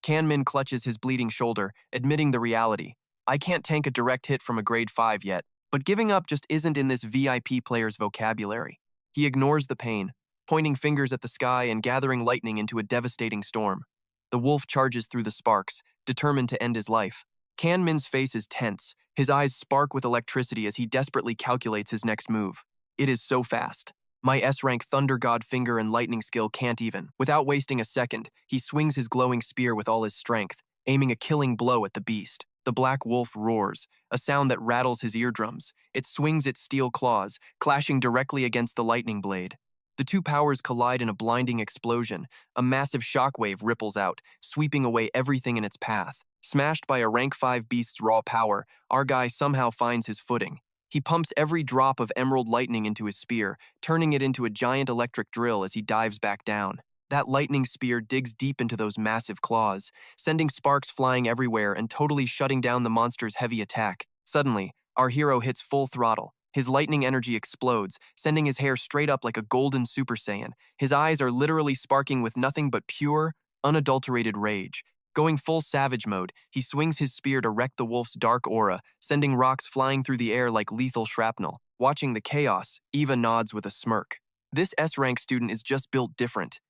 [SPEAKER 1] Kanmin clutches his bleeding shoulder, admitting the reality. I can't tank a direct hit from a grade 5 yet, but giving up just isn't in this VIP player's vocabulary. He ignores the pain, pointing fingers at the sky and gathering lightning into a devastating storm. The wolf charges through the sparks, determined to end his life. Kanmin's face is tense, his eyes spark with electricity as he desperately calculates his next move. It is so fast. My S-Rank Thunder God Finger and Lightning skill can't even. Without wasting a second, he swings his glowing spear with all his strength, aiming a killing blow at the beast. The black wolf roars, a sound that rattles his eardrums. It swings its steel claws, clashing directly against the lightning blade. The two powers collide in a blinding explosion. A massive shockwave ripples out, sweeping away everything in its path. Smashed by a rank 5 beast's raw power, our guy somehow finds his footing. He pumps every drop of emerald lightning into his spear, turning it into a giant electric drill as he dives back down. That lightning spear digs deep into those massive claws, sending sparks flying everywhere and totally shutting down the monster's heavy attack. Suddenly, our hero hits full throttle. His lightning energy explodes, sending his hair straight up like a golden Super Saiyan. His eyes are literally sparking with nothing but pure, unadulterated rage. Going full savage mode, he swings his spear to wreck the wolf's dark aura, sending rocks flying through the air like lethal shrapnel. Watching the chaos, Eva nods with a smirk. This S-Rank student is just built different.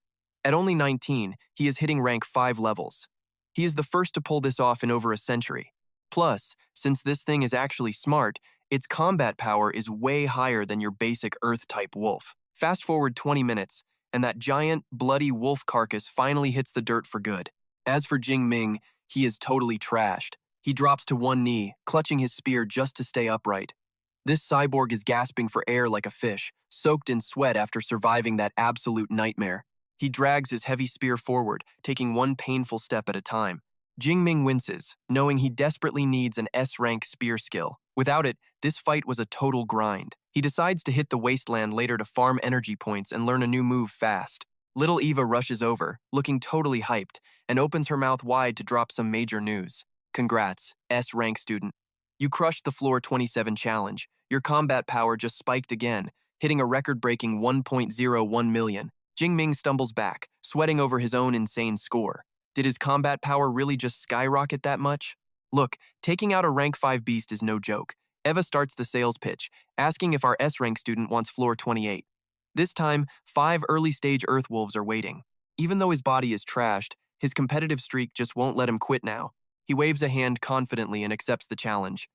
[SPEAKER 1] At only 19, he is hitting rank 5 levels. He is the first to pull this off in over a century. Plus, since this thing is actually smart, its combat power is way higher than your basic Earth-type wolf. Fast forward 20 minutes, and that giant, bloody wolf carcass finally hits the dirt for good. As for Jingming, he is totally trashed. He drops to one knee, clutching his spear just to stay upright. This cyborg is gasping for air like a fish, soaked in sweat after surviving that absolute nightmare. He drags his heavy spear forward, taking one painful step at a time. Jingming winces, knowing he desperately needs an S-rank spear skill. Without it, this fight was a total grind. He decides to hit the wasteland later to farm energy points and learn a new move fast. Little Eva rushes over, looking totally hyped, and opens her mouth wide to drop some major news. Congrats, S-rank student. You crushed the floor 27 challenge. Your combat power just spiked again, hitting a record-breaking 1.01 million. Jingming stumbles back, sweating over his own insane score. Did his combat power really just skyrocket that much? Look, taking out a rank 5 beast is no joke. Eva starts the sales pitch, asking if our S-rank student wants floor 28. This time, 5 early-stage Earth Wolves are waiting. Even though his body is trashed, his competitive streak just won't let him quit now. He waves a hand confidently and accepts the challenge.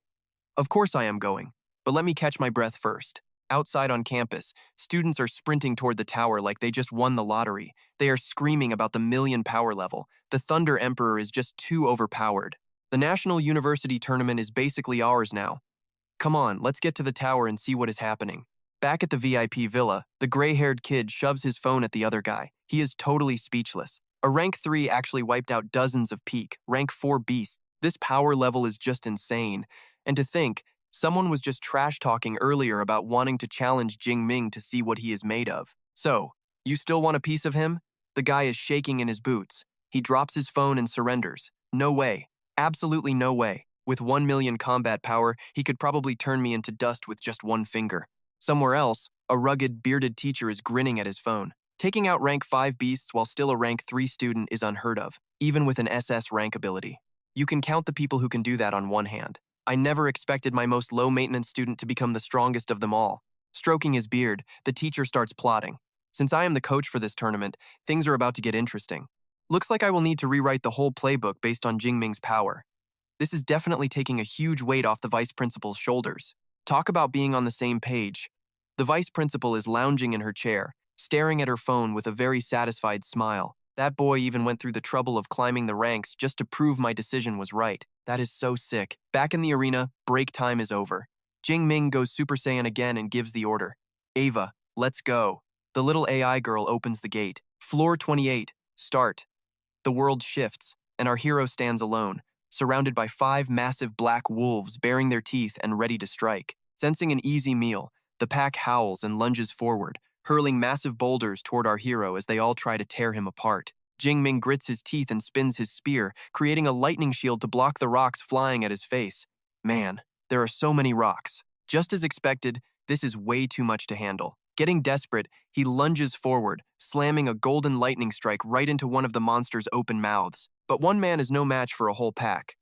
[SPEAKER 1] Of course I am going, but let me catch my breath first. Outside on campus, students are sprinting toward the tower like they just won the lottery. They are screaming about the million power level. The Thunder Emperor is just too overpowered. The National University Tournament is basically ours now. Come on, let's get to the tower and see what is happening. Back at the VIP villa, the gray-haired kid shoves his phone at the other guy. He is totally speechless. A rank 3 actually wiped out dozens of peak, rank 4 beasts. This power level is just insane. And to think, someone was just trash-talking earlier about wanting to challenge Jingming to see what he is made of. So, you still want a piece of him? The guy is shaking in his boots. He drops his phone and surrenders. No way. Absolutely no way. With 1 million combat power, he could probably turn me into dust with just one finger. Somewhere else, a rugged, bearded teacher is grinning at his phone. Taking out rank 5 beasts while still a rank 3 student is unheard of, even with an SS rank ability. You can count the people who can do that on one hand. I never expected my most low-maintenance student to become the strongest of them all. Stroking his beard, the teacher starts plotting. Since I am the coach for this tournament, things are about to get interesting. Looks like I will need to rewrite the whole playbook based on Jingming's power. This is definitely taking a huge weight off the vice principal's shoulders. Talk about being on the same page. The vice principal is lounging in her chair, staring at her phone with a very satisfied smile. That boy even went through the trouble of climbing the ranks just to prove my decision was right. That is so sick. Back in the arena, break time is over. Jingming goes Super Saiyan again and gives the order. Ava, let's go. The little AI girl opens the gate. Floor 28, start. The world shifts, and our hero stands alone, surrounded by 5 massive black wolves baring their teeth and ready to strike. Sensing an easy meal, the pack howls and lunges forward, hurling massive boulders toward our hero as they all try to tear him apart. Jingming grits his teeth and spins his spear, creating a lightning shield to block the rocks flying at his face. Man, there are so many rocks. Just as expected, this is way too much to handle. Getting desperate, he lunges forward, slamming a golden lightning strike right into one of the monster's open mouths. But one man is no match for a whole pack.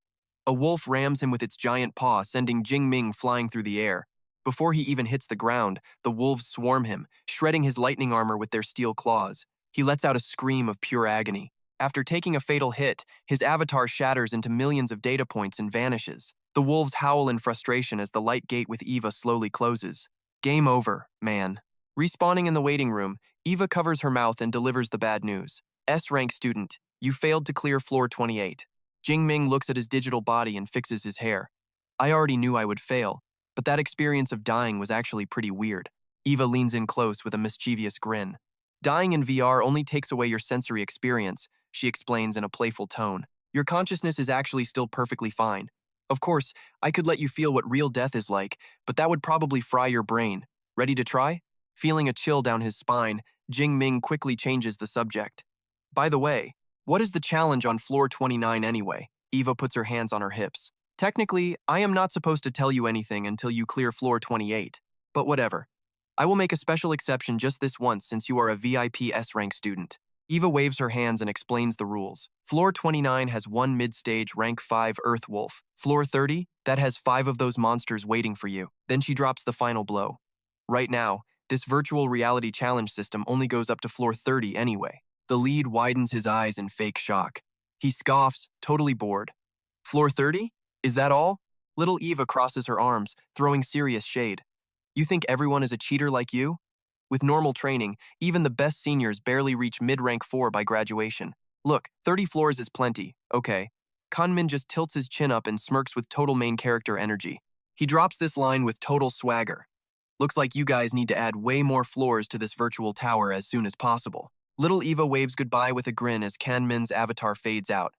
[SPEAKER 1] A wolf rams him with its giant paw, sending Jingming flying through the air. Before he even hits the ground, the wolves swarm him, shredding his lightning armor with their steel claws. He lets out a scream of pure agony. After taking a fatal hit, his avatar shatters into millions of data points and vanishes. The wolves howl in frustration as the light gate with Eva slowly closes. Game over, man. Respawning in the waiting room, Eva covers her mouth and delivers the bad news. S-rank student, you failed to clear floor 28. Jingming looks at his digital body and fixes his hair. I already knew I would fail, but that experience of dying was actually pretty weird. Eva leans in close with a mischievous grin. Dying in VR only takes away your sensory experience, she explains in a playful tone. Your consciousness is actually still perfectly fine. Of course, I could let you feel what real death is like, but that would probably fry your brain. Ready to try? Feeling a chill down his spine, Jingming quickly changes the subject. By the way, what is the challenge on floor 29 anyway? Eva puts her hands on her hips. Technically, I am not supposed to tell you anything until you clear floor 28, but whatever. I will make a special exception just this once since you are a VIP S-rank student. Eva waves her hands and explains the rules. Floor 29 has 1 mid-stage rank 5 Earth Wolf. Floor 30, that has 5 of those monsters waiting for you. Then she drops the final blow. Right now, this virtual reality challenge system only goes up to floor 30 anyway. The lead widens his eyes in fake shock. He scoffs, totally bored. Floor 30? Is that all? Little Eva crosses her arms, throwing serious shade. You think everyone is a cheater like you? With normal training, even the best seniors barely reach mid-rank 4 by graduation. Look, 30 floors is plenty, okay. Kanmin just tilts his chin up and smirks with total main character energy. He drops this line with total swagger. Looks like you guys need to add way more floors to this virtual tower as soon as possible. Little Eva waves goodbye with a grin as Kanmin's avatar fades out.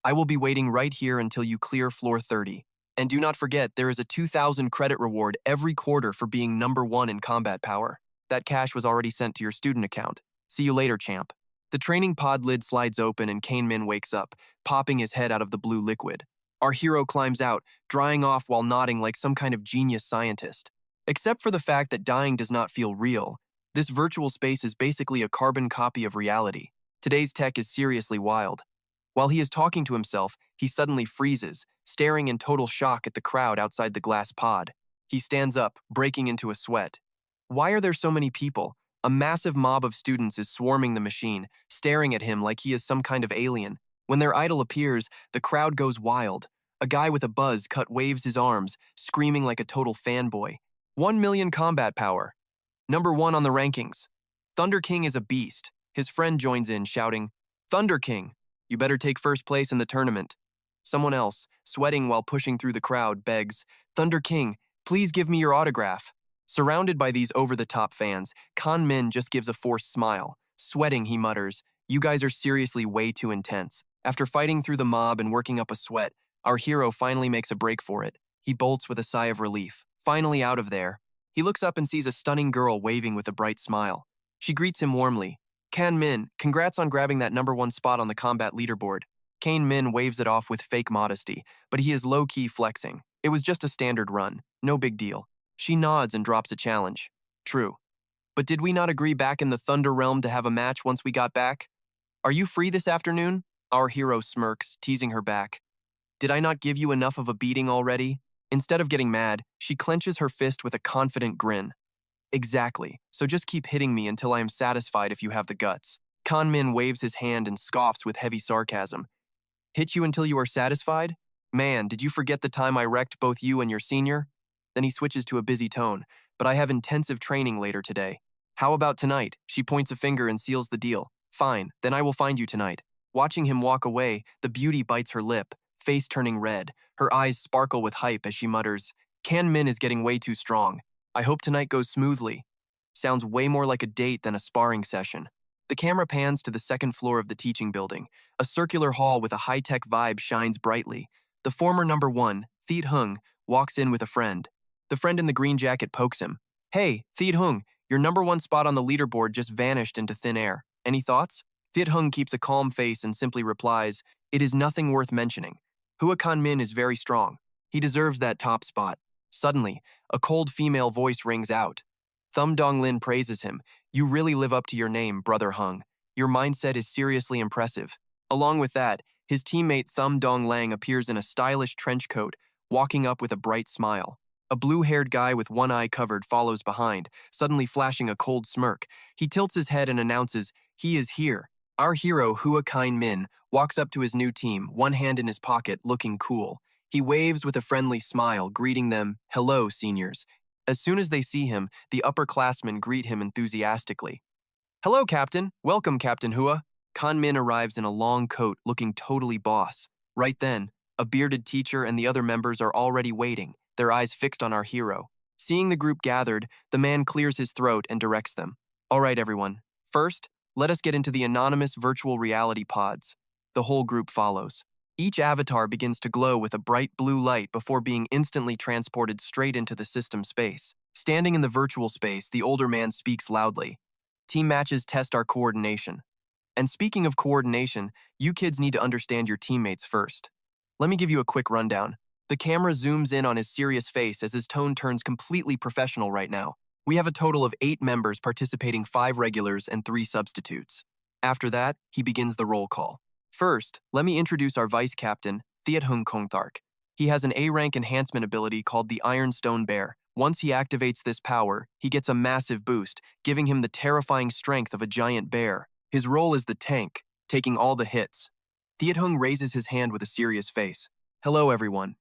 [SPEAKER 1] I will be waiting right here until you clear floor 30. And do not forget, there is a 2,000 credit reward every quarter for being number 1 in combat power. That cash was already sent to your student account. See you later, champ. The training pod lid slides open and Kanmin wakes up, popping his head out of the blue liquid. Our hero climbs out, drying off while nodding like some kind of genius scientist. Except for the fact that dying does not feel real, this virtual space is basically a carbon copy of reality. Today's tech is seriously wild. While he is talking to himself, he suddenly freezes, staring in total shock at the crowd outside the glass pod. He stands up, breaking into a sweat. Why are there so many people? A massive mob of students is swarming the machine, staring at him like he is some kind of alien. When their idol appears, the crowd goes wild. A guy with a buzz cut waves his arms, screaming like a total fanboy. 1 million combat power. Number 1 on the rankings. Thunder King is a beast. His friend joins in, shouting, Thunder King, you better take first place in the tournament. Someone else, sweating while pushing through the crowd, begs, Thunder King, please give me your autograph. Surrounded by these over-the-top fans, Kan Min just gives a forced smile. Sweating, he mutters, you guys are seriously way too intense. After fighting through the mob and working up a sweat, our hero finally makes a break for it. He bolts with a sigh of relief. Finally out of there. He looks up and sees a stunning girl waving with a bright smile. She greets him warmly. Kan Min, congrats on grabbing that number 1 spot on the combat leaderboard. Kan Min waves it off with fake modesty, but he is low-key flexing. It was just a standard run. No big deal. She nods and drops a challenge. True. But did we not agree back in the Thunder Realm to have a match once we got back? Are you free this afternoon? Our hero smirks, teasing her back. Did I not give you enough of a beating already? Instead of getting mad, she clenches her fist with a confident grin. Exactly, so just keep hitting me until I am satisfied if you have the guts. Kan Min waves his hand and scoffs with heavy sarcasm. Hit you until you are satisfied? Man, did you forget the time I wrecked both you and your senior? Then he switches to a busy tone, but I have intensive training later today. How about tonight? She points a finger and seals the deal. Fine, then I will find you tonight. Watching him walk away, the beauty bites her lip, face turning red. Her eyes sparkle with hype as she mutters, Kan Min is getting way too strong. I hope tonight goes smoothly. Sounds way more like a date than a sparring session. The camera pans to the second floor of the teaching building. A circular hall with a high-tech vibe shines brightly. The former number 1, Thiet Hung, walks in with a friend. The friend in the green jacket pokes him. Hey, Thiet Hung, your number 1 spot on the leaderboard just vanished into thin air. Any thoughts? Thiet Hung keeps a calm face and simply replies, It is nothing worth mentioning. Hua Kan Min is very strong. He deserves that top spot. Suddenly, a cold female voice rings out. Thum Dong Lin praises him. You really live up to your name, Brother Hung. Your mindset is seriously impressive. Along with that, his teammate Thum Dong Lang appears in a stylish trench coat, walking up with a bright smile. A blue-haired guy with one eye covered follows behind, suddenly flashing a cold smirk. He tilts his head and announces, he is here. Our hero, Hua Kan Min, walks up to his new team, one hand in his pocket, looking cool. He waves with a friendly smile, greeting them, hello, seniors. As soon as they see him, the upperclassmen greet him enthusiastically. Hello, Captain. Welcome, Captain Hua. Kan Min arrives in a long coat, looking totally boss. Right then, a bearded teacher and the other members are already waiting, their eyes fixed on our hero. Seeing the group gathered, the man clears his throat and directs them. All right, everyone. First, let us get into the anonymous virtual reality pods. The whole group follows. Each avatar begins to glow with a bright blue light before being instantly transported straight into the system space. Standing in the virtual space, the older man speaks loudly. Team matches test our coordination. And speaking of coordination, you kids need to understand your teammates first. Let me give you a quick rundown. The camera zooms in on his serious face as his tone turns completely professional right now. We have a total of 8 members participating, 5 regulars and 3 substitutes. After that, he begins the roll call. First, let me introduce our vice captain, Thiet Hung Kongthark. He has an A-rank enhancement ability called the Ironstone Bear. Once he activates this power, he gets a massive boost, giving him the terrifying strength of a giant bear. His role is the tank, taking all the hits. Thiet Hung raises his hand with a serious face. Hello, everyone.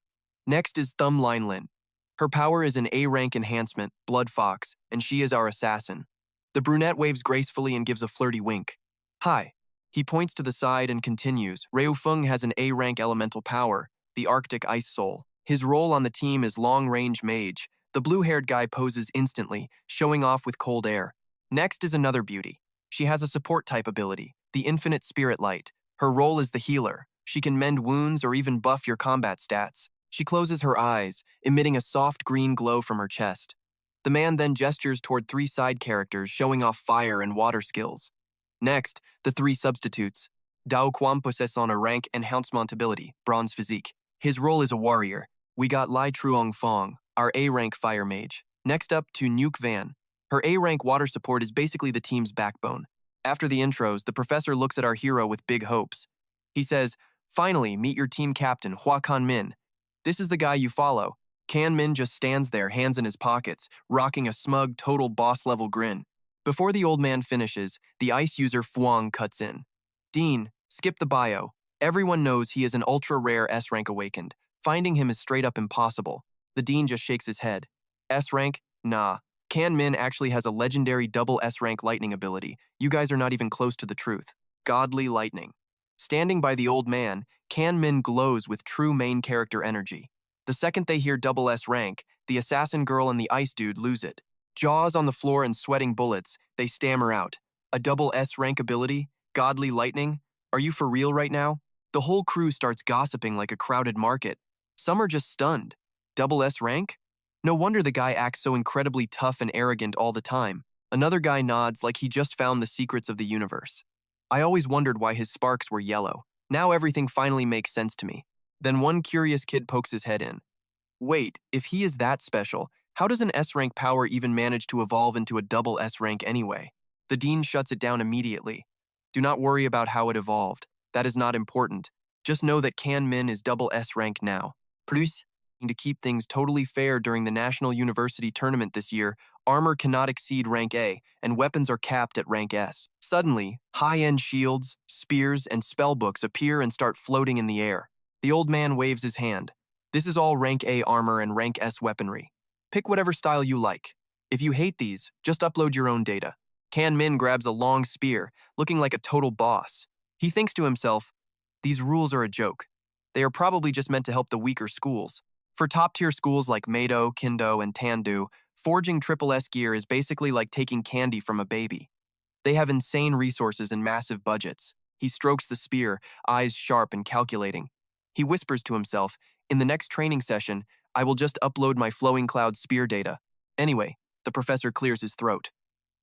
[SPEAKER 1] Next is Thum Lin Lin. Her power is an A-rank enhancement, Blood Fox, and she is our assassin. The brunette waves gracefully and gives a flirty wink. Hi. He points to the side and continues. Reu Feng has an A-rank elemental power, the Arctic Ice Soul. His role on the team is long-range mage. The blue-haired guy poses instantly, showing off with cold air. Next is another beauty. She has a support-type ability, the Infinite Spirit Light. Her role is the healer. She can mend wounds or even buff your combat stats. She closes her eyes, emitting a soft green glow from her chest. The man then gestures toward 3 side characters, showing off fire and water skills. Next, the 3 substitutes. Dao Quan possesses a rank enhancement ability, Bronze Physique. His role is a warrior. We got Lai Truong Fong, our A-rank fire mage. Next up to Nuke Van. Her A-rank water support is basically the team's backbone. After the intros, the professor looks at our hero with big hopes. He says, finally, meet your team captain, Hua Kan Min. This is the guy you follow. Kan Min just stands there, hands in his pockets, rocking a smug, total boss-level grin. Before the old man finishes, the ice user Fuang cuts in. Dean, skip the bio. Everyone knows he is an ultra-rare S-rank awakened. Finding him is straight up impossible. The Dean just shakes his head. S-rank? Nah. Kan Min actually has a legendary double S-rank lightning ability. You guys are not even close to the truth. Godly lightning. Standing by the old man, Kan Min glows with true main character energy. The second they hear double S-rank, the assassin girl and the ice dude lose it. Jaws on the floor and sweating bullets, they stammer out. A double S-rank ability? Godly lightning? Are you for real right now? The whole crew starts gossiping like a crowded market. Some are just stunned. Double S-rank? No wonder the guy acts so incredibly tough and arrogant all the time. Another guy nods like he just found the secrets of the universe. I always wondered why his sparks were yellow. Now everything finally makes sense to me. Then one curious kid pokes his head in. Wait, if he is that special, how does an S-rank power even manage to evolve into a double S-rank anyway? The Dean shuts it down immediately. Do not worry about how it evolved. That is not important. Just know that Kan Min is double S-rank now. Plus, to keep things totally fair during the National University Tournament this year, armor cannot exceed rank A, and weapons are capped at rank S. Suddenly, high-end shields, spears, and spellbooks appear and start floating in the air. The old man waves his hand. This is all rank A armor and rank S weaponry. Pick whatever style you like. If you hate these, just upload your own data. Kan Min grabs a long spear, looking like a total boss. He thinks to himself, these rules are a joke. They are probably just meant to help the weaker schools. For top-tier schools like Meido, Kindo, and Tandu, forging triple S gear is basically like taking candy from a baby. They have insane resources and massive budgets. He strokes the spear, eyes sharp and calculating. He whispers to himself, in the next training session, I will just upload my Flowing Cloud spear data. Anyway, the professor clears his throat.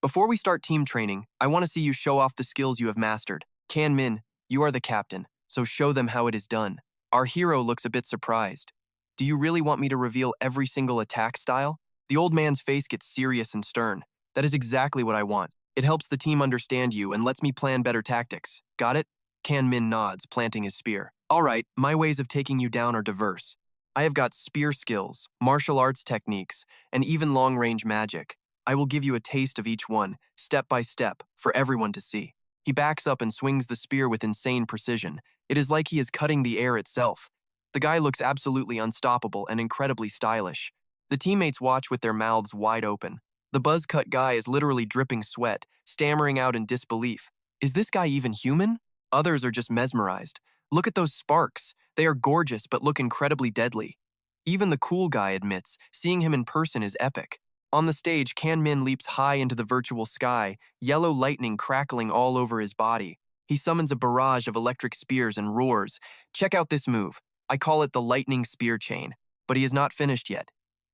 [SPEAKER 1] Before we start team training, I want to see you show off the skills you have mastered. Kan Min, you are the captain, so show them how it is done. Our hero looks a bit surprised. Do you really want me to reveal every single attack style? The old man's face gets serious and stern. That is exactly what I want. It helps the team understand you and lets me plan better tactics. Got it? Kan Min nods, planting his spear. All right, my ways of taking you down are diverse. I have got spear skills, martial arts techniques, and even long-range magic. I will give you a taste of each one, step by step, for everyone to see. He backs up and swings the spear with insane precision. It is like he is cutting the air itself. The guy looks absolutely unstoppable and incredibly stylish. The teammates watch with their mouths wide open. The buzz-cut guy is literally dripping sweat, stammering out in disbelief. Is this guy even human? Others are just mesmerized. Look at those sparks. They are gorgeous but look incredibly deadly. Even the cool guy admits, seeing him in person is epic. On the stage, Kan Min leaps high into the virtual sky, yellow lightning crackling all over his body. He summons a barrage of electric spears and roars. Check out this move. I call it the lightning spear chain, but he is not finished yet.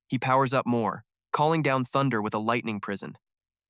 [SPEAKER 1] He powers up more, calling down thunder with a lightning prison.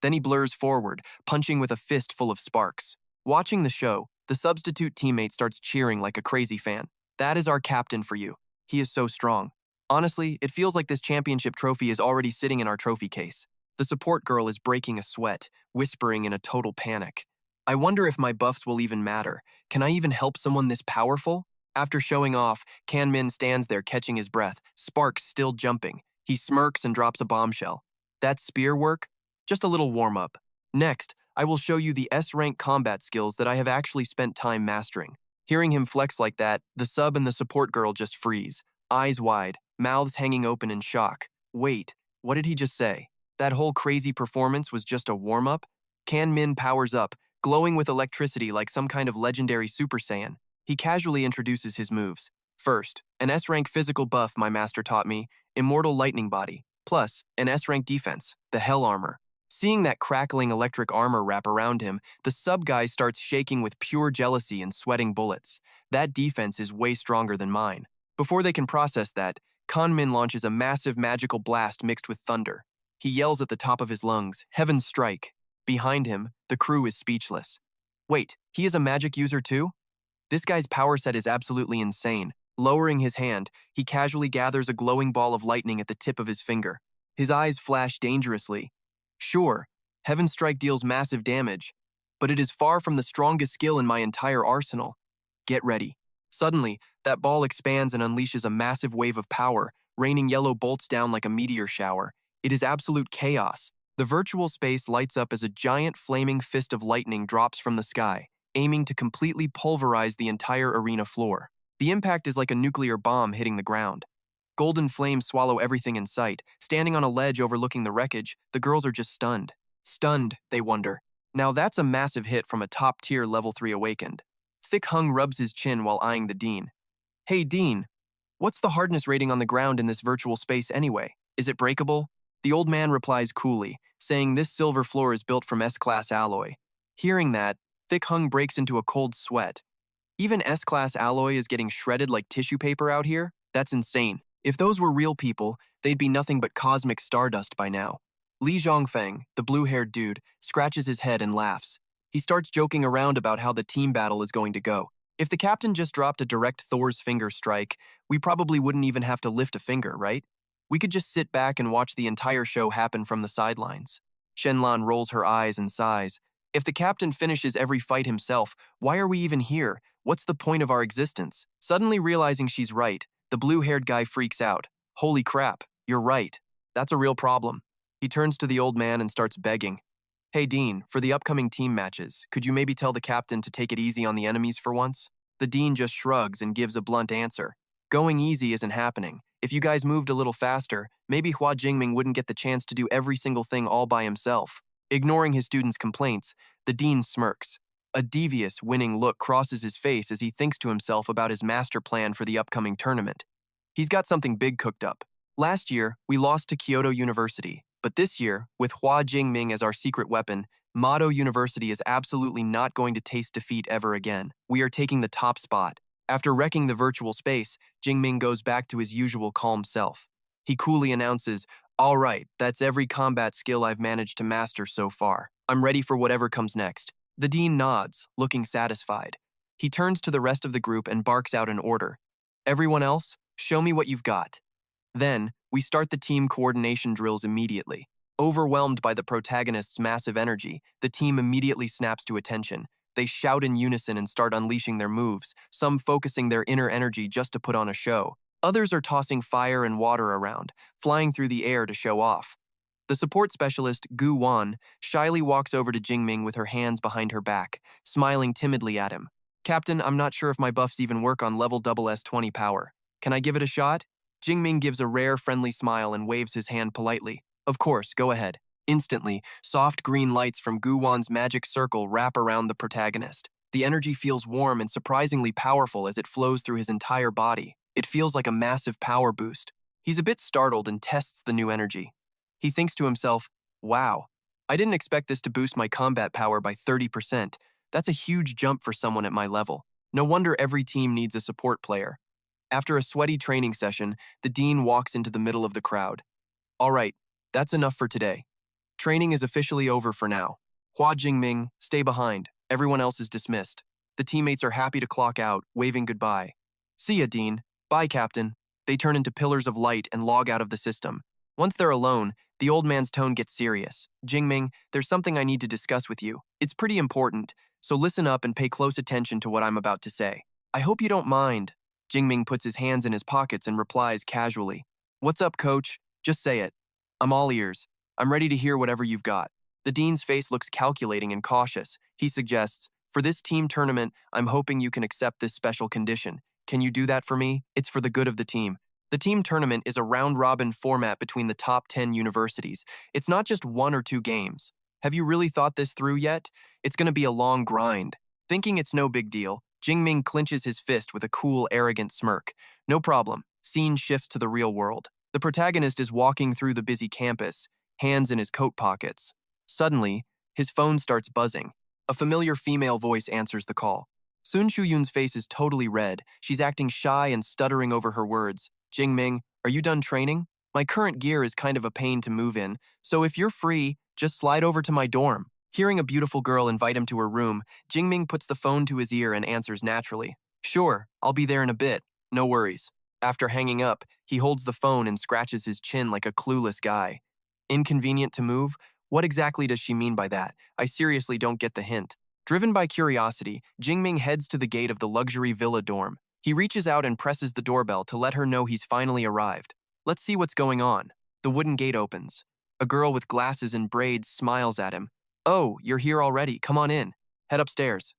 [SPEAKER 1] Then he blurs forward, punching with a fist full of sparks. Watching the show, the substitute teammate starts cheering like a crazy fan. That is our captain for you. He is so strong. Honestly, it feels like this championship trophy is already sitting in our trophy case. The support girl is breaking a sweat, whispering in a total panic. I wonder if my buffs will even matter. Can I even help someone this powerful? After showing off, Kan Min stands there catching his breath, sparks still jumping. He smirks and drops a bombshell. That's spear work? Just a little warm-up. Next, I will show you the S-rank combat skills that I have actually spent time mastering. Hearing him flex like that, the sub and the support girl just freeze, eyes wide, mouths hanging open in shock. Wait, what did he just say? That whole crazy performance was just a warm-up? Kan Min powers up, glowing with electricity like some kind of legendary Super Saiyan. He casually introduces his moves. First, an S-rank physical buff my master taught me, Immortal Lightning Body, plus an S-rank defense, the Hell Armor. Seeing that crackling electric armor wrap around him, the sub-guy starts shaking with pure jealousy and sweating bullets. That defense is way stronger than mine. Before they can process that, Kan Min launches a massive magical blast mixed with thunder. He yells at the top of his lungs, Heaven's Strike. Behind him, the crew is speechless. Wait, he is a magic user too? This guy's power set is absolutely insane. Lowering his hand, he casually gathers a glowing ball of lightning at the tip of his finger. His eyes flash dangerously. Sure, Heaven's Strike deals massive damage, but it is far from the strongest skill in my entire arsenal. Get ready. Suddenly, that ball expands and unleashes a massive wave of power, raining yellow bolts down like a meteor shower. It is absolute chaos. The virtual space lights up as a giant flaming fist of lightning drops from the sky, aiming to completely pulverize the entire arena floor. The impact is like a nuclear bomb hitting the ground. Golden flames swallow everything in sight. Standing on a ledge overlooking the wreckage, the girls are just stunned. Stunned, they wonder. Now that's a massive hit from a top-tier level 3 awakened. Thick Hung rubs his chin while eyeing the Dean. Hey Dean, what's the hardness rating on the ground in this virtual space anyway? Is it breakable? The old man replies coolly, saying this silver floor is built from S-class alloy. Hearing that, Thick Hung breaks into a cold sweat. Even S-class alloy is getting shredded like tissue paper out here? That's insane. If those were real people, they'd be nothing but cosmic stardust by now. Li Zhongfeng, the blue-haired dude, scratches his head and laughs. He starts joking around about how the team battle is going to go. If the captain just dropped a direct Thor's finger strike, we probably wouldn't even have to lift a finger, right? We could just sit back and watch the entire show happen from the sidelines. Shenlan rolls her eyes and sighs. If the captain finishes every fight himself, why are we even here? What's the point of our existence? Suddenly realizing she's right, the blue-haired guy freaks out. Holy crap, you're right. That's a real problem. He turns to the old man and starts begging. Hey Dean, for the upcoming team matches, could you maybe tell the captain to take it easy on the enemies for once? The Dean just shrugs and gives a blunt answer. Going easy isn't happening. If you guys moved a little faster, maybe Hua Jingming wouldn't get the chance to do every single thing all by himself. Ignoring his students' complaints, the Dean smirks. A devious, winning look crosses his face as he thinks to himself about his master plan for the upcoming tournament. He's got something big cooked up. Last year, we lost to Kyoto University, but this year, with Hua Jingming as our secret weapon, Mado University is absolutely not going to taste defeat ever again. We are taking the top spot. After wrecking the virtual space, Jingming goes back to his usual calm self. He coolly announces, all right, that's every combat skill I've managed to master so far. I'm ready for whatever comes next. The Dean nods, looking satisfied. He turns to the rest of the group and barks out an order. Everyone else, show me what you've got. Then, we start the team coordination drills immediately. Overwhelmed by the protagonist's massive energy, the team immediately snaps to attention. They shout in unison and start unleashing their moves, some focusing their inner energy just to put on a show. Others are tossing fire and water around, flying through the air to show off. The support specialist, Gu Wan, shyly walks over to Jingming with her hands behind her back, smiling timidly at him. Captain, I'm not sure if my buffs even work on level SS-20 power. Can I give it a shot? Jingming gives a rare, friendly smile and waves his hand politely. Of course, go ahead. Instantly, soft green lights from Gu Wan's magic circle wrap around the protagonist. The energy feels warm and surprisingly powerful as it flows through his entire body. It feels like a massive power boost. He's a bit startled and tests the new energy. He thinks to himself, wow, I didn't expect this to boost my combat power by 30%. That's a huge jump for someone at my level. No wonder every team needs a support player. After a sweaty training session, the Dean walks into the middle of the crowd. All right, that's enough for today. Training is officially over for now. Hua Jingming, stay behind. Everyone else is dismissed. The teammates are happy to clock out, waving goodbye. See ya, Dean. Bye, Captain. They turn into pillars of light and log out of the system. Once they're alone, the old man's tone gets serious. Jingming, there's something I need to discuss with you. It's pretty important, so listen up and pay close attention to what I'm about to say. I hope you don't mind. Jingming puts his hands in his pockets and replies casually. What's up, coach? Just say it. I'm all ears. I'm ready to hear whatever you've got. The Dean's face looks calculating and cautious. He suggests, for this team tournament, I'm hoping you can accept this special condition. Can you do that for me? It's for the good of the team. The team tournament is a round-robin format between the top 10 universities. It's not just 1 or 2 games. Have you really thought this through yet? It's going to be a long grind. Thinking it's no big deal, Jingming clenches his fist with a cool, arrogant smirk. No problem. Scene shifts to the real world. The protagonist is walking through the busy campus, hands in his coat pockets. Suddenly, his phone starts buzzing. A familiar female voice answers the call. Sun Shuyun's face is totally red. She's acting shy and stuttering over her words. Jingming, are you done training? My current gear is kind of a pain to move in, so if you're free, just slide over to my dorm. Hearing a beautiful girl invite him to her room, Jingming puts the phone to his ear and answers naturally. Sure, I'll be there in a bit. No worries. After hanging up, he holds the phone and scratches his chin like a clueless guy. Inconvenient to move? What exactly does she mean by that? I seriously don't get the hint. Driven by curiosity, Jingming heads to the gate of the luxury villa dorm. He reaches out and presses the doorbell to let her know he's finally arrived. Let's see what's going on. The wooden gate opens. A girl with glasses and braids smiles at him. Oh, you're here already. Come on in. Head upstairs.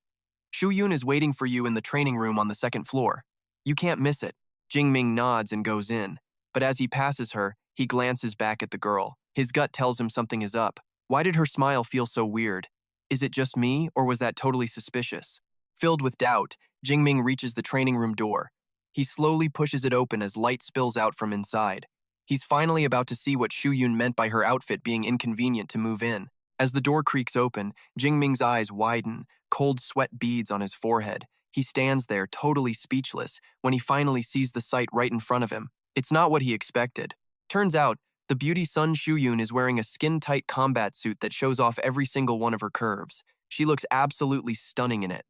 [SPEAKER 1] Shu Yun is waiting for you in the training room on the second floor. You can't miss it. Jingming nods and goes in. But as he passes her, he glances back at the girl. His gut tells him something is up. Why did her smile feel so weird? Is it just me, or was that totally suspicious? Filled with doubt, Jingming reaches the training room door. He slowly pushes it open as light spills out from inside. He's finally about to see what Shu Yun meant by her outfit being inconvenient to move in. As the door creaks open, Jingming's eyes widen, cold sweat beads on his forehead. He stands there, totally speechless, when he finally sees the sight right in front of him. It's not what he expected. Turns out, the beauty Sun Shu Yun is wearing a skin-tight combat suit that shows off every single one of her curves. She looks absolutely stunning in it.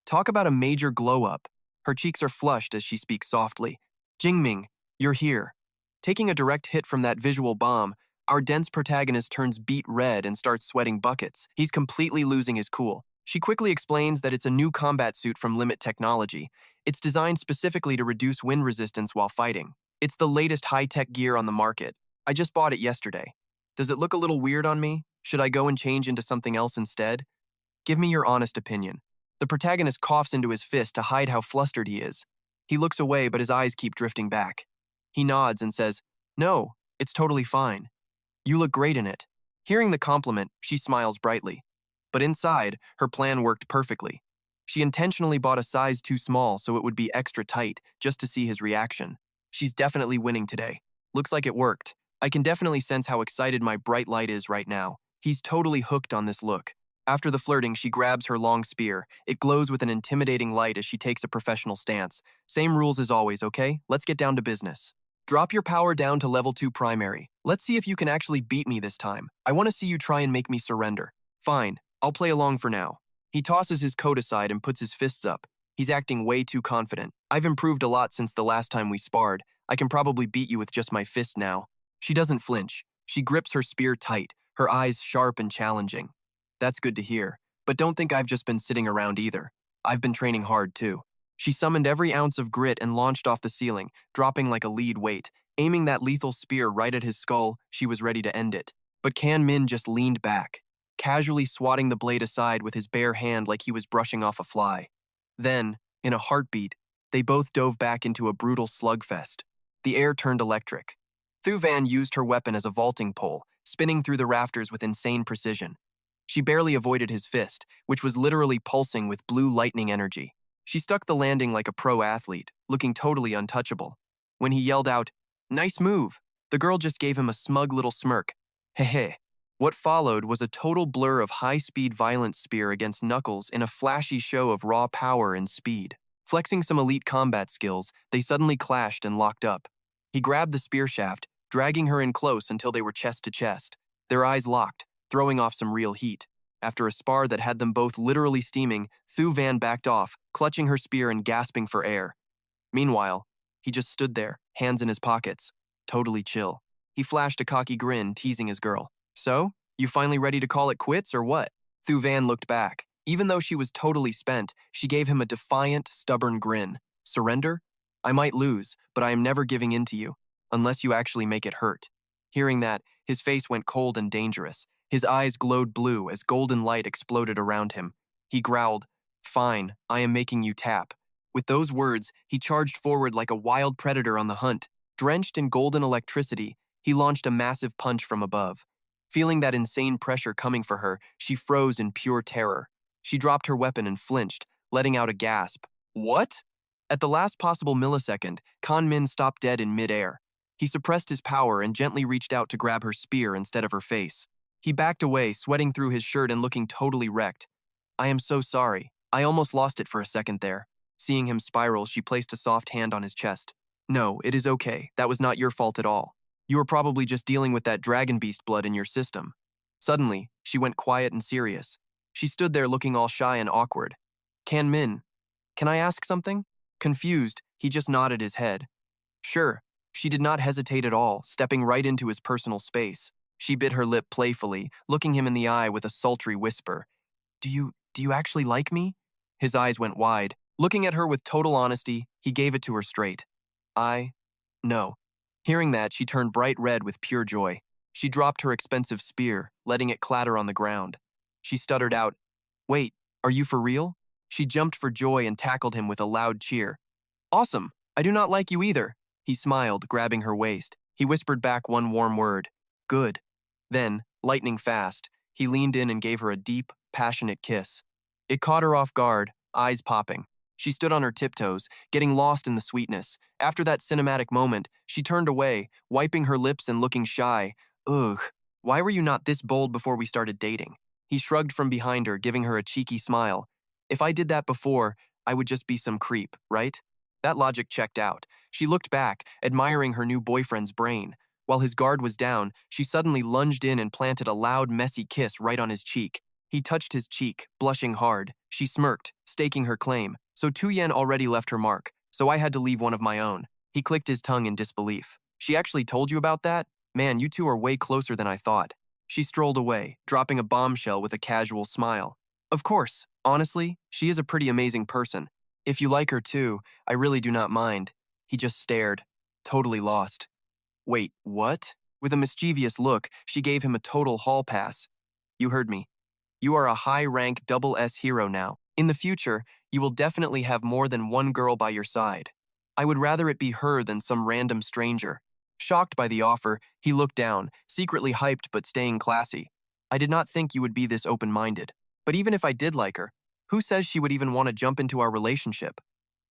[SPEAKER 1] Talk about a major glow-up. Her cheeks are flushed as she speaks softly. Jingming, you're here. Taking a direct hit from that visual bomb, our dense protagonist turns beet red and starts sweating buckets. He's completely losing his cool. She quickly explains that it's a new combat suit from Limit Technology. It's designed specifically to reduce wind resistance while fighting. It's the latest high-tech gear on the market. I just bought it yesterday. Does it look a little weird on me? Should I go and change into something else instead? Give me your honest opinion. The protagonist coughs into his fist to hide how flustered he is. He looks away, but his eyes keep drifting back. He nods and says, No, it's totally fine. You look great in it. Hearing the compliment, she smiles brightly. But inside, her plan worked perfectly. She intentionally bought a size too small so it would be extra tight, just to see his reaction. She's definitely winning today. Looks like it worked. I can definitely sense how excited my bright light is right now. He's totally hooked on this look. After the flirting, she grabs her long spear. It glows with an intimidating light as she takes a professional stance. Same rules as always, okay? Let's get down to business. Drop your power down to level 2 primary. Let's see if you can actually beat me this time. I want to see you try and make me surrender. Fine, I'll play along for now. He tosses his coat aside and puts his fists up. He's acting way too confident. I've improved a lot since the last time we sparred. I can probably beat you with just my fist now. She doesn't flinch. She grips her spear tight, her eyes sharp and challenging. That's good to hear. But don't think I've just been sitting around either. I've been training hard too. She summoned every ounce of grit and launched off the ceiling, dropping like a lead weight. Aiming that lethal spear right at his skull, she was ready to end it. But Kan Min just leaned back, casually swatting the blade aside with his bare hand like he was brushing off a fly. Then, in a heartbeat, they both dove back into a brutal slugfest. The air turned electric. Thu Van used her weapon as a vaulting pole, spinning through the rafters with insane precision. She barely avoided his fist, which was literally pulsing with blue lightning energy. She stuck the landing like a pro athlete, looking totally untouchable. When he yelled out, "Nice move," the girl just gave him a smug little smirk. Heh. What followed was a total blur of high-speed violent spear against Knuckles in a flashy show of raw power and speed. Flexing some elite combat skills, they suddenly clashed and locked up. He grabbed the spear shaft, dragging her in close until they were chest to chest. Their eyes locked, throwing off some real heat. After a spar that had them both literally steaming, Thu Van backed off, clutching her spear and gasping for air. Meanwhile, he just stood there, hands in his pockets, totally chill. He flashed a cocky grin, teasing his girl. So, you finally ready to call it quits or what? Thu Van looked back. Even though she was totally spent, she gave him a defiant, stubborn grin. Surrender? I might lose, but I am never giving in to you, unless you actually make it hurt. Hearing that, his face went cold and dangerous. His eyes glowed blue as golden light exploded around him. He growled, "Fine, I am making you tap." With those words, he charged forward like a wild predator on the hunt. Drenched in golden electricity, he launched a massive punch from above. Feeling that insane pressure coming for her, she froze in pure terror. She dropped her weapon and flinched, letting out a gasp. What? At the last possible millisecond, Kan Min stopped dead in midair. He suppressed his power and gently reached out to grab her spear instead of her face. He backed away, sweating through his shirt and looking totally wrecked. I am so sorry. I almost lost it for a second there. Seeing him spiral, she placed a soft hand on his chest. No, it is okay. That was not your fault at all. You were probably just dealing with that dragon beast blood in your system. Suddenly, she went quiet and serious. She stood there looking all shy and awkward. Kan Min, can I ask something? Confused, he just nodded his head. Sure. She did not hesitate at all, stepping right into his personal space. She bit her lip playfully, looking him in the eye with a sultry whisper. Do you actually like me? His eyes went wide. Looking at her with total honesty, he gave it to her straight. No. Hearing that, she turned bright red with pure joy. She dropped her expensive spear, letting it clatter on the ground. She stuttered out, "Wait, are you for real?" She jumped for joy and tackled him with a loud cheer. "Awesome! I do not like you either." He smiled, grabbing her waist. He whispered back one warm word, "Good." Then, lightning fast, he leaned in and gave her a deep, passionate kiss. It caught her off guard, eyes popping. She stood on her tiptoes, getting lost in the sweetness. After that cinematic moment, she turned away, wiping her lips and looking shy. Ugh, why were you not this bold before we started dating? He shrugged from behind her, giving her a cheeky smile. If I did that before, I would just be some creep, right? That logic checked out. She looked back, admiring her new boyfriend's brain. While his guard was down, she suddenly lunged in and planted a loud, messy kiss right on his cheek. He touched his cheek, blushing hard. She smirked, staking her claim. So Tu Yen already left her mark, so I had to leave one of my own. He clicked his tongue in disbelief. She actually told you about that? Man, you two are way closer than I thought. She strolled away, dropping a bombshell with a casual smile. Of course, honestly, she is a pretty amazing person. If you like her too, I really do not mind. He just stared, totally lost. Wait, what? With a mischievous look, she gave him a total hall pass. You heard me. You are a high-rank double S hero now. In the future, you will definitely have more than one girl by your side. I would rather it be her than some random stranger. Shocked by the offer, he looked down, secretly hyped but staying classy. I did not think you would be this open-minded. But even if I did like her, who says she would even want to jump into our relationship?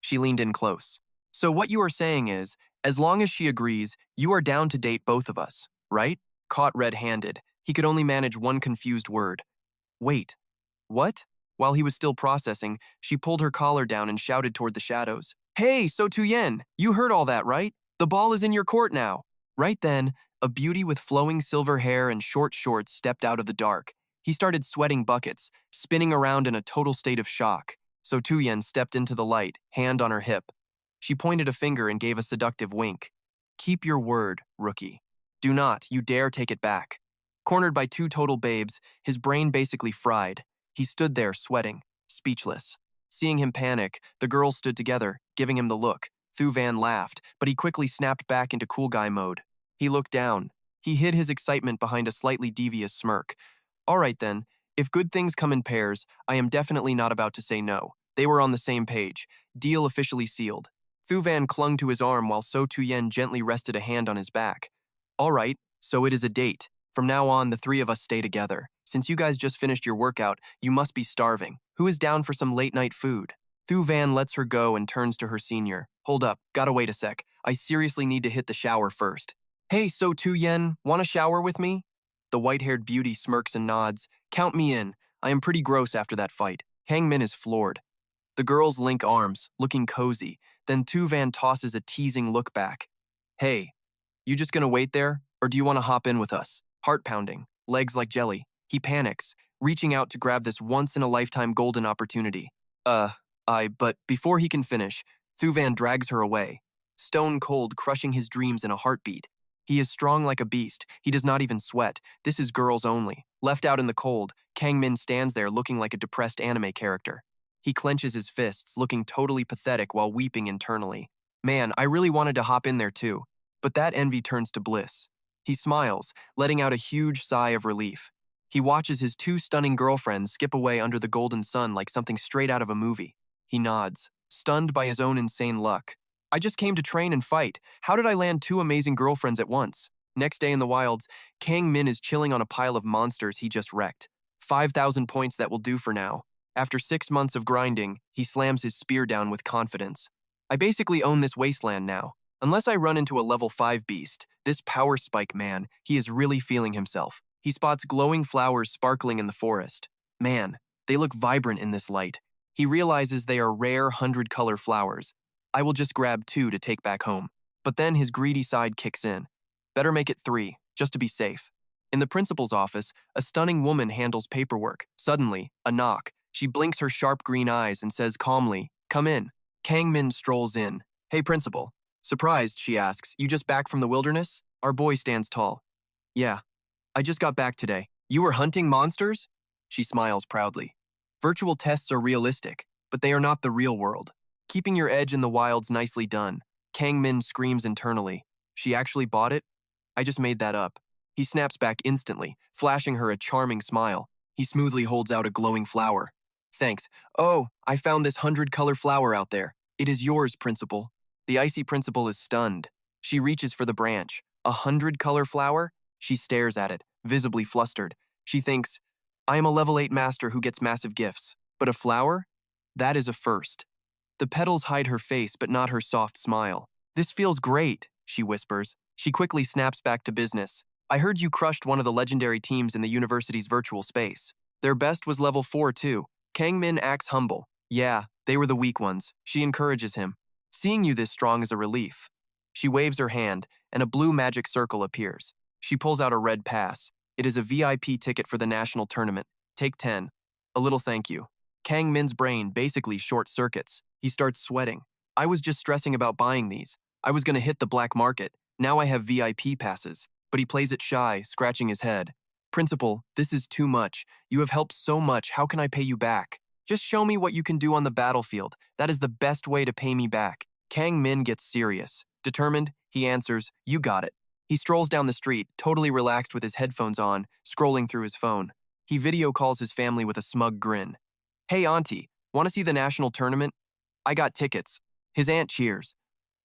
[SPEAKER 1] She leaned in close. So what you are saying is, as long as she agrees, you are down to date both of us, right? Caught red-handed, he could only manage one confused word. Wait, what? While he was still processing, she pulled her collar down and shouted toward the shadows. Hey, So Tu Yen, you heard all that, right? The ball is in your court now. Right then, a beauty with flowing silver hair and short shorts stepped out of the dark. He started sweating buckets, spinning around in a total state of shock. So Tu Yen stepped into the light, hand on her hip. She pointed a finger and gave a seductive wink. Keep your word, rookie. Do not, you dare take it back. Cornered by two total babes, his brain basically fried. He stood there, sweating, speechless. Seeing him panic, the girls stood together, giving him the look. Thu Van laughed, but he quickly snapped back into cool guy mode. He looked down. He hid his excitement behind a slightly devious smirk. All right then, if good things come in pairs, I am definitely not about to say no. They were on the same page. Deal officially sealed. Thu Van clung to his arm while So Tu Yen gently rested a hand on his back. All right, so it is a date. From now on, the three of us stay together. Since you guys just finished your workout, you must be starving. Who is down for some late-night food? Thu Van lets her go and turns to her senior. Hold up, gotta wait a sec. I seriously need to hit the shower first. Hey, So Tu Yen, wanna shower with me? The white-haired beauty smirks and nods. Count me in. I am pretty gross after that fight. Kang Min is floored. The girls link arms, looking cozy. Then Thu Van tosses a teasing look back. Hey, you just gonna wait there, or do you want to hop in with us? Heart pounding, legs like jelly. He panics, reaching out to grab this once-in-a-lifetime golden opportunity. But before he can finish, Thu Van drags her away, stone cold, crushing his dreams in a heartbeat. He is strong like a beast. He does not even sweat. This is girls only. Left out in the cold, Kang Min stands there looking like a depressed anime character. He clenches his fists, looking totally pathetic while weeping internally. Man, I really wanted to hop in there too. But that envy turns to bliss. He smiles, letting out a huge sigh of relief. He watches his two stunning girlfriends skip away under the golden sun like something straight out of a movie. He nods, stunned by his own insane luck. I just came to train and fight. How did I land two amazing girlfriends at once? Next day in the wilds, Kang Min is chilling on a pile of monsters he just wrecked. 5,000 points that will do for now. After 6 months of grinding, he slams his spear down with confidence. I basically own this wasteland now. Unless I run into a level 5 beast, this power spike man, he is really feeling himself. He spots glowing flowers sparkling in the forest. Man, they look vibrant in this light. He realizes they are rare 100-color flowers. I will just grab 2 to take back home. But then his greedy side kicks in. Better make it 3, just to be safe. In the principal's office, a stunning woman handles paperwork. Suddenly, a knock. She blinks her sharp green eyes and says calmly, "Come in." Kang Min strolls in. "Hey, principal." Surprised, she asks, "You just back from the wilderness?" Our boy stands tall. "Yeah, I just got back today." "You were hunting monsters?" She smiles proudly. "Virtual tests are realistic. but they are not the real world. Keeping your edge in the wild's nicely done. Kang Min screams internally. She actually bought it? I just made that up. He snaps back instantly, flashing her a charming smile. He smoothly holds out a glowing flower. Thanks. Oh, I found this 100-color flower out there. It is yours, Principal. The icy principal is stunned. She reaches for the branch. 100-color flower? She stares at it, visibly flustered. She thinks, I am a level 8 master who gets massive gifts. But a flower? That is a first. The petals hide her face but not her soft smile. This feels great, she whispers. She quickly snaps back to business. I heard you crushed one of the legendary teams in the university's virtual space. Their best was level 4 too. Kang Min acts humble. Yeah, they were the weak ones. She encourages him. Seeing you this strong is a relief. She waves her hand, and a blue magic circle appears. She pulls out a red pass. It is a VIP ticket for the national tournament. Take 10. A little thank you. Kang Min's brain basically short circuits. He starts sweating. I was just stressing about buying these. I was going to hit the black market. Now I have VIP passes. But he plays it shy, scratching his head. Principal, this is too much. You have helped so much. How can I pay you back? Just show me what you can do on the battlefield. That is the best way to pay me back. Kang Min gets serious. Determined, he answers, you got it. He strolls down the street, totally relaxed with his headphones on, scrolling through his phone. He video calls his family with a smug grin. Hey auntie, want to see the national tournament? I got tickets. His aunt cheers.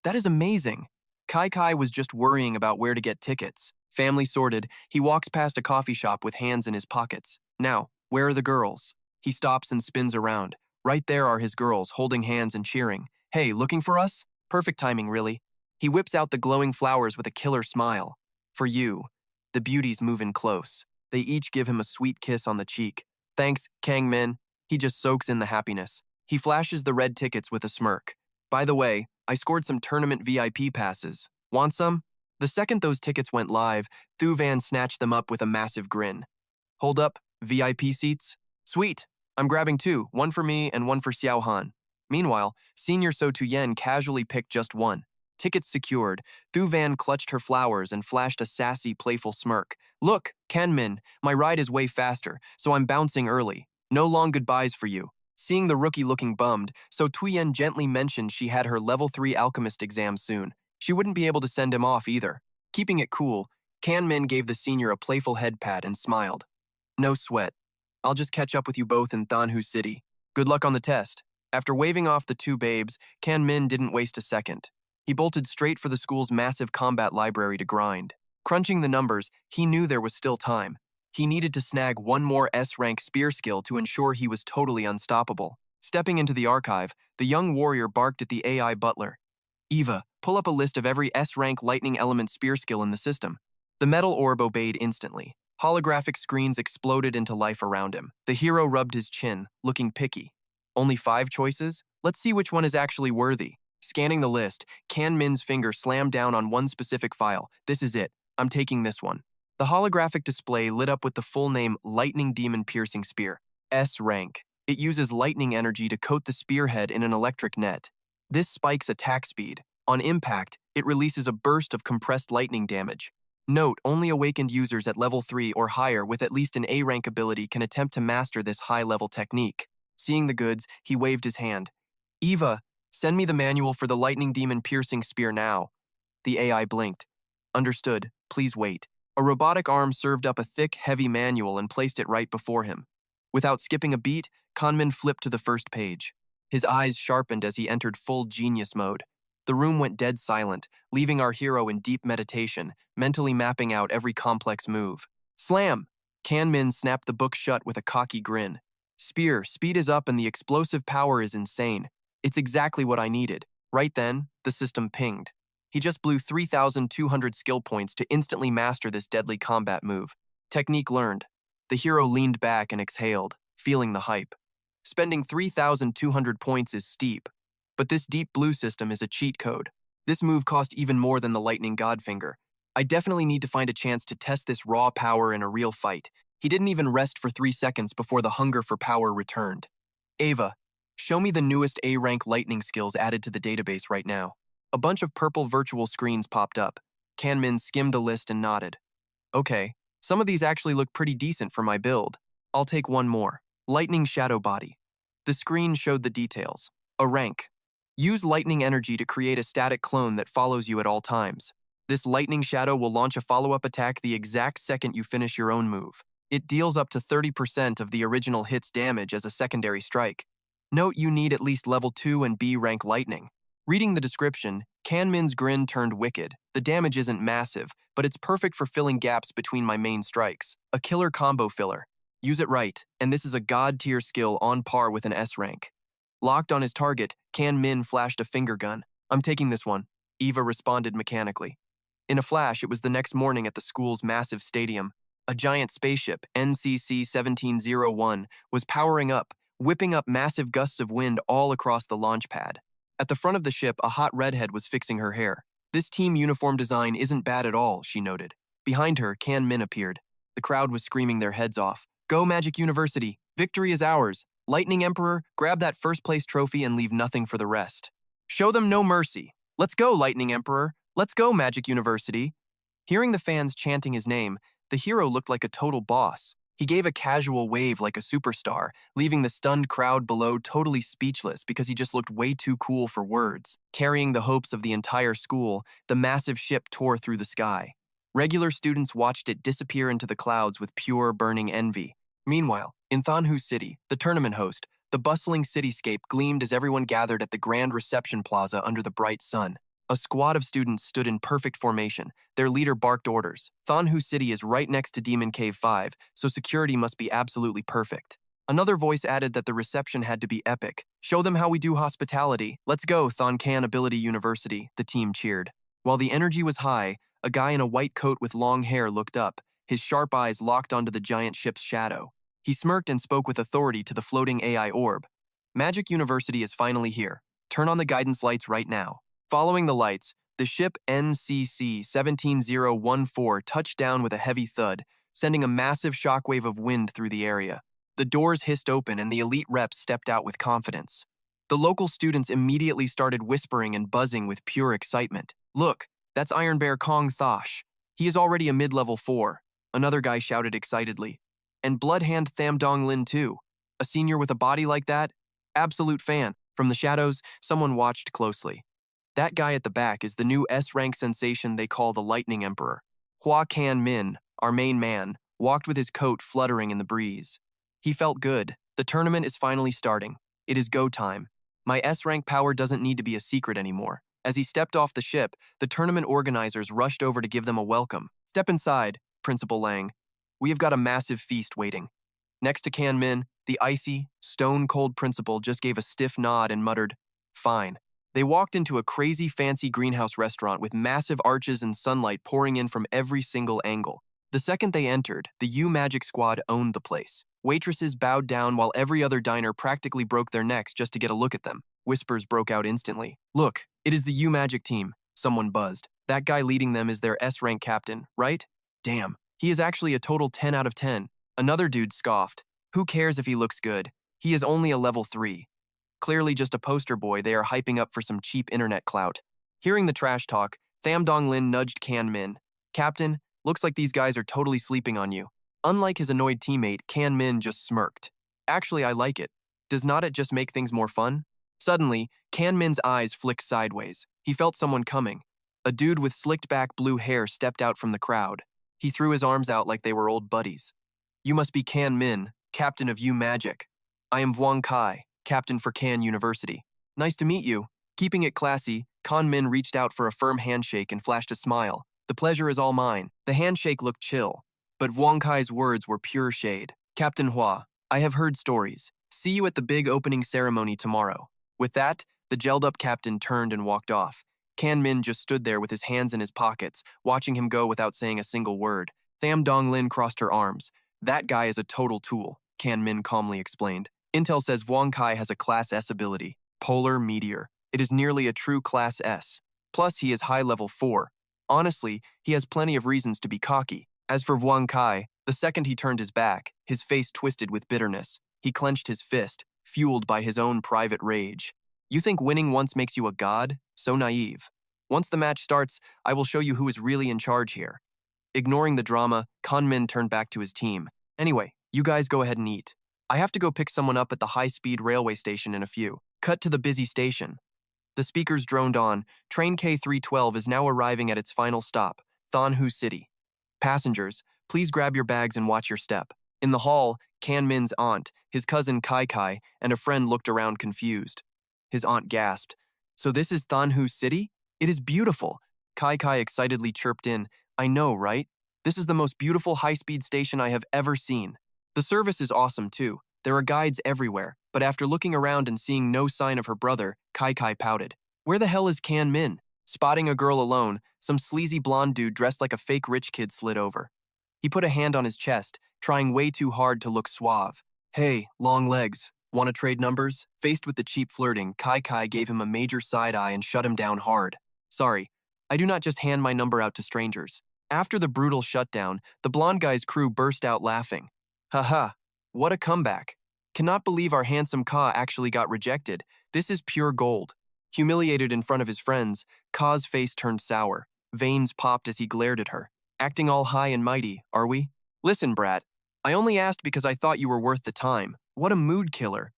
[SPEAKER 1] That is amazing. Kai was just worrying about where to get tickets. Family sorted, he walks past a coffee shop with hands in his pockets. Now, where are the girls? He stops and spins around. Right there are his girls, holding hands and cheering. Hey, looking for us? Perfect timing, really. He whips out the glowing flowers with a killer smile. For you. The beauties move in close. They each give him a sweet kiss on the cheek. Thanks, Kang Min. He just soaks in the happiness. He flashes the red tickets with a smirk. By the way, I scored some tournament VIP passes. Want some? The second those tickets went live, Thu Van snatched them up with a massive grin. Hold up, VIP seats? Sweet. I'm grabbing 2, one for me and one for Xiao Han. Meanwhile, Senior So Tu Yen casually picked just one. Tickets secured, Thu Van clutched her flowers and flashed a sassy, playful smirk. Look, Kang Min, my ride is way faster, so I'm bouncing early. No long goodbyes for you. Seeing the rookie looking bummed, So Tu Yen gently mentioned she had her level 3 alchemist exam soon. She wouldn't be able to send him off either. Keeping it cool, Kang Min gave the senior a playful head pat and smiled. No sweat. I'll just catch up with you both in Thanhu City. Good luck on the test. After waving off the two babes, Kang Min didn't waste a second. He bolted straight for the school's massive combat library to grind. Crunching the numbers, he knew there was still time. He needed to snag one more S-rank spear skill to ensure he was totally unstoppable. Stepping into the archive, the young warrior barked at the AI butler. Eva, pull up a list of every S-rank lightning element spear skill in the system. The metal orb obeyed instantly. Holographic screens exploded into life around him. The hero rubbed his chin, looking picky. Only 5 choices? Let's see which one is actually worthy. Scanning the list, Kang Min's finger slammed down on one specific file. This is it. I'm taking this one. The holographic display lit up with the full name Lightning Demon Piercing Spear, S-Rank. It uses lightning energy to coat the spearhead in an electric net. This spikes attack speed. On impact, it releases a burst of compressed lightning damage. Note, only awakened users at level 3 or higher with at least an A-rank ability can attempt to master this high-level technique. Seeing the goods, he waved his hand. Eva, send me the manual for the Lightning Demon Piercing Spear now. The AI blinked. Understood. Please wait. A robotic arm served up a thick, heavy manual and placed it right before him. Without skipping a beat, Kang Min flipped to the first page. His eyes sharpened as he entered full genius mode. The room went dead silent, leaving our hero in deep meditation, mentally mapping out every complex move. Slam! Kang Min snapped the book shut with a cocky grin. Spear, speed is up and the explosive power is insane. It's exactly what I needed. Right then, the system pinged. He just blew 3,200 skill points to instantly master this deadly combat move. Technique learned. The hero leaned back and exhaled, feeling the hype. Spending 3,200 points is steep, but this deep blue system is a cheat code. This move cost even more than the Lightning Godfinger. I definitely need to find a chance to test this raw power in a real fight. He didn't even rest for 3 seconds before the hunger for power returned. Ava, show me the newest A-rank lightning skills added to the database right now. A bunch of purple virtual screens popped up. Kang Min skimmed the list and nodded. Okay, some of these actually look pretty decent for my build. I'll take one more. Lightning Shadow Body. The screen showed the details. A rank. Use lightning energy to create a static clone that follows you at all times. This lightning shadow will launch a follow-up attack the exact second you finish your own move. It deals up to 30% of the original hit's damage as a secondary strike. Note you need at least level 2 and B rank lightning. Reading the description, Kanmin's grin turned wicked. The damage isn't massive, but it's perfect for filling gaps between my main strikes. A killer combo filler. Use it right, and this is a god-tier skill on par with an S rank. Locked on his target, Kanmin flashed a finger gun. I'm taking this one, Eva responded mechanically. In a flash, it was the next morning at the school's massive stadium. A giant spaceship, NCC-1701, was powering up, whipping up massive gusts of wind all across the launch pad. At the front of the ship, a hot redhead was fixing her hair. This team uniform design isn't bad at all, she noted. Behind her, Kanmin appeared. The crowd was screaming their heads off. Go Magic University! Victory is ours! Lightning Emperor, grab that first-place trophy and leave nothing for the rest. Show them no mercy. Let's go, Lightning Emperor! Let's go, Magic University! Hearing the fans chanting his name, the hero looked like a total boss. He gave a casual wave like a superstar, leaving the stunned crowd below totally speechless because he just looked way too cool for words. Carrying the hopes of the entire school, the massive ship tore through the sky. Regular students watched it disappear into the clouds with pure, burning envy. Meanwhile, in Thanhu City, the tournament host, the bustling cityscape gleamed as everyone gathered at the grand reception plaza under the bright sun. A squad of students stood in perfect formation. Their leader barked orders. Thanhu City is right next to Demon Cave 5, so security must be absolutely perfect. Another voice added that the reception had to be epic. Show them how we do hospitality. Let's go, Thonkan Ability University, the team cheered. While the energy was high, a guy in a white coat with long hair looked up, his sharp eyes locked onto the giant ship's shadow. He smirked and spoke with authority to the floating AI orb. Magic University is finally here. Turn on the guidance lights right now. Following the lights, the ship NCC-17014 touched down with a heavy thud, sending a massive shockwave of wind through the area. The doors hissed open and the elite reps stepped out with confidence. The local students immediately started whispering and buzzing with pure excitement. Look, that's Iron Bear Kong Thosh. He is already a mid-level 4, another guy shouted excitedly. And Bloodhand Thamdong Lin too. A senior with a body like that? Absolute fan. From the shadows, someone watched closely. That guy at the back is the new S-rank sensation they call the Lightning Emperor. Hua Jingming, our main man, walked with his coat fluttering in the breeze. He felt good. The tournament is finally starting. It is go time. My S-rank power doesn't need to be a secret anymore. As he stepped off the ship, the tournament organizers rushed over to give them a welcome. Step inside, Principal Lang. We have got a massive feast waiting. Next to Kanmin, the icy, stone-cold principal just gave a stiff nod and muttered, fine. They walked into a crazy fancy greenhouse restaurant with massive arches and sunlight pouring in from every single angle. The second they entered, the U-Magic squad owned the place. Waitresses bowed down while every other diner practically broke their necks just to get a look at them. Whispers broke out instantly. Look, it is the U-Magic team, someone buzzed. That guy leading them is their S-rank captain, right? Damn, he is actually a total 10 out of 10. Another dude scoffed. Who cares if he looks good? He is only a level 3. Clearly just a poster boy they are hyping up for some cheap internet clout. Hearing the trash talk, Thamdong Lin nudged Kanmin. Captain, looks like these guys are totally sleeping on you. Unlike his annoyed teammate, Kanmin just smirked. Actually, I like it. Does not it just make things more fun? Suddenly, Kanmin's eyes flicked sideways. He felt someone coming. A dude with slicked back blue hair stepped out from the crowd. He threw his arms out like they were old buddies. You must be Kanmin, captain of U-Magic. I am Wang Kai, captain for Kan University. Nice to meet you. Keeping it classy, Kanmin reached out for a firm handshake and flashed a smile. The pleasure is all mine. The handshake looked chill, but Wang Kai's words were pure shade. Captain Hua, I have heard stories. See you at the big opening ceremony tomorrow. With that, the gelled-up captain turned and walked off. Kanmin just stood there with his hands in his pockets, watching him go without saying a single word. Thamdong Lin crossed her arms. That guy is a total tool, Kanmin calmly explained. Intel says Wang Kai has a Class S ability, Polar Meteor. It is nearly a true Class S. Plus, he is high level 4. Honestly, he has plenty of reasons to be cocky. As for Wang Kai, the second he turned his back, his face twisted with bitterness. He clenched his fist, fueled by his own private rage. You think winning once makes you a god? So naive. Once the match starts, I will show you who is really in charge here. Ignoring the drama, Kanmin turned back to his team. Anyway, you guys go ahead and eat. I have to go pick someone up at the high-speed railway station in a few. Cut to the busy station. The speakers droned on. Train K312 is now arriving at its final stop, Thanhu City. Passengers, please grab your bags and watch your step. In the hall, Kan Min's aunt, his cousin Kai Kai, and a friend looked around confused. His aunt gasped, "So this is Thanhu City? It is beautiful." Kai Kai excitedly chirped in, "I know, right? This is the most beautiful high-speed station I have ever seen." The service is awesome too. There are guides everywhere, but after looking around and seeing no sign of her brother, Kai Kai pouted. Where the hell is Kan Min? Spotting a girl alone, some sleazy blonde dude dressed like a fake rich kid slid over. He put a hand on his chest, trying way too hard to look suave. "Hey, long legs, want to trade numbers?" Faced with the cheap flirting, Kai Kai gave him a major side-eye and shut him down hard. "Sorry, I do not just hand my number out to strangers." After the brutal shutdown, the blonde guy's crew burst out laughing. "Haha, what a comeback. Cannot believe our handsome Ka actually got rejected. This is pure gold." Humiliated in front of his friends, Ka's face turned sour. Veins popped as he glared at her. "Acting all high and mighty, are we? Listen, brat, I only asked because I thought you were worth the time. What a mood killer."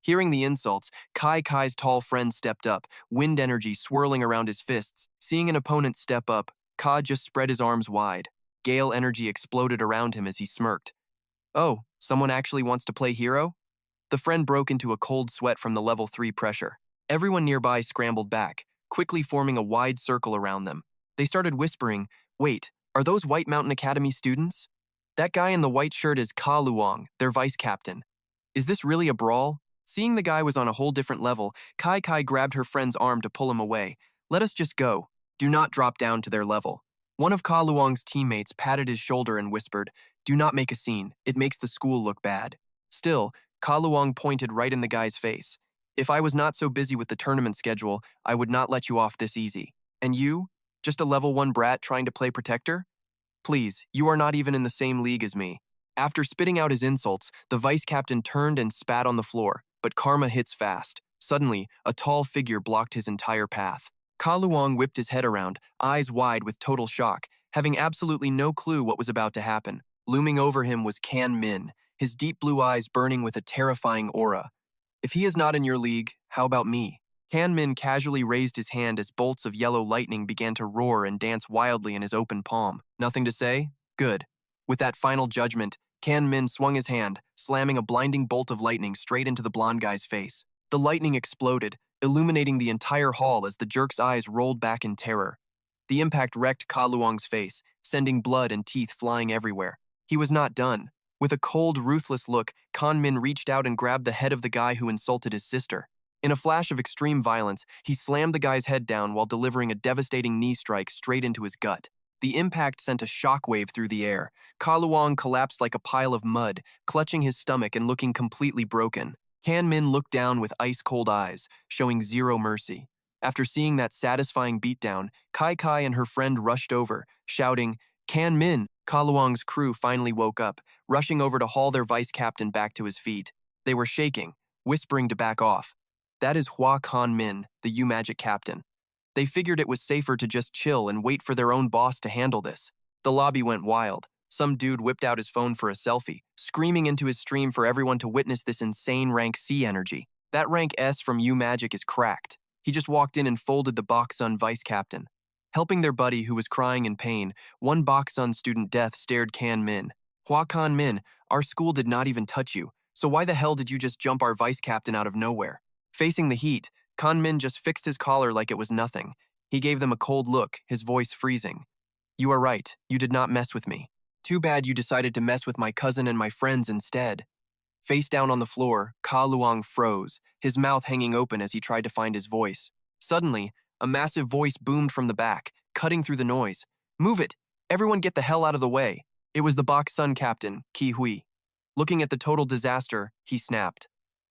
[SPEAKER 1] Hearing the insults, Kai Kai's tall friend stepped up, wind energy swirling around his fists. Seeing an opponent step up, Ka just spread his arms wide. Gale energy exploded around him as he smirked. "Oh, someone actually wants to play hero?" The friend broke into a cold sweat from the level 3 pressure. Everyone nearby scrambled back, quickly forming a wide circle around them. They started whispering, "Wait, are those White Mountain Academy students? That guy in the white shirt is Ka Luong, their vice captain. Is this really a brawl?" Seeing the guy was on a whole different level, Kai Kai grabbed her friend's arm to pull him away. "Let us just go. Do not drop down to their level." One of Ka Luong's teammates patted his shoulder and whispered, "Do not make a scene. It makes the school look bad." Still, Ka Luong pointed right in the guy's face. "If I was not so busy with the tournament schedule, I would not let you off this easy. And you? Just a level 1 brat trying to play protector? Please, you are not even in the same league as me." After spitting out his insults, the vice captain turned and spat on the floor, but karma hits fast. Suddenly, a tall figure blocked his entire path. Ka Luong whipped his head around, eyes wide with total shock, having absolutely no clue what was about to happen. Looming over him was Kan Min, his deep blue eyes burning with a terrifying aura. "If he is not in your league, how about me?" Kan Min casually raised his hand as bolts of yellow lightning began to roar and dance wildly in his open palm. Nothing to say? Good. With that final judgment, Kan Min swung his hand, slamming a blinding bolt of lightning straight into the blonde guy's face. The lightning exploded, illuminating the entire hall as the jerk's eyes rolled back in terror. The impact wrecked Ka Luong's face, sending blood and teeth flying everywhere. He was not done. With a cold, ruthless look, Kan Min reached out and grabbed the head of the guy who insulted his sister. In a flash of extreme violence, he slammed the guy's head down while delivering a devastating knee strike straight into his gut. The impact sent a shockwave through the air. Ka Luong collapsed like a pile of mud, clutching his stomach and looking completely broken. Kan Min looked down with ice-cold eyes, showing zero mercy. After seeing that satisfying beatdown, Kai Kai and her friend rushed over, shouting, "Kan Min!" Ka Luong's crew finally woke up, rushing over to haul their vice captain back to his feet. They were shaking, whispering to back off. That is Hua Jingming, the U-Magic captain. They figured it was safer to just chill and wait for their own boss to handle this. The lobby went wild. Some dude whipped out his phone for a selfie, screaming into his stream for everyone to witness this insane rank C energy. That rank S from U-Magic is cracked. He just walked in and folded the Boksun vice captain. Helping their buddy who was crying in pain, one Boksun student death stared Kan Min. "Hua Jingming, our school did not even touch you, so why the hell did you just jump our vice captain out of nowhere?" Facing the heat, Kan Min just fixed his collar like it was nothing. He gave them a cold look, his voice freezing. "You are right, you did not mess with me. Too bad you decided to mess with my cousin and my friends instead." Face down on the floor, Ka Luong froze, his mouth hanging open as he tried to find his voice. Suddenly, a massive voice boomed from the back, cutting through the noise. "Move it! Everyone get the hell out of the way!" It was the Boksun captain, Ki Hui. Looking at the total disaster, he snapped.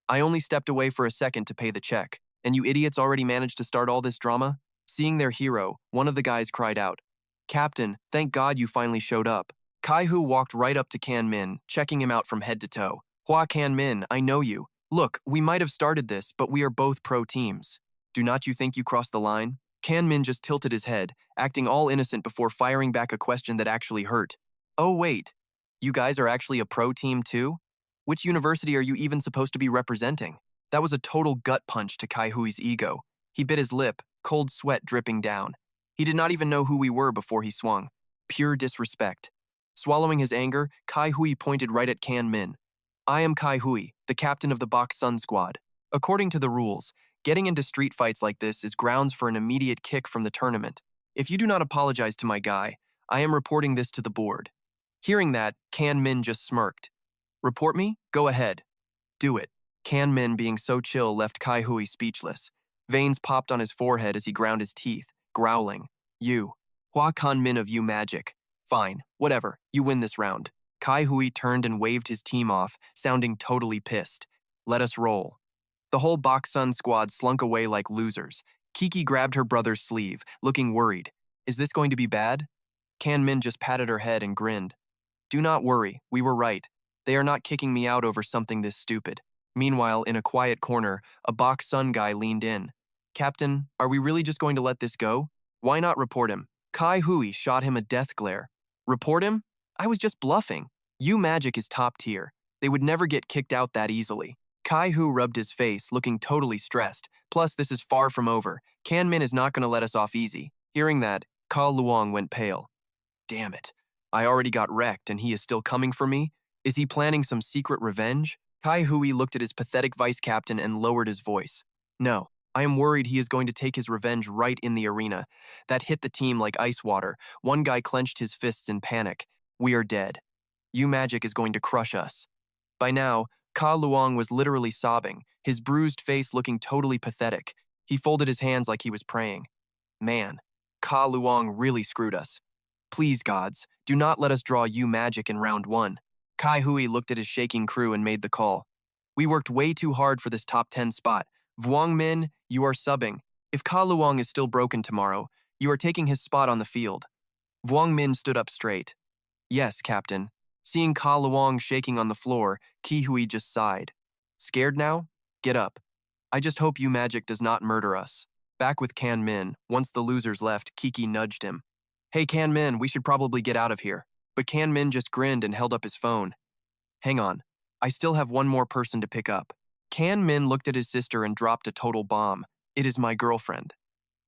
[SPEAKER 1] "I only stepped away for a second to pay the check, and you idiots already managed to start all this drama?" Seeing their hero, one of the guys cried out, "Captain, thank God you finally showed up." Kai Hu walked right up to Kan Min, checking him out from head to toe. "Hua Jingming, I know you. Look, we might have started this, but we are both pro teams. Do not you think you crossed the line?" Kan Min just tilted his head, acting all innocent before firing back a question that actually hurt. "Oh wait, you guys are actually a pro team too?" Which university are you even supposed to be representing? That was a total gut punch to Kai Hui's ego. He bit his lip, cold sweat dripping down. He did not even know who we were before he swung. Pure disrespect. Swallowing his anger, Kai Hui pointed right at Kan Min. I am Kai Hui, the captain of the Bok Sun squad. According to the rules, getting into street fights like this is grounds for an immediate kick from the tournament. If you do not apologize to my guy, I am reporting this to the board. Hearing that, Kan Min just smirked. Report me? Go ahead. Do it. Kan Min, being so chill, left Kai Hui speechless. Veins popped on his forehead as he ground his teeth, growling. You. Hua Min of you magic. Fine, whatever, you win this round. Kai Hui turned and waved his team off, sounding totally pissed. Let us roll. The whole Bok Sun squad slunk away like losers. Kiki grabbed her brother's sleeve, looking worried. Is this going to be bad? Kan Min just patted her head and grinned. Do not worry, we were right. They are not kicking me out over something this stupid. Meanwhile, in a quiet corner, a Bok Sun guy leaned in. Captain, are we really just going to let this go? Why not report him? Kai Hui shot him a death glare. Report him? I was just bluffing. You magic is top tier. They would never get kicked out that easily. Kai Hu rubbed his face, looking totally stressed. Plus, this is far from over. Kan Min is not going to let us off easy. Hearing that, Ka Luong went pale. Damn it. I already got wrecked and he is still coming for me? Is he planning some secret revenge? Kai Hui looked at his pathetic vice captain and lowered his voice. No, I am worried he is going to take his revenge right in the arena. That hit the team like ice water. One guy clenched his fists in panic. We are dead. You magic is going to crush us. By now, Ka Luong was literally sobbing, his bruised face looking totally pathetic. He folded his hands like he was praying. Man, Ka Luong really screwed us. Please, gods, do not let us draw you magic in round 1. Kai Hui looked at his shaking crew and made the call. We worked way too hard for this top 10 spot. Vuong Min, you are subbing. If Ka Luong is still broken tomorrow, you are taking his spot on the field. Vuong Min stood up straight. Yes, Captain. Seeing Ka Luong shaking on the floor, Ki Hui just sighed. Scared now? Get up. I just hope you magic does not murder us. Back with Kan Min, once the losers left, Kiki nudged him. Hey Kan Min, we should probably get out of here. But Kan Min just grinned and held up his phone. Hang on. I still have one more person to pick up. Kan Min looked at his sister and dropped a total bomb. It is my girlfriend.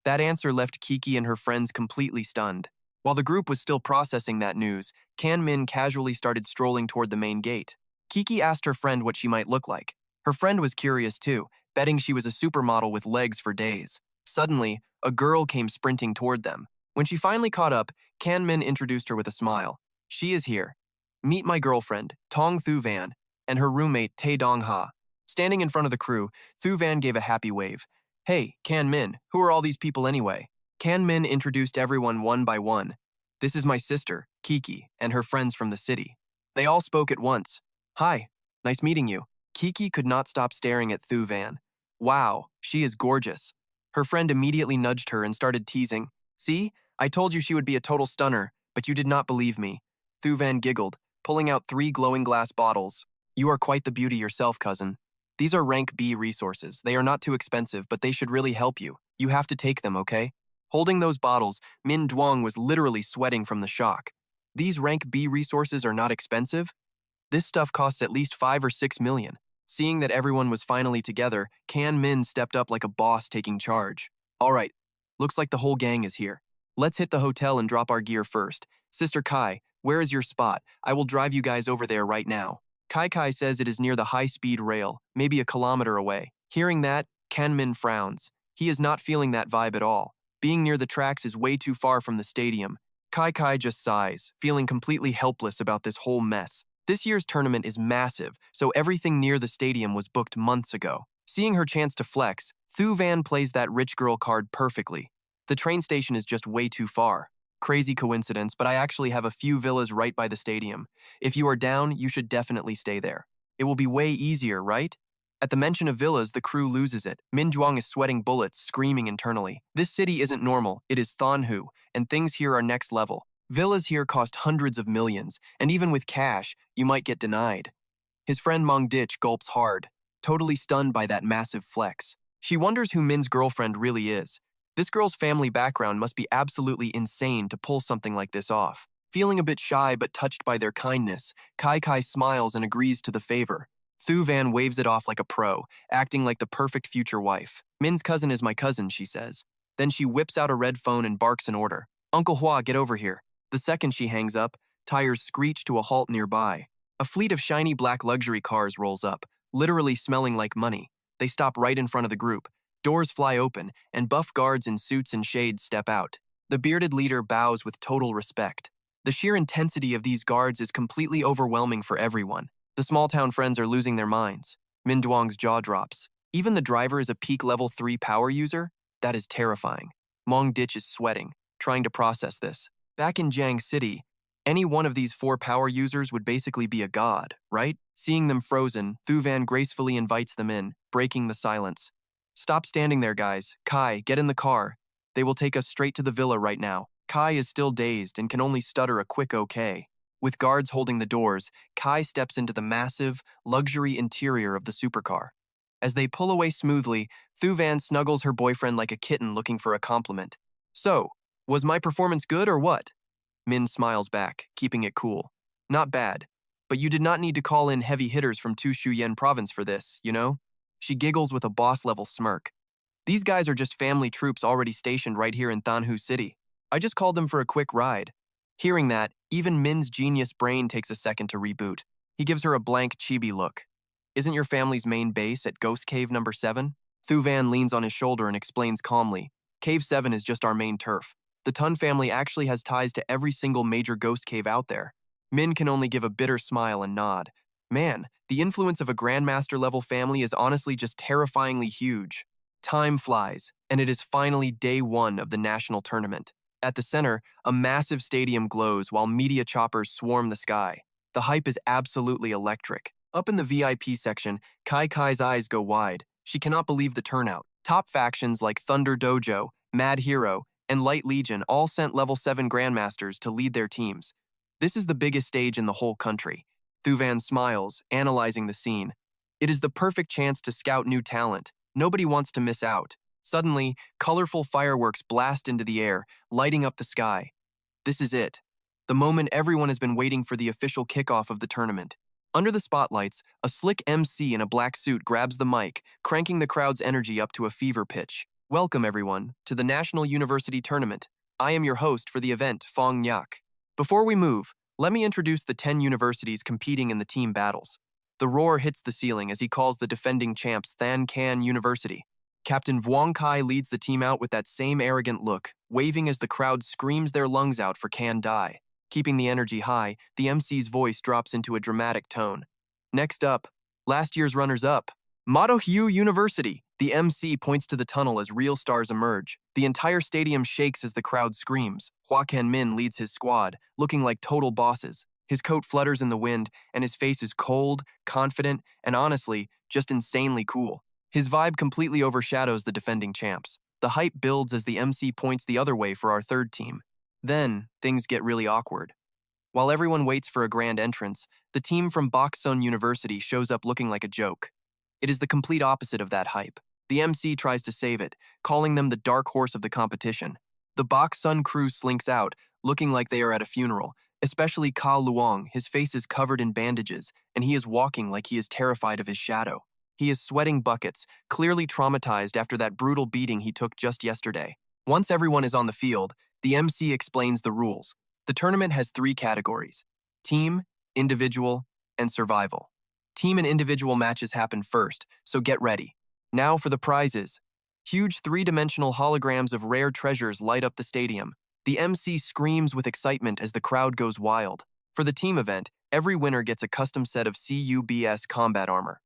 [SPEAKER 1] That answer left Kiki and her friends completely stunned. While the group was still processing that news, Kan Min casually started strolling toward the main gate. Kiki asked her friend what she might look like. Her friend was curious too, betting she was a supermodel with legs for days. Suddenly, a girl came sprinting toward them. When she finally caught up, Kan Min introduced her with a smile. She is here. Meet my girlfriend, Tong Thu Van, and her roommate, Tae Dong Ha. Standing in front of the crew, Thu Van gave a happy wave. Hey, Kan Min, who are all these people anyway? Kan Min introduced everyone one by one. This is my sister, Kiki, and her friends from the city. They all spoke at once. Hi, nice meeting you. Kiki could not stop staring at Thu Van. Wow, she is gorgeous. Her friend immediately nudged her and started teasing. See, I told you she would be a total stunner, but you did not believe me. Thu Van giggled, pulling out 3 glowing glass bottles. You are quite the beauty yourself, cousin. These are rank B resources. They are not too expensive, but they should really help you. You have to take them, okay? Holding those bottles, Min Duong was literally sweating from the shock. These rank B resources are not expensive? This stuff costs at least 5 or 6 million. Seeing that everyone was finally together, Kan Min stepped up like a boss taking charge. All right, looks like the whole gang is here. Let's hit the hotel and drop our gear first. Sister Kai, where is your spot? I will drive you guys over there right now. Kai says it is near the high-speed rail, maybe a kilometer away. Hearing that, Kan Min frowns. He is not feeling that vibe at all. Being near the tracks is way too far from the stadium. Kai just sighs, feeling completely helpless about this whole mess. This year's tournament is massive, so everything near the stadium was booked months ago. Seeing her chance to flex, Thu Van plays that rich girl card perfectly. The train station is just way too far. Crazy coincidence, but I actually have a few villas right by the stadium. If you are down, you should definitely stay there. It will be way easier, right? At the mention of villas, the crew loses it. Min Duong is sweating bullets, screaming internally. This city isn't normal, it is Thonhu, and things here are next level. Villas here cost hundreds of millions, and even with cash, you might get denied. His friend Mong Ditch gulps hard, totally stunned by that massive flex. She wonders who Min's girlfriend really is. This girl's family background must be absolutely insane to pull something like this off. Feeling a bit shy but touched by their kindness, Kai Kai smiles and agrees to the favor. Thu Van waves it off like a pro, acting like the perfect future wife. Min's cousin is my cousin, she says. Then she whips out a red phone and barks an order. Uncle Hua, get over here. The second she hangs up, tires screech to a halt nearby. A fleet of shiny black luxury cars rolls up, literally smelling like money. They stop right in front of the group. Doors fly open, and buff guards in suits and shades step out. The bearded leader bows with total respect. The sheer intensity of these guards is completely overwhelming for everyone. The small-town friends are losing their minds. Min Duong's jaw drops. Even the driver is a peak level 3 power user? That is terrifying. Mong Ditch is sweating, trying to process this. Back in Jiang City, any one of these 4 power users would basically be a god, right? Seeing them frozen, Thu Van gracefully invites them in, breaking the silence. Stop standing there, guys. Kai, get in the car. They will take us straight to the villa right now. Kai is still dazed and can only stutter a quick okay. With guards holding the doors, Kai steps into the massive, luxury interior of the supercar. As they pull away smoothly, Thu Van snuggles her boyfriend like a kitten looking for a compliment. So, was my performance good or what? Min smiles back, keeping it cool. Not bad, but you did not need to call in heavy hitters from Tu Shuyan province for this, you know? She giggles with a boss-level smirk. These guys are just family troops already stationed right here in Tanhu City. I just called them for a quick ride. Hearing that, even Min's genius brain takes a second to reboot. He gives her a blank chibi look. Isn't your family's main base at Ghost Cave number 7? Thu Van leans on his shoulder and explains calmly. Cave 7 is just our main turf. The Tun family actually has ties to every single major ghost cave out there. Min can only give a bitter smile and nod. Man, the influence of a Grandmaster-level family is honestly just terrifyingly huge. Time flies, and it is finally day 1 of the national tournament. At the center, a massive stadium glows while media choppers swarm the sky. The hype is absolutely electric. Up in the VIP section, Kai Kai's eyes go wide. She cannot believe the turnout. Top factions like Thunder Dojo, Mad Hero, and Light Legion all sent level 7 Grandmasters to lead their teams. This is the biggest stage in the whole country. Thu Van smiles, analyzing the scene. It is the perfect chance to scout new talent. Nobody wants to miss out. Suddenly, colorful fireworks blast into the air, lighting up the sky. This is it. The moment everyone has been waiting for the official kickoff of the tournament. Under the spotlights, a slick MC in a black suit grabs the mic, cranking the crowd's energy up to a fever pitch. Welcome, everyone, to the National University Tournament. I am your host for the event, Fong Nyak. Before we move, let me introduce the 10 universities competing in the team battles. The roar hits the ceiling as he calls the defending champs Than Can University. Captain Vuong Kai leads the team out with that same arrogant look, waving as the crowd screams their lungs out for Can Dai. Keeping the energy high, the MC's voice drops into a dramatic tone. Next up, last year's runners-up, Madohyu University. The MC points to the tunnel as real stars emerge. The entire stadium shakes as the crowd screams. Hua Min leads his squad, looking like total bosses. His coat flutters in the wind, and his face is cold, confident, and honestly, just insanely cool. His vibe completely overshadows the defending champs. The hype builds as the MC points the other way for our third team. Then, things get really awkward. While everyone waits for a grand entrance, the team from Boksun University shows up looking like a joke. It is the complete opposite of that hype. The MC tries to save it, calling them the dark horse of the competition. The Boksun crew slinks out, looking like they are at a funeral, especially Ka Luong. His face is covered in bandages, and he is walking like he is terrified of his shadow. He is sweating buckets, clearly traumatized after that brutal beating he took just yesterday. Once everyone is on the field, the MC explains the rules. The tournament has 3 categories: team, individual, and survival. Team and individual matches happen first, so get ready. Now for the prizes. Huge 3-dimensional holograms of rare treasures light up the stadium. The MC screams with excitement as the crowd goes wild. For the team event, every winner gets a custom set of CUBS combat armor.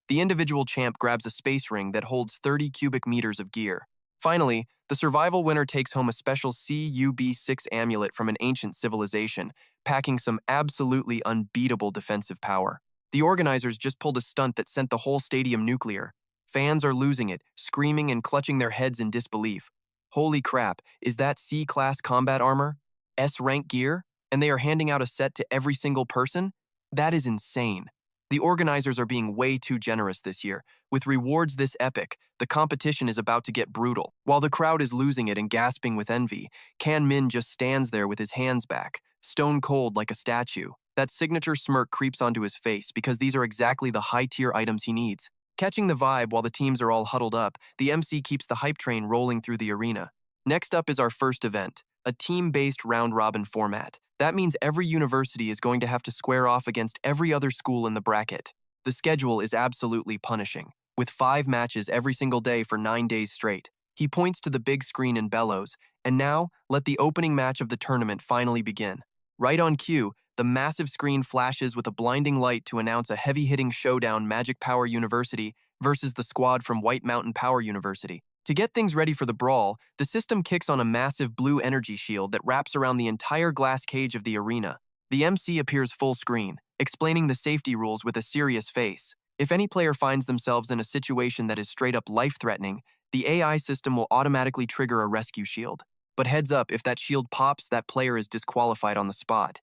[SPEAKER 1] The individual champ grabs a space ring that holds 30 cubic meters of gear. Finally, the survival winner takes home a special CUB6 amulet from an ancient civilization, packing some absolutely unbeatable defensive power. The organizers just pulled a stunt that sent the whole stadium nuclear. Fans are losing it, screaming and clutching their heads in disbelief. Holy crap, is that C-class combat armor? S-rank gear? And they are handing out a set to every single person? That is insane. The organizers are being way too generous this year. With rewards this epic, the competition is about to get brutal. While the crowd is losing it and gasping with envy, Can Min just stands there with his hands back, stone cold like a statue. That signature smirk creeps onto his face because these are exactly the high-tier items he needs. Catching the vibe while the teams are all huddled up, the MC keeps the hype train rolling through the arena. Next up is our first event, a team-based round-robin format. That means every university is going to have to square off against every other school in the bracket. The schedule is absolutely punishing, with 5 matches every single day for 9 days straight. He points to the big screen and bellows, and now, let the opening match of the tournament finally begin. Right on cue, the massive screen flashes with a blinding light to announce a heavy-hitting showdown: Magic Power University versus the squad from White Mountain Power University. To get things ready for the brawl, the system kicks on a massive blue energy shield that wraps around the entire glass cage of the arena. The MC appears full screen, explaining the safety rules with a serious face. If any player finds themselves in a situation that is straight up life-threatening, the AI system will automatically trigger a rescue shield. But heads up, if that shield pops, that player is disqualified on the spot.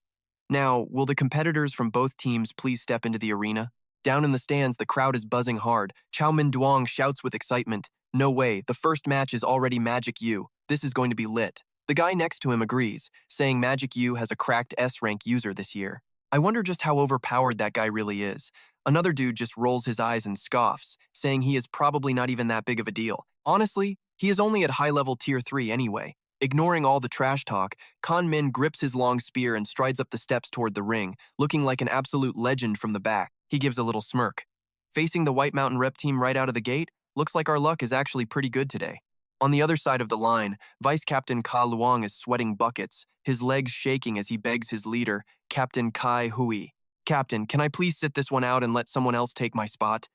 [SPEAKER 1] Now, will the competitors from both teams please step into the arena? Down in the stands, the crowd is buzzing hard. Chao Min Duong shouts with excitement. No way, the first match is already Magic U. This is going to be lit. The guy next to him agrees, saying Magic U has a cracked S-Rank user this year. I wonder just how overpowered that guy really is. Another dude just rolls his eyes and scoffs, saying he is probably not even that big of a deal. Honestly, he is only at high-level Tier 3 anyway. Ignoring all the trash talk, Kan Min grips his long spear and strides up the steps toward the ring, looking like an absolute legend from the back. He gives a little smirk. Facing the White Mountain Rep team right out of the gate, looks like our luck is actually pretty good today. On the other side of the line, Vice Captain Ka Luong is sweating buckets, his legs shaking as he begs his leader, Captain Kai Hui. Captain, can I please sit this one out and let someone else take my spot?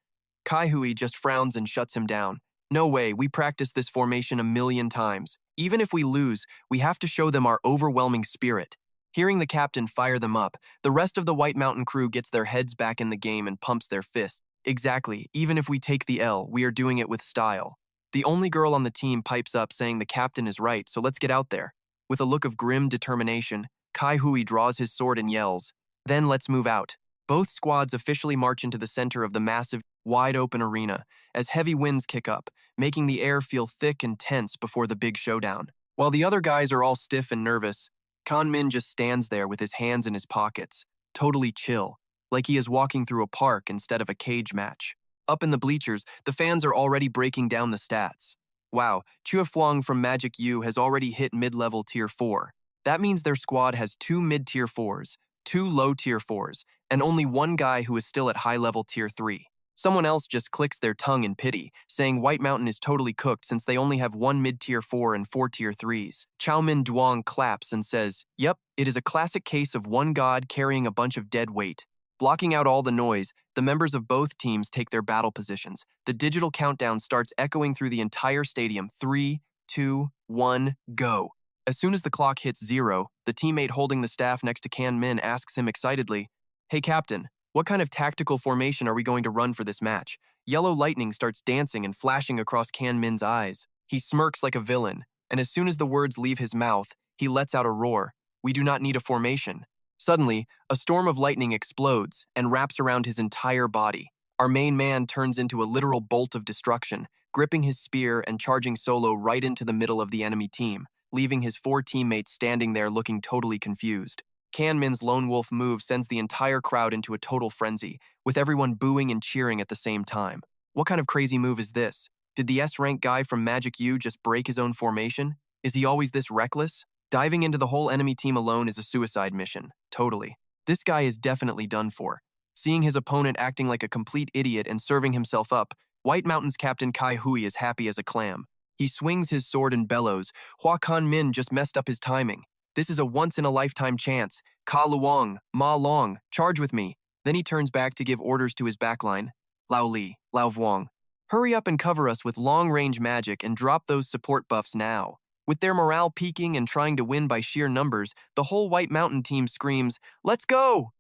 [SPEAKER 1] Kai Hui just frowns and shuts him down. No way, we practiced this formation a million times. Even if we lose, we have to show them our overwhelming spirit. Hearing the captain fire them up, the rest of the White Mountain crew gets their heads back in the game and pumps their fists. Exactly, even if we take the L, we are doing it with style. The only girl on the team pipes up saying the captain is right, so let's get out there. With a look of grim determination, Kai Hui draws his sword and yells, "Then let's move out." Both squads officially march into the center of the massive, wide-open arena as heavy winds kick up, making the air feel thick and tense before the big showdown. While the other guys are all stiff and nervous, Kan Min just stands there with his hands in his pockets, totally chill, like he is walking through a park instead of a cage match. Up in the bleachers, the fans are already breaking down the stats. Wow, Chua Fuang from Magic U has already hit mid-level Tier 4. That means their squad has 2 mid-Tier 4s, 2 low-Tier 4s, and only one guy who is still at high-level Tier 3. Someone else just clicks their tongue in pity, saying White Mountain is totally cooked since they only have 1 mid-Tier 4 and 4 Tier 3s. Chao Min Duong claps and says, "Yep, it is a classic case of one god carrying a bunch of dead weight." Blocking out all the noise, the members of both teams take their battle positions. The digital countdown starts echoing through the entire stadium. 3, 2, 1, go. As soon as the clock hits 0, the teammate holding the staff next to Kan Min asks him excitedly, "Hey Captain, what kind of tactical formation are we going to run for this match?" Yellow lightning starts dancing and flashing across Kan Min's eyes. He smirks like a villain, and as soon as the words leave his mouth, he lets out a roar. "We do not need a formation." Suddenly, a storm of lightning explodes and wraps around his entire body. Our main man turns into a literal bolt of destruction, gripping his spear and charging solo right into the middle of the enemy team, leaving his 4 teammates standing there looking totally confused. Kan Min's lone wolf move sends the entire crowd into a total frenzy, with everyone booing and cheering at the same time. What kind of crazy move is this? Did the S-Rank guy from Magic U just break his own formation? Is he always this reckless? Diving into the whole enemy team alone is a suicide mission. Totally. This guy is definitely done for. Seeing his opponent acting like a complete idiot and serving himself up, White Mountain's Captain Kai Hui is happy as a clam. He swings his sword and bellows. Hua Kan Min just messed up his timing. This is a once-in-a-lifetime chance. Ka Luong, Ma Long, charge with me. Then he turns back to give orders to his backline. Lao Li, Lao Vuong. Hurry up and cover us with long-range magic and drop those support buffs now. With their morale peaking and trying to win by sheer numbers, the whole White Mountain team screams, "Let's go!"